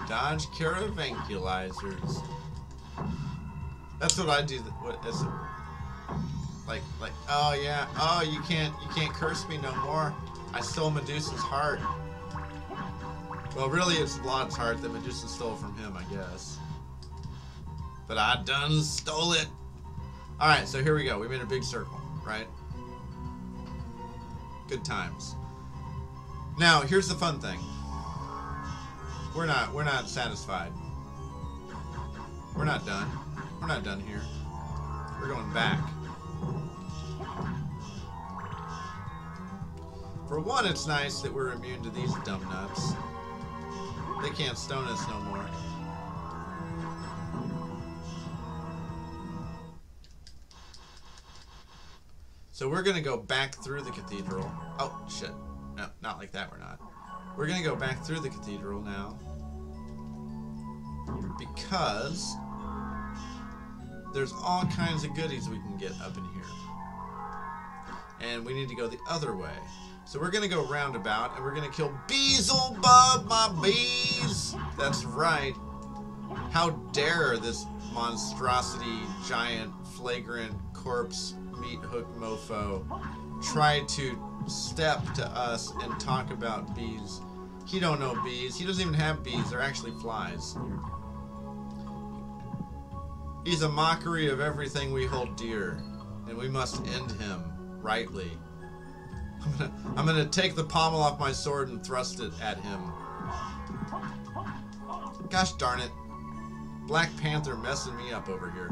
Dodge caravanculizers. That's what I do. What is it? Like, oh yeah, oh you can't curse me no more. I stole Medusa's heart. Well, really, it's Vlad's heart that Medusa stole from him, I guess. But I done stole it. All right, so here we go. We made a big circle, right? Good times. Now, here's the fun thing. We're not satisfied. We're not done. We're not done here. We're going back. For one, it's nice that we're immune to these dumb nuts. They can't stone us no more. So we're gonna go back through the cathedral. Oh, shit. No, not like that, we're not. We're gonna go back through the cathedral now. Because there's all kinds of goodies we can get up in here. And we need to go the other way. So we're gonna go roundabout and we're gonna kill Beelzebub, my bees! That's right. How dare this monstrosity, giant, flagrant, corpse, meat hook mofo try to step to us and talk about bees. He don't know bees. He doesn't even have bees. They're actually flies. He's a mockery of everything we hold dear, and we must end him rightly. I'm gonna take the pommel off my sword and thrust it at him. Gosh darn it. Black Panther messing me up over here.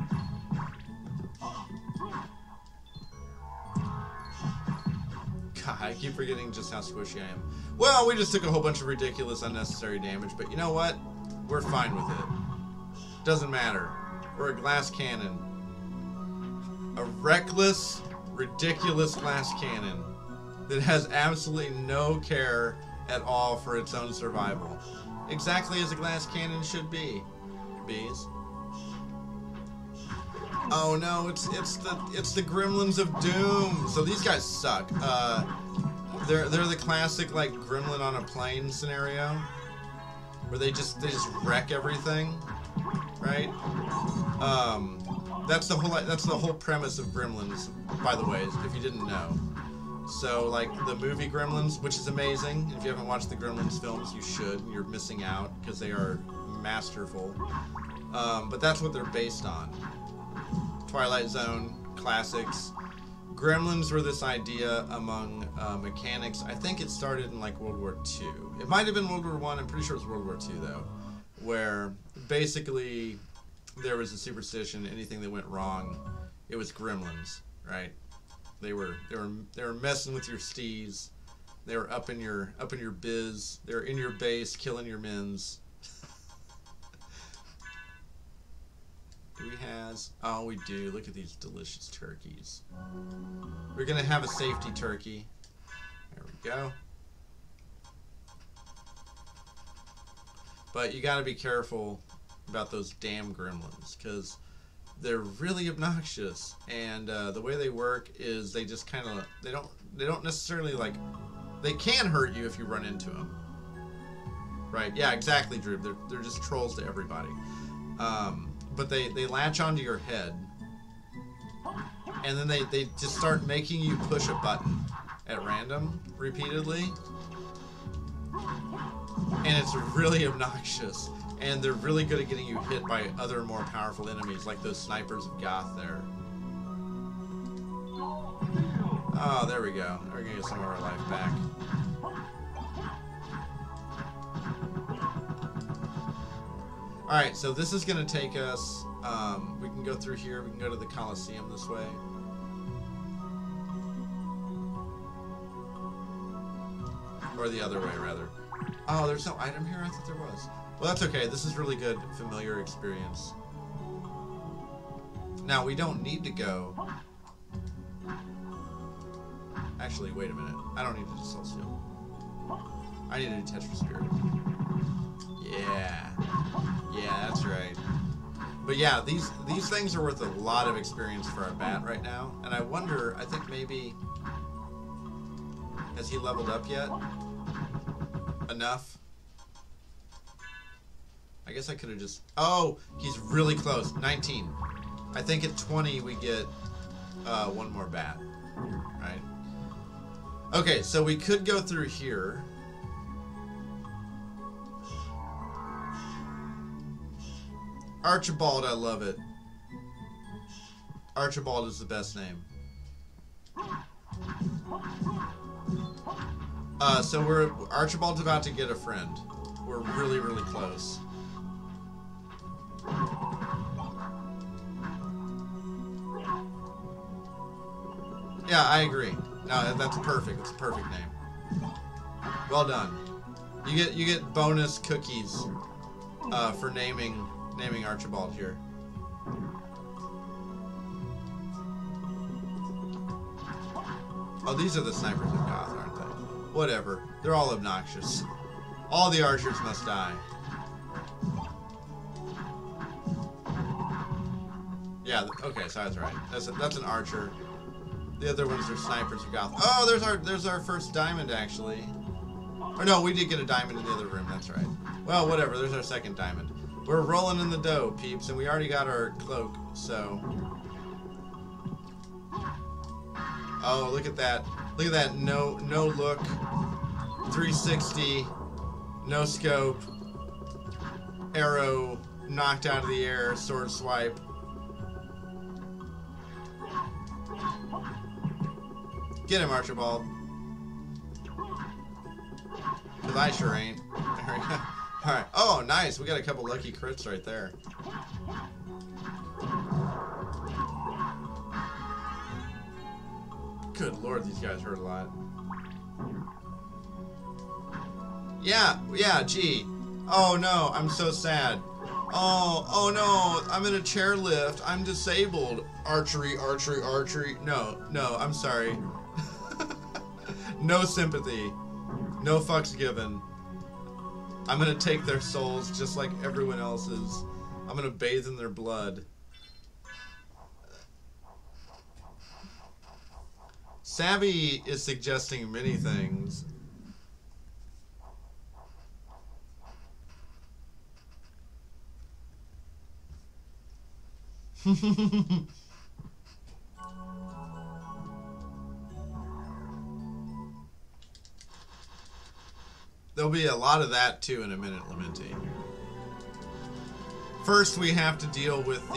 God, I keep forgetting just how squishy I am. Well, we just took a whole bunch of ridiculous, unnecessary damage, but you know what? We're fine with it. Doesn't matter. We're a glass cannon. A reckless, ridiculous glass cannon that has absolutely no care at all for its own survival. Exactly as a glass cannon should be. Bees. Oh no, it's the Gremlins of Doom. So these guys suck. They're the classic like gremlin on a plane scenario, where they just wreck everything, right? That's the whole premise of Gremlins, by the way, if you didn't know. So like the movie Gremlins, which is amazing. If you haven't watched the Gremlins films, you should. You're missing out because they are masterful. But that's what they're based on. Twilight Zone classics. Gremlins were this idea among mechanics. I think it started in like World War II. It might have been World War I. I'm pretty sure it was World War II though, where basically there was a superstition. Anything that went wrong, it was gremlins, right? They were messing with your steez. They were up in your biz. They were in your base, killing your mins. Do we has? Oh, we do. Look at these delicious turkeys. We're gonna have a safety turkey. There we go. But you gotta be careful about those damn gremlins, because they're really obnoxious. And the way they work is they just kind of they don't necessarily like, they can hurt you if you run into them. Right? Yeah, exactly, Drew. They're just trolls to everybody. But they latch onto your head, and then they just start making you push a button at random repeatedly, and it's really obnoxious. And they're really good at getting you hit by other more powerful enemies, like those snipers of Goth there. Oh, there we go. We're gonna get some of our life back. Alright, so this is going to take us, we can go through here, we can go to the Colosseum this way. Or the other way, rather. Oh, there's no item here? I thought there was. Well, that's okay. This is really good, familiar experience. Now, we don't need to go... Actually, wait a minute. I don't need to do Soul Seal. I need to do Tetra Spirit. Yeah. Yeah, that's right. But yeah, these things are worth a lot of experience for our bat right now. And I wonder, I think maybe... Has he leveled up yet? Enough? I guess I could have just... Oh, he's really close. 19. I think at 20 we get one more bat. Right? Okay, so we could go through here. Archibald, I love it. Archibald is the best name. So Archibald's about to get a friend. We're really, really close. Yeah, I agree. No, that's perfect. It's a perfect name. Well done. You get bonus cookies for naming Archibald here. Oh, these are the snipers of Goth, aren't they? Whatever. They're all obnoxious. All the archers must die. Yeah, okay, so that's right. That's an archer. The other ones are snipers of Goth. Oh, there's our first diamond, actually. Or no, we did get a diamond in the other room, that's right. Well, whatever, there's our second diamond. We're rolling in the dough, peeps, and we already got our cloak, so... Oh, look at that. Look at that no look. 360. No scope. Arrow knocked out of the air. Sword swipe. Get him, Archibald. Because I sure ain't. There we go. Alright. Oh, nice. We got a couple lucky crits right there. Good lord, these guys hurt a lot. Yeah, gee. Oh no, I'm so sad. Oh no, I'm in a chairlift. I'm disabled. Archery. No, I'm sorry. No sympathy. No fucks given. I'm gonna take their souls just like everyone else's. I'm gonna bathe in their blood. Savvy is suggesting many things. There'll be a lot of that too in a minute, Lamenti. First, we have to deal with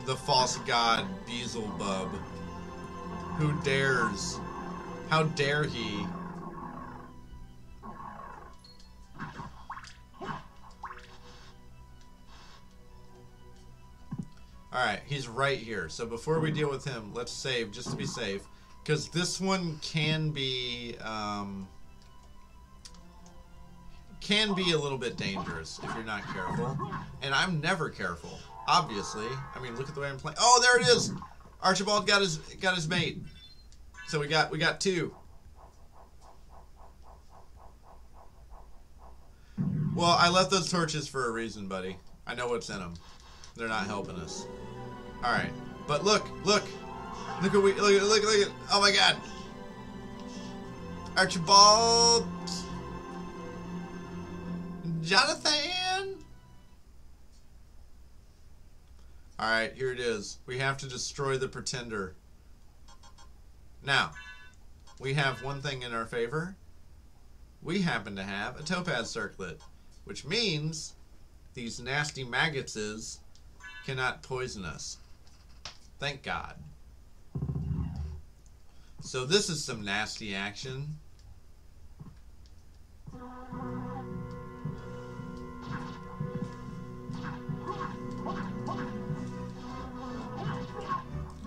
the false god Beelzebub. Who dares? How dare he? Alright, he's right here. So before we deal with him, let's save just to be safe. Because this one can be a little bit dangerous if you're not careful. And I'm never careful, obviously. I mean, look at the way I'm playing. Oh, there it is! Archibald got his mate. So we got two. Well, I left those torches for a reason, buddy. I know what's in them. They're not helping us. All right, but look at oh my God, Archibald, Jonathan. All right, here it is. We have to destroy the pretender. Now, we have one thing in our favor. We happen to have a topaz circlet, which means these nasty maggotses cannot poison us. Thank God. So this is some nasty action.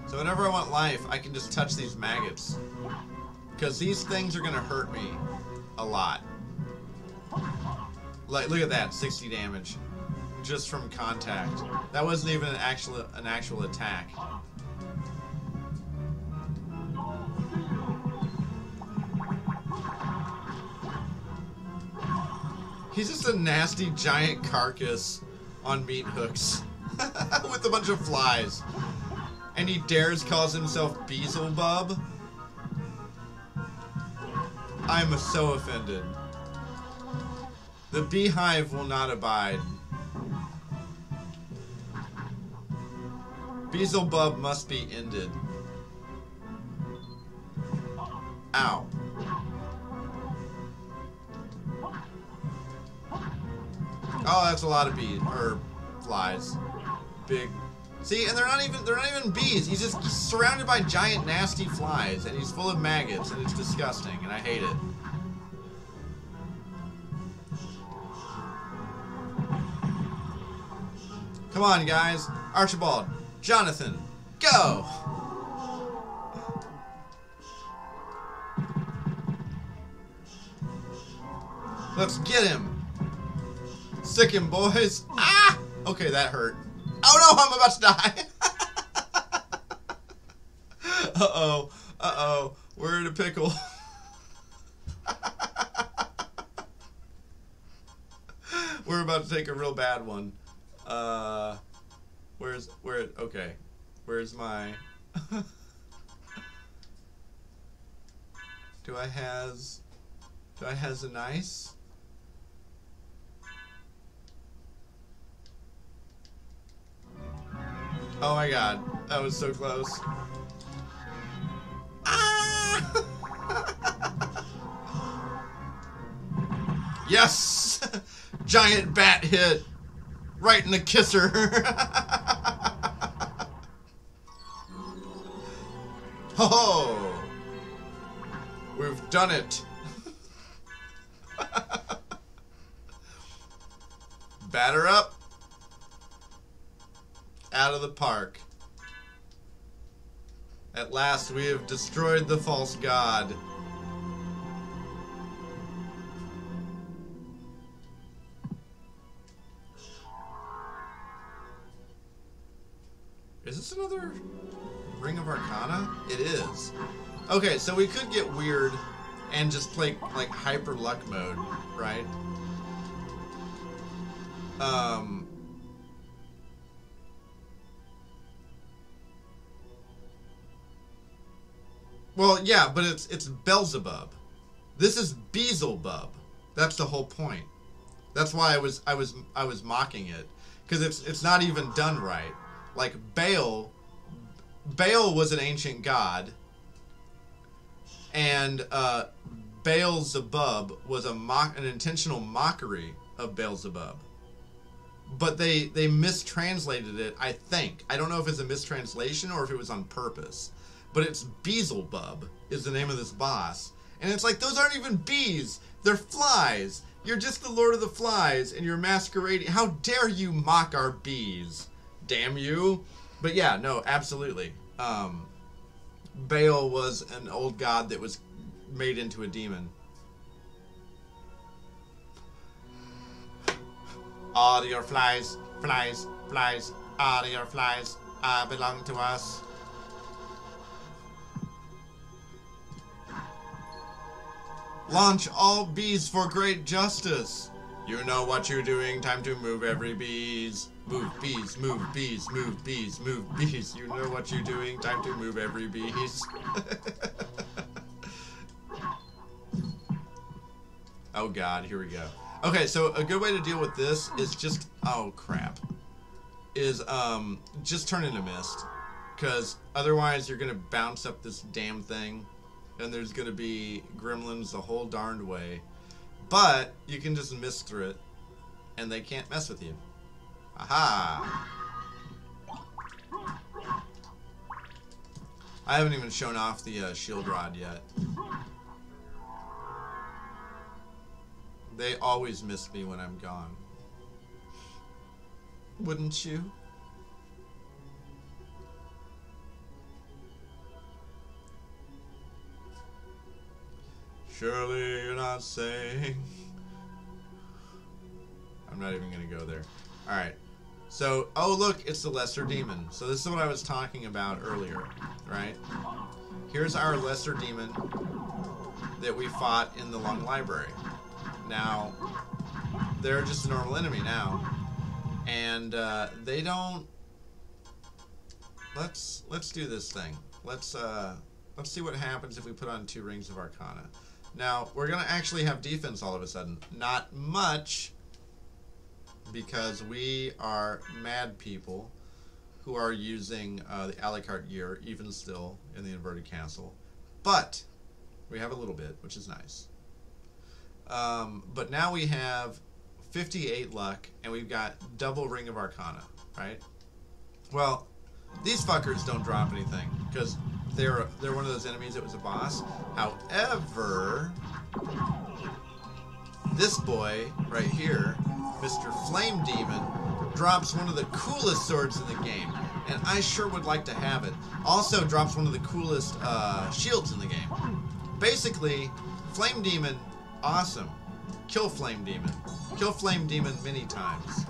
So whenever I want life, I can just touch these maggots. Because these things are going to hurt me a lot. Like, look at that, 60 damage. Just from contact. That wasn't even an actual attack. He's just a nasty giant carcass on meat hooks. With a bunch of flies. And he dares calls himself Beelzebub. I'm so offended. The beehive will not abide. Beelzebub must be ended. Ow. Oh, that's a lot of bees or flies. Big. See, and they're not even bees. He's just surrounded by giant nasty flies, and he's full of maggots, and it's disgusting, and I hate it. Come on, guys. Archibald, Jonathan, go! Let's get him. Sick him, boys. Ah! Okay, that hurt. Oh no, I'm about to die. Uh-oh. Uh-oh. We're in a pickle. We're about to take a real bad one. Okay. Where's my... Do I has a nice? Oh my God, that was so close. Ah! Yes! Giant bat hit. Right in the kisser. Oh! We've done it. Batter up. Out of the park. At last we have destroyed the false god. Is this another Ring of Arcana? It is. Okay, so we could get weird and just play like hyper luck mode, right? Well, yeah, but it's Beelzebub. This is Beelzebub. That's the whole point. That's why I was mocking it, because it's not even done right. Like Baal was an ancient god, and Beelzebub was an intentional mockery of Beelzebub. But they mistranslated it, I think. I don't know if it's a mistranslation or if it was on purpose. But it's Beelzebub is the name of this boss. And it's like, those aren't even bees. They're flies. You're just the Lord of the Flies, and you're masquerading. How dare you mock our bees? Damn you. But yeah, no, absolutely. Baal was an old god that was made into a demon. All your flies, flies, flies, all your flies belong to us. Launch all bees for great justice. You know what you're doing. Time to move every bees. Move bees, move bees, move bees, move bees. You know what you're doing. Time to move every bees. Oh God, here we go. Okay, so a good way to deal with this is just, oh crap, is just turn into mist. Because otherwise you're going to bounce up this damn thing. And there's going to be gremlins the whole darned way. But you can just mist through it. And they can't mess with you. Aha! I haven't even shown off the shield rod yet. They always miss me when I'm gone. Wouldn't you? Surely you're not saying... I'm not even going to go there. Alright. So, oh look, it's the Lesser Demon. So this is what I was talking about earlier, right? Here's our Lesser Demon that we fought in the Long Library. Now, they're just a normal enemy now. And they don't... Let's do this thing. Let's see what happens if we put on 2 Rings of Arcana. Now, we're going to actually have defense all of a sudden. Not much, because we are mad people who are using the a la carte gear, even still, in the Inverted Castle. But we have a little bit, which is nice. But now we have 58 luck, and we've got double Ring of Arcana, right? Well, these fuckers don't drop anything, because they're one of those enemies that was a boss. However, this boy right here, Mr. Flame Demon, drops one of the coolest swords in the game, and I sure would like to have it. Also drops one of the coolest shields in the game. Basically, Flame Demon, awesome. Kill Flame Demon. Kill Flame Demon many times.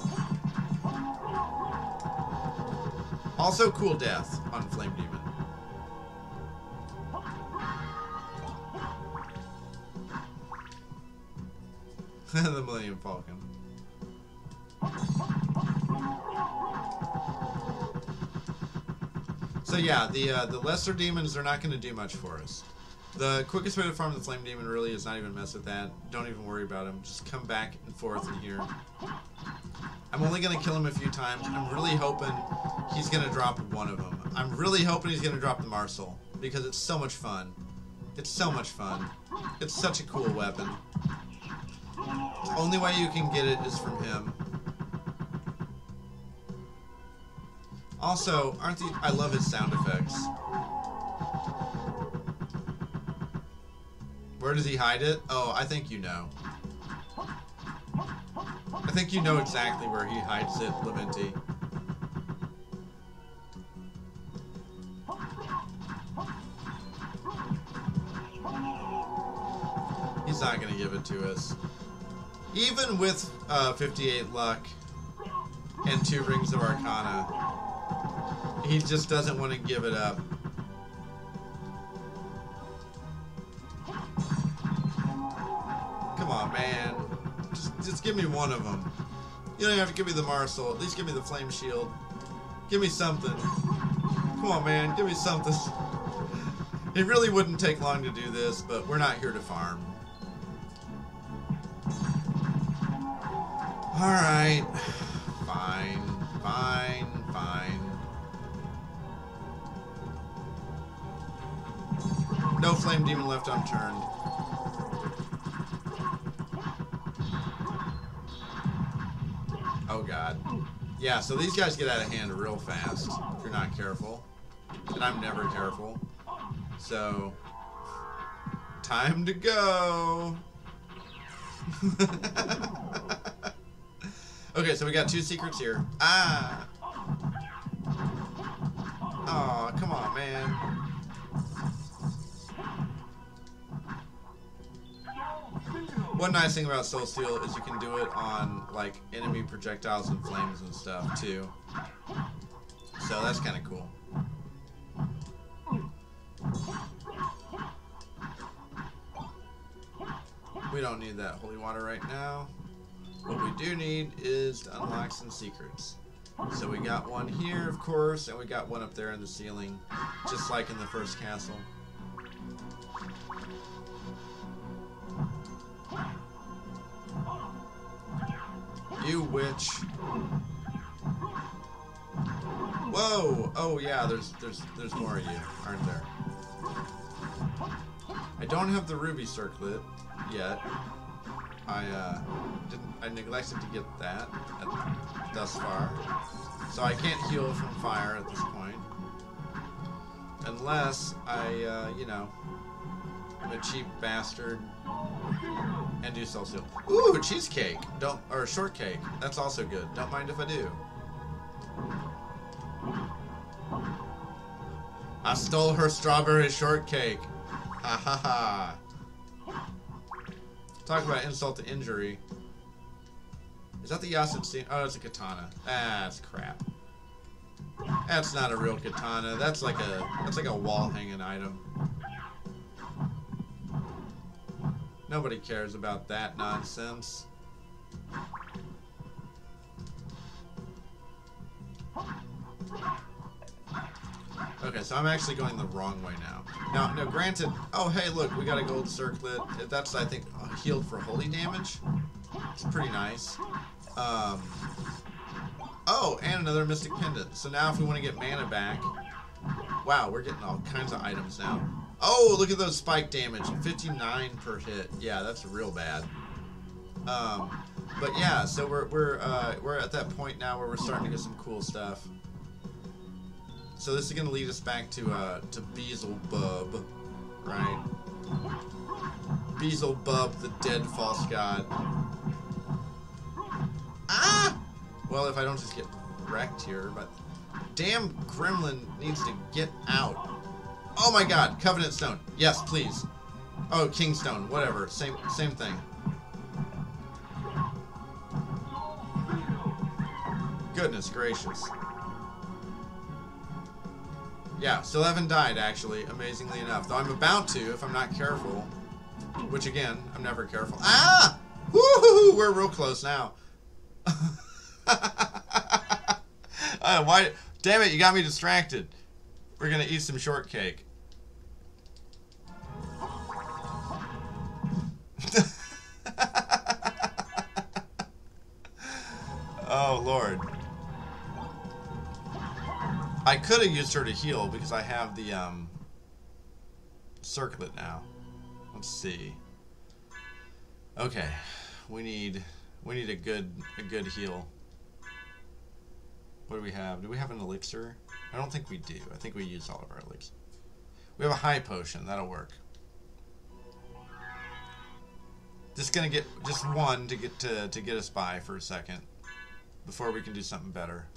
Also cool death on Flame Demon. The Millennium Falcon. So yeah, the lesser demons are not going to do much for us. The quickest way to farm the Flame Demon really is not even mess with that. Don't even worry about him. Just come back and forth in here. I'm only going to kill him a few times. I'm really hoping he's going to drop one of them. I'm really hoping he's going to drop the Marcel, because it's so much fun. It's so much fun. It's such a cool weapon. The only way you can get it is from him. Also, I love his sound effects. Where does he hide it? Oh, I think you know. I think you know exactly where he hides it, Lamenti. He's not going to give it to us. Even with 58 luck and 2 Rings of Arcana, he just doesn't want to give it up. Come on, man. Just give me one of them. You don't even have to give me the Marcel. At least give me the Flame Shield. Give me something. Come on, man. Give me something. It really wouldn't take long to do this, but we're not here to farm. Alright. Fine. Fine. Fine. No Flame Demon left unturned. Oh god. Yeah, so these guys get out of hand real fast if you're not careful. And I'm never careful. So, time to go. Okay, so we got 2 secrets here. Ah! Oh, come on, man. One nice thing about Soul Steel is you can do it on, like, enemy projectiles and flames and stuff, too. So that's kind of cool. We don't need that holy water right now. What we do need is to unlock some secrets. So we got one here, of course, and we got one up there in the ceiling, just like in the first castle. You witch. Whoa! Oh yeah, there's more of you, aren't there? I don't have the ruby circlet yet. I neglected to get that thus far. So I can't heal from fire at this point. Unless I, you know, I'm a cheap bastard and do Soul Steel. Ooh, cheesecake! Or shortcake. That's also good. Don't mind if I do. I stole her strawberry shortcake. Ha ha ha. Talk about insult to injury. Is that the Yasud scene? Oh, it's a katana. Ah, that's crap. That's not a real katana. That's like a wall hanging item. Nobody cares about that nonsense. Okay, so I'm actually going the wrong way now. Now, granted, oh hey, look, we got a gold circlet. That's, I think, healed for holy damage. It's pretty nice. Oh, and another mystic pendant. So now if we want to get mana back, wow, we're getting all kinds of items now. Oh, look at those spike damage, 59 per hit. Yeah, that's real bad. But yeah, so we're at that point now where we're starting to get some cool stuff. So this is going to lead us back to Beelzebub, right? Beelzebub, the dead false god. Ah! Well, if I don't just get wrecked here, but damn gremlin needs to get out. Oh my god, Covenant Stone. Yes, please. Oh, Kingstone, whatever. Same thing. Goodness gracious. Yeah, still haven't died, actually, amazingly enough. Though I'm about to, if I'm not careful. Which, again, I'm never careful. Ah! Woo-hoo-hoo! We're real close now. Why? Damn it, you got me distracted. We're gonna eat some shortcake. Oh, Lord. I could have used her to heal because I have the circlet now. Let's see. Okay, we need a good heal. What do we have? Do we have an elixir? I don't think we do. I think we used all of our elixirs. We have a high potion. That'll work. Just gonna get just one to get us by for a second before we can do something better.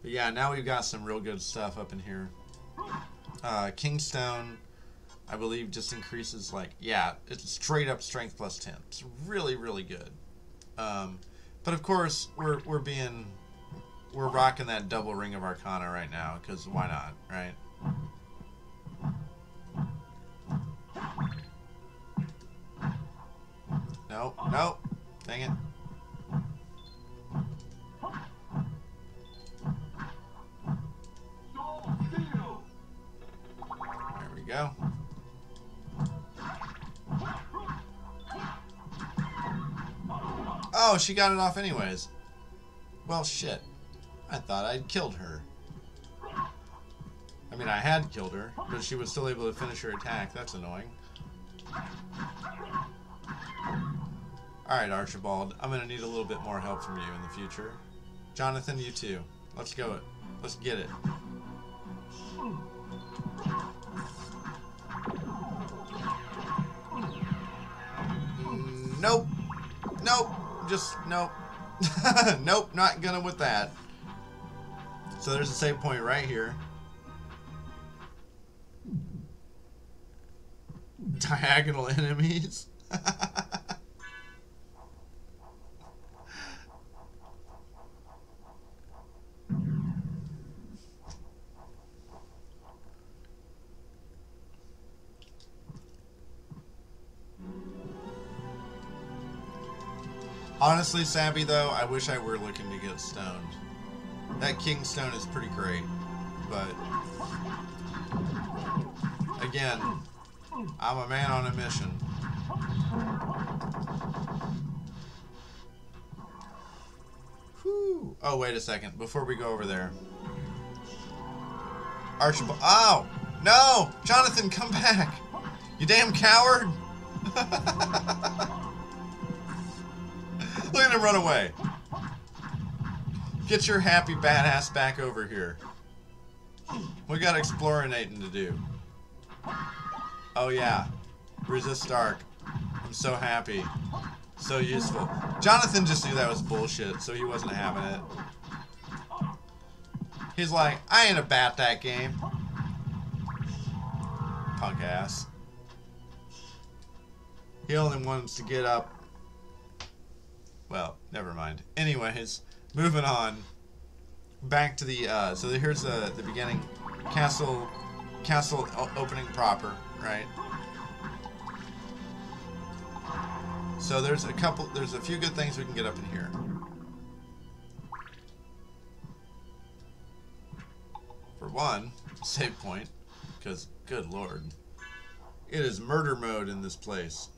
But yeah, now we've got some real good stuff up in here. Kingstone, I believe, just increases, like, yeah, it's straight up strength plus 10. It's really, really good. But of course, we're being, we're rocking that double Ring of Arcana right now, because why not, right? Nope, nope. Dang it. There we go. Oh, she got it off anyways. Well, shit. I thought I'd killed her. I mean, I had killed her, but she was still able to finish her attack. That's annoying. Alright, Archibald. I'm going to need a little bit more help from you in the future. Jonathan, you too. Let's go. Let's get it. Nope. Nope. Just, nope. Nope, not gonna with that. So there's a save point right here. Diagonal enemies. Honestly, Sabby, though, I wish I were looking to get stoned. That King Stone is pretty great, but again, I'm a man on a mission. Whew. Oh, wait a second. Before we go over there. Archibald. Oh! No! Jonathan, come back! You damn coward! Look at him run away. Get your happy badass back over here. We got explorinating to do. Oh yeah. Resist dark. I'm so happy. So useful. Jonathan just knew that was bullshit, so he wasn't having it. He's like, I ain't about that game. Punk ass. He only wants to get up. Well, never mind. Anyways, moving on. Back to the, so here's the beginning. Castle opening proper, right? So there's a few good things we can get up in here. For one, save point, because good lord. It is murder mode in this place.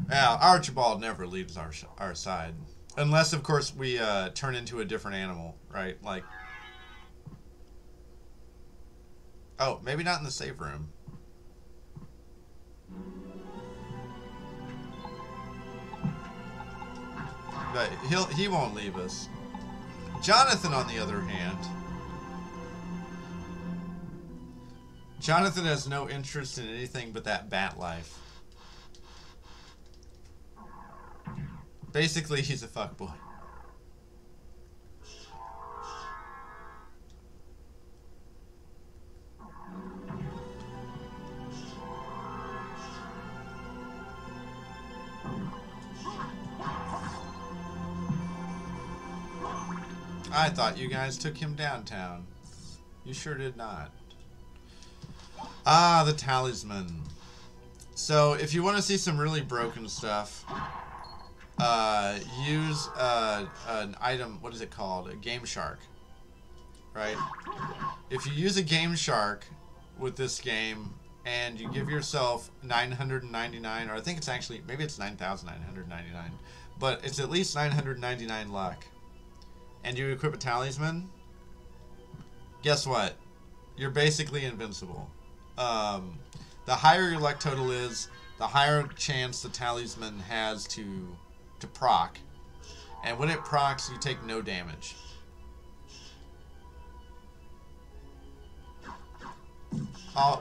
Yeah, Archibald never leaves our side. Unless, of course, we turn into a different animal, right? Like... Oh, maybe not in the save room. But he won't leave us. Jonathan, on the other hand... Jonathan has no interest in anything but that bat life. Basically, he's a fuckboy. I thought you guys took him downtown. You sure did not. Ah, the talisman. So, if you want to see some really broken stuff... use an item, what is it called? A Game Shark. Right? If you use a Game Shark with this game and you give yourself 999, or I think it's actually, maybe it's 9,999, but it's at least 999 luck, and you equip a talisman, guess what? You're basically invincible. The higher your luck total is, the higher chance the talisman has to proc, and when it procs, you take no damage.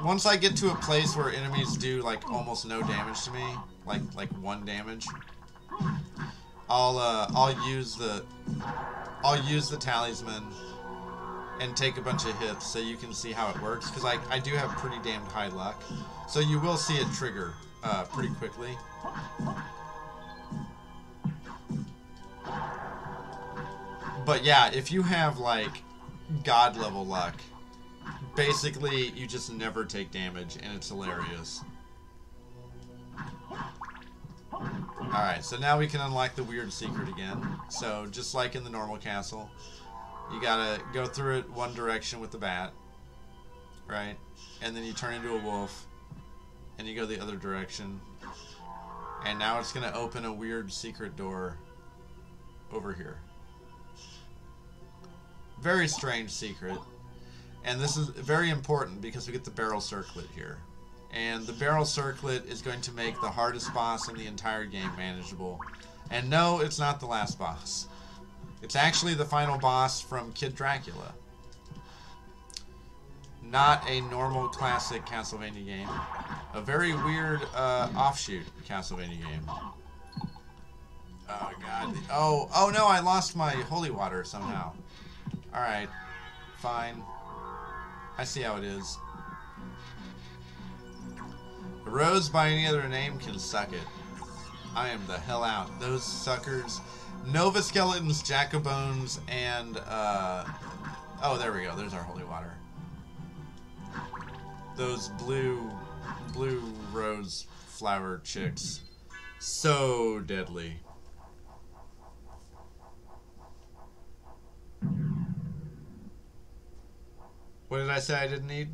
Once I get to a place where enemies do like almost no damage to me, like 1 damage, I'll use the talisman and take a bunch of hits so you can see how it works, because I do have pretty damned high luck, so you will see it trigger pretty quickly. But yeah, if you have like god level luck, basically you just never take damage and it's hilarious. Alright, so now we can unlock the weird secret again. So just like in the normal castle, you gotta go through it one direction with the bat, right? And then you turn into a wolf and you go the other direction. And now it's gonna open a weird secret door over here. Very strange secret. And this is very important because we get the barrel circlet here. And the barrel circlet is going to make the hardest boss in the entire game manageable. And no, it's not the last boss. It's actually the final boss from Kid Dracula. Not a normal classic Castlevania game. A very weird offshoot Castlevania game. Oh god. Oh no, I lost my holy water somehow. Alright. Fine. I see how it is. A rose by any other name can suck it. I am the hell out. Those suckers. Nova Skeletons, Jacobones, and oh, there we go. There's our holy water. Those blue rose flower chicks. So deadly. What did I say I didn't need?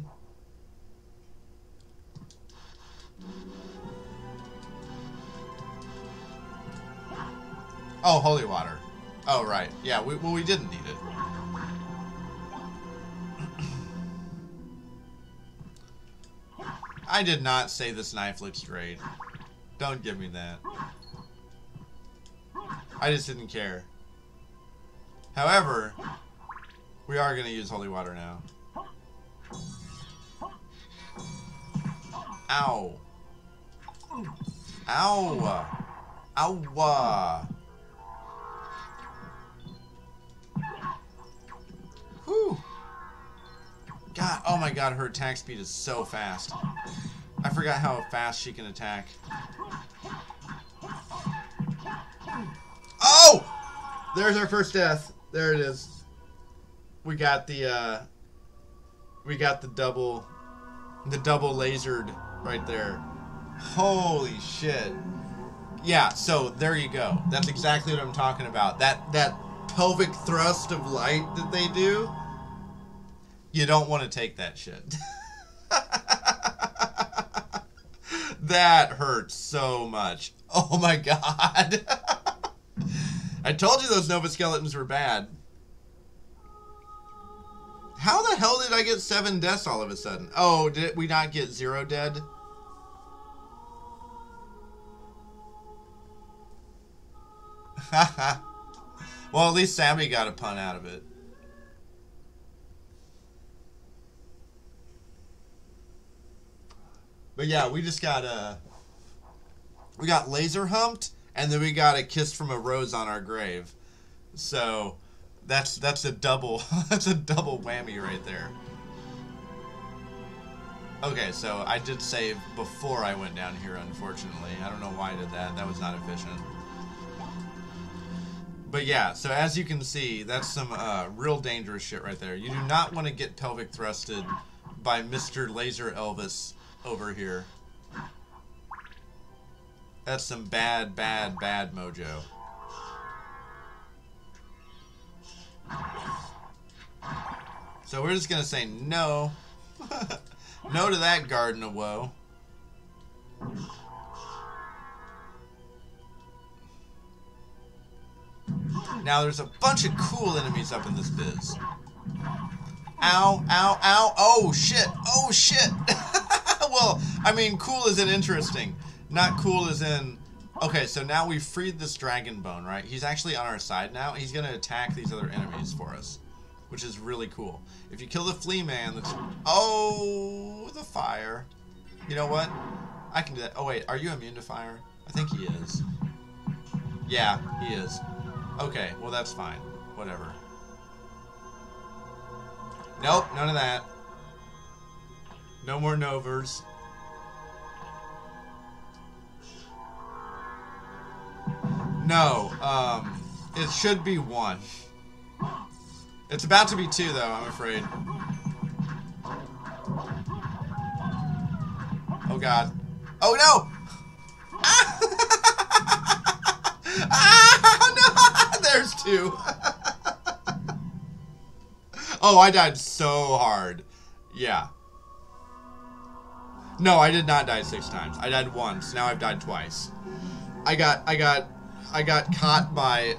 Oh, holy water. Oh, right. Yeah, we didn't need it. I did not say this knife looks great. Don't give me that. I just didn't care. However, we are going to use holy water now. Ow. Ow. Ow. Whew. God, oh my god, her attack speed is so fast. I forgot how fast she can attack. Oh! There's our first death. There it is. We got the double lasered right there. Holy shit. Yeah, so there you go. That's exactly what I'm talking about. That pelvic thrust of light that they do. You don't want to take that shit. That hurts so much. Oh my god. I told you those Nova Skeletons were bad. How the hell did I get 7 deaths all of a sudden? Oh, did we not get 0 dead? Well, at least Sammy got a pun out of it. But yeah, we just got we got laser humped, and then we got a kiss from a rose on our grave. So that's a double that's a double whammy right there. Okay, so I did save before I went down here, unfortunately. I don't know why I did that. That was not efficient. But yeah, so as you can see, that's some real dangerous shit right there. You do not want to get pelvic thrusted by Mr. Laser Elvis over here. That's some bad mojo. So we're just gonna say no. No to that Garden of Woe. Now there's a bunch of cool enemies up in this biz. Ow, ow, ow. Oh shit. Oh shit. Well, I mean, cool as in interesting. Not cool as in... Okay, so now we've freed this dragon bone, right? He's actually on our side now. He's going to attack these other enemies for us, which is really cool. If you kill the flea man, that's... Oh, the fire. You know what? I can do that. Oh, wait. Are you immune to fire? I think he is. Yeah, he is. Okay, well, that's fine. Whatever. Nope, none of that. No more Novers. No, it should be 1. It's about to be 2, though, I'm afraid. Oh, God. Oh, no! Ah! Ah, no! There's 2. Oh, I died so hard. Yeah. No, I did not die 6 times. I died once. Now I've died twice. I got caught by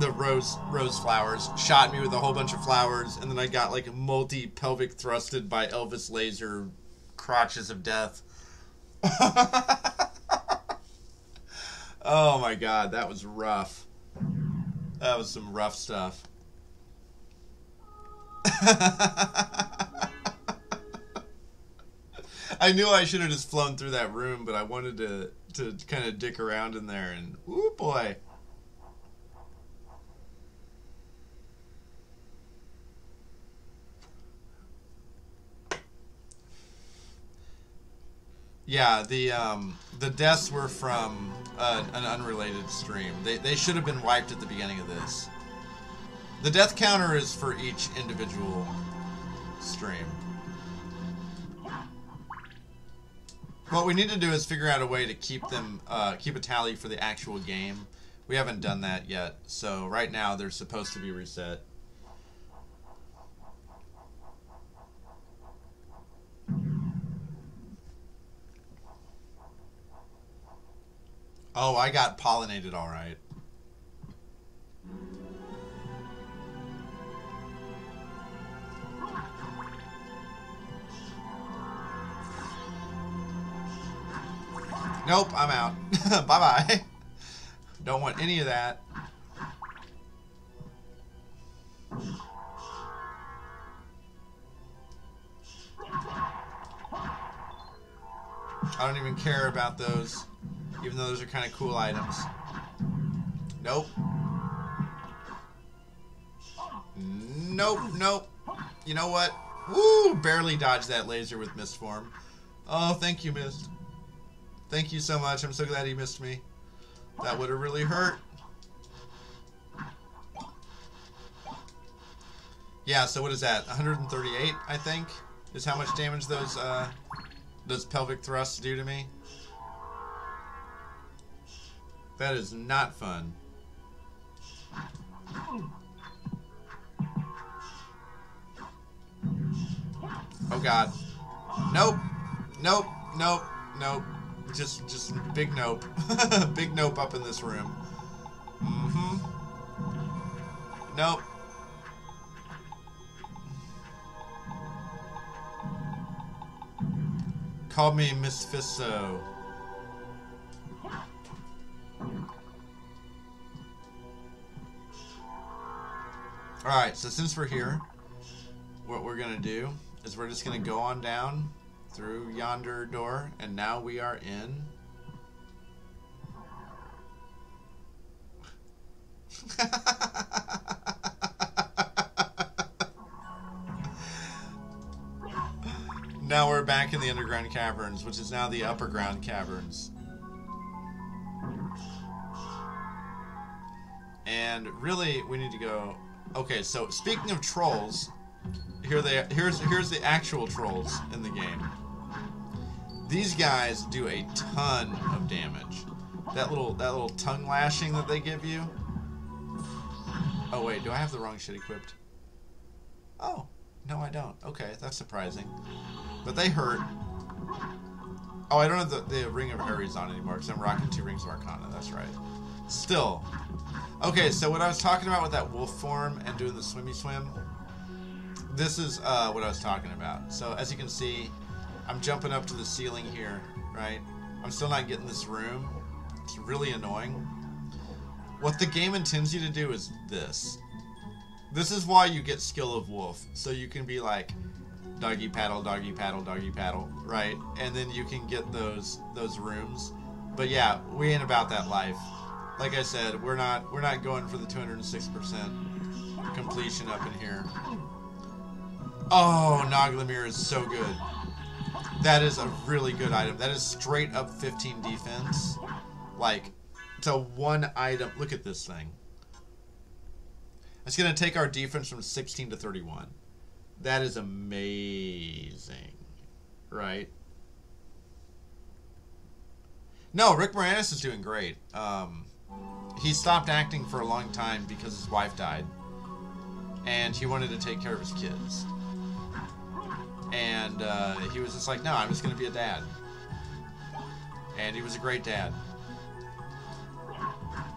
the rose flowers. Shot me with a whole bunch of flowers, and then I got like multi-pelvic thrusted by Elvis laser crotches of death. Oh my God, that was rough. That was some rough stuff. I knew I should have just flown through that room, but I wanted to kind of dick around in there, and ooh boy. Yeah, the deaths were from an unrelated stream. They should have been wiped at the beginning of this. The death counter is for each individual stream. What we need to do is figure out a way to keep them, keep a tally for the actual game. We haven't done that yet, so right now they're supposed to be reset. Oh, I got pollinated all right. Nope, I'm out. Bye-bye. Don't want any of that. I don't even care about those, even though those are kind of cool items. Nope. Nope, nope. You know what? Woo! Barely dodged that laser with Mist form. Oh, thank you, Mist. Thank you so much. I'm so glad he missed me. That would have really hurt. Yeah, so what is that? 138, I think, is how much damage those pelvic thrusts do to me. That is not fun. Oh God. Nope. Nope. Nope. Nope. Just big nope. Big nope up in this room. Mm-hmm. Nope. Call me Miss Fisso. Alright, so since we're here, what we're gonna do is we're just gonna go on down through yonder door, and now we are in now we're back in the underground caverns, which is now the upper ground caverns. And really we need to go. Okay, so speaking of trolls, here's the actual trolls in the game. These guys do a ton of damage. That little tongue lashing that they give you. Oh wait, do I have the wrong shit equipped? Oh, no I don't. Okay, that's surprising. But they hurt. Oh, I don't have the Ring of Aries on anymore because I'm rocking 2 Rings of Arcana, that's right. Still. Okay, so what I was talking about with that wolf form and doing the swimmy swim, this is what I was talking about. So as you can see, I'm jumping up to the ceiling here, right? I'm still not getting this room. It's really annoying. What the game intends you to do is this. This is why you get skill of wolf. So you can be like, doggy paddle, doggy paddle, doggy paddle, right? And then you can get those rooms. But yeah, we ain't about that life. Like I said, we're not going for the 206% completion up in here. Oh, Noglamir is so good. That is a really good item. That is straight up 15 defense. Like, it's a one item. Look at this thing. It's going to take our defense from 16 to 31. That is amazing. Right? No, Rick Moranis is doing great. He stopped acting for a long time because his wife died. And he wanted to take care of his kids. And he was just like, no, I'm just going to be a dad. And he was a great dad.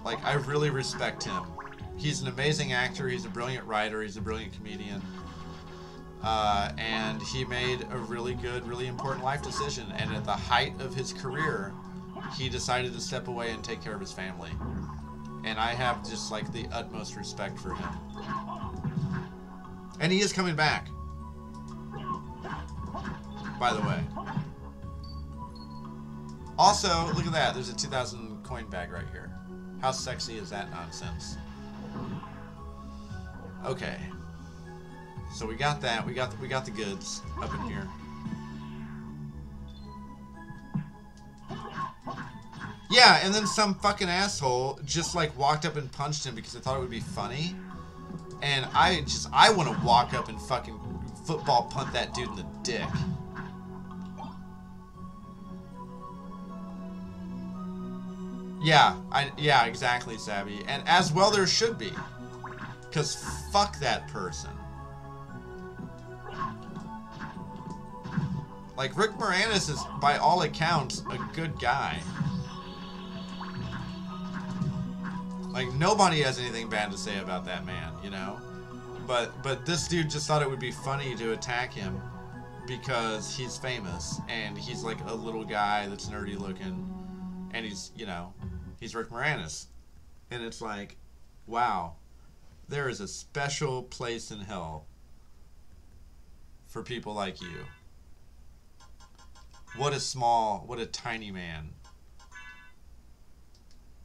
Like, I really respect him. He's an amazing actor. He's a brilliant writer. He's a brilliant comedian. And he made a really good, really important life decision. And at the height of his career, he decided to step away and take care of his family. And I have just, like, the utmost respect for him. And he is coming back. By the way. Also, look at that. There's a 2,000 coin bag right here. How sexy is that nonsense? Okay. So we got that. We got the goods up in here. Yeah, and then some fucking asshole just like walked up and punched him because I thought it would be funny. And I want to walk up and fucking football punt that dude in the dick. Yeah, exactly, Savvy. And as well there should be. Because fuck that person. Like, Rick Moranis is, by all accounts, a good guy. Like, nobody has anything bad to say about that man, you know? But this dude just thought it would be funny to attack him because he's famous. And he's like a little guy that's nerdy looking. And he's, you know, he's Rick Moranis. And it's like, wow, there is a special place in hell for people like you. What a tiny man.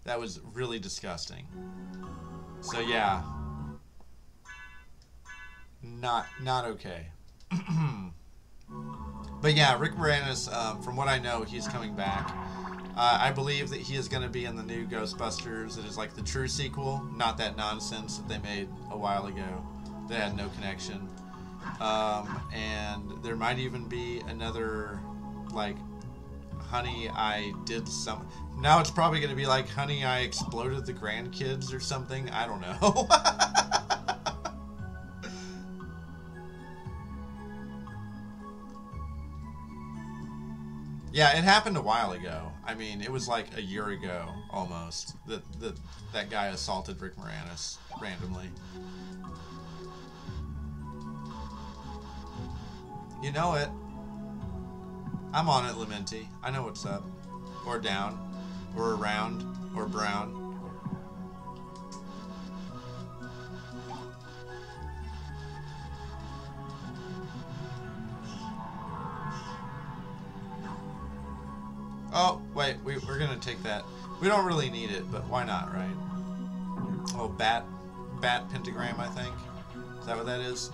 That was really disgusting. So yeah. Not okay. But yeah, Rick Moranis, from what I know, he's coming back. I believe that he is going to be in the new Ghostbusters. It is like the true sequel, not that nonsense that they made a while ago that had no connection. And there might even be another, like, Honey, I did some... Now it's probably going to be like, Honey, I exploded the grandkids or something. I don't know. Yeah, it happened a while ago. I mean, it was like a year ago, almost, that guy assaulted Rick Moranis randomly. You know it. I'm on it, Lamenti. I know what's up. Or down. Or around. Or brown. Oh, wait, we're gonna take that. We don't really need it, but why not, right? Oh, bat pentagram, I think. Is that what that is?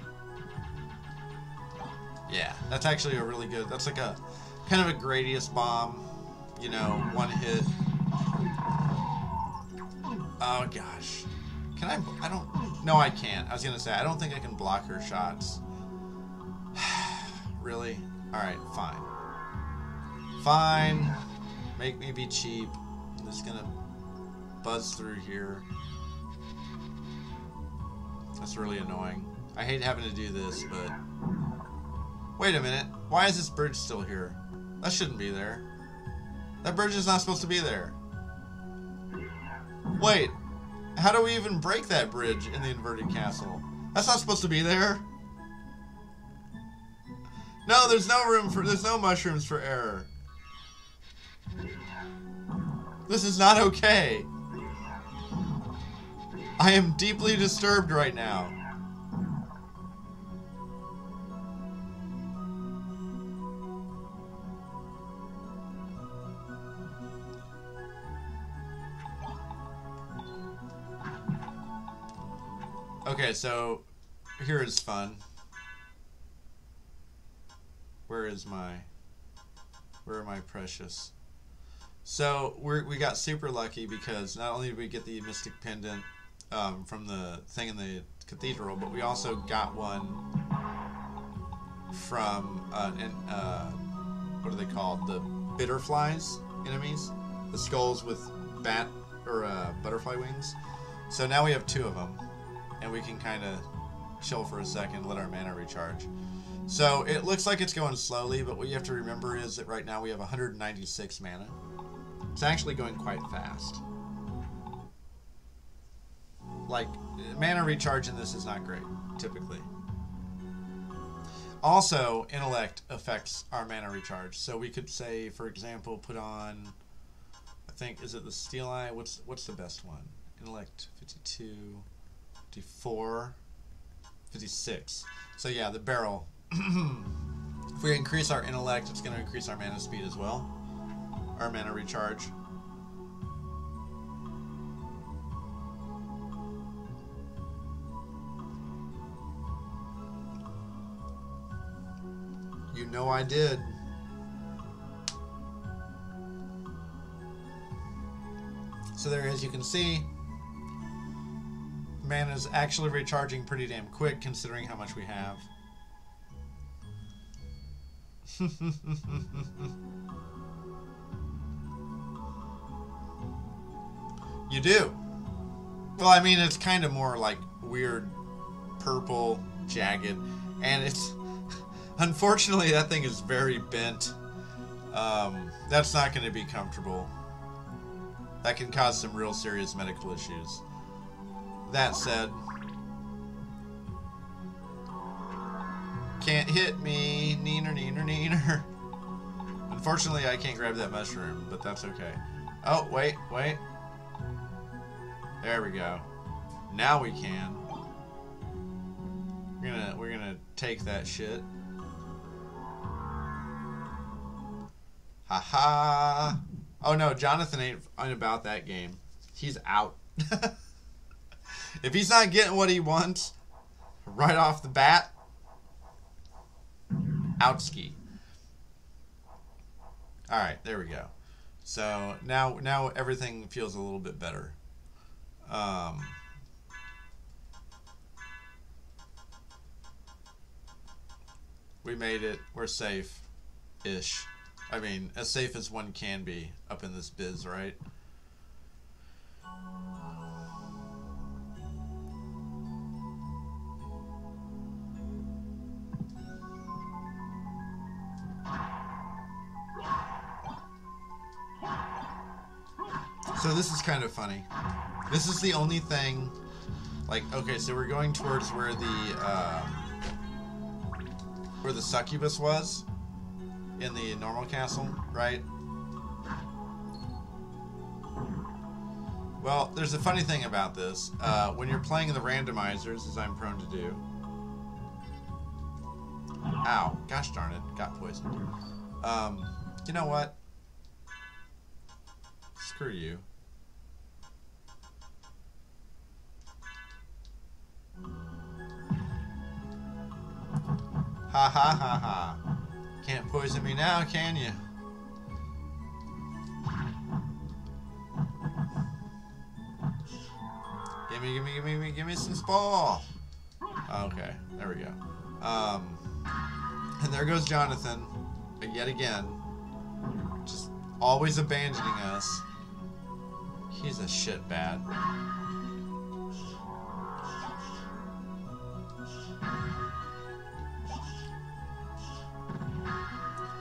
Yeah, that's actually a really good, that's like a, kind of a Gradius bomb, you know, one hit. Oh, gosh. Can I don't, no, I can't. I was gonna say, I don't think I can block her shots. Really? Alright, fine. Fine. Make me be cheap. I'm just gonna buzz through here. That's really annoying. I hate having to do this, but... Wait a minute. Why is this bridge still here? That shouldn't be there. That bridge is not supposed to be there. Wait. How do we even break that bridge in the inverted castle? That's not supposed to be there. No, there's no room for... There's no mushrooms for error. This is not okay. I am deeply disturbed right now. Okay, so here is fun. Where are my precious? So we got super lucky because not only did we get the Mystic Pendant, from the thing in the cathedral, but we also got one from what are they called? The bitterflies enemies, the skulls with bat or butterfly wings. So now we have 2 of them, and we can kind of chill for a second, let our mana recharge. So it looks like it's going slowly, but what you have to remember is that right now we have 196 mana. It's actually going quite fast. Like, mana recharge in this is not great, typically. Also, intellect affects our mana recharge. So we could say, for example, put on, I think, is it the Steel Eye? What's the best one? Intellect 52, 54, 56. So yeah, the barrel. If we increase our intellect, it's going to increase our mana speed as well. Our mana recharge. You know I did. So there, as you can see, mana is actually recharging pretty damn quick considering how much we have. You do. Well, I mean, it's kind of more like weird purple, jagged, and it's unfortunately that thing is very bent. That's not going to be comfortable. That can cause some real serious medical issues. That said, can't hit me, neener, neener, neener. Unfortunately, I can't grab that mushroom, but that's okay. Oh, wait. There we go. Now we can. We're gonna take that shit. Haha. Oh no, Jonathan ain't about that game. He's out. If he's not getting what he wants right off the bat, outski. Alright, there we go. So now everything feels a little bit better. We made it. We're safe-ish. I mean, as safe as one can be up in this biz, right? So this is kind of funny. This is the only thing, like, okay, so we're going towards where the succubus was in the normal castle, right? Well, there's a funny thing about this. When you're playing the randomizers, as I'm prone to do. Ow, gosh darn it, got poisoned. You know what? Screw you. Ha ha ha ha. Can't poison me now, can you? Give me some spall. Okay, there we go. And there goes Jonathan, yet again. Just always abandoning us. He's a shitbag.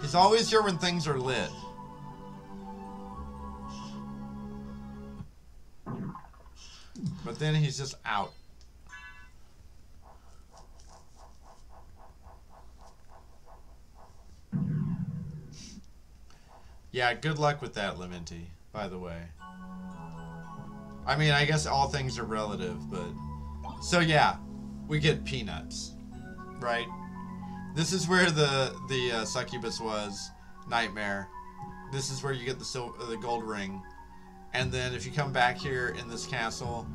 He's always here when things are lit. But then he's just out. Yeah, good luck with that, Lementi, by the way. I mean, I guess all things are relative, but... So yeah, we get peanuts, right? This is where the succubus was, Nightmare. This is where you get the gold ring. And then if you come back here in this castle,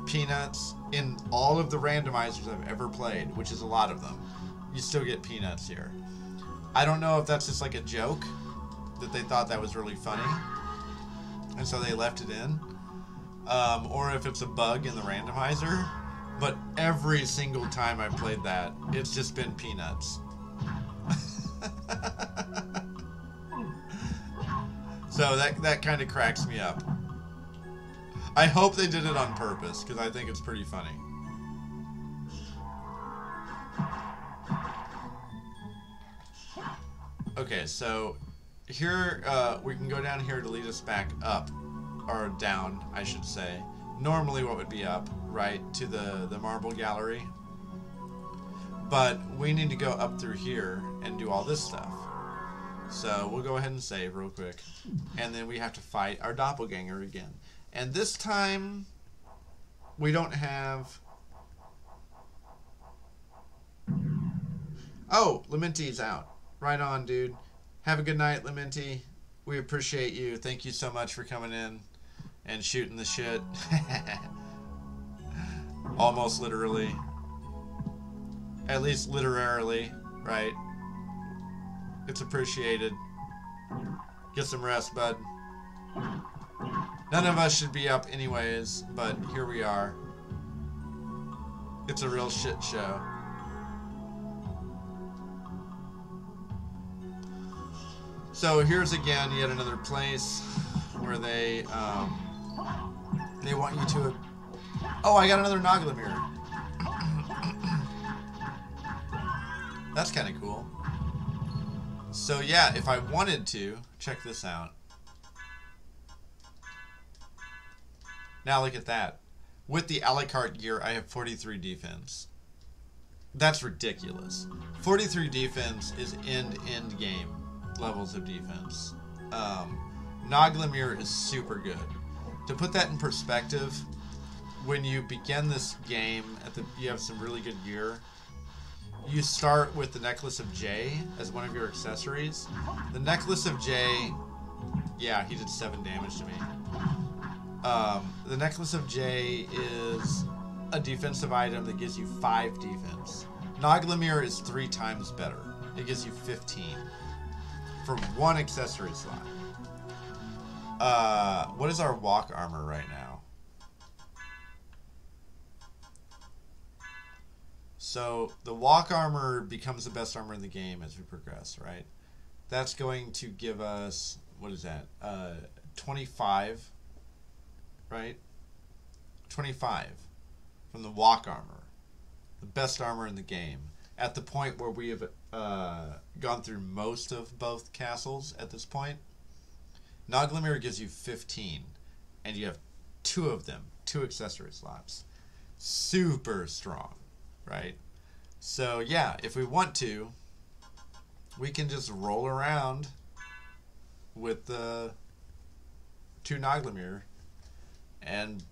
peanuts in all of the randomizers I've ever played, which is a lot of them, you still get peanuts here. I don't know if that's just like a joke, that they thought that was really funny, and so they left it in. or if it's a bug in the randomizer. But every single time I played that, it's just been peanuts. So that kind of cracks me up. I hope they did it on purpose, because I think it's pretty funny. Okay, so here we can go down here to lead us back up, or down, I should say. Normally what would be up, right, to the marble gallery. But we need to go up through here and do all this stuff. So we'll go ahead and save real quick. And then we have to fight our doppelganger again. And this time, we don't have... Oh, Lamenti's out. Right on, dude. Have a good night, Lamenti. We appreciate you. Thank you so much for coming in and shooting the shit. Almost literally. At least literarily, right? It's appreciated. Get some rest, bud. None of us should be up anyways, but here we are. It's a real shit show. So here's again yet another place where they want you to... Oh, I got another Noglamir. That's kind of cool. So yeah, if I wanted to, check this out. Now look at that. With the a la carte gear, I have 43 defense. That's ridiculous. 43 defense is end game levels of defense. Noglamir is super good. To put that in perspective, when you begin this game, you have some really good gear. You start with the Necklace of J as one of your accessories. The Necklace of J, yeah, he did 7 damage to me. The Necklace of J is a defensive item that gives you 5 defense. Noglamir is 3 times better. It gives you 15 for 1 accessory slot. What is our walk armor right now? So the walk armor becomes the best armor in the game as we progress, right? That's going to give us, what is that? 25, right? 25 from the walk armor. The best armor in the game. At the point where we have gone through most of both castles at this point, Noglamir gives you 15, and you have 2 of them, 2 accessory slots. Super strong, right? So yeah, if we want to, we can just roll around with the 2 Noglamir, and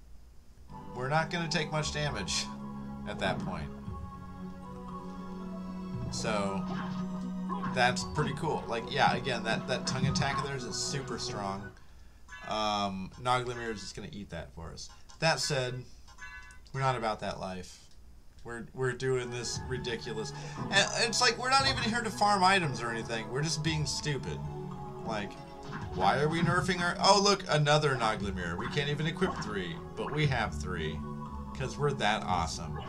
we're not going to take much damage at that point. So that's pretty cool. Like, yeah, again, that tongue attack of theirs is super strong. Noglamir is just going to eat that for us. That said, we're not about that life. We're doing this ridiculous... And it's like, we're not even here to farm items or anything. We're just being stupid. Like, why are we nerfing our... Oh, look, another Noglamir. We can't even equip 3, but we have 3. Because we're that awesome.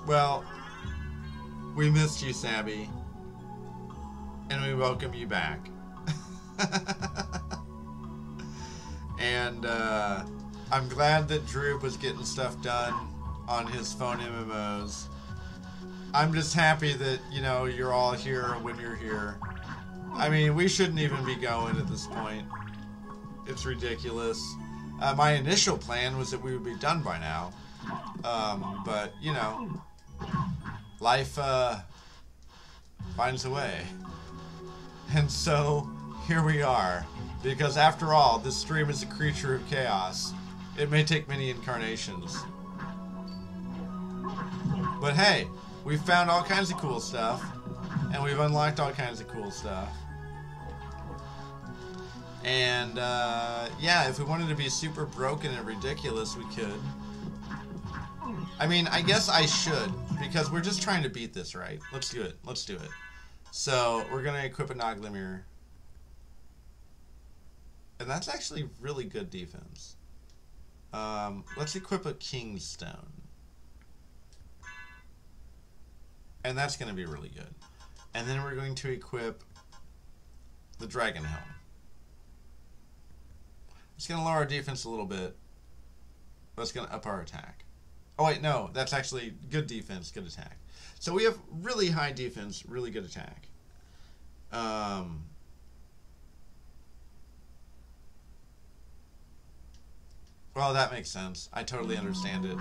Well, we missed you, Sabby. And we welcome you back. And, I'm glad that Droop was getting stuff done on his phone MMOs. I'm just happy that, you know, you're all here when you're here. I mean, we shouldn't even be going at this point. It's ridiculous. My initial plan was that we would be done by now. But, you know, life finds a way. And so, here we are. Because after all, this stream is a creature of chaos. It may take many incarnations. But hey, we've found all kinds of cool stuff. And we've unlocked all kinds of cool stuff. And, yeah, if we wanted to be super broken and ridiculous, we could. I mean, I guess I should, because we're just trying to beat this, right? Let's do it. Let's do it. So, we're going to equip a Noglamir. And that's actually really good defense. Let's equip a King's Stone. And that's going to be really good. And then we're going to equip the Dragon Helm. It's going to lower our defense a little bit, but it's going to up our attack. Oh wait, no, that's actually good defense, good attack. So we have really high defense, really good attack. Well, that makes sense. I totally understand it.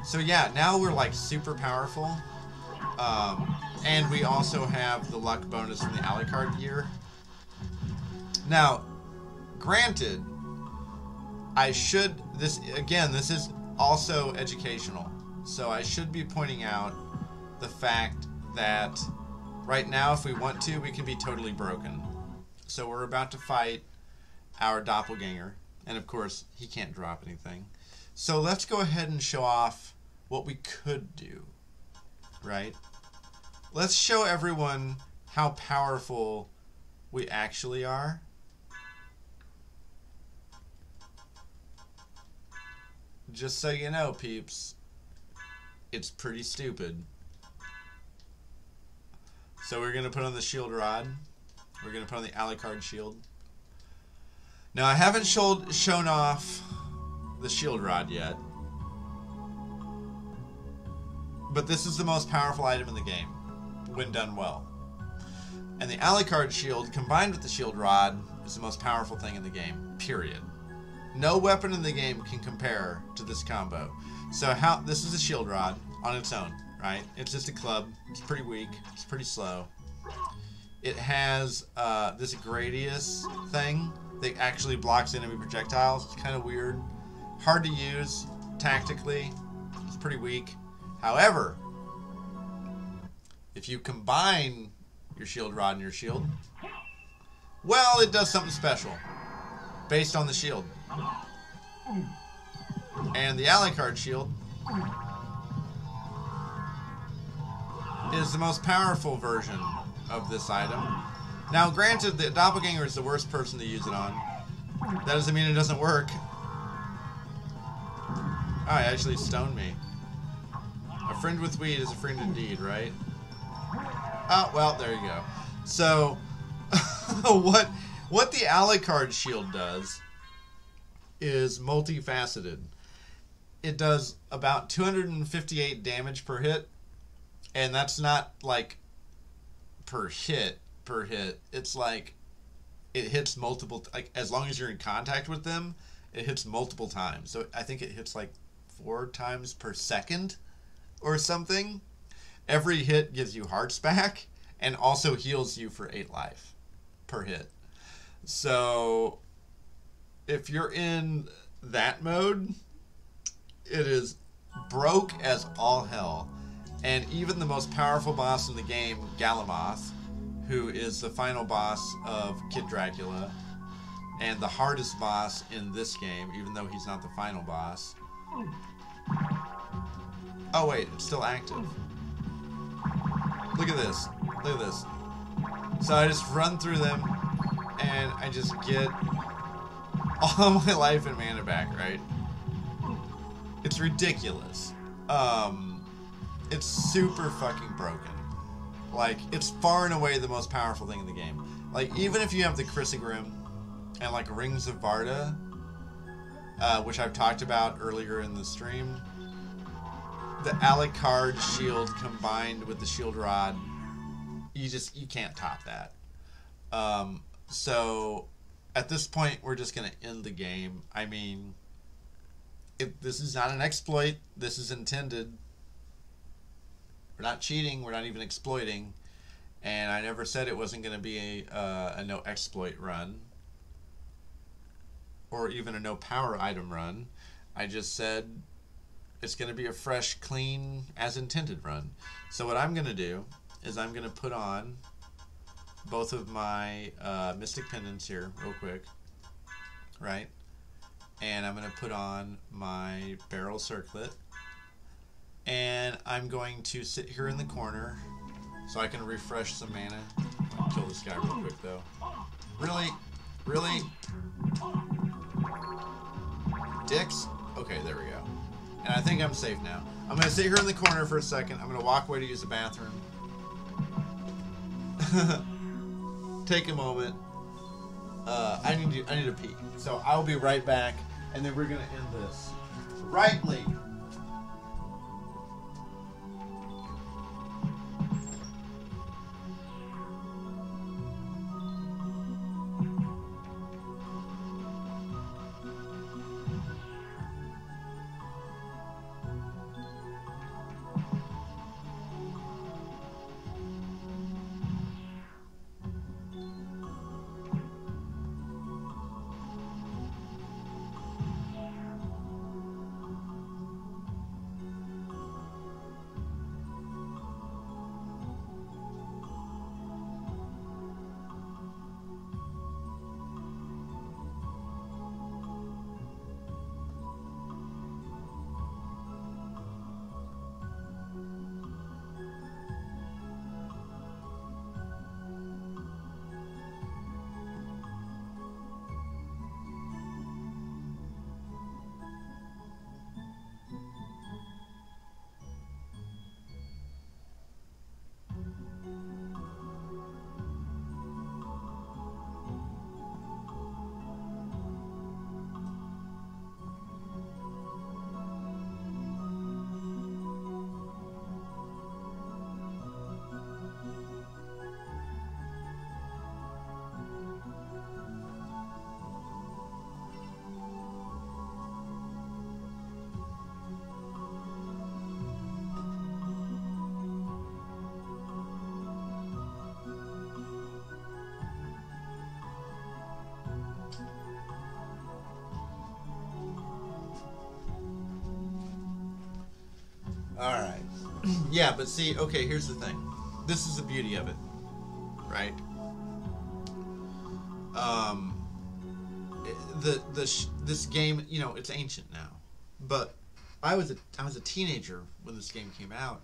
So yeah, now we're like super powerful. And we also have the luck bonus from the Alucard gear. Now, granted, this is also educational. So I should be pointing out the fact that right now, if we want to, we can be totally broken. So we're about to fight our doppelganger. And of course, he can't drop anything. So let's go ahead and show off what we could do, right? Let's show everyone how powerful we actually are. Just so you know, peeps, it's pretty stupid. So we're going to put on the shield rod. We're going to put on the Alucard shield. Now, I haven't shown off the shield rod yet. But this is the most powerful item in the game, when done well. And the Alucard shield, combined with the shield rod, is the most powerful thing in the game, period. No weapon in the game can compare to this combo. So this is a shield rod on its own, right? It's just a club. It's pretty weak. It's pretty slow. It has this Gradius thing that actually blocks enemy projectiles. It's kind of weird. Hard to use tactically. It's pretty weak. However, if you combine your shield rod and your shield, well, it does something special based on the shield. And the Alucard shield is the most powerful version of this item. Now, granted, the doppelganger is the worst person to use it on. That doesn't mean it doesn't work. Oh, it actually stoned me. A friend with weed is a friend indeed, right? Oh, well, there you go. So, what the Alucard shield does is multifaceted. It does about 258 damage per hit, and that's not like per hit. It's like it hits multiple, like as long as you're in contact with them, it hits multiple times. So I think it hits like 4 times per second or something. Every hit gives you hearts back and also heals you for 8 life per hit. So if you're in that mode, it is broke as all hell. And even the most powerful boss in the game, Galamoth, who is the final boss of Kid Dracula, and the hardest boss in this game, even though he's not the final boss. Oh wait, it's still active. Look at this. Look at this. So I just run through them, and I just get all my life and mana back, right? It's ridiculous. It's super fucking broken. Like, it's far and away the most powerful thing in the game. Like, even if you have the Chrysogrim and, like, Rings of Varda, which I've talked about earlier in the stream, the Alucard shield combined with the shield rod, you can't top that. So, at this point, we're just going to end the game. I mean, this is not an exploit. This is intended. We're not cheating. We're not even exploiting. And I never said it wasn't going to be a no exploit run. Or even a no power item run. I just said it's going to be a fresh, clean, as intended run. So what I'm going to do is I'm going to put on both of my Mystic Pendants here real quick. Right? And I'm going to put on my Barrel Circlet. And I'm going to sit here in the corner So I can refresh some mana. I'll kill this guy real quick though. Really? Really? Dicks? Okay, there we go. And I think I'm safe now. I'm going to sit here in the corner for a second. I'm going to walk away to use the bathroom. Take a moment. I need to pee. So I'll be right back, and then we're going to end this rightly. Alright. Yeah, but see, okay, here's the thing. This is the beauty of it. Right? This game, you know, it's ancient now. But I was a teenager when this game came out,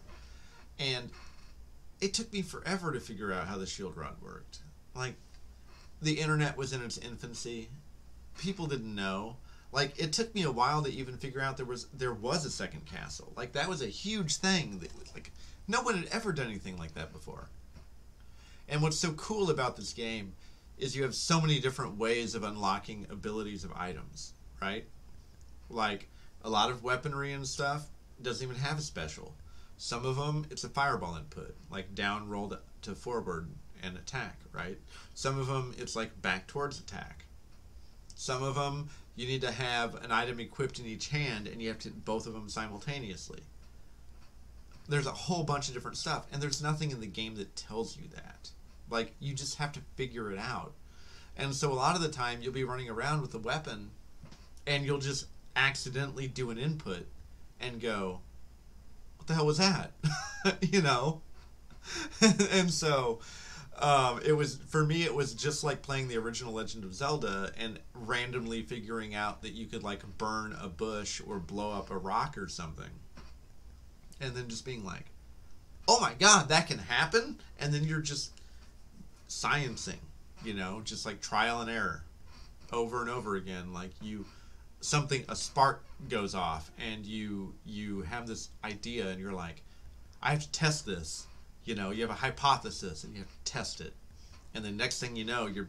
and it took me forever to figure out how the shield rod worked. Like, the internet was in its infancy. People didn't know. Like, it took me a while to even figure out there was a second castle. Like, that was a huge thing. Like, no one had ever done anything like that before. And what's so cool about this game is you have so many different ways of unlocking abilities of items, right? Like, a lot of weaponry and stuff doesn't even have a special. Some of them, it's a fireball input, like down roll to forward and attack, right? Some of them, it's like back towards attack. Some of them, you need to have an item equipped in each hand, and you have to both of them simultaneously. There's a whole bunch of different stuff, and there's nothing in the game that tells you that. Like, you just have to figure it out. And so a lot of the time, you'll be running around with a weapon, and you'll just accidentally do an input and go, what the hell was that? You know? And so for me it was just like playing the original Legend of Zelda and randomly figuring out that you could like burn a bush or blow up a rock or something, and then just being like, oh my god, that can happen. And then you're just sciencing, you know, just like trial and error over and over again. Like a spark goes off and you have this idea and you're like, I have to test this. You know, you have a hypothesis and you have to test it. And the next thing you know, you're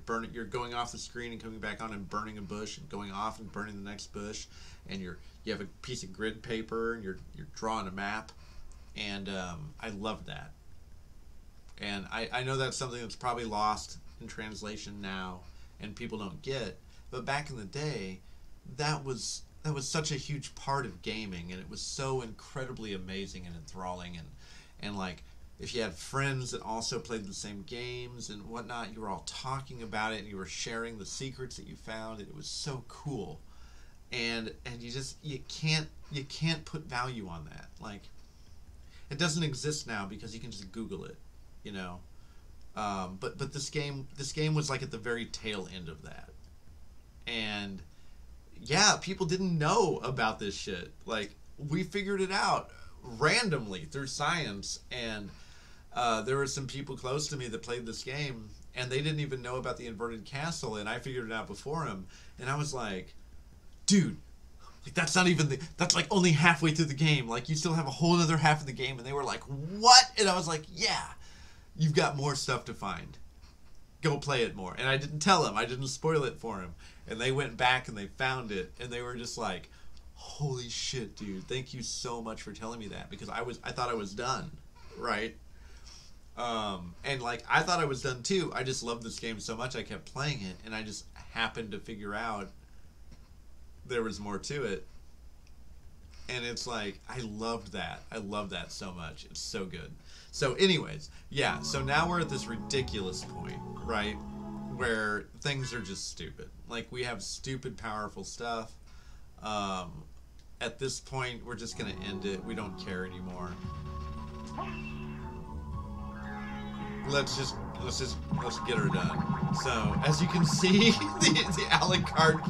going off the screen and coming back on and burning a bush and going off and burning the next bush. And you have a piece of grid paper and you're drawing a map. And I love that. And I know that's something that's probably lost in translation now and people don't get. But back in the day, that was such a huge part of gaming, and it was so incredibly amazing and enthralling, and like, if you had friends that also played the same games and whatnot, you were all talking about it and you were sharing the secrets that you found, and it was so cool. And you can't put value on that. Like, it doesn't exist now because you can just Google it, you know. But this game was like at the very tail end of that. And yeah, people didn't know about this shit. Like, we figured it out randomly through science, and there were some people close to me that played this game, and they didn't even know about the inverted castle, and I figured it out before him. And I was like, dude, like that's not even that's like only halfway through the game. Like you still have a whole other half of the game. And they were like, what? And I was like, yeah, you've got more stuff to find. Go play it more. And I didn't tell him. I didn't spoil it for him. And they went back and they found it, and they were just like, holy shit, dude, thank you so much for telling me that, because I thought I was done, right? And like I thought I was done too. I just loved this game so much I kept playing it, and I just happened to figure out there was more to it. And it's like, I loved that. I love that so much. It's so good. So anyways, yeah, so now we're at this ridiculous point, right? Where things are just stupid. Like we have stupid powerful stuff. At this point, we're just gonna end it. We don't care anymore. Let's get her done. So as you can see, the Alucard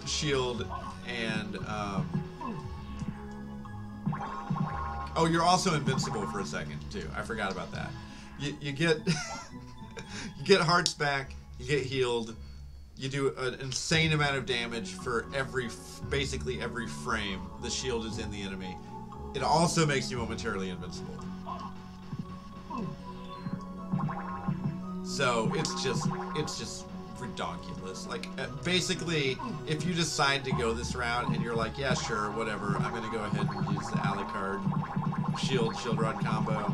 shield and oh, you're also invincible for a second too. I forgot about that. You get you get hearts back. You get healed. You do an insane amount of damage for basically every frame the shield is in the enemy. It also makes you momentarily invincible. So it's just ridiculous. Like basically, if you decide to go this route and you're like, yeah, sure, whatever, I'm gonna go ahead and use the Alucard shield rod combo,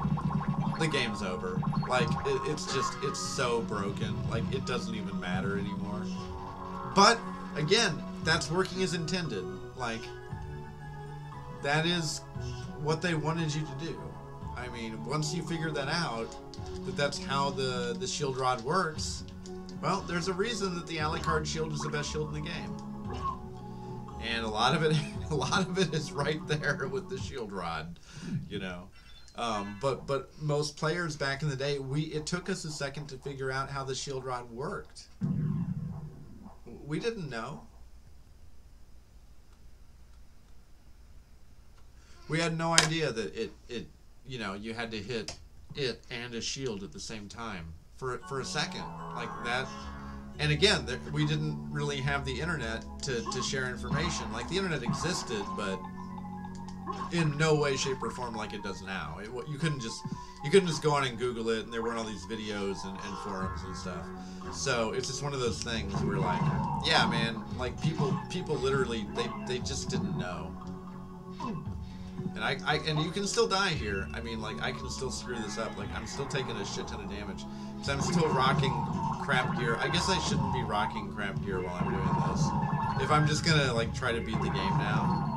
the game's over. Like it's so broken. Like it doesn't even matter anymore. But again, that's working as intended. Like that is what they wanted you to do. I mean, once you figure that out, that's how the shield rod works, well, there's a reason that the Alucard shield is the best shield in the game. And a lot of it is right there with the shield rod, you know. But most players back in the day, it took us a second to figure out how the shield rod worked. We didn't know. We had no idea that it you know, you had to hit it and a shield at the same time for a second like that. And again, we didn't really have the internet to share information. Like the internet existed, but in no way, shape, or form like it does now. You couldn't just go on and Google it, and there weren't all these videos and forums and stuff. So it's just one of those things where, like, yeah, man, like people literally they just didn't know. And and you can still die here. I mean, like, I can still screw this up. Like, I'm still taking a shit ton of damage because I'm still rocking crap gear. I guess I shouldn't be rocking crap gear while I'm doing this. If I'm just gonna like try to beat the game now.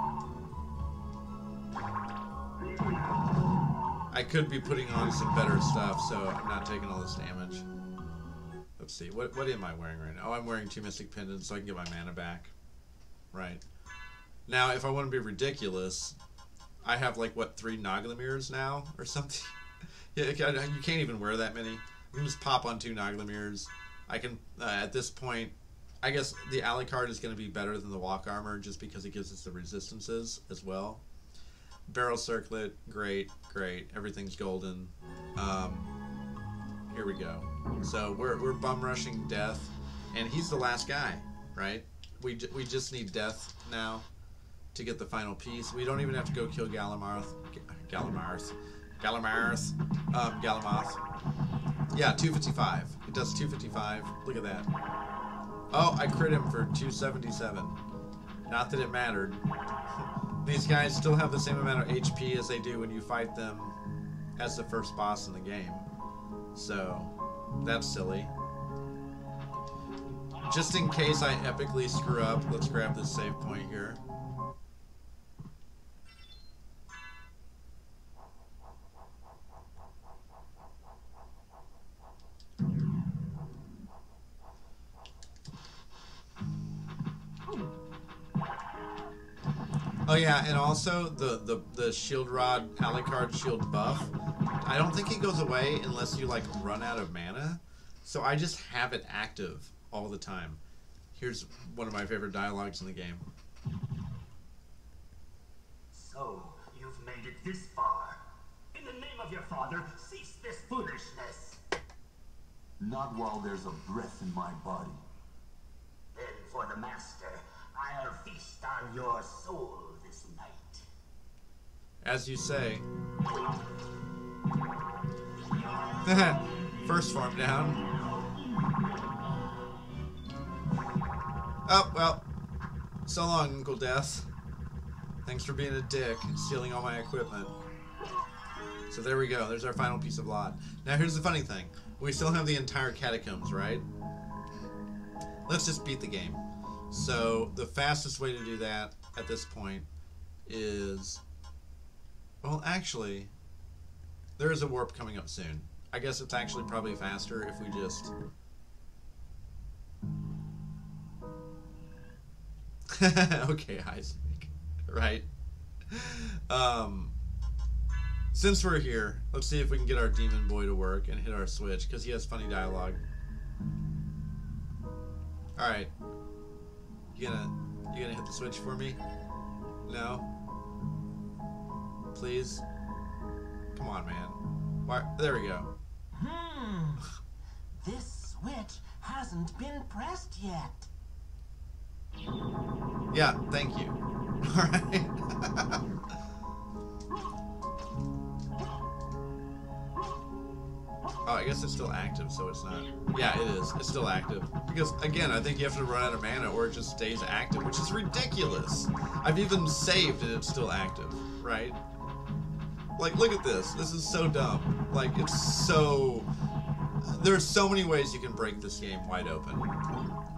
I could be putting on some better stuff, so I'm not taking all this damage. Let's see, what am I wearing right now? Oh, I'm wearing 2 Mystic Pendants so I can get my mana back. Right. Now, if I want to be ridiculous, I have like, what, 3 Naglamirs now or something? Yeah, you can't even wear that many. You can just pop on 2 Naglamirs. I can, at this point, I guess the Alucard is going to be better than the Walk Armor just because it gives us the resistances as well. Barrel Circlet, great. Everything's golden. Here we go. So we're bum rushing Death, and he's the last guy, right? We just need Death now to get the final piece. We don't even have to go kill Galamarth. Yeah, 255. It does 255. Look at that. Oh, I crit him for 277. Not that it mattered. These guys still have the same amount of HP as they do when you fight them as the first boss in the game. So, that's silly. Just in case I epically screw up, let's grab this save point here. Oh yeah, and also the shield rod Alucard shield buff, I don't think it goes away unless you like run out of mana. So I just have it active all the time. Here's one of my favorite dialogues in the game. So, you've made it this far. your father, cease this foolishness. Not while there's a breath in my body. Then for the master, I'll feast on your soul this night. As you say. First form down. Oh, well. So long, Uncle Death. Thanks for being a dick and stealing all my equipment. So there we go. There's our final piece of lot. Now here's the funny thing. We still have the entire catacombs, right? Let's just beat the game. So the fastest way to do that at this point is... Well, actually, there is a warp coming up soon. I guess it's actually probably faster if we just... Okay, Isaac. Right? Since we're here, let's see if we can get our demon boy to work and hit our switch, because he has funny dialogue. Alright. You gonna hit the switch for me? No? Please? Come on, man. Why? There we go. This switch hasn't been pressed yet. Yeah, thank you. Alright. Oh, I guess it's still active, so it's not... Yeah, it is. It's still active. Because, again, I think you have to run out of mana or it just stays active, which is ridiculous. I've even saved and it's still active, right? Like, look at this. This is so dumb. Like, it's so... There's so many ways you can break this game wide open,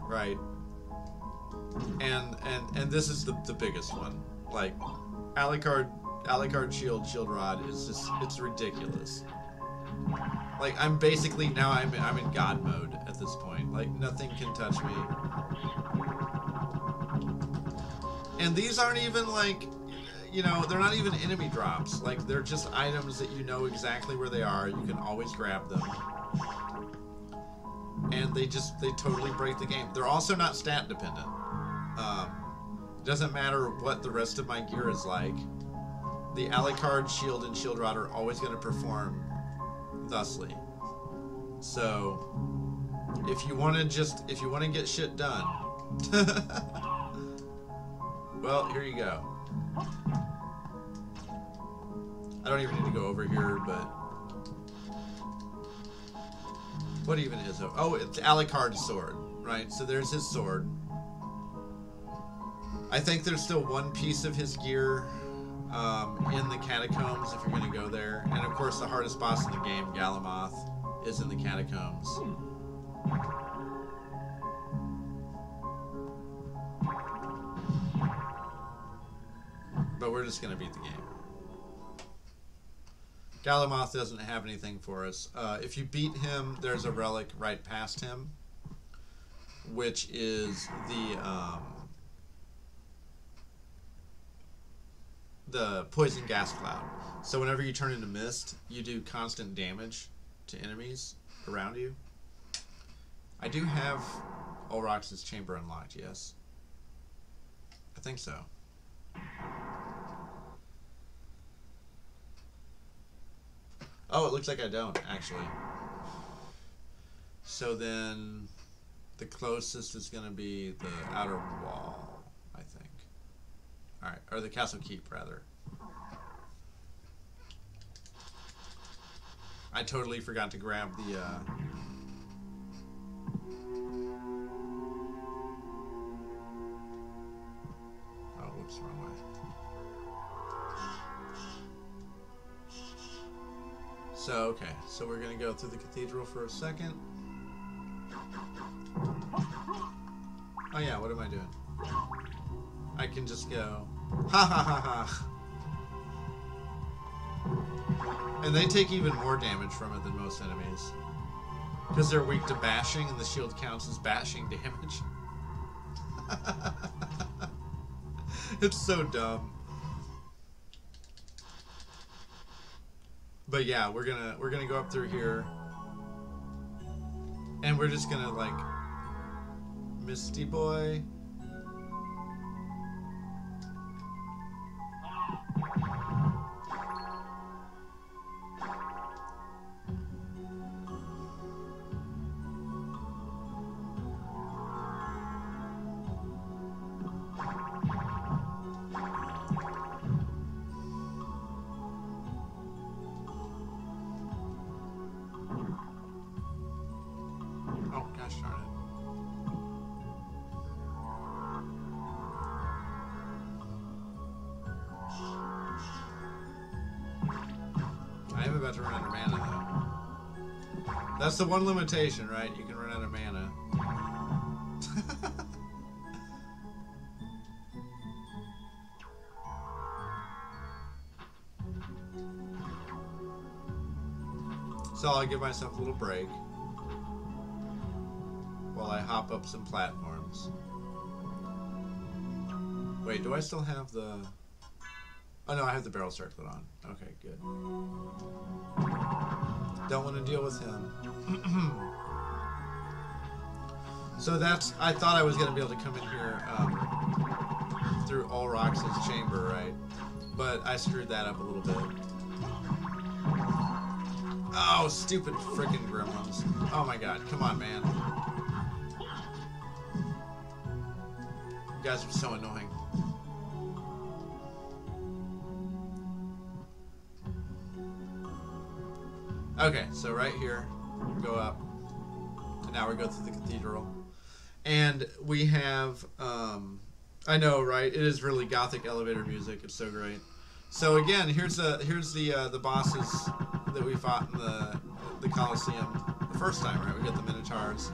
right? And this is the biggest one. Like, Alucard Shield Rod is just... It's ridiculous. Like, I'm basically, now I'm in God mode at this point. Like, nothing can touch me. And these aren't even, like, you know, they're not even enemy drops. Like, they're just items that you know exactly where they are. You can always grab them. And they totally break the game. They're also not stat dependent. It doesn't matter what the rest of my gear is like. The Alucard Shield and Shield Rod are always going to perform thusly. So if you want to get shit done, well, here you go. I don't even need to go over here, but what even is it? Oh, it's Alucard's sword, right? So there's his sword. I think there's still one piece of his gear in the catacombs if you're going to go there. And of course the hardest boss in the game, Galamoth, is in the catacombs. But we're just going to beat the game. Galamoth doesn't have anything for us. If you beat him, there's a relic right past him, which is the poison gas cloud. So whenever you turn into mist, you do constant damage to enemies around you. I do have Ulrox's chamber unlocked, yes. I think so. Oh, it looks like I don't, actually. So then the closest is going to be the outer wall, I think. Alright, or the castle keep, rather. I totally forgot to grab the, Oh, whoops, wrong way. So, okay, so we're gonna go through the cathedral for a second. Oh yeah, what am I doing? I can just go, ha ha ha ha. And they take even more damage from it than most enemies. Because they're weak to bashing, and the shield counts as bashing damage. It's so dumb. But yeah, we're gonna go up through here. And we're just gonna, like, Misty Boy. am about to run out of mana, though. That's the one limitation, right? You can run out of mana. So I'll give myself a little break while I hop up some platforms. Wait, do I still have the... Oh no, I have the barrel circlet on. Okay, good. Don't want to deal with him. So that's... I thought I was going to be able to come in here through Ulrox's chamber, right? But I screwed that up a little bit. Oh, stupid freaking gremlins. Oh my god, come on, man. You guys are so annoying. Okay, so right here, we go up. And now we go through the cathedral. And we have, I know, right? It is really gothic elevator music. It's so great. So again, here's the bosses that we fought in the Colosseum the first time, right? We got the Minotaurs.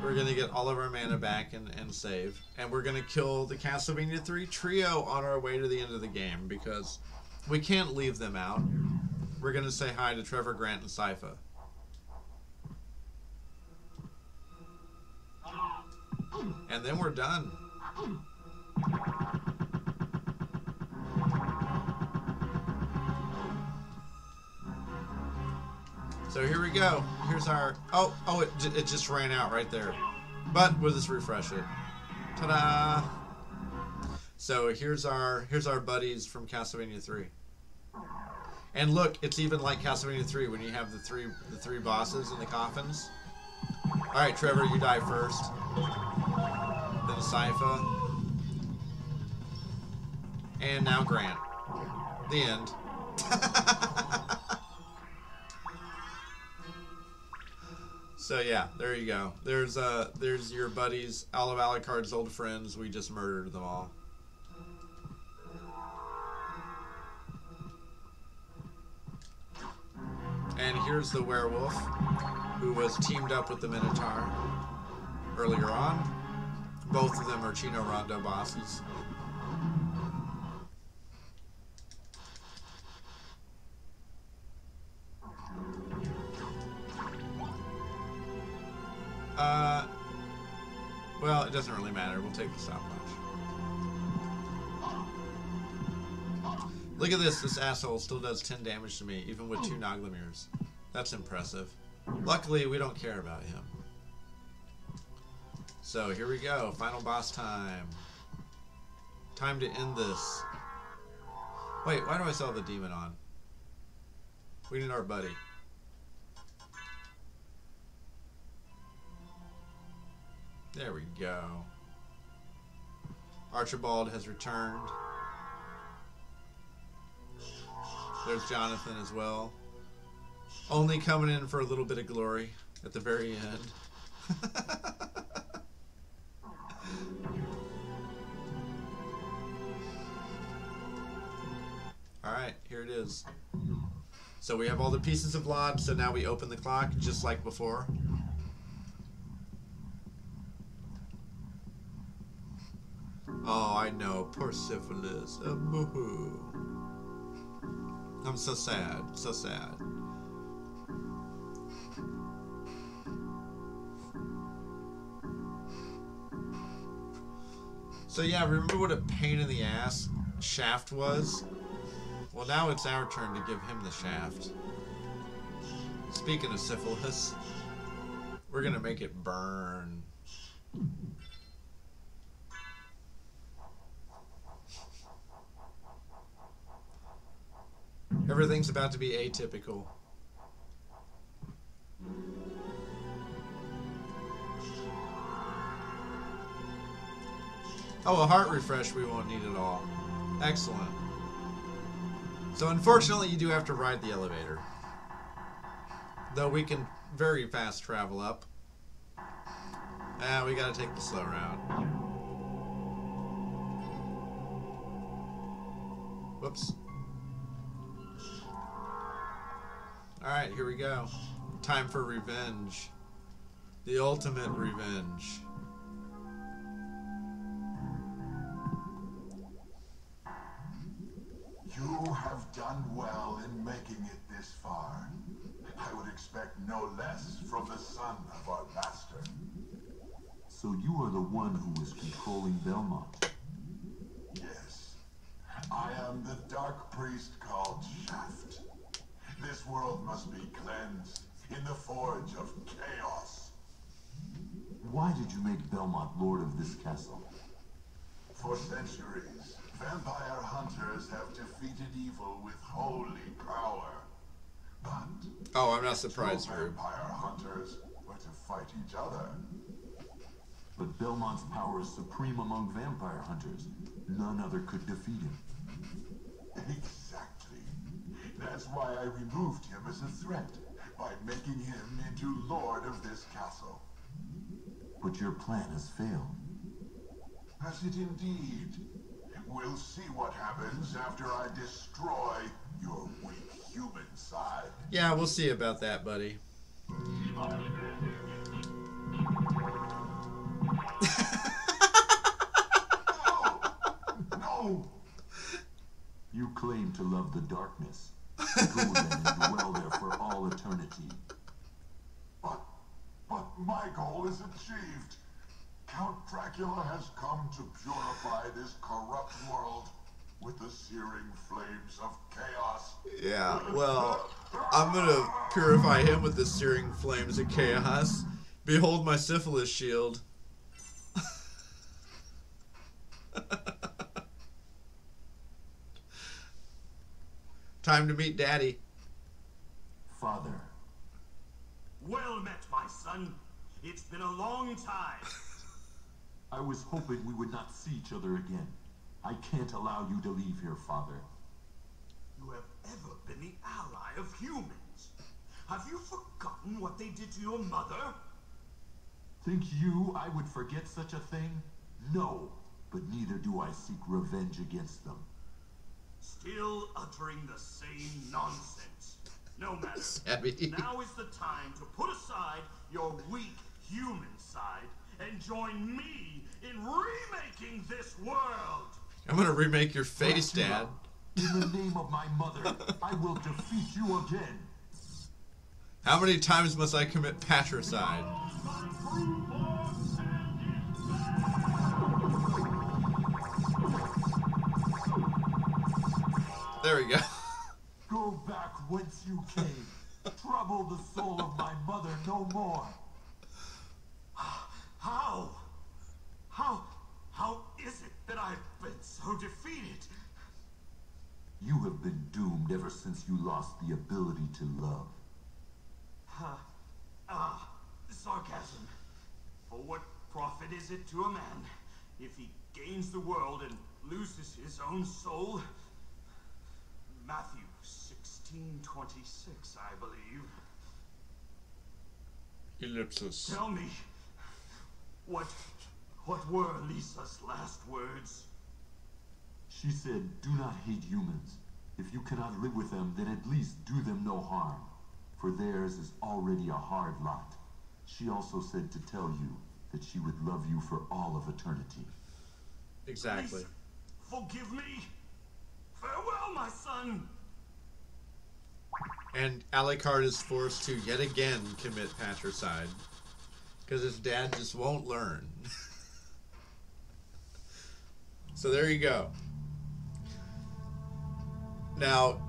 We're gonna get all of our mana back and save, and we're gonna kill the Castlevania 3 trio on our way to the end of the game because we can't leave them out. We're gonna say hi to Trevor, Grant, and Sypha. And then we're done. So here we go. Here's our... Oh, it just ran out right there. But we'll just refresh it. Ta-da! So here's our buddies from Castlevania 3. And look, it's even like Castlevania 3 when you have the three bosses in the coffins. All right, Trevor, you die first. Then Sypha. And now Grant. The end. So yeah, there you go. There's your buddies, all of Alucard's old friends. We just murdered them all. And here's the werewolf, who was teamed up with the Minotaur earlier on. Both of them are Chino Rondo bosses. Well, it doesn't really matter. We'll take the stopwatch. Look at this. This asshole still does 10 damage to me, even with 2 Noglamirs. That's impressive. Luckily, we don't care about him. So, here we go. Final boss time. Time to end this. Wait, why do I still have the demon on? We need our buddy. There we go. Archibald has returned. There's Jonathan as well. Only coming in for a little bit of glory at the very end. Alright, here it is. So we have all the pieces of Lod, so now we open the clock just like before. Oh, I know. Poor Syphilis. Boo-hoo. I'm so sad. So sad. So yeah, remember what a pain in the ass Shaft was? Well, now it's our turn to give him the shaft. Speaking of syphilis, we're gonna make it burn. Everything's about to be atypical. Oh, a heart refresh we won't need at all. Excellent. So unfortunately you do have to ride the elevator. Though we can very fast travel up. We gotta take the slow route. Alright, here we go. Time for revenge. The ultimate revenge. You have done well in making it this far. I would expect no less from the son of our master. So you are the one who is controlling Belmont? Yes. I am the dark priest called Shaft. This world must be cleansed in the forge of chaos. Why did you make Belmont lord of this castle? For centuries, vampire hunters have defeated evil with holy power. But oh, I'm not surprised, Rube. Vampire hunters were to fight each other. But Belmont's power is supreme among vampire hunters. None other could defeat him. Exactly. That's why I removed him as a threat, by making him into lord of this castle. But your plan has failed. Has it indeed? We'll see what happens after I destroy your weak human side. Yeah, we'll see about that, buddy. No! You claim to love the darkness. Go then and dwell there for all eternity. But my goal is achieved. Count Dracula has come to purify this corrupt world with the searing flames of chaos. Yeah, well, I'm gonna purify him with the searing flames of chaos. Behold my syphilis shield. Time to meet Daddy. Father. Well met, my son. It's been a long time. I was hoping we would not see each other again. I can't allow you to leave here, Father. You have ever been the ally of humans. Have you forgotten what they did to your mother? Think you I would forget such a thing? No, but neither do I seek revenge against them. Still uttering the same nonsense. No matter. Savvy. Now is the time to put aside your weak human side and join me in remaking this world. I'm gonna remake your face, Dad. In the name of my mother, I will defeat you again. How many times must I commit patricide? There we go. Go back whence you came. Trouble the soul of my mother no more. How is it that I've been so defeated? You have been doomed ever since you lost the ability to love. Sarcasm. For what profit is it to a man if he gains the world and loses his own soul? Matthew 16:26, I believe. Ellipsis. Tell me, what were Lisa's last words? She said, do not hate humans. If you cannot live with them, then at least do them no harm. For theirs is already a hard lot. She also said to tell you that she would love you for all of eternity. Exactly. Please, forgive me. Farewell, my son. And Alucard is forced to yet again commit patricide because his dad just won't learn. So there you go. Now,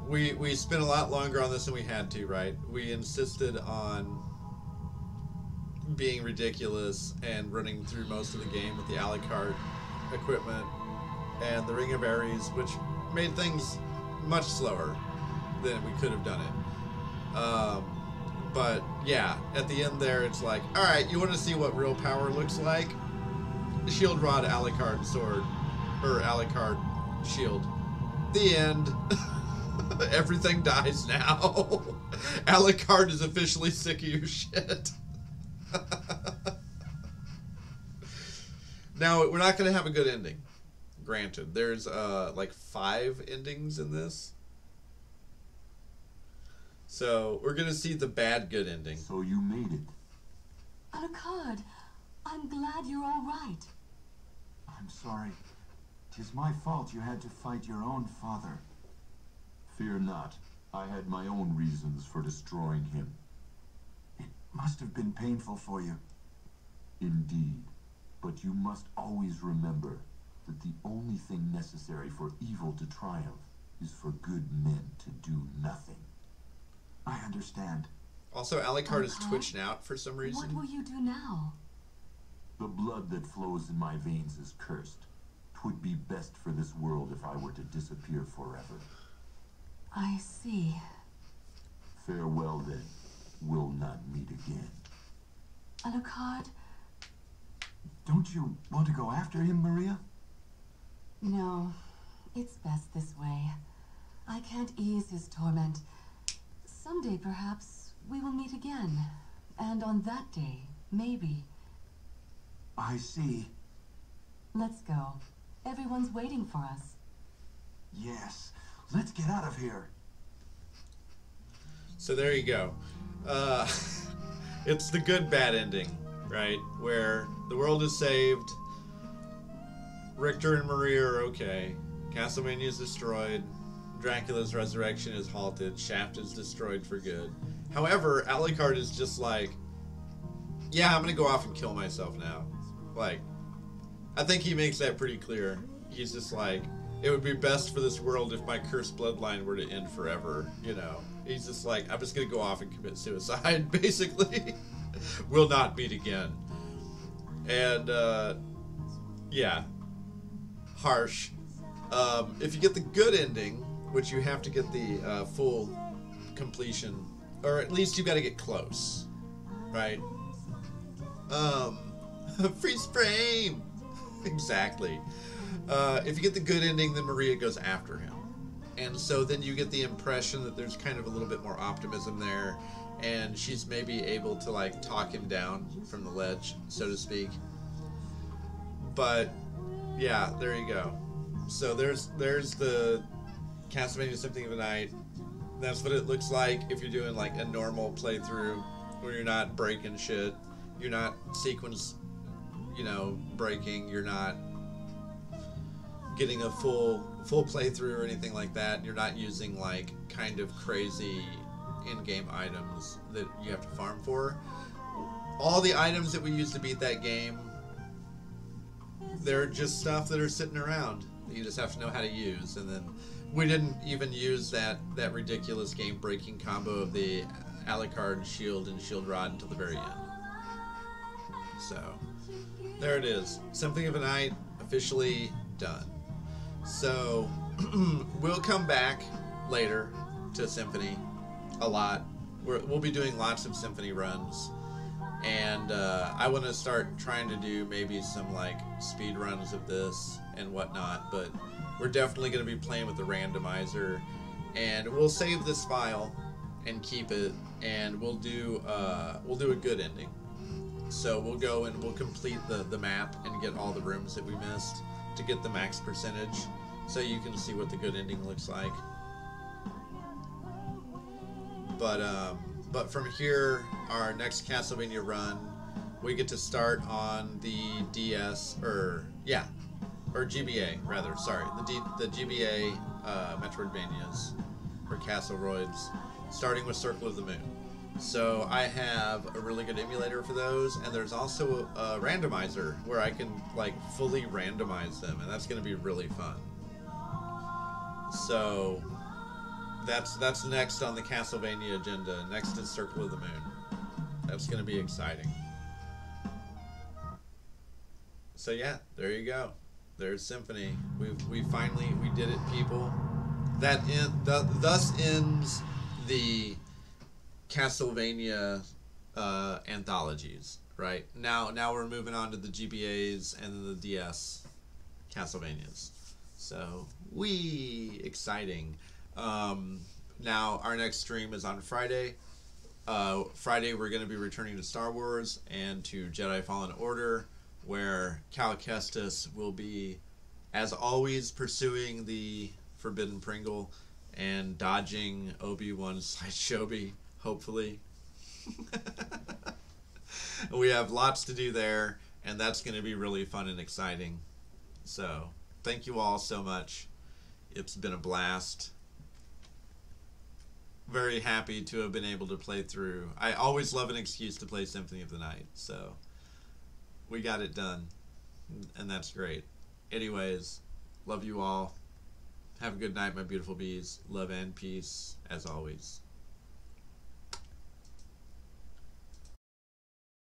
we spent a lot longer on this than we had to, right? We insisted on being ridiculous and running through most of the game with the Alucard equipment and the Ring of Aries, which made things much slower than we could have done it. But yeah, at the end there, it's like, all right, you want to see what real power looks like? Shield Rod, Alucard sword, or Alucard shield. The end. Everything dies now. Alucard is officially sick of your shit. Now, we're not going to have a good ending. Granted, there's like 5 endings in this. So we're gonna see the bad good ending. So you made it. Alucard, I'm glad you're all right. I'm sorry. 'Tis my fault you had to fight your own father. Fear not. I had my own reasons for destroying him. It must have been painful for you. Indeed. But you must always remember that the only thing necessary for evil to triumph is for good men to do nothing. I understand. Also, Alucard is Alucard? twitching out for some reason. What will you do now? The blood that flows in my veins is cursed. 'Twould be best for this world if I were to disappear forever. I see. Farewell then. We'll not meet again. Alucard? Don't you want to go after him, Maria? No, it's best this way. I can't ease his torment. Someday, perhaps, we will meet again. And on that day, maybe. I see. Let's go. Everyone's waiting for us. Yes. Let's get out of here. So there you go. It's the good bad ending, right? Where the world is saved, Richter and Maria are okay, Castlevania is destroyed, Dracula's resurrection is halted, Shaft is destroyed for good. However, Alucard is just like, yeah, I'm gonna go off and kill myself now. Like, I think he makes that pretty clear. He's just like, it would be best for this world if my cursed bloodline were to end forever, you know. He's just like, I'm just gonna go off and commit suicide, basically. We'll not meet again. And, yeah. Harsh. If you get the good ending, which you have to get the full completion, or at least you gotta get close, right? Freeze frame! Exactly. If you get the good ending, then Maria goes after him. And so then you get the impression that there's kind of a little bit more optimism there, and she's maybe able to, like, talk him down from the ledge, so to speak. But, yeah, there you go. So there's the Castlevania Symphony of the Night. That's what it looks like if you're doing, like, a normal playthrough, where you're not breaking shit, you're not sequence, you know, breaking, you're not getting a full playthrough or anything like that. You're not using, like, kind of crazy in-game items that you have to farm for. All the items that we used to beat that game, they're just stuff that are sitting around that you just have to know how to use. And then we didn't even use that ridiculous game-breaking combo of the Alucard shield and shield rod until the very end. So there it is. Symphony of the Night officially done. So we'll come back later to Symphony a lot. We'll be doing lots of Symphony runs, and I want to start trying to do maybe some, like, speed runs of this and whatnot, but we're definitely going to be playing with the randomizer, and we'll save this file and keep it, and we'll do a good ending. So we'll go and we'll complete the map and get all the rooms that we missed to get the max percentage, so you can see what the good ending looks like. But from here, our next Castlevania run, we get to start on the DS, or GBA rather. Sorry, the GBA Metroidvanias or Castleroids, starting with Circle of the Moon. So I have a really good emulator for those, and there's also a randomizer where I can, like, fully randomize them, and that's going to be really fun. So that's next on the Castlevania agenda. Next is Circle of the Moon. That's going to be exciting. So yeah, there you go. There's Symphony. We finally did it, people. Thus ends the Castlevania anthologies, right? Now we're moving on to the GBAs and the DS Castlevanias. So exciting. Now our next stream is on Friday. Friday we're going to be returning to Star Wars and to Jedi Fallen Order, where Cal Kestis will be, as always, pursuing the Forbidden Pringle and dodging Obi-Wan/Shobi, hopefully. We have lots to do there, and that's going to be really fun and exciting. So, thank you all so much. It's been a blast. Very happy to have been able to play through. I always love an excuse to play Symphony of the Night, so we got it done, and that's great. Anyways, love you all. Have a good night, my beautiful bees. Love and peace, as always.